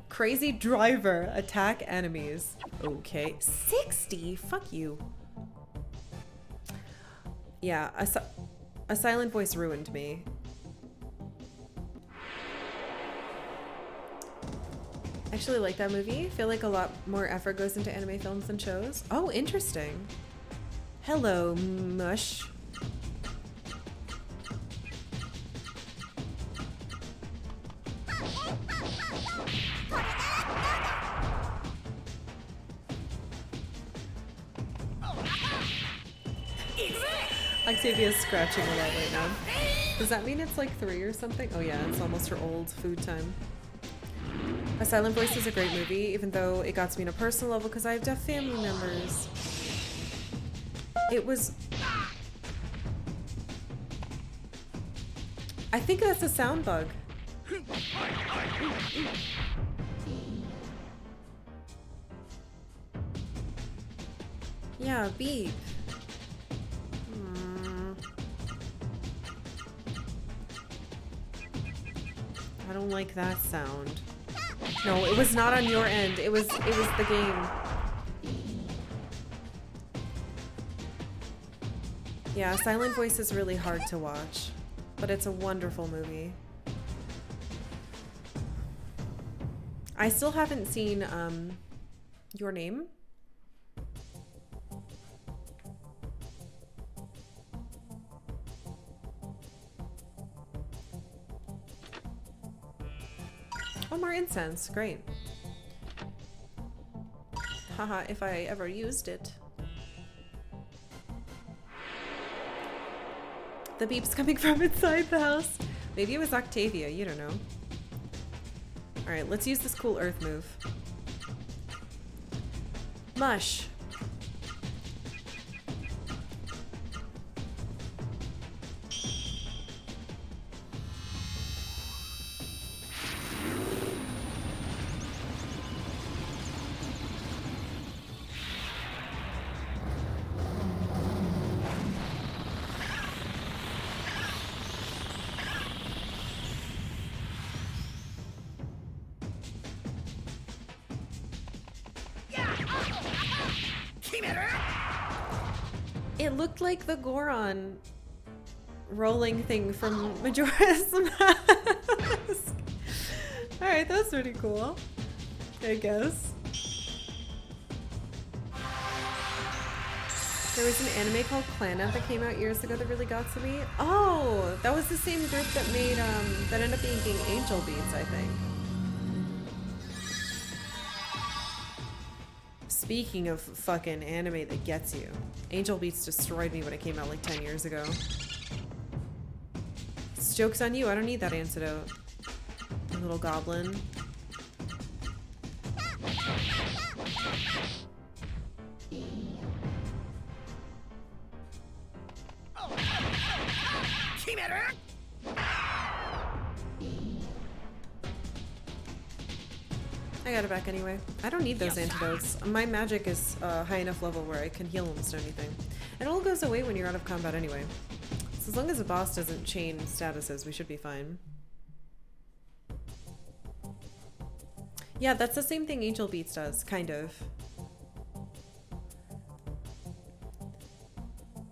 Crazy driver. Attack enemies. Okay. 60? Fuck you. Yeah, a Silent Voice ruined me. I actually like that movie. I feel like a lot more effort goes into anime films than shows. Oh, interesting. Hello, Mush. Octavia's scratching a lot right now. Does that mean it's like 3 or something? Oh yeah, it's almost her old food time. A Silent Voice is a great movie, even though it got to me on a personal level because I have deaf family members. It was... I think that's a sound bug. Yeah, beep. I don't like that sound. No, it was not on your end. It was the game. Yeah, Silent Voice is really hard to watch, but it's a wonderful movie. I still haven't seen Your Name. Oh, more incense. Great. Haha, if I ever used it. The beep's coming from inside the house. Maybe it was Octavia, you don't know. Alright, let's use this cool earth move. Mush. It looked like the Goron rolling thing from Majora's Mask. Alright, that's pretty cool, I guess. There was an anime called Clannad that came out years ago that really got to me. Oh, that was the same group that made, that ended up being Angel Beats, I think. Speaking of fucking anime that gets you, Angel Beats destroyed me when it came out like 10 years ago. This joke's on you, I don't need that antidote. You little goblin. I got it back anyway. I don't need those antidotes. My magic is high enough level where I can heal almost anything. It all goes away when you're out of combat anyway. So as long as the boss doesn't chain statuses, we should be fine. Yeah, that's the same thing Angel Beats does, kind of.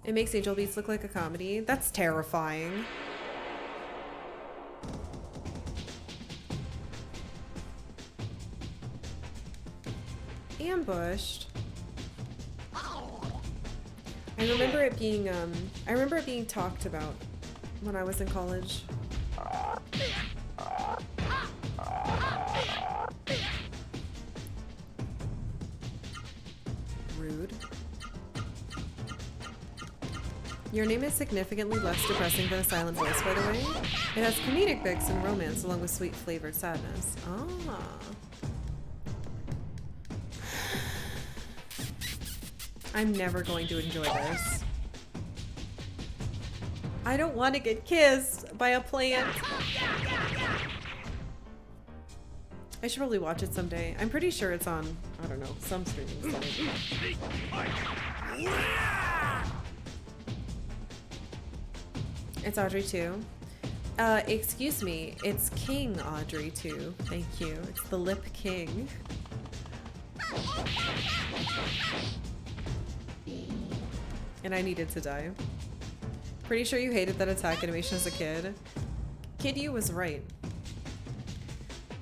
It makes Angel Beats look like a comedy. That's terrifying. Ambushed. I remember it being talked about when I was in college. Rude. Your name is significantly less depressing than a silent voice, by the way. It has comedic bits and romance along with sweet flavored sadness. Ah. I'm never going to enjoy this. I don't want to get kissed by a plant. I should probably watch it someday. I'm pretty sure it's on, I don't know, some streaming site. It's Audrey 2. Excuse me, it's King Audrey 2. Thank you. It's the Lip King. And I needed to die. Pretty sure you hated that attack animation as a kid. Kid You was right.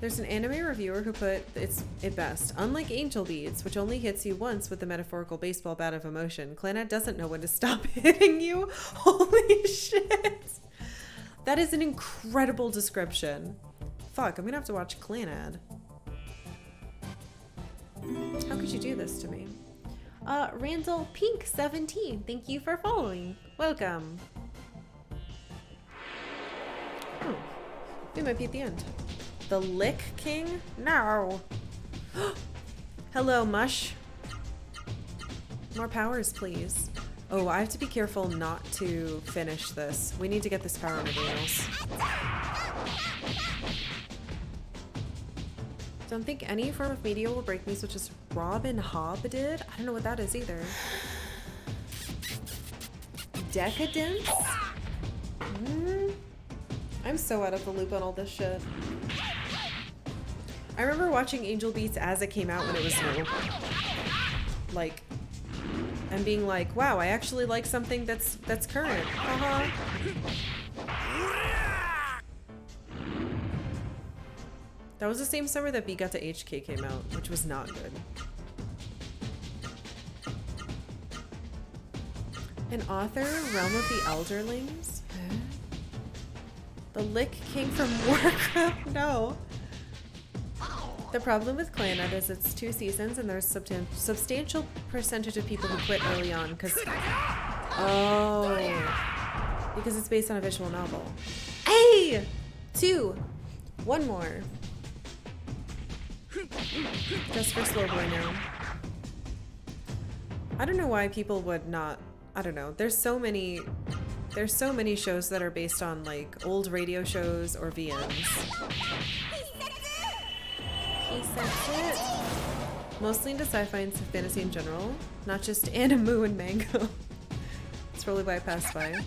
There's an anime reviewer who put it best. Unlike Angel Beats, which only hits you once with the metaphorical baseball bat of emotion, Clannad doesn't know when to stop hitting you. Holy shit. That is an incredible description. Fuck, I'm gonna have to watch Clannad. How could you do this to me? Randall Pink 17, thank you for following. Welcome. Oh, we might be at the end. The Lick King? No. Hello, Mush. More powers, please. Oh, I have to be careful not to finish this. We need to get this power on everyone else. Don't think any form of media will break me, such as Robin Hobb did. I don't know what that is either. Decadence? I'm so out of the loop on all this shit. I remember watching Angel Beats as it came out when it was new. Like, and being like, wow, I actually like something that's current. Haha. That was the same summer that B Got to HK came out, which was not good. An author, Realm of the Elderlings? The Lick King from Warcraft? No. The problem with Clannad is it's 2 seasons and there's substantial percentage of people who quit early on because... Oh. Because it's based on a visual novel. Hey! 2. 1 more. Just for slow boy now. I don't know why people would not. I don't know. There's so many shows that are based on like old radio shows or VMs. He said it. Mostly into sci-fi and fantasy in general, not just anime and manga. It's probably why I passed by.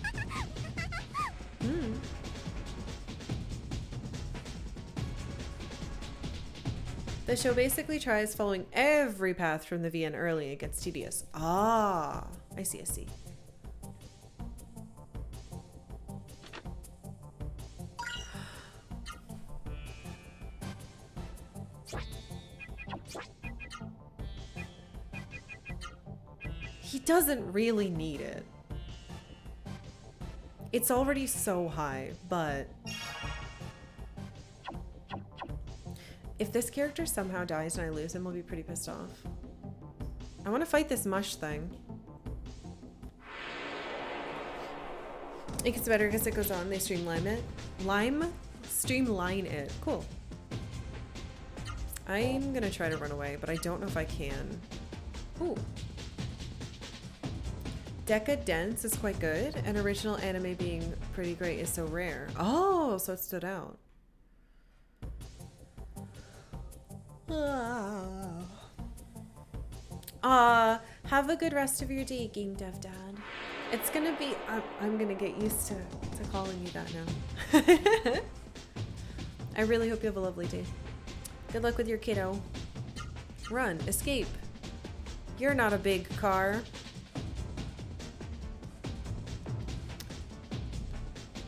The show basically tries following every path from the VN early. It gets tedious. Ah, I see, I see. He doesn't really need it. It's already so high, but if this character somehow dies and I lose him, I'll be pretty pissed off. I want to fight this mush thing. It gets better because it goes on. They streamline it. Streamline it. Cool. I'm gonna try to run away, but I don't know if I can. Ooh. Decadence is quite good, and original anime being pretty great is so rare. Oh, so it stood out. Have a good rest of your day, Game Dev Dad. It's gonna be, I'm gonna get used to calling you that now. I really hope you have a lovely day. Good luck with your kiddo. Run, escape. You're not a big car.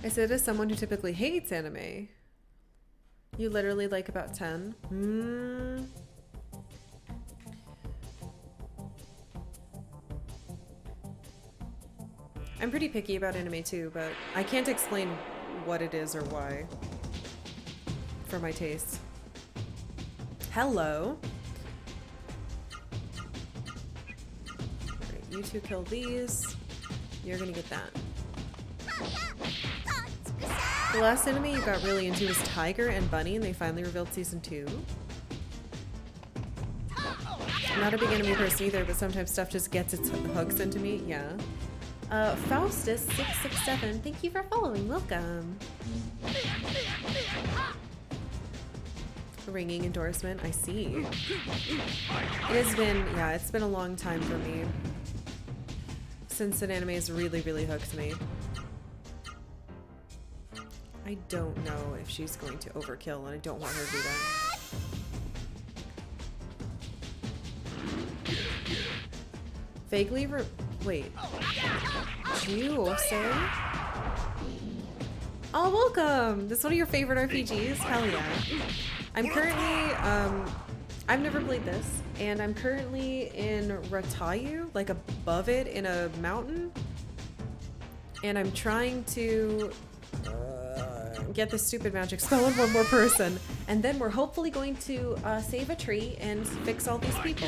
I said as someone who typically hates anime. You literally like about 10? I'm pretty picky about anime too, but I can't explain what it is or why for my taste. Hello. Alright, you two kill these. You're gonna get that. The last anime you got really into was Tiger and Bunny, and they finally revealed season 2. I'm not a big anime person either, but sometimes stuff just gets its hooks into me. Yeah. Faustus667, thank you for following. Welcome. Ringing endorsement, I see. It has been, yeah, it's been a long time for me since an anime has really, really hooked me. I don't know if she's going to overkill, and I don't want her to do that. Vaguely wait. Jose? Oh, welcome! This is one of your favorite RPGs? Hell yeah. I'm currently, I've never played this, and I'm currently in Ratayu, like above it in a mountain. And I'm trying to get this stupid magic spell on one more person, and then we're hopefully going to save a tree and fix all these people.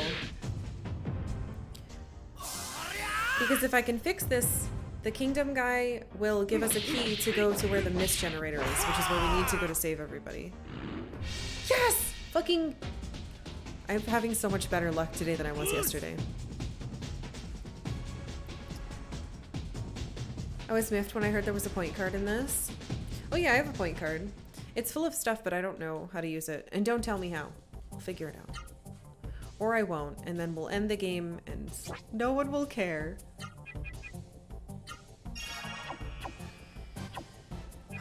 Because if I can fix this, the kingdom guy will give us a key to go to where the mist generator is, which is where we need to go to save everybody. Yes! Fucking... I'm having so much better luck today than I was yesterday. I was miffed when I heard there was a point card in this. Oh yeah, I have a point card. It's full of stuff, but I don't know how to use it. And don't tell me how. I'll figure it out. Or I won't, and then we'll end the game and no one will care.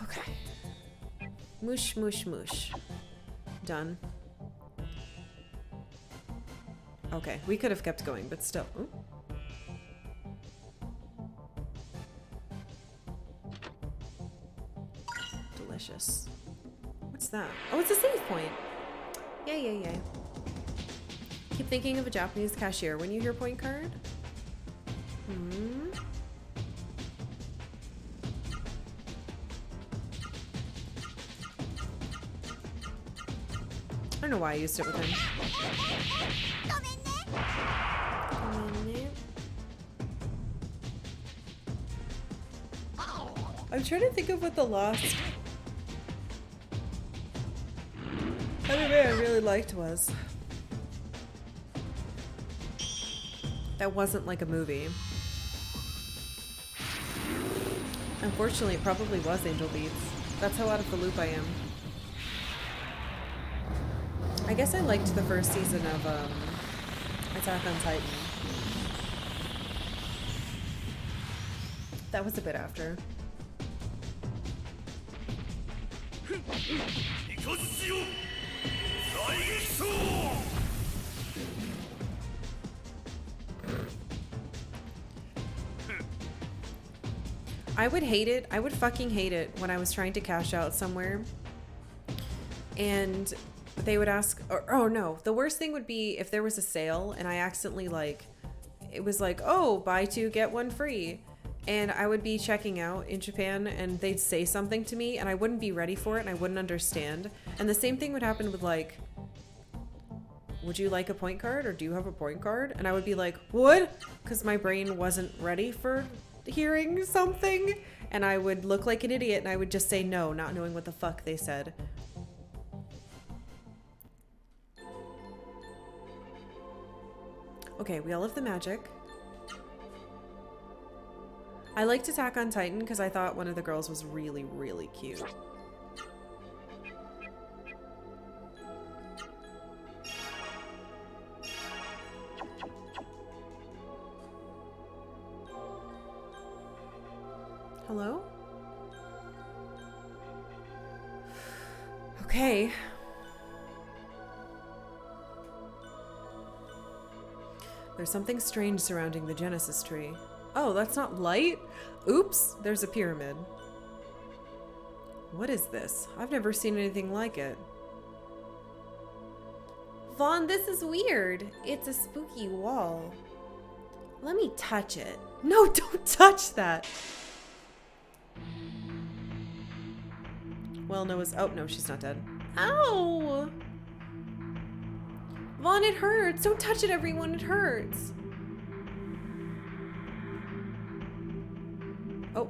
Okay. Moosh, moosh, moosh. Done. Okay, we could have kept going, but still. Ooh. Delicious. What's that? Oh, it's a save point. Yay, yay, yay. Keep thinking of a Japanese cashier when you hear point card. I don't know why I used it with him. I'm trying to think of what the last anime I really liked was. that wasn't like a movie. Unfortunately, it probably was Angel Beats. That's how out of the loop I am. I guess I liked the first season of Attack on Titan. That was a bit after. I would hate it. I would fucking hate it when I was trying to cash out somewhere and they would ask, or, oh no, the worst thing would be if there was a sale and I accidentally like, it was like, oh, buy two, get one free. And I would be checking out in Japan and they'd say something to me and I wouldn't be ready for it and I wouldn't understand. And the same thing would happen with like, would you like a point card or do you have a point card? And I would be like, what? Because my brain wasn't ready for hearing something. And I would look like an idiot and I would just say no, not knowing what the fuck they said. Okay, we all have the magic. I liked Attack on Titan because I thought one of the girls was really, really cute. Hello? Okay. There's something strange surrounding the Genesis tree. Oh, that's not light? Oops, there's a pyramid. What is this? I've never seen anything like it. Vaughn, this is weird. It's a spooky wall. Let me touch it. No, don't touch that. Well, Noah's... Oh, no, she's not dead. Ow! Vaughn, it hurts. Don't touch it, everyone. It hurts. Oh.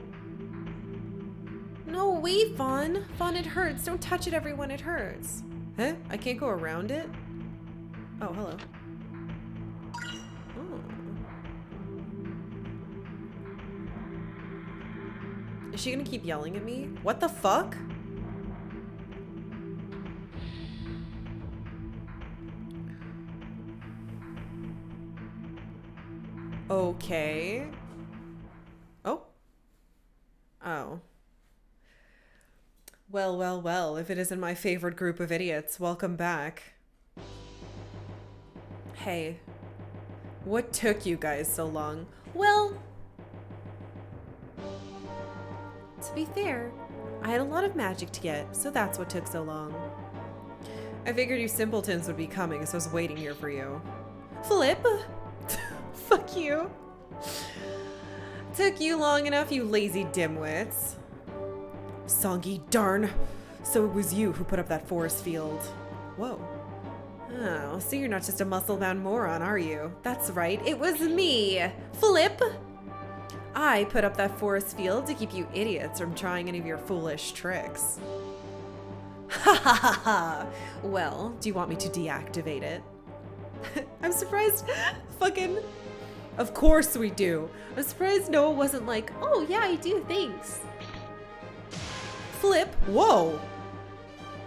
No, wait, Vaughn. Vaughn, it hurts. Don't touch it, everyone. It hurts. Huh? I can't go around it? Oh, hello. Oh. Is she gonna keep yelling at me? What the fuck? Okay. Oh. Oh. Well, well, well, if it isn't my favorite group of idiots, welcome back. Hey. What took you guys so long? Well, to be fair, I had a lot of magic to get, so that's what took so long. I figured you simpletons would be coming, so I was waiting here for you. Flip! Fuck you. Took you long enough, you lazy dimwits. Songy, darn. So it was you who put up that force field. Whoa. Oh, so you're not just a muscle-bound moron, are you? That's right, it was me, Flip. I put up that force field to keep you idiots from trying any of your foolish tricks. Ha ha ha ha. Well, do you want me to deactivate it? I'm surprised. Fucking... Of course we do. I'm surprised Noah wasn't like, oh yeah, I do, thanks. Flip, whoa.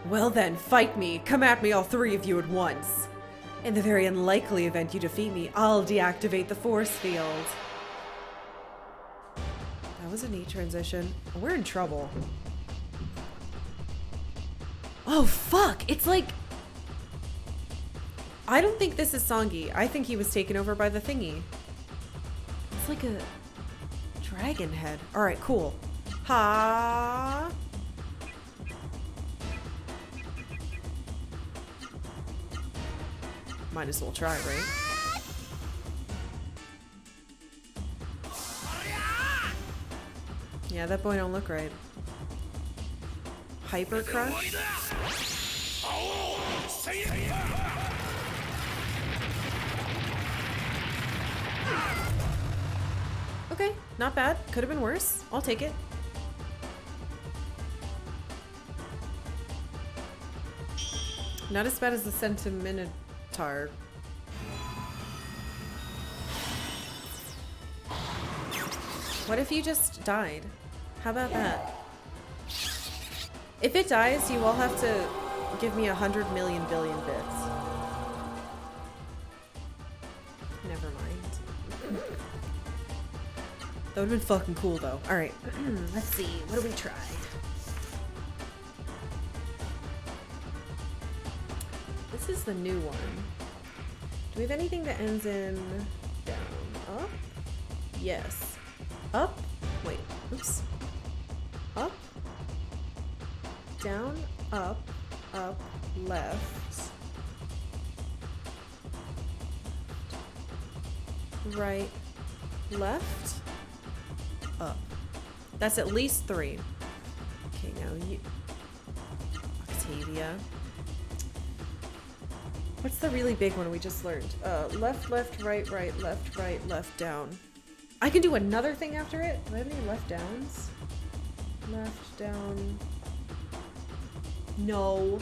Well then, fight me. Come at me, all three of you at once. In the very unlikely event you defeat me, I'll deactivate the force field. That was a neat transition. We're in trouble. Oh fuck, it's like... I don't think this is Songy. I think he was taken over by the thingy. It's like a dragon head. All right, cool. Ha! Might as well try, right? Yeah, that boy don't look right. Hyper Crush? Okay, not bad. Could have been worse. I'll take it. Not as bad as the Sentiminotaur. What if you just died? How about that? If it dies, you all have to give me 100 million billion bits. Never mind. That would've been fucking cool though. Alright, let's see. What do we try? This is the new one. Do we have anything that ends in down? Up? Yes. Up? Wait. Oops. Up? Down, up, left. Right, left, up. That's at least 3. Okay, now you... Octavia. What's the really big one we just learned? Left, left, right, left, down. I can do another thing after it? Do I have any left downs? Left, down... No.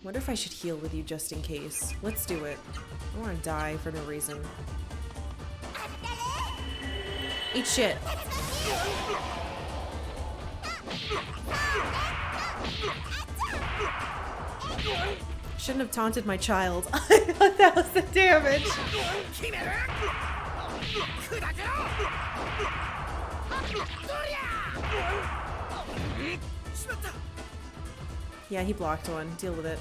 Wonder if I should heal with you just in case. Let's do it. I don't want to die for no reason. Eat shit. Shouldn't have taunted my child. I thought that was the damage. Yeah, he blocked one. Deal with it.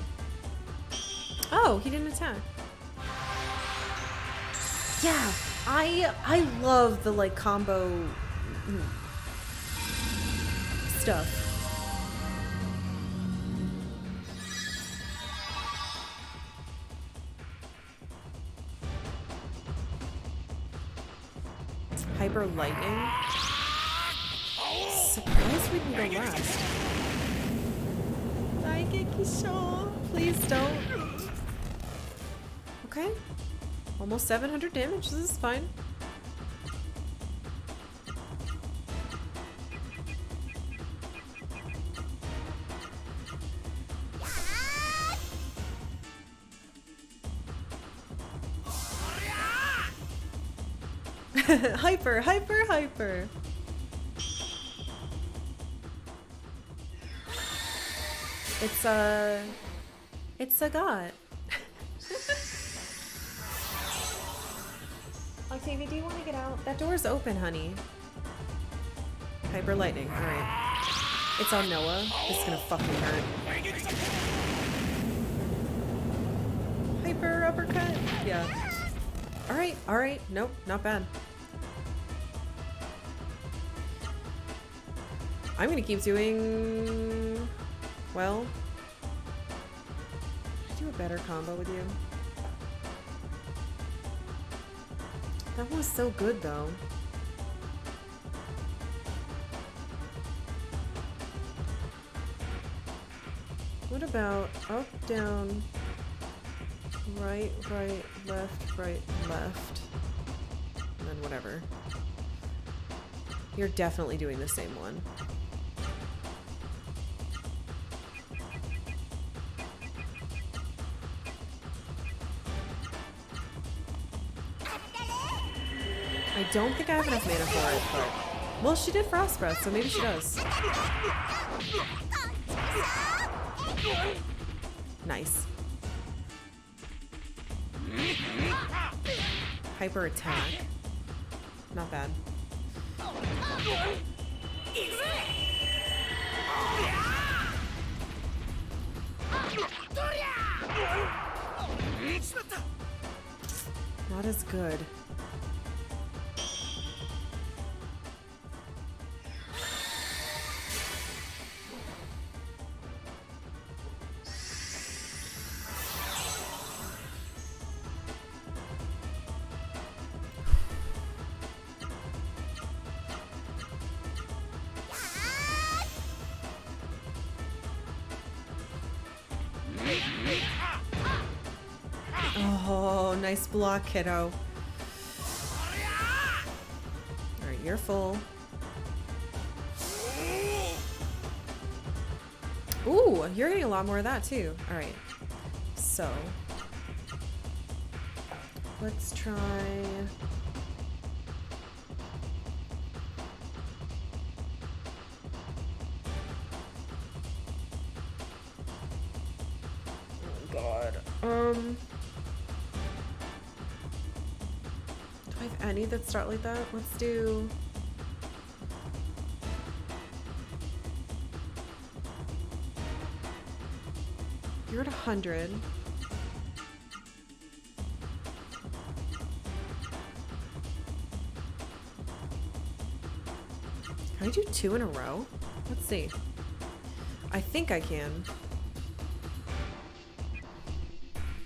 Oh, he didn't attack. Yeah, I love the like combo stuff. Hyper lightning. Surprised we can go last. Please don't. Okay. Almost 700 damage. This is fine. Hyper, hyper, hyper. It's a god. Octavia, do you want to get out? That door's open, honey. Hyper lightning. Alright. It's on Noah. This is gonna fucking hurt. Hyper uppercut. Yeah. Alright, alright. Nope, not bad. I'm gonna keep doing... Well... I do a better combo with you. That was so good, though. What about up, down, right, right, left, left, and then whatever. You're definitely doing the same one. I don't think I have enough mana for it, but... Well, she did Frost Breath, so maybe she does. Nice. Hyper attack. Not bad. Not as good. Oh, nice block, kiddo. Alright, you're full. Ooh, you're getting a lot more of that too. Alright, so. Let's try... Oh god. Do I have any that start like that? Let's do... You're at 100. Can I do 2 in a row? Let's see. I think I can.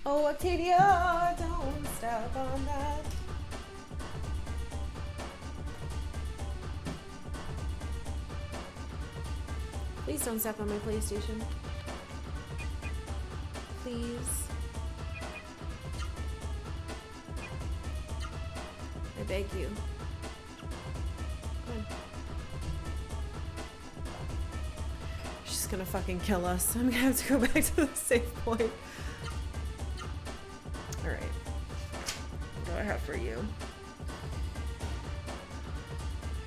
Oh, Octavia, don't step on that. Please don't step on my PlayStation. Please. I beg you. Come on. She's gonna fucking kill us. I'm gonna have to go back to the save point. Alright. What do I have for you?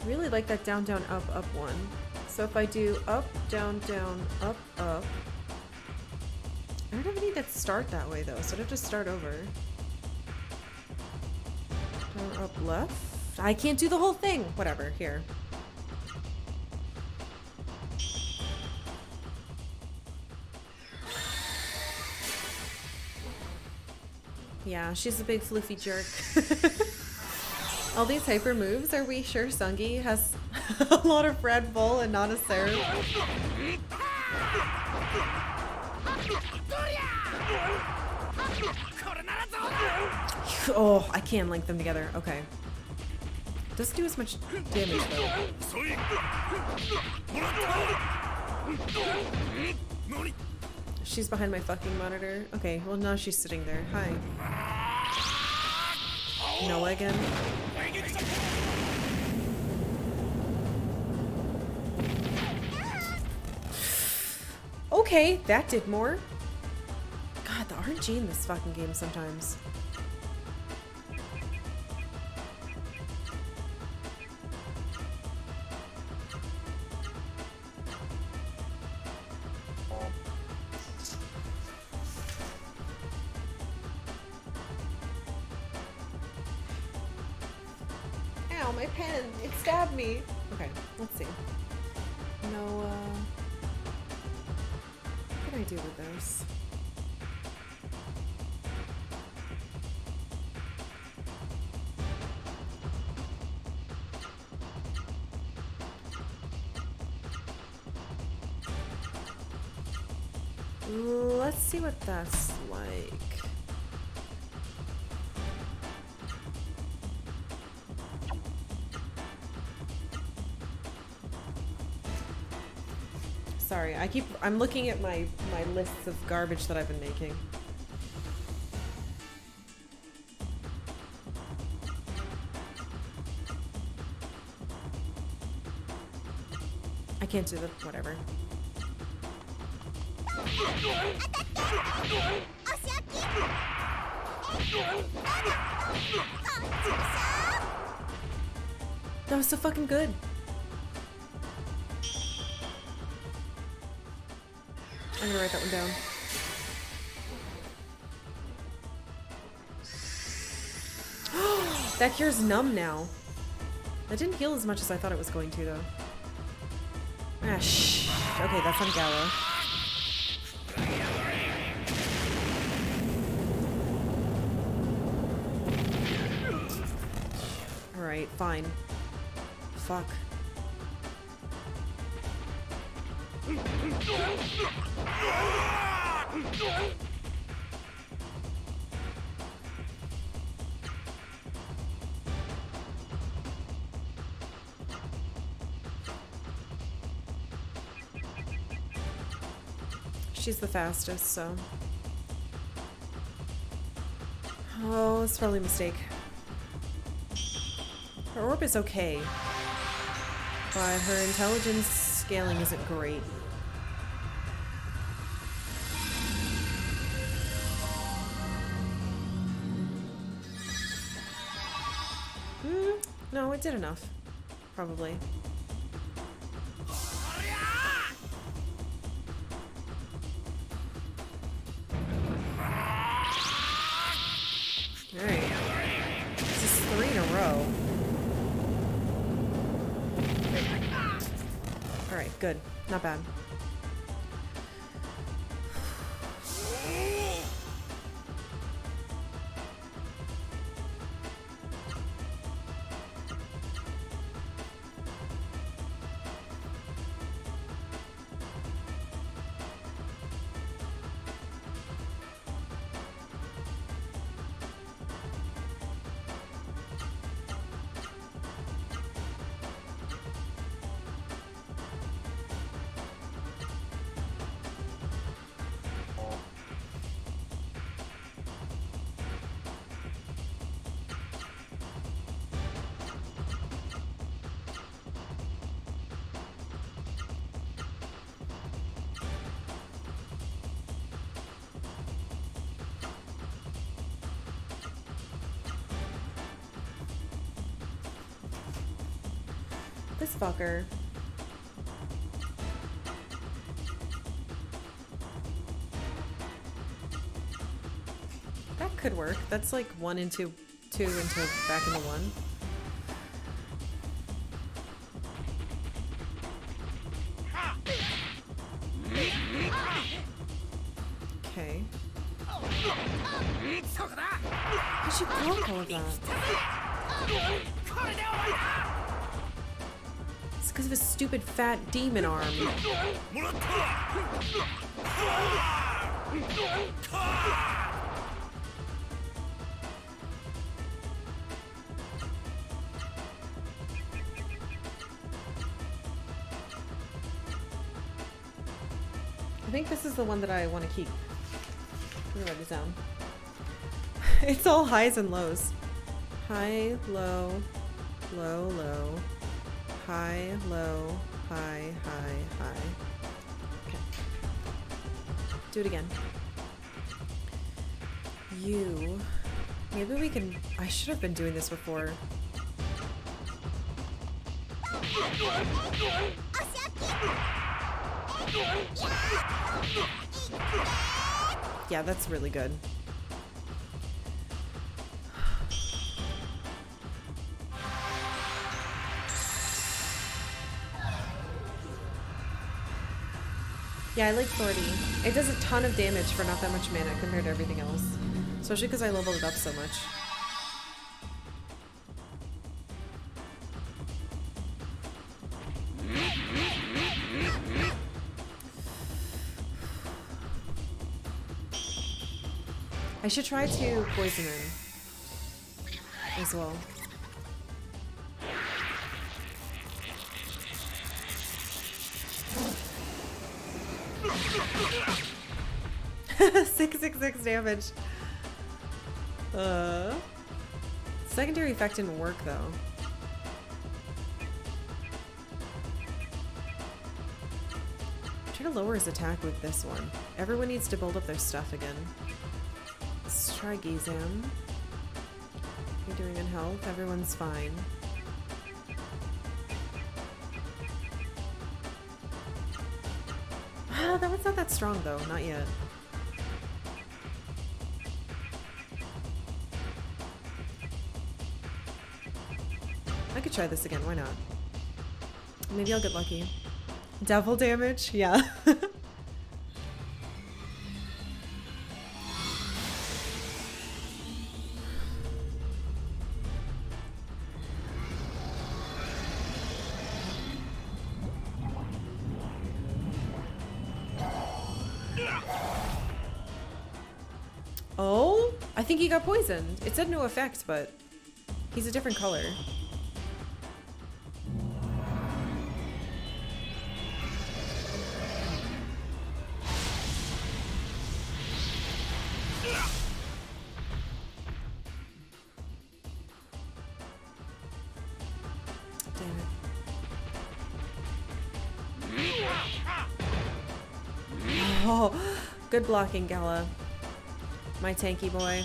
I really like that down, down, up, up one. So if I do up, down, down, up, up. I don't have any that start that way though, so I'd have to start over. Down, up, left. I can't do the whole thing. Whatever, here. Yeah, she's a big floofy jerk. All these hyper moves, are we sure Sungi has a lot of Red Bull and not a Seraph? Oh, I can link them together. Okay. Doesn't do as much damage though. She's behind my fucking monitor. Okay, well now she's sitting there. Hi. Noah again. Okay, that did more. God, the RNG in this fucking game sometimes. Ow, my pen! It stabbed me! Okay, let's see. No, what can I do with this? Let's see what that's like. Sorry, I'm looking at my lists of garbage that I've been making. I can't do the whatever. That was so fucking good. I'm gonna write that one down. That cure's numb now. That didn't heal as much as I thought it was going to, though. Ah, shh. Okay, that's on Gala. Alright, fine. Fuck. She's the fastest, so... Oh, it's probably a mistake. Her orb is okay, but her intelligence scaling isn't great. No, it did enough. Probably. Alright. This is 3 in a row. Alright, good. Not bad. This fucker. That could work. That's like 1 into 2 into back into 1. Okay. How'd you block all of that? It's because of his stupid fat demon arm. I think this is the one that I want to keep. Let me write this down. It's all highs and lows. High, low, low, low. High, low, high, high, high. Okay. Do it again. You. Maybe we can. I should have been doing this before. Yeah, that's really good. Yeah, I like 40. It does a ton of damage for not that much mana compared to everything else. Especially because I leveled it up so much. I should try to poison him as well. $666 damage. Secondary effect didn't work though. Try to lower his attack with this one. Everyone needs to build up their stuff again. Let's try Gizam. You're doing in health. Everyone's fine. That one's not that strong though. Not yet. I could try this again. Why not? Maybe I'll get lucky. Devil damage? Yeah. Oh, I think he got poisoned. It said no effect, but he's a different color. Damn it. Oh, good blocking, Gala. My tanky boy.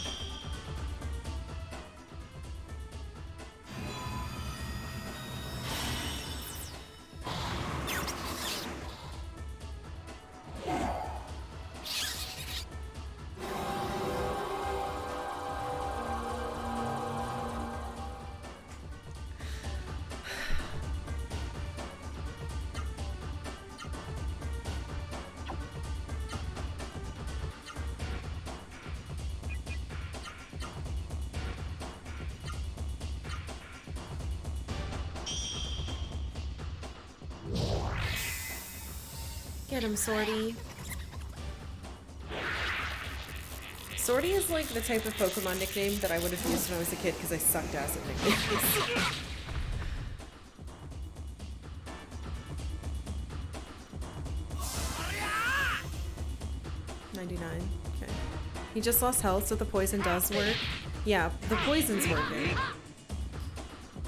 Get him, Swordy. Swordy is like the type of Pokemon nickname that I would have used when I was a kid because I sucked ass at nicknames. 99. Okay. He just lost health, so the poison does work. Yeah, the poison's working.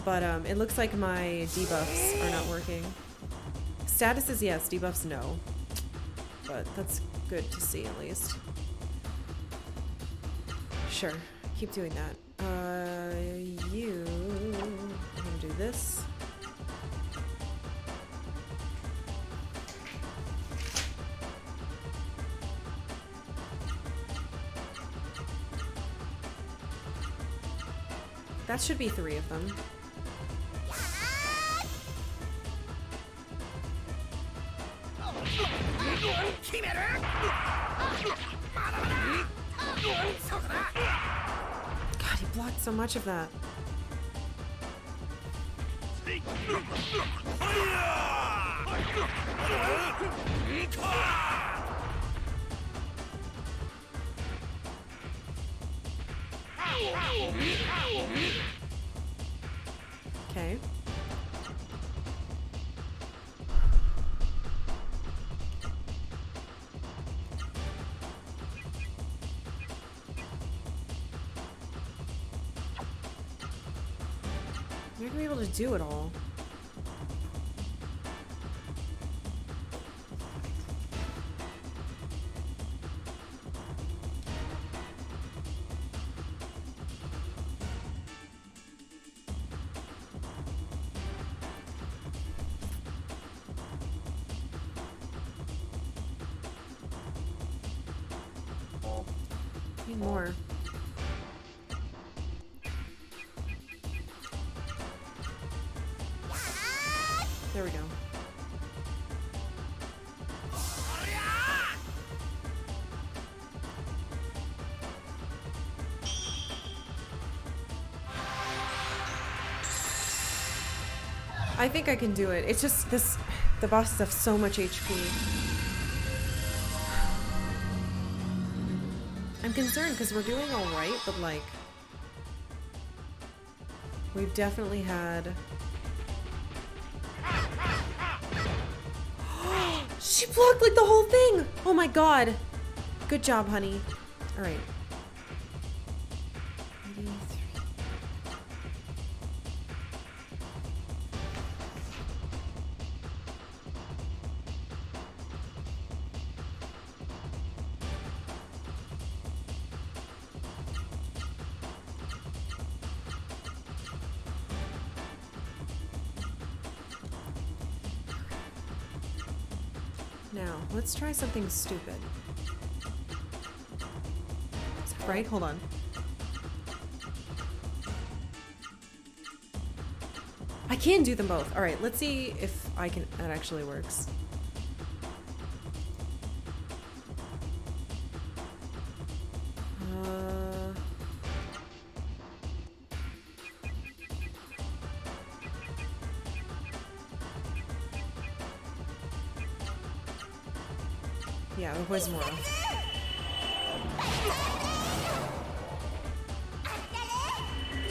But it looks like my debuffs are not working. Status is yes, debuffs no. But that's good to see at least. Sure, keep doing that. I'm gonna do this. That should be 3 of them. God, he blocked so much of that. Okay. You're gonna be able to do it all. Need more. There we go. I think I can do it. It's just this, the bosses have so much HP. I'm concerned because we're doing all right, but like, we've definitely had. She blocked like the whole thing. Oh my god. Good job, honey. All right. 83. Now, let's try something stupid. Right? Hold on. I can do them both. All right, let's see if I can. That actually works. Yeah, the poison more.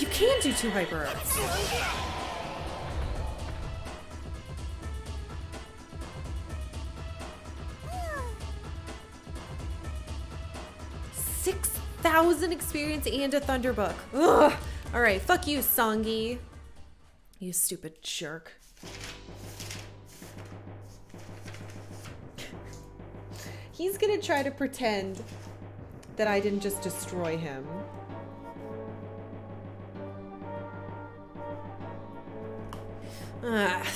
You can do 2 hyper arts. $6,000 experience and a Thunderbook. Ugh. All right, fuck you, Songi. You stupid jerk. He's gonna try to pretend that I didn't just destroy him.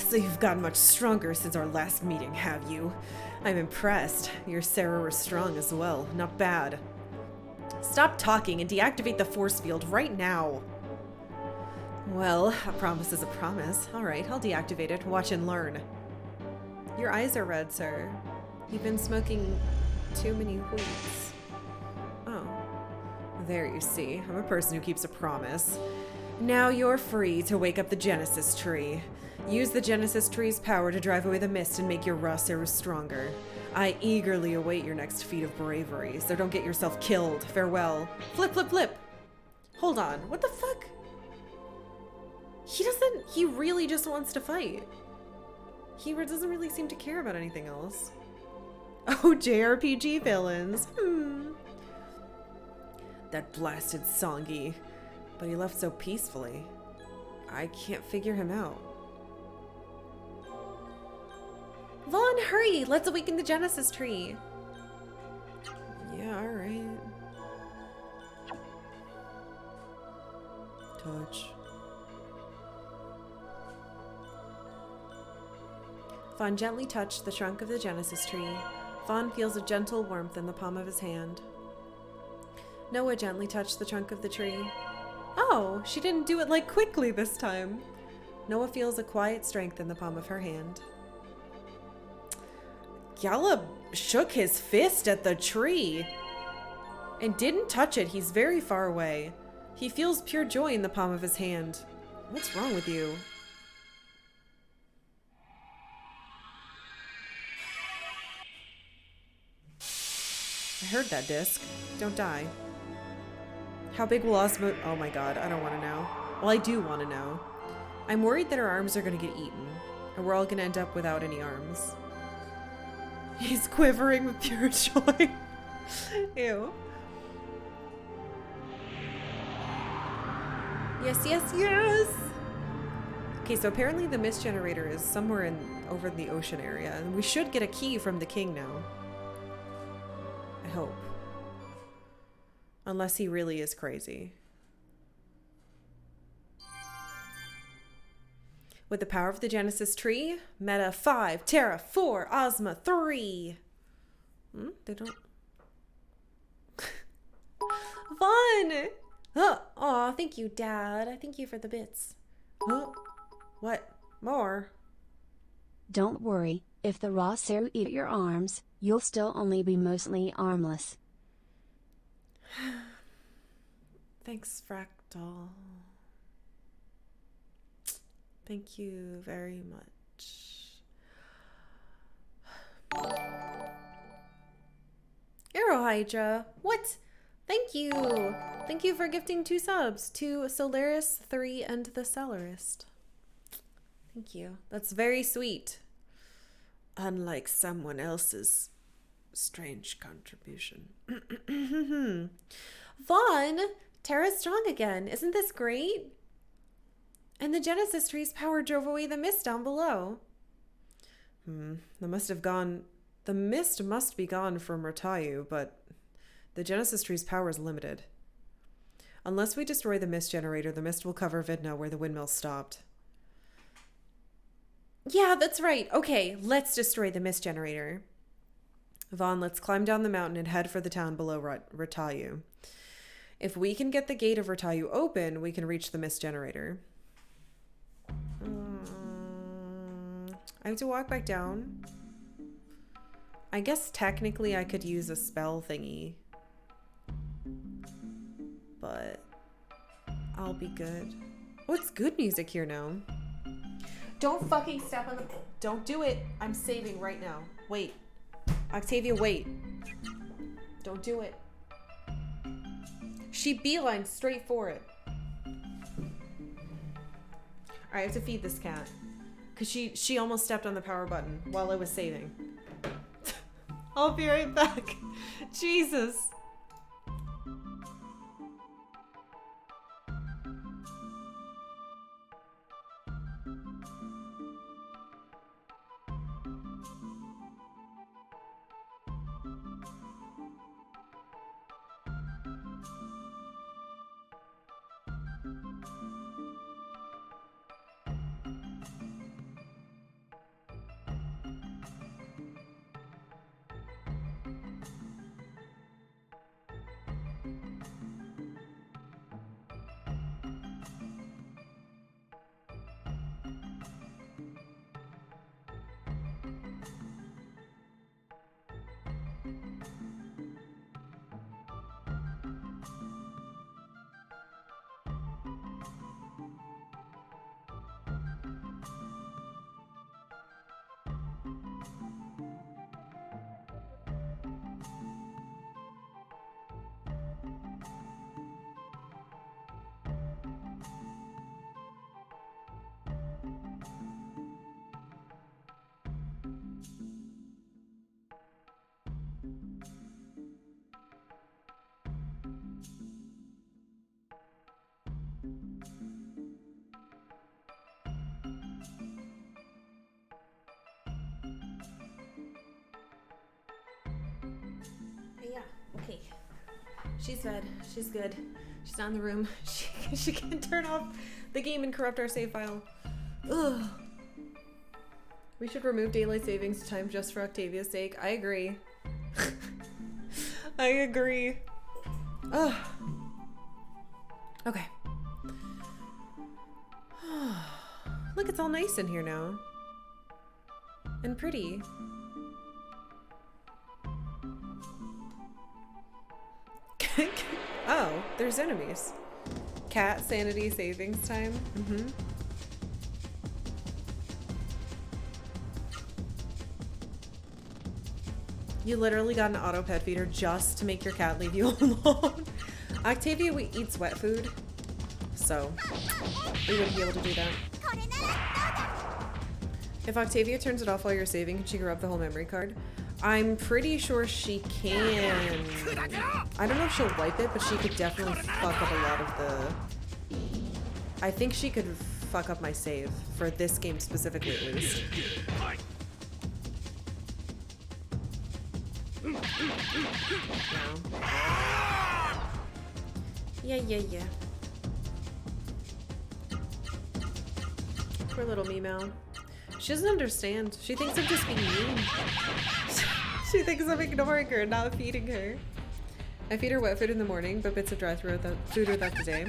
So you've gotten much stronger since our last meeting, have you? I'm impressed. Your Sarah was strong as well. Not bad. Stop talking and deactivate the force field right now. Well, a promise is a promise. Alright, I'll deactivate it. Watch and learn. Your eyes are red, sir. You've been smoking too many weeds. Oh. There you see. I'm a person who keeps a promise. Now you're free to wake up the Genesis tree. Use the Genesis tree's power to drive away the mist and make your raw Sarah stronger. I eagerly await your next feat of bravery, so don't get yourself killed. Farewell. Flip, flip, flip. Hold on. What the fuck? He really just wants to fight. He doesn't really seem to care about anything else. Oh, JRPG villains. That blasted Songi. But he left so peacefully. I can't figure him out. Vaughn, hurry! Let's awaken the Genesis tree. Yeah, alright. Touch. Vaughn gently touched the trunk of the Genesis tree. Vaughn feels a gentle warmth in the palm of his hand. Noah gently touched the trunk of the tree. Oh, she didn't do it like quickly this time. Noah feels a quiet strength in the palm of her hand. Gallup shook his fist at the tree and didn't touch it. He's very far away. He feels pure joy in the palm of his hand. What's wrong with you? I heard that disc. Don't die. How big will Ozma... Oh my god, I don't want to know. Well, I do want to know. I'm worried that our arms are going to get eaten, and we're all going to end up without any arms. He's quivering with pure joy. Ew. Yes, yes, yes! Okay, so apparently the mist generator is somewhere over in the ocean area, and we should get a key from the king now. I hope. Unless he really is crazy. With the power of the Genesis tree, Meta 5, Terra 4, Ozma 3. They don't... Fun! Aw, thank you, Dad. Thank you for the bits. What? More? Don't worry, if the raw Saru eat your arms, you'll still only be mostly armless. Thanks, Fractal. Thank you very much. Arrow Hydra. What? Thank you. Thank you for gifting 2 subs to Solaris 3 and the Cellarist. Thank you. That's very sweet. Unlike someone else's strange contribution. Vaughn, Terra's strong again. Isn't this great? And the Genesis tree's power drove away the mist down below. The mist must be gone from Ratayu, but the Genesis tree's power is limited. Unless we destroy the mist generator, the mist will cover Vidna where the windmill stopped. Yeah, that's right. Okay, let's destroy the mist generator. Vaughn, let's climb down the mountain and head for the town below Ratayu. If we can get the gate of Ratayu open, we can reach the mist generator. I have to walk back down. I guess technically I could use a spell thingy. But I'll be good. Oh, it's good music here now. Don't fucking step on the... Don't do it. I'm saving right now. Wait. Octavia, wait. Don't do it. She beelined straight for it. Alright, I have to feed this cat. Because she almost stepped on the power button while I was saving. I'll be right back. Jesus. Yeah, okay. She's fed. She's good. She's not in the room. She can turn off the game and corrupt our save file. Ugh. We should remove daylight savings time just for Octavia's sake. I agree. I agree. Ugh. Okay. Look, it's all nice in here now. And pretty. Oh, there's enemies. Cat sanity savings time. Mm-hmm. You literally got an auto pet feeder just to make your cat leave you alone. Octavia eats wet food, so we wouldn't be able to do that. If Octavia turns it off while you're saving, can she corrupt the whole memory card? I'm pretty sure she can. I don't know if she'll wipe it, but she could definitely fuck up a lot of the... I think she could fuck up my save, for this game specifically at least. Yeah. Poor little Meow. She doesn't understand. She thinks I'm just being mean. She thinks I'm ignoring her, not feeding her. I feed her wet food in the morning, but bits of dry food throughout the day.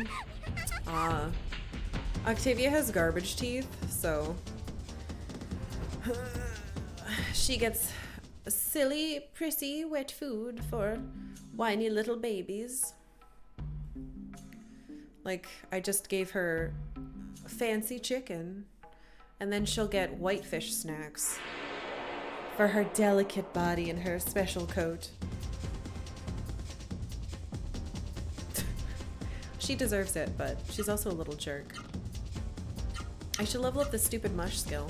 Octavia has garbage teeth, so she gets silly, prissy, wet food for whiny little babies. Like, I just gave her fancy chicken, and then she'll get whitefish snacks for her delicate body and her special coat. She deserves it, but she's also a little jerk. I should level up the stupid mush skill.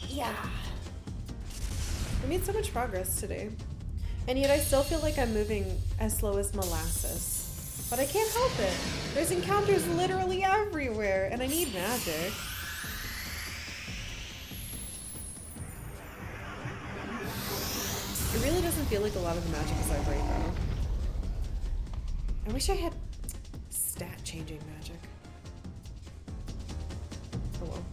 Yeah. I made so much progress today. And yet I still feel like I'm moving as slow as molasses. But I can't help it. There's encounters literally everywhere, and I need magic. It really doesn't feel like a lot of the magic is like right though. I wish I had stat changing magic. Oh well.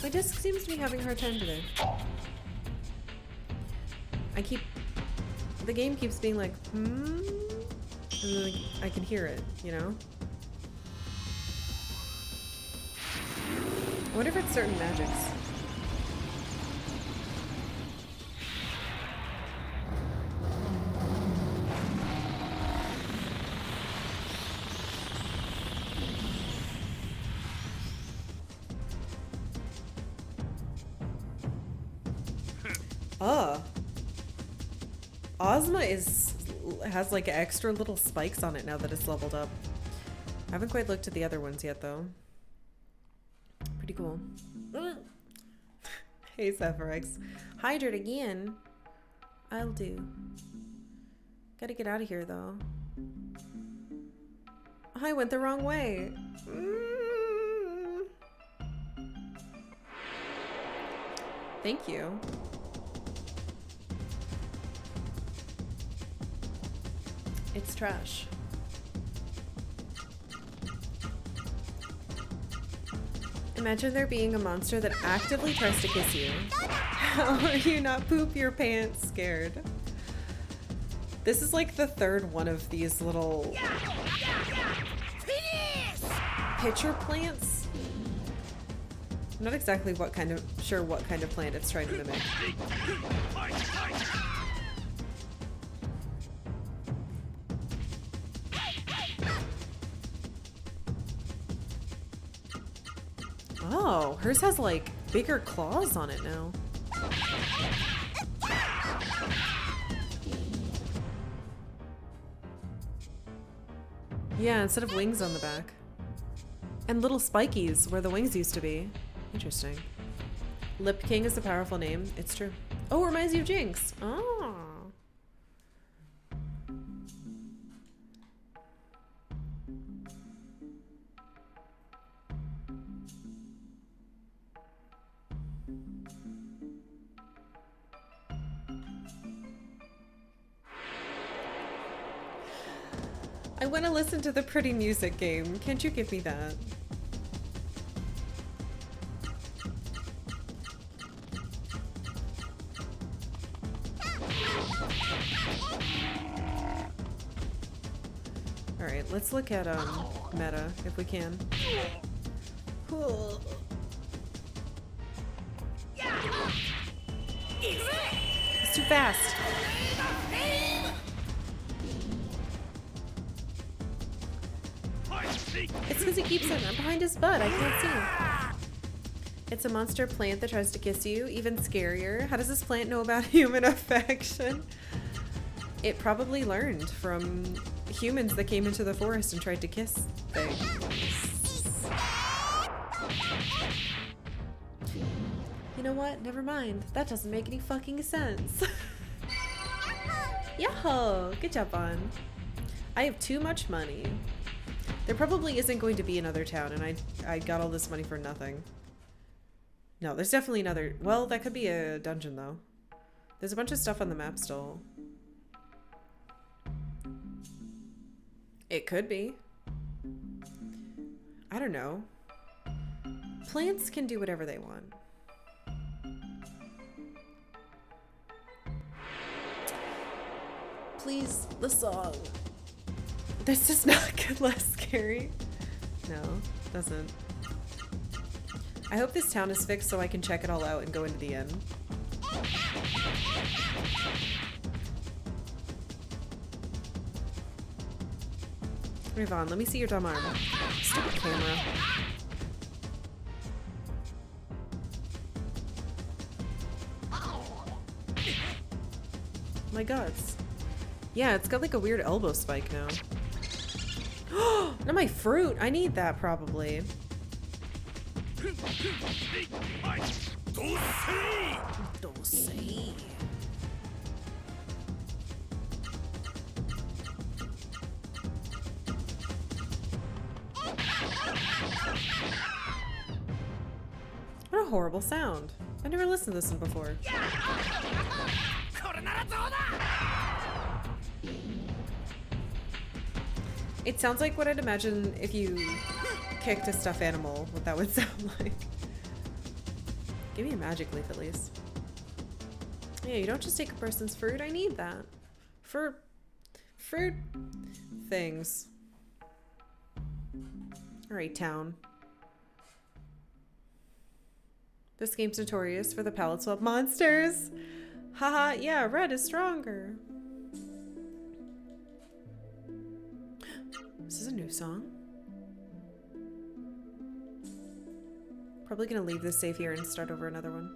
My disc seems to be having a hard time today. The game keeps being like, and then like, I can hear it, you know? I wonder if it's certain magics. Ozma has like extra little spikes on it now that it's leveled up. I haven't quite looked at the other ones yet though. Pretty cool. Hey Sephirex. Hydrate again. I'll do. Gotta get out of here though. I went the wrong way. Thank you. It's trash. Imagine there being a monster that actively tries to kiss you. How are you not poop your pants scared? This is like the third one of these little pitcher plants. I'm not exactly sure what kind of plant it's trying to mimic. Oh, hers has like bigger claws on it now. Yeah, instead of wings on the back. And little spikies where the wings used to be. Interesting. Lip King is a powerful name. It's true. Oh, it reminds you of Jinx. Oh. I want to listen to the pretty music game. Can't you give me that? Alright, let's look at meta if we can. It's too fast. It's because he keeps it behind his butt. I can't see. It's a monster plant that tries to kiss you. Even scarier. How does this plant know about human affection? It probably learned from humans that came into the forest and tried to kiss things. You know what? Never mind. That doesn't make any fucking sense. Yahoo! Good job, Vaughn. I have too much money. There probably isn't going to be another town, and I got all this money for nothing. No, there's definitely another... Well, that could be a dungeon, though. There's a bunch of stuff on the map still. It could be. I don't know. Plants can do whatever they want. Please, the song. This does not get less scary. No, doesn't. I hope this town is fixed so I can check it all out and go into the inn. Ravon, let me see your dumb arm. Stupid camera. My guts. Yeah, it's got like a weird elbow spike now. Not my fruit. I need that probably. What a horrible sound. I never listened to this one before. It sounds like what I'd imagine if you kicked a stuffed animal, what that would sound like. Give me a magic leaf at least. Yeah, you don't just take a person's fruit. I need that. For fruit things. Alright, town. This game's notorious for the palette swap monsters. Haha, yeah, red is stronger. This is a new song. Probably gonna leave this save here and start over another one.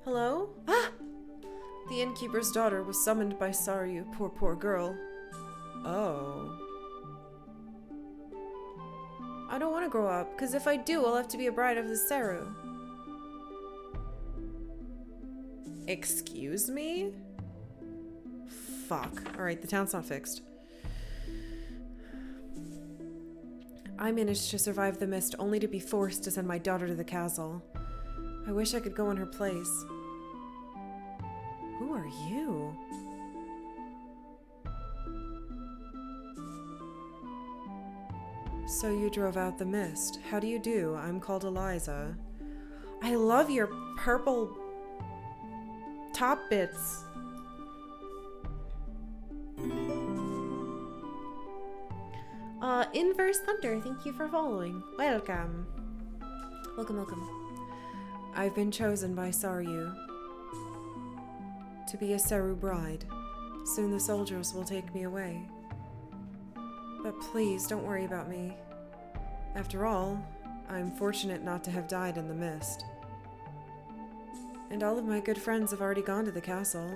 Hello? Ah! The innkeeper's daughter was summoned by Saryu, poor girl. Oh. I don't want to grow up, because if I do, I'll have to be a bride of the Saru. Excuse me? Fuck. Alright, the town's not fixed. I managed to survive the mist only to be forced to send my daughter to the castle. I wish I could go in her place. Who are you? So you drove out the mist. How do you do? I'm called Eliza. I love your purple top bits. Inverse Thunder, thank you for following. Welcome. Welcome. I've been chosen by Saryu. to be a Seru bride. Soon the soldiers will take me away. But please don't worry about me. After all, I'm fortunate not to have died in the mist. And all of my good friends have already gone to the castle.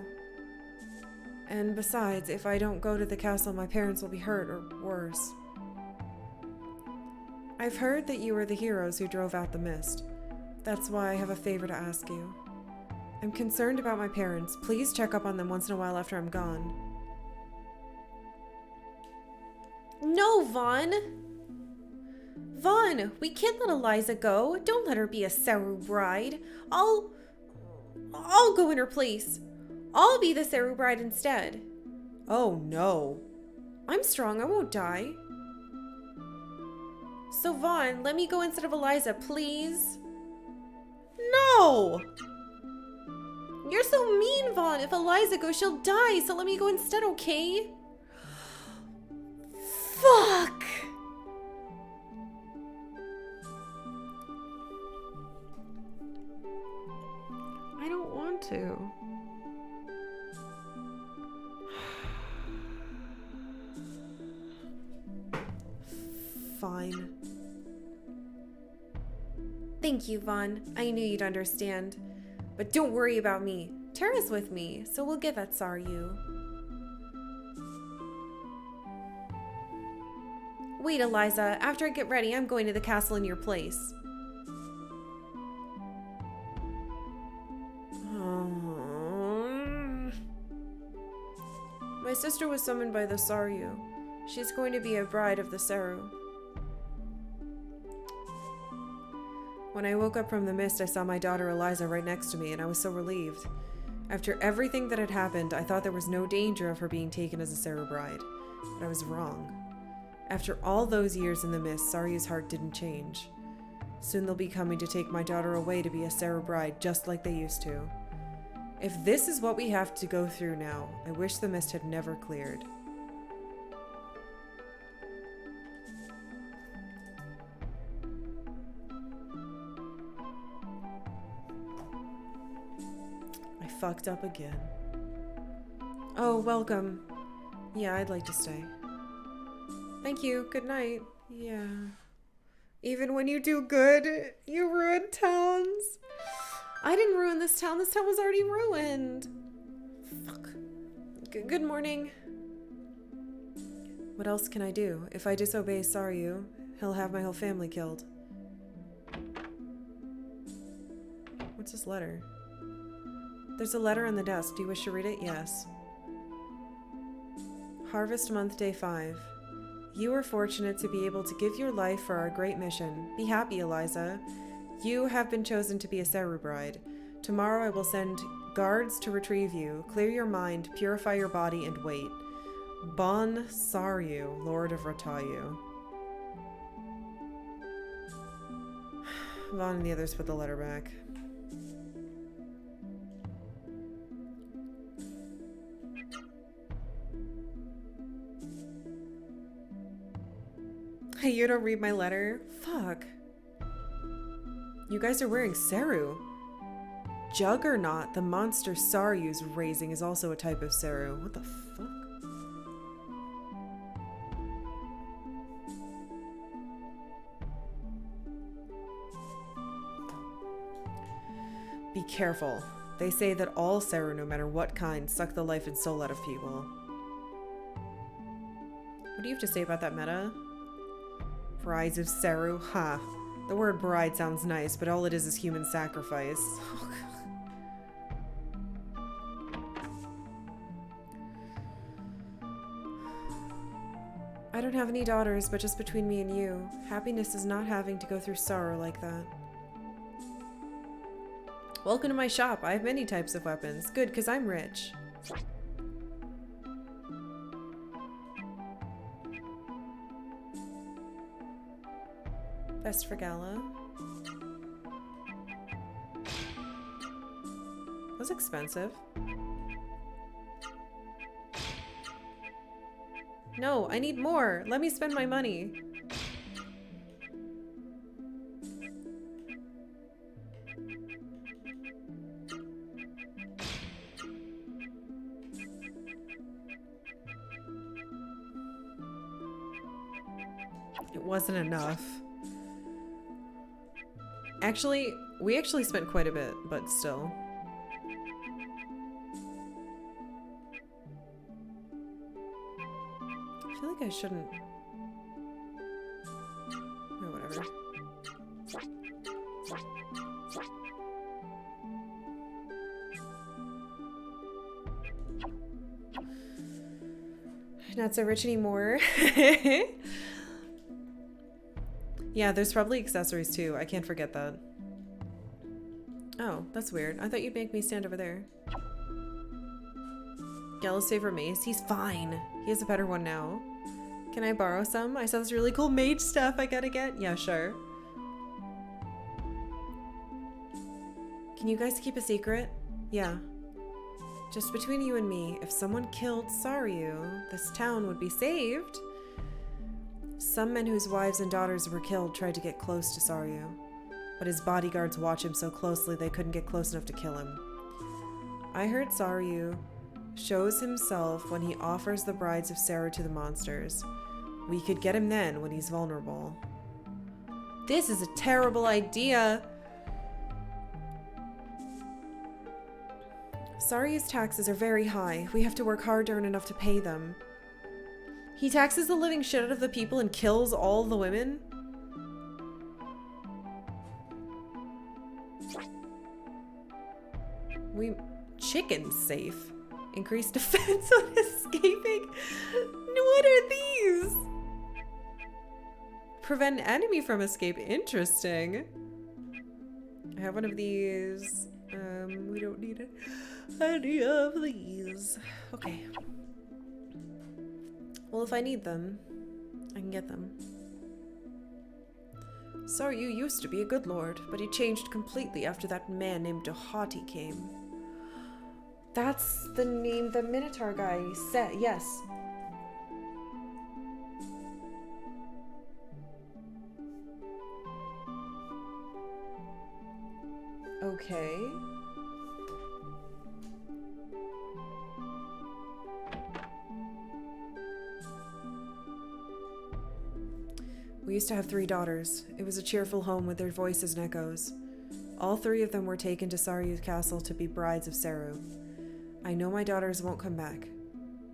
And besides, if I don't go to the castle, my parents will be hurt or worse. I've heard that you were the heroes who drove out the mist. That's why I have a favor to ask you. I'm concerned about my parents. Please check up on them once in a while after I'm gone. No, Vaughn! Vaughn, we can't let Eliza go. Don't let her be a Seru bride. I'll go in her place. I'll be the Seru bride instead. Oh no. I'm strong, I won't die. So Vaughn, let me go instead of Eliza, please. No! You're so mean, Vaughn. If Eliza goes, she'll die, so let me go instead, okay? Fuck! I don't want to. Fine. Thank you, Vaughn. I knew you'd understand. But don't worry about me. Tara's with me, so we'll get that Saryu. Wait, Eliza. After I get ready, I'm going to the castle in your place. My sister was summoned by the Saryu. She's going to be a bride of the Seru. When I woke up from the mist, I saw my daughter Eliza right next to me, and I was so relieved. After everything that had happened, I thought there was no danger of her being taken as a Seru bride. But I was wrong. After all those years in the mist, Saryu's heart didn't change. Soon they'll be coming to take my daughter away to be a Seru bride, just like they used to. If this is what we have to go through now, I wish the mist had never cleared. I fucked up again. Oh, welcome. Yeah, I'd like to stay. Thank you. Good night. Yeah. Even when you do good, you ruin towns. I didn't ruin this town. This town was already ruined. Fuck. Good morning. What else can I do? If I disobey Saryu, he'll have my whole family killed. What's this letter? There's a letter on the desk. Do you wish to read it? Yes. Harvest month, day 5. You are fortunate to be able to give your life for our great mission. Be happy, Eliza. You have been chosen to be a Seru bride. Tomorrow I will send guards to retrieve you. Clear your mind, purify your body, and wait. Bon Saryu, Lord of Ratayu. Vaughn and the others put the letter back. Hey, you don't read my letter? Fuck. You guys are wearing Seru. Juggernaut, the monster Saryu's raising, is also a type of Seru. What the fuck? Be careful. They say that all Seru, no matter what kind, suck the life and soul out of people. What do you have to say about that meta? Brides of Seru? Ha. The word bride sounds nice, but all it is human sacrifice. I don't have any daughters, but just between me and you, happiness is not having to go through sorrow like that. Welcome to my shop. I have many types of weapons. Good, because I'm rich. Best for Gala. That's expensive. No, I need more. Let me spend my money. It wasn't enough. Actually, we actually spent quite a bit, but still. I feel like I shouldn't... Oh, whatever. Not so rich anymore. Yeah, there's probably accessories too. I can't forget that. Oh, that's weird. I thought you'd make me stand over there. Gallo's favorite mace? He's fine. He has a better one now. Can I borrow some? I saw this really cool mage stuff I gotta get. Yeah, sure. Can you guys keep a secret? Yeah. Just between you and me, if someone killed Saryu, this town would be saved. Some men whose wives and daughters were killed tried to get close to Saryu, but his bodyguards watch him so closely they couldn't get close enough to kill him. I heard Saryu shows himself when he offers the brides of Sarah to the monsters. We could get him then when he's vulnerable. This is a terrible idea! Saryu's taxes are very high. We have to work hard to earn enough to pay them. He taxes the living shit out of the people and kills all the women? Chicken's safe. Increased defense on escaping? What are these? Prevent enemy from escape. Interesting. I have one of these. We don't need it. Any of these. Okay. Well, if I need them, I can get them. Saryu used to be a good lord, but he changed completely after that man named Dohati came. That's the name the Minotaur guy said. Yes. Okay. We used to have 3 daughters. It was a cheerful home with their voices and echoes. All 3 of them were taken to Saryu's castle to be brides of Saru. I know my daughters won't come back.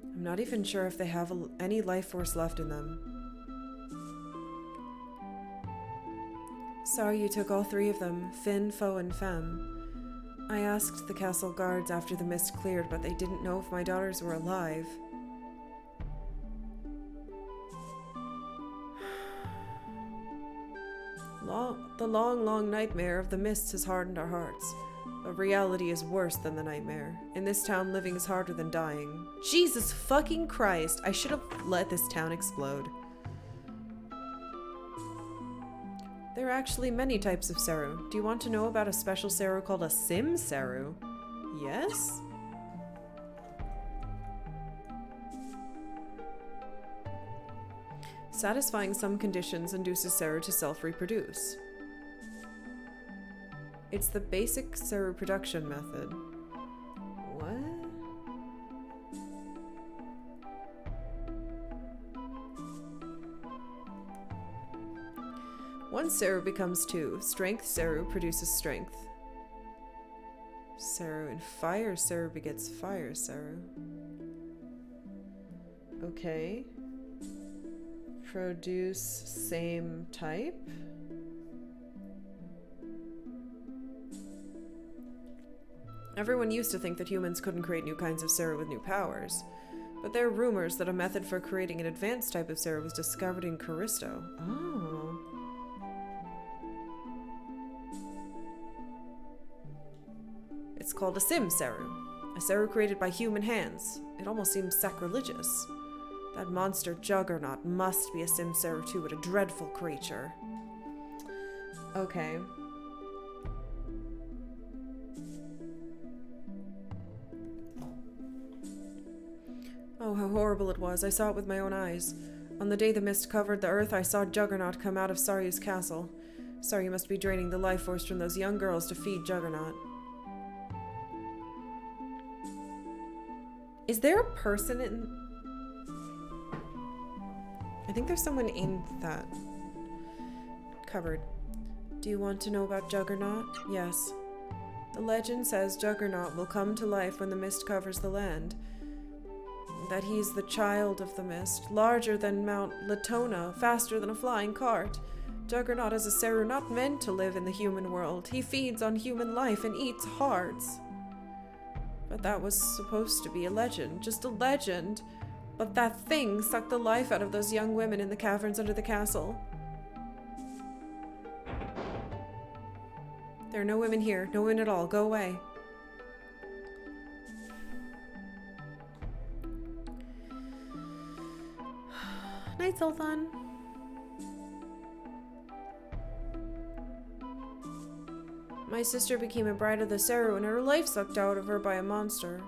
I'm not even sure if they have any life force left in them. Saryu took all 3 of them, Finn, Foe, and Femme. I asked the castle guards after the mist cleared, but they didn't know if my daughters were alive. The long nightmare of the mists has hardened our hearts. But reality is worse than the nightmare. In this town, living is harder than dying. Jesus fucking Christ! I should have let this town explode. There are actually many types of Saru. Do you want to know about a special Saru called a Sim Saru? Yes? Satisfying some conditions induces Saru to self-reproduce. It's the basic Saru production method. What? One Saru becomes 2. Strength Saru produces strength. Saru and Fire Saru begets Fire Saru. Okay. Produce same type. Everyone used to think that humans couldn't create new kinds of Saru with new powers, but there are rumors that a method for creating an advanced type of Saru was discovered in Callisto. Oh. It's called a Sim Saru, a Saru created by human hands. It almost seems sacrilegious. That monster Juggernaut must be a Sim Saru too, what a dreadful creature. Okay. Oh, how horrible it was. I saw it with my own eyes. On the day the mist covered the earth, I saw Juggernaut come out of Saryu's castle. Saryu must be draining the life force from those young girls to feed Juggernaut. Is there a person in... I think there's someone in that cupboard. Do you want to know about Juggernaut? Yes. The legend says Juggernaut will come to life when the mist covers the land. That he's the child of the mist, larger than Mount Latona, faster than a flying cart. Juggernaut is a Seru not meant to live in the human world. He feeds on human life and eats hearts. But that was supposed to be a legend, just a legend. But that thing sucked the life out of those young women in the caverns under the castle. There are no women here, no women at all. Go away. Night, Sultan. My sister became a bride of the Seru and her life sucked out of her by a monster.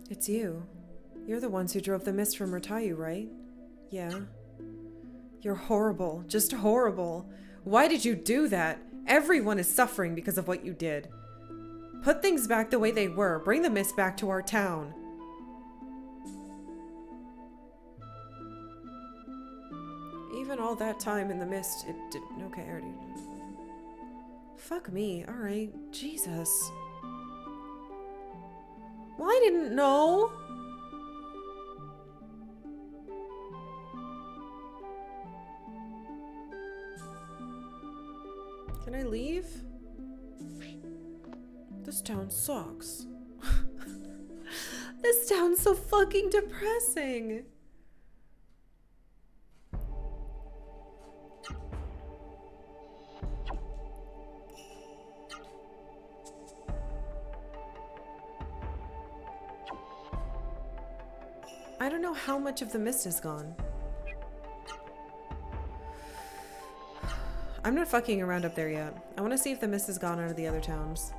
It's you. You're the ones who drove the mist from Ratayu, right? Yeah. You're horrible. Just horrible. Why did you do that? Everyone is suffering because of what you did. Put things back the way they were. Bring the mist back to our town. Even all that time in the mist, it did. Okay, I already. Fuck me. Alright. Jesus. Well, I didn't know. Can I leave? This town sucks. This town's so fucking depressing. I don't know how much of the mist is gone. I'm not fucking around up there yet. I want to see if the mist is gone out of the other towns.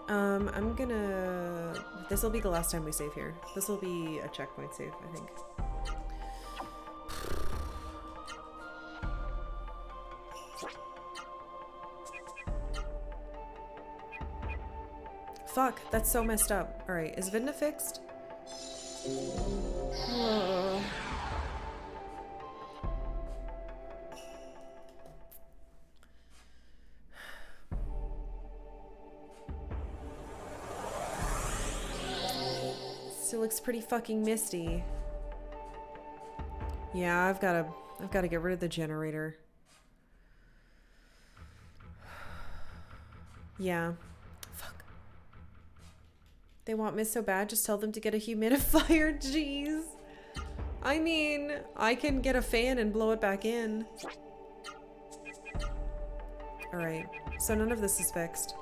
I'm gonna... This will be the last time we save here. This will be a checkpoint save, I think. Fuck, that's so messed up. Alright, is Vidna fixed? Oh. Still looks pretty fucking misty. Yeah, I've gotta get rid of the generator. Yeah. Fuck. They want mist so bad, just tell them to get a humidifier. Jeez. I mean, I can get a fan and blow it back in. Alright, so none of this is fixed.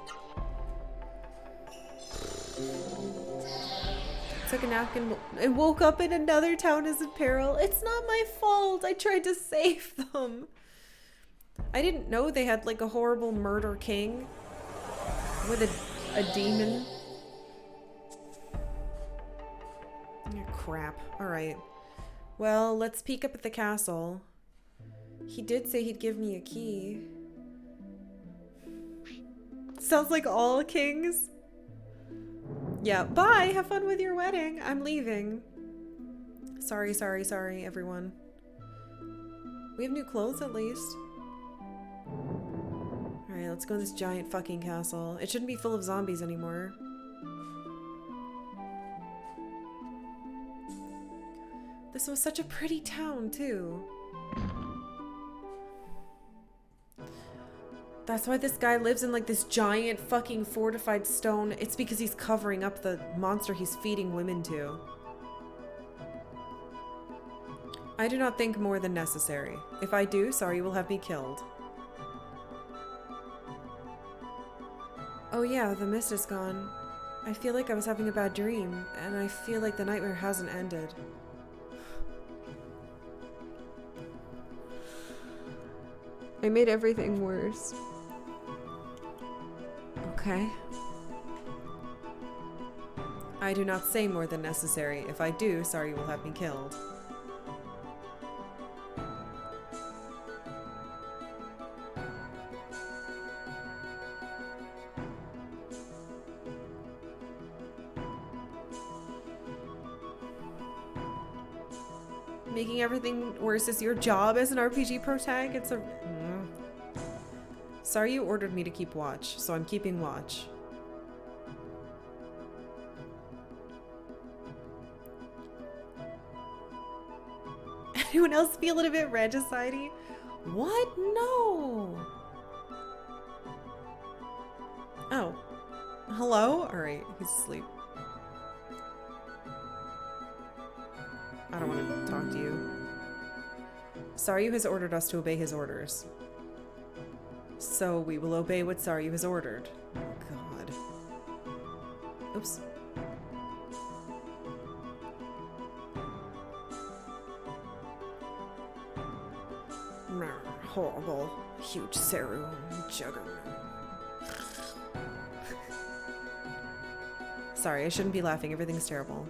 Took a nap and woke up in another town as in peril. It's not my fault. I tried to save them. I didn't know they had like a horrible murder king with a demon. Oh, crap. Alright. Well, let's peek up at the castle. He did say he'd give me a key. Sounds like all kings. Yeah, bye! Have fun with your wedding! I'm leaving. Sorry, everyone. We have new clothes at least. Alright, let's go to this giant fucking castle. It shouldn't be full of zombies anymore. This was such a pretty town, too. That's why this guy lives in like this giant fucking fortified stone. It's because he's covering up the monster he's feeding women to. I do not think more than necessary. If I do, sorry, you will have me killed. Oh yeah, the mist is gone. I feel like I was having a bad dream, and I feel like the nightmare hasn't ended. I made everything worse. Okay. I do not say more than necessary. If I do, sorry, you will have me killed. Making everything worse is your job as an RPG pro tag. It's a... Sorry you ordered me to keep watch, so I'm keeping watch. Anyone else feeling a bit regicide-y? What? No! Oh. Hello? Alright, he's asleep. I don't want to talk to you. Saryu has ordered us to obey his orders. So we will obey what Saryu has ordered. Oh, God. Oops. Horrible. Huge Saru juggernaut. Sorry, I shouldn't be laughing. Everything's terrible.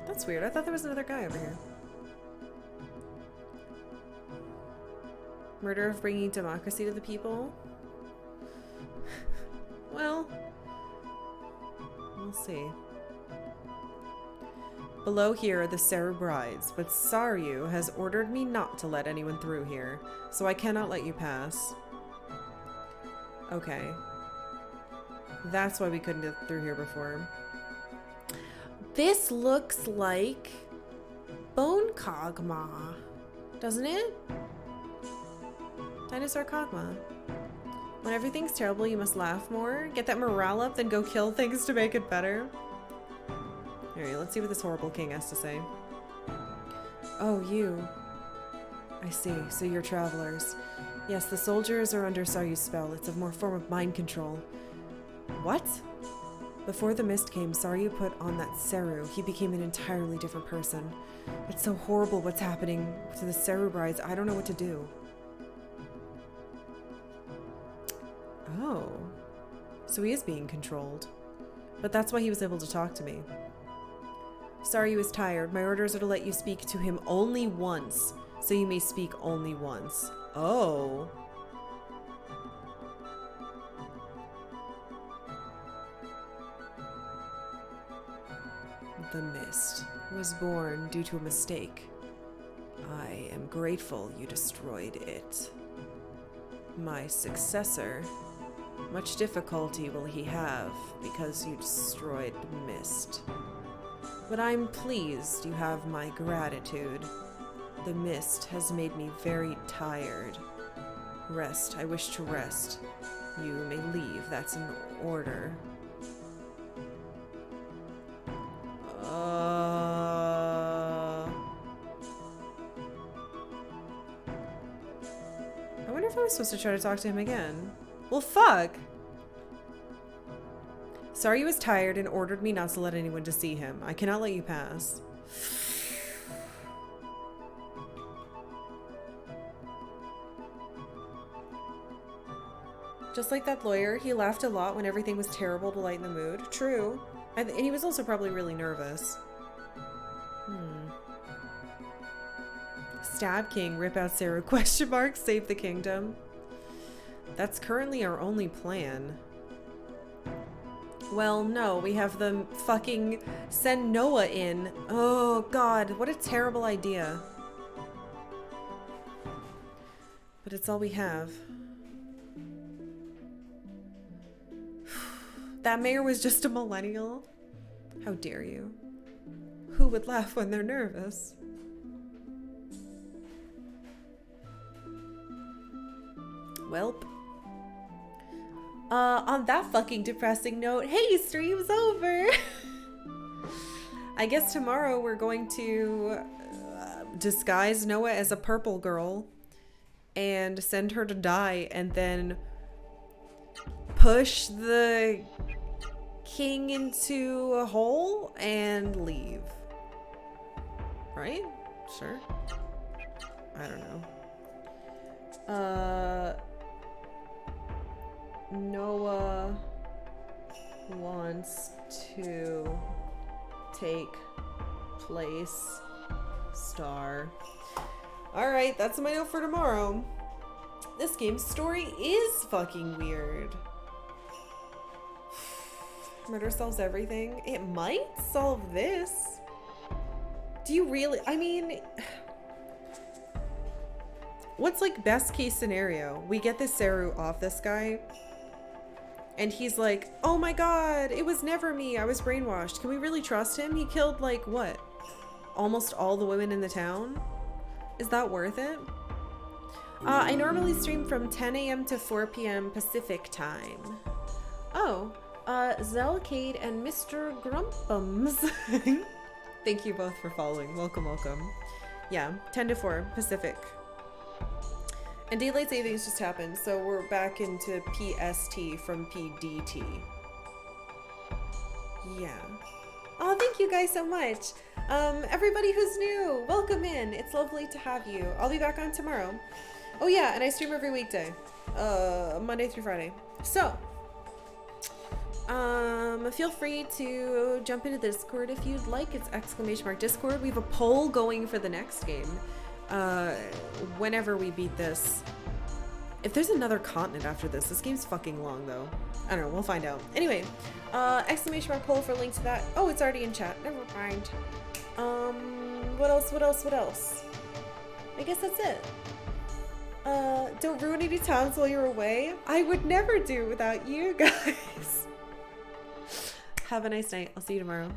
That's weird. I thought there was another guy over here. Murder of bringing democracy to the people? Well, we'll see. Below here are the Saru brides, but Saryu has ordered me not to let anyone through here, so I cannot let you pass. Okay. That's why we couldn't get through here before. This looks like Bone Kog'Maw, doesn't it? Dinosaur Kog'Maw. When everything's terrible, you must laugh more. Get that morale up, then go kill things to make it better. Alright, let's see what this horrible king has to say. Oh, you. I see. So you're travelers. Yes, the soldiers are under Saryu's spell. It's a more form of mind control. What? Before the mist came, Saryu put on that Saru. He became an entirely different person. It's so horrible what's happening to the Saru brides. I don't know what to do. Oh. So he is being controlled. But that's why he was able to talk to me. Saryu is tired. My orders are to let you speak to him only once. So you may speak only once. Oh. The mist was born due to a mistake. I am grateful you destroyed it. My successor, much difficulty will he have because you destroyed the mist. But I'm pleased you have my gratitude. The mist has made me very tired. Rest. I wish to rest. You may leave. That's an order. I wonder if I was supposed to try to talk to him again. Well, fuck! Saryu was tired and ordered me not to let anyone to see him. I cannot let you pass. Just like that lawyer, he laughed a lot when everything was terrible to lighten the mood. True. And he was also probably really nervous. Stab King, rip out Saru, question mark, save the kingdom. That's currently our only plan. Well, no, we have them fucking send Noah in. Oh god, what a terrible idea. But it's all we have. That mayor was just a millennial? How dare you? Who would laugh when they're nervous? Welp. On that fucking depressing note, hey, stream's over! I guess tomorrow we're going to disguise Noah as a purple girl and send her to die and then push the king into a hole and leave. Right? Sure. I don't know. Noah wants to take place. Star. Alright, that's my note for tomorrow. This game's story is fucking weird. Murder solves everything. It might solve this. Do you really? I mean, what's like best case scenario? We get this Saru off this guy and he's like, oh my god, it was never me. I was brainwashed. Can we really trust him? He killed like what? Almost all the women in the town? Is that worth it? I normally stream from 10 a.m. to 4 p.m. Pacific time. Oh, Zelcade and Mr. Grumpums. Thank you both for following. Welcome, welcome. Yeah, 10 to 4 Pacific. And daylight savings just happened, so we're back into PST from PDT. Yeah. Oh, thank you guys so much. Everybody who's new, welcome in. It's lovely to have you. I'll be back on tomorrow. Oh yeah, and I stream every weekday, Monday through Friday. So, feel free to jump into the Discord if you'd like. It's !Discord. We have a poll going for the next game. Whenever we beat this. If there's another continent after this game's fucking long though. I don't know, we'll find out. Anyway, !Poll for a link to that. Oh, it's already in chat. Never mind. What else? I guess that's it. Don't ruin any times while you're away. I would never do without you guys. Have a nice night. I'll see you tomorrow.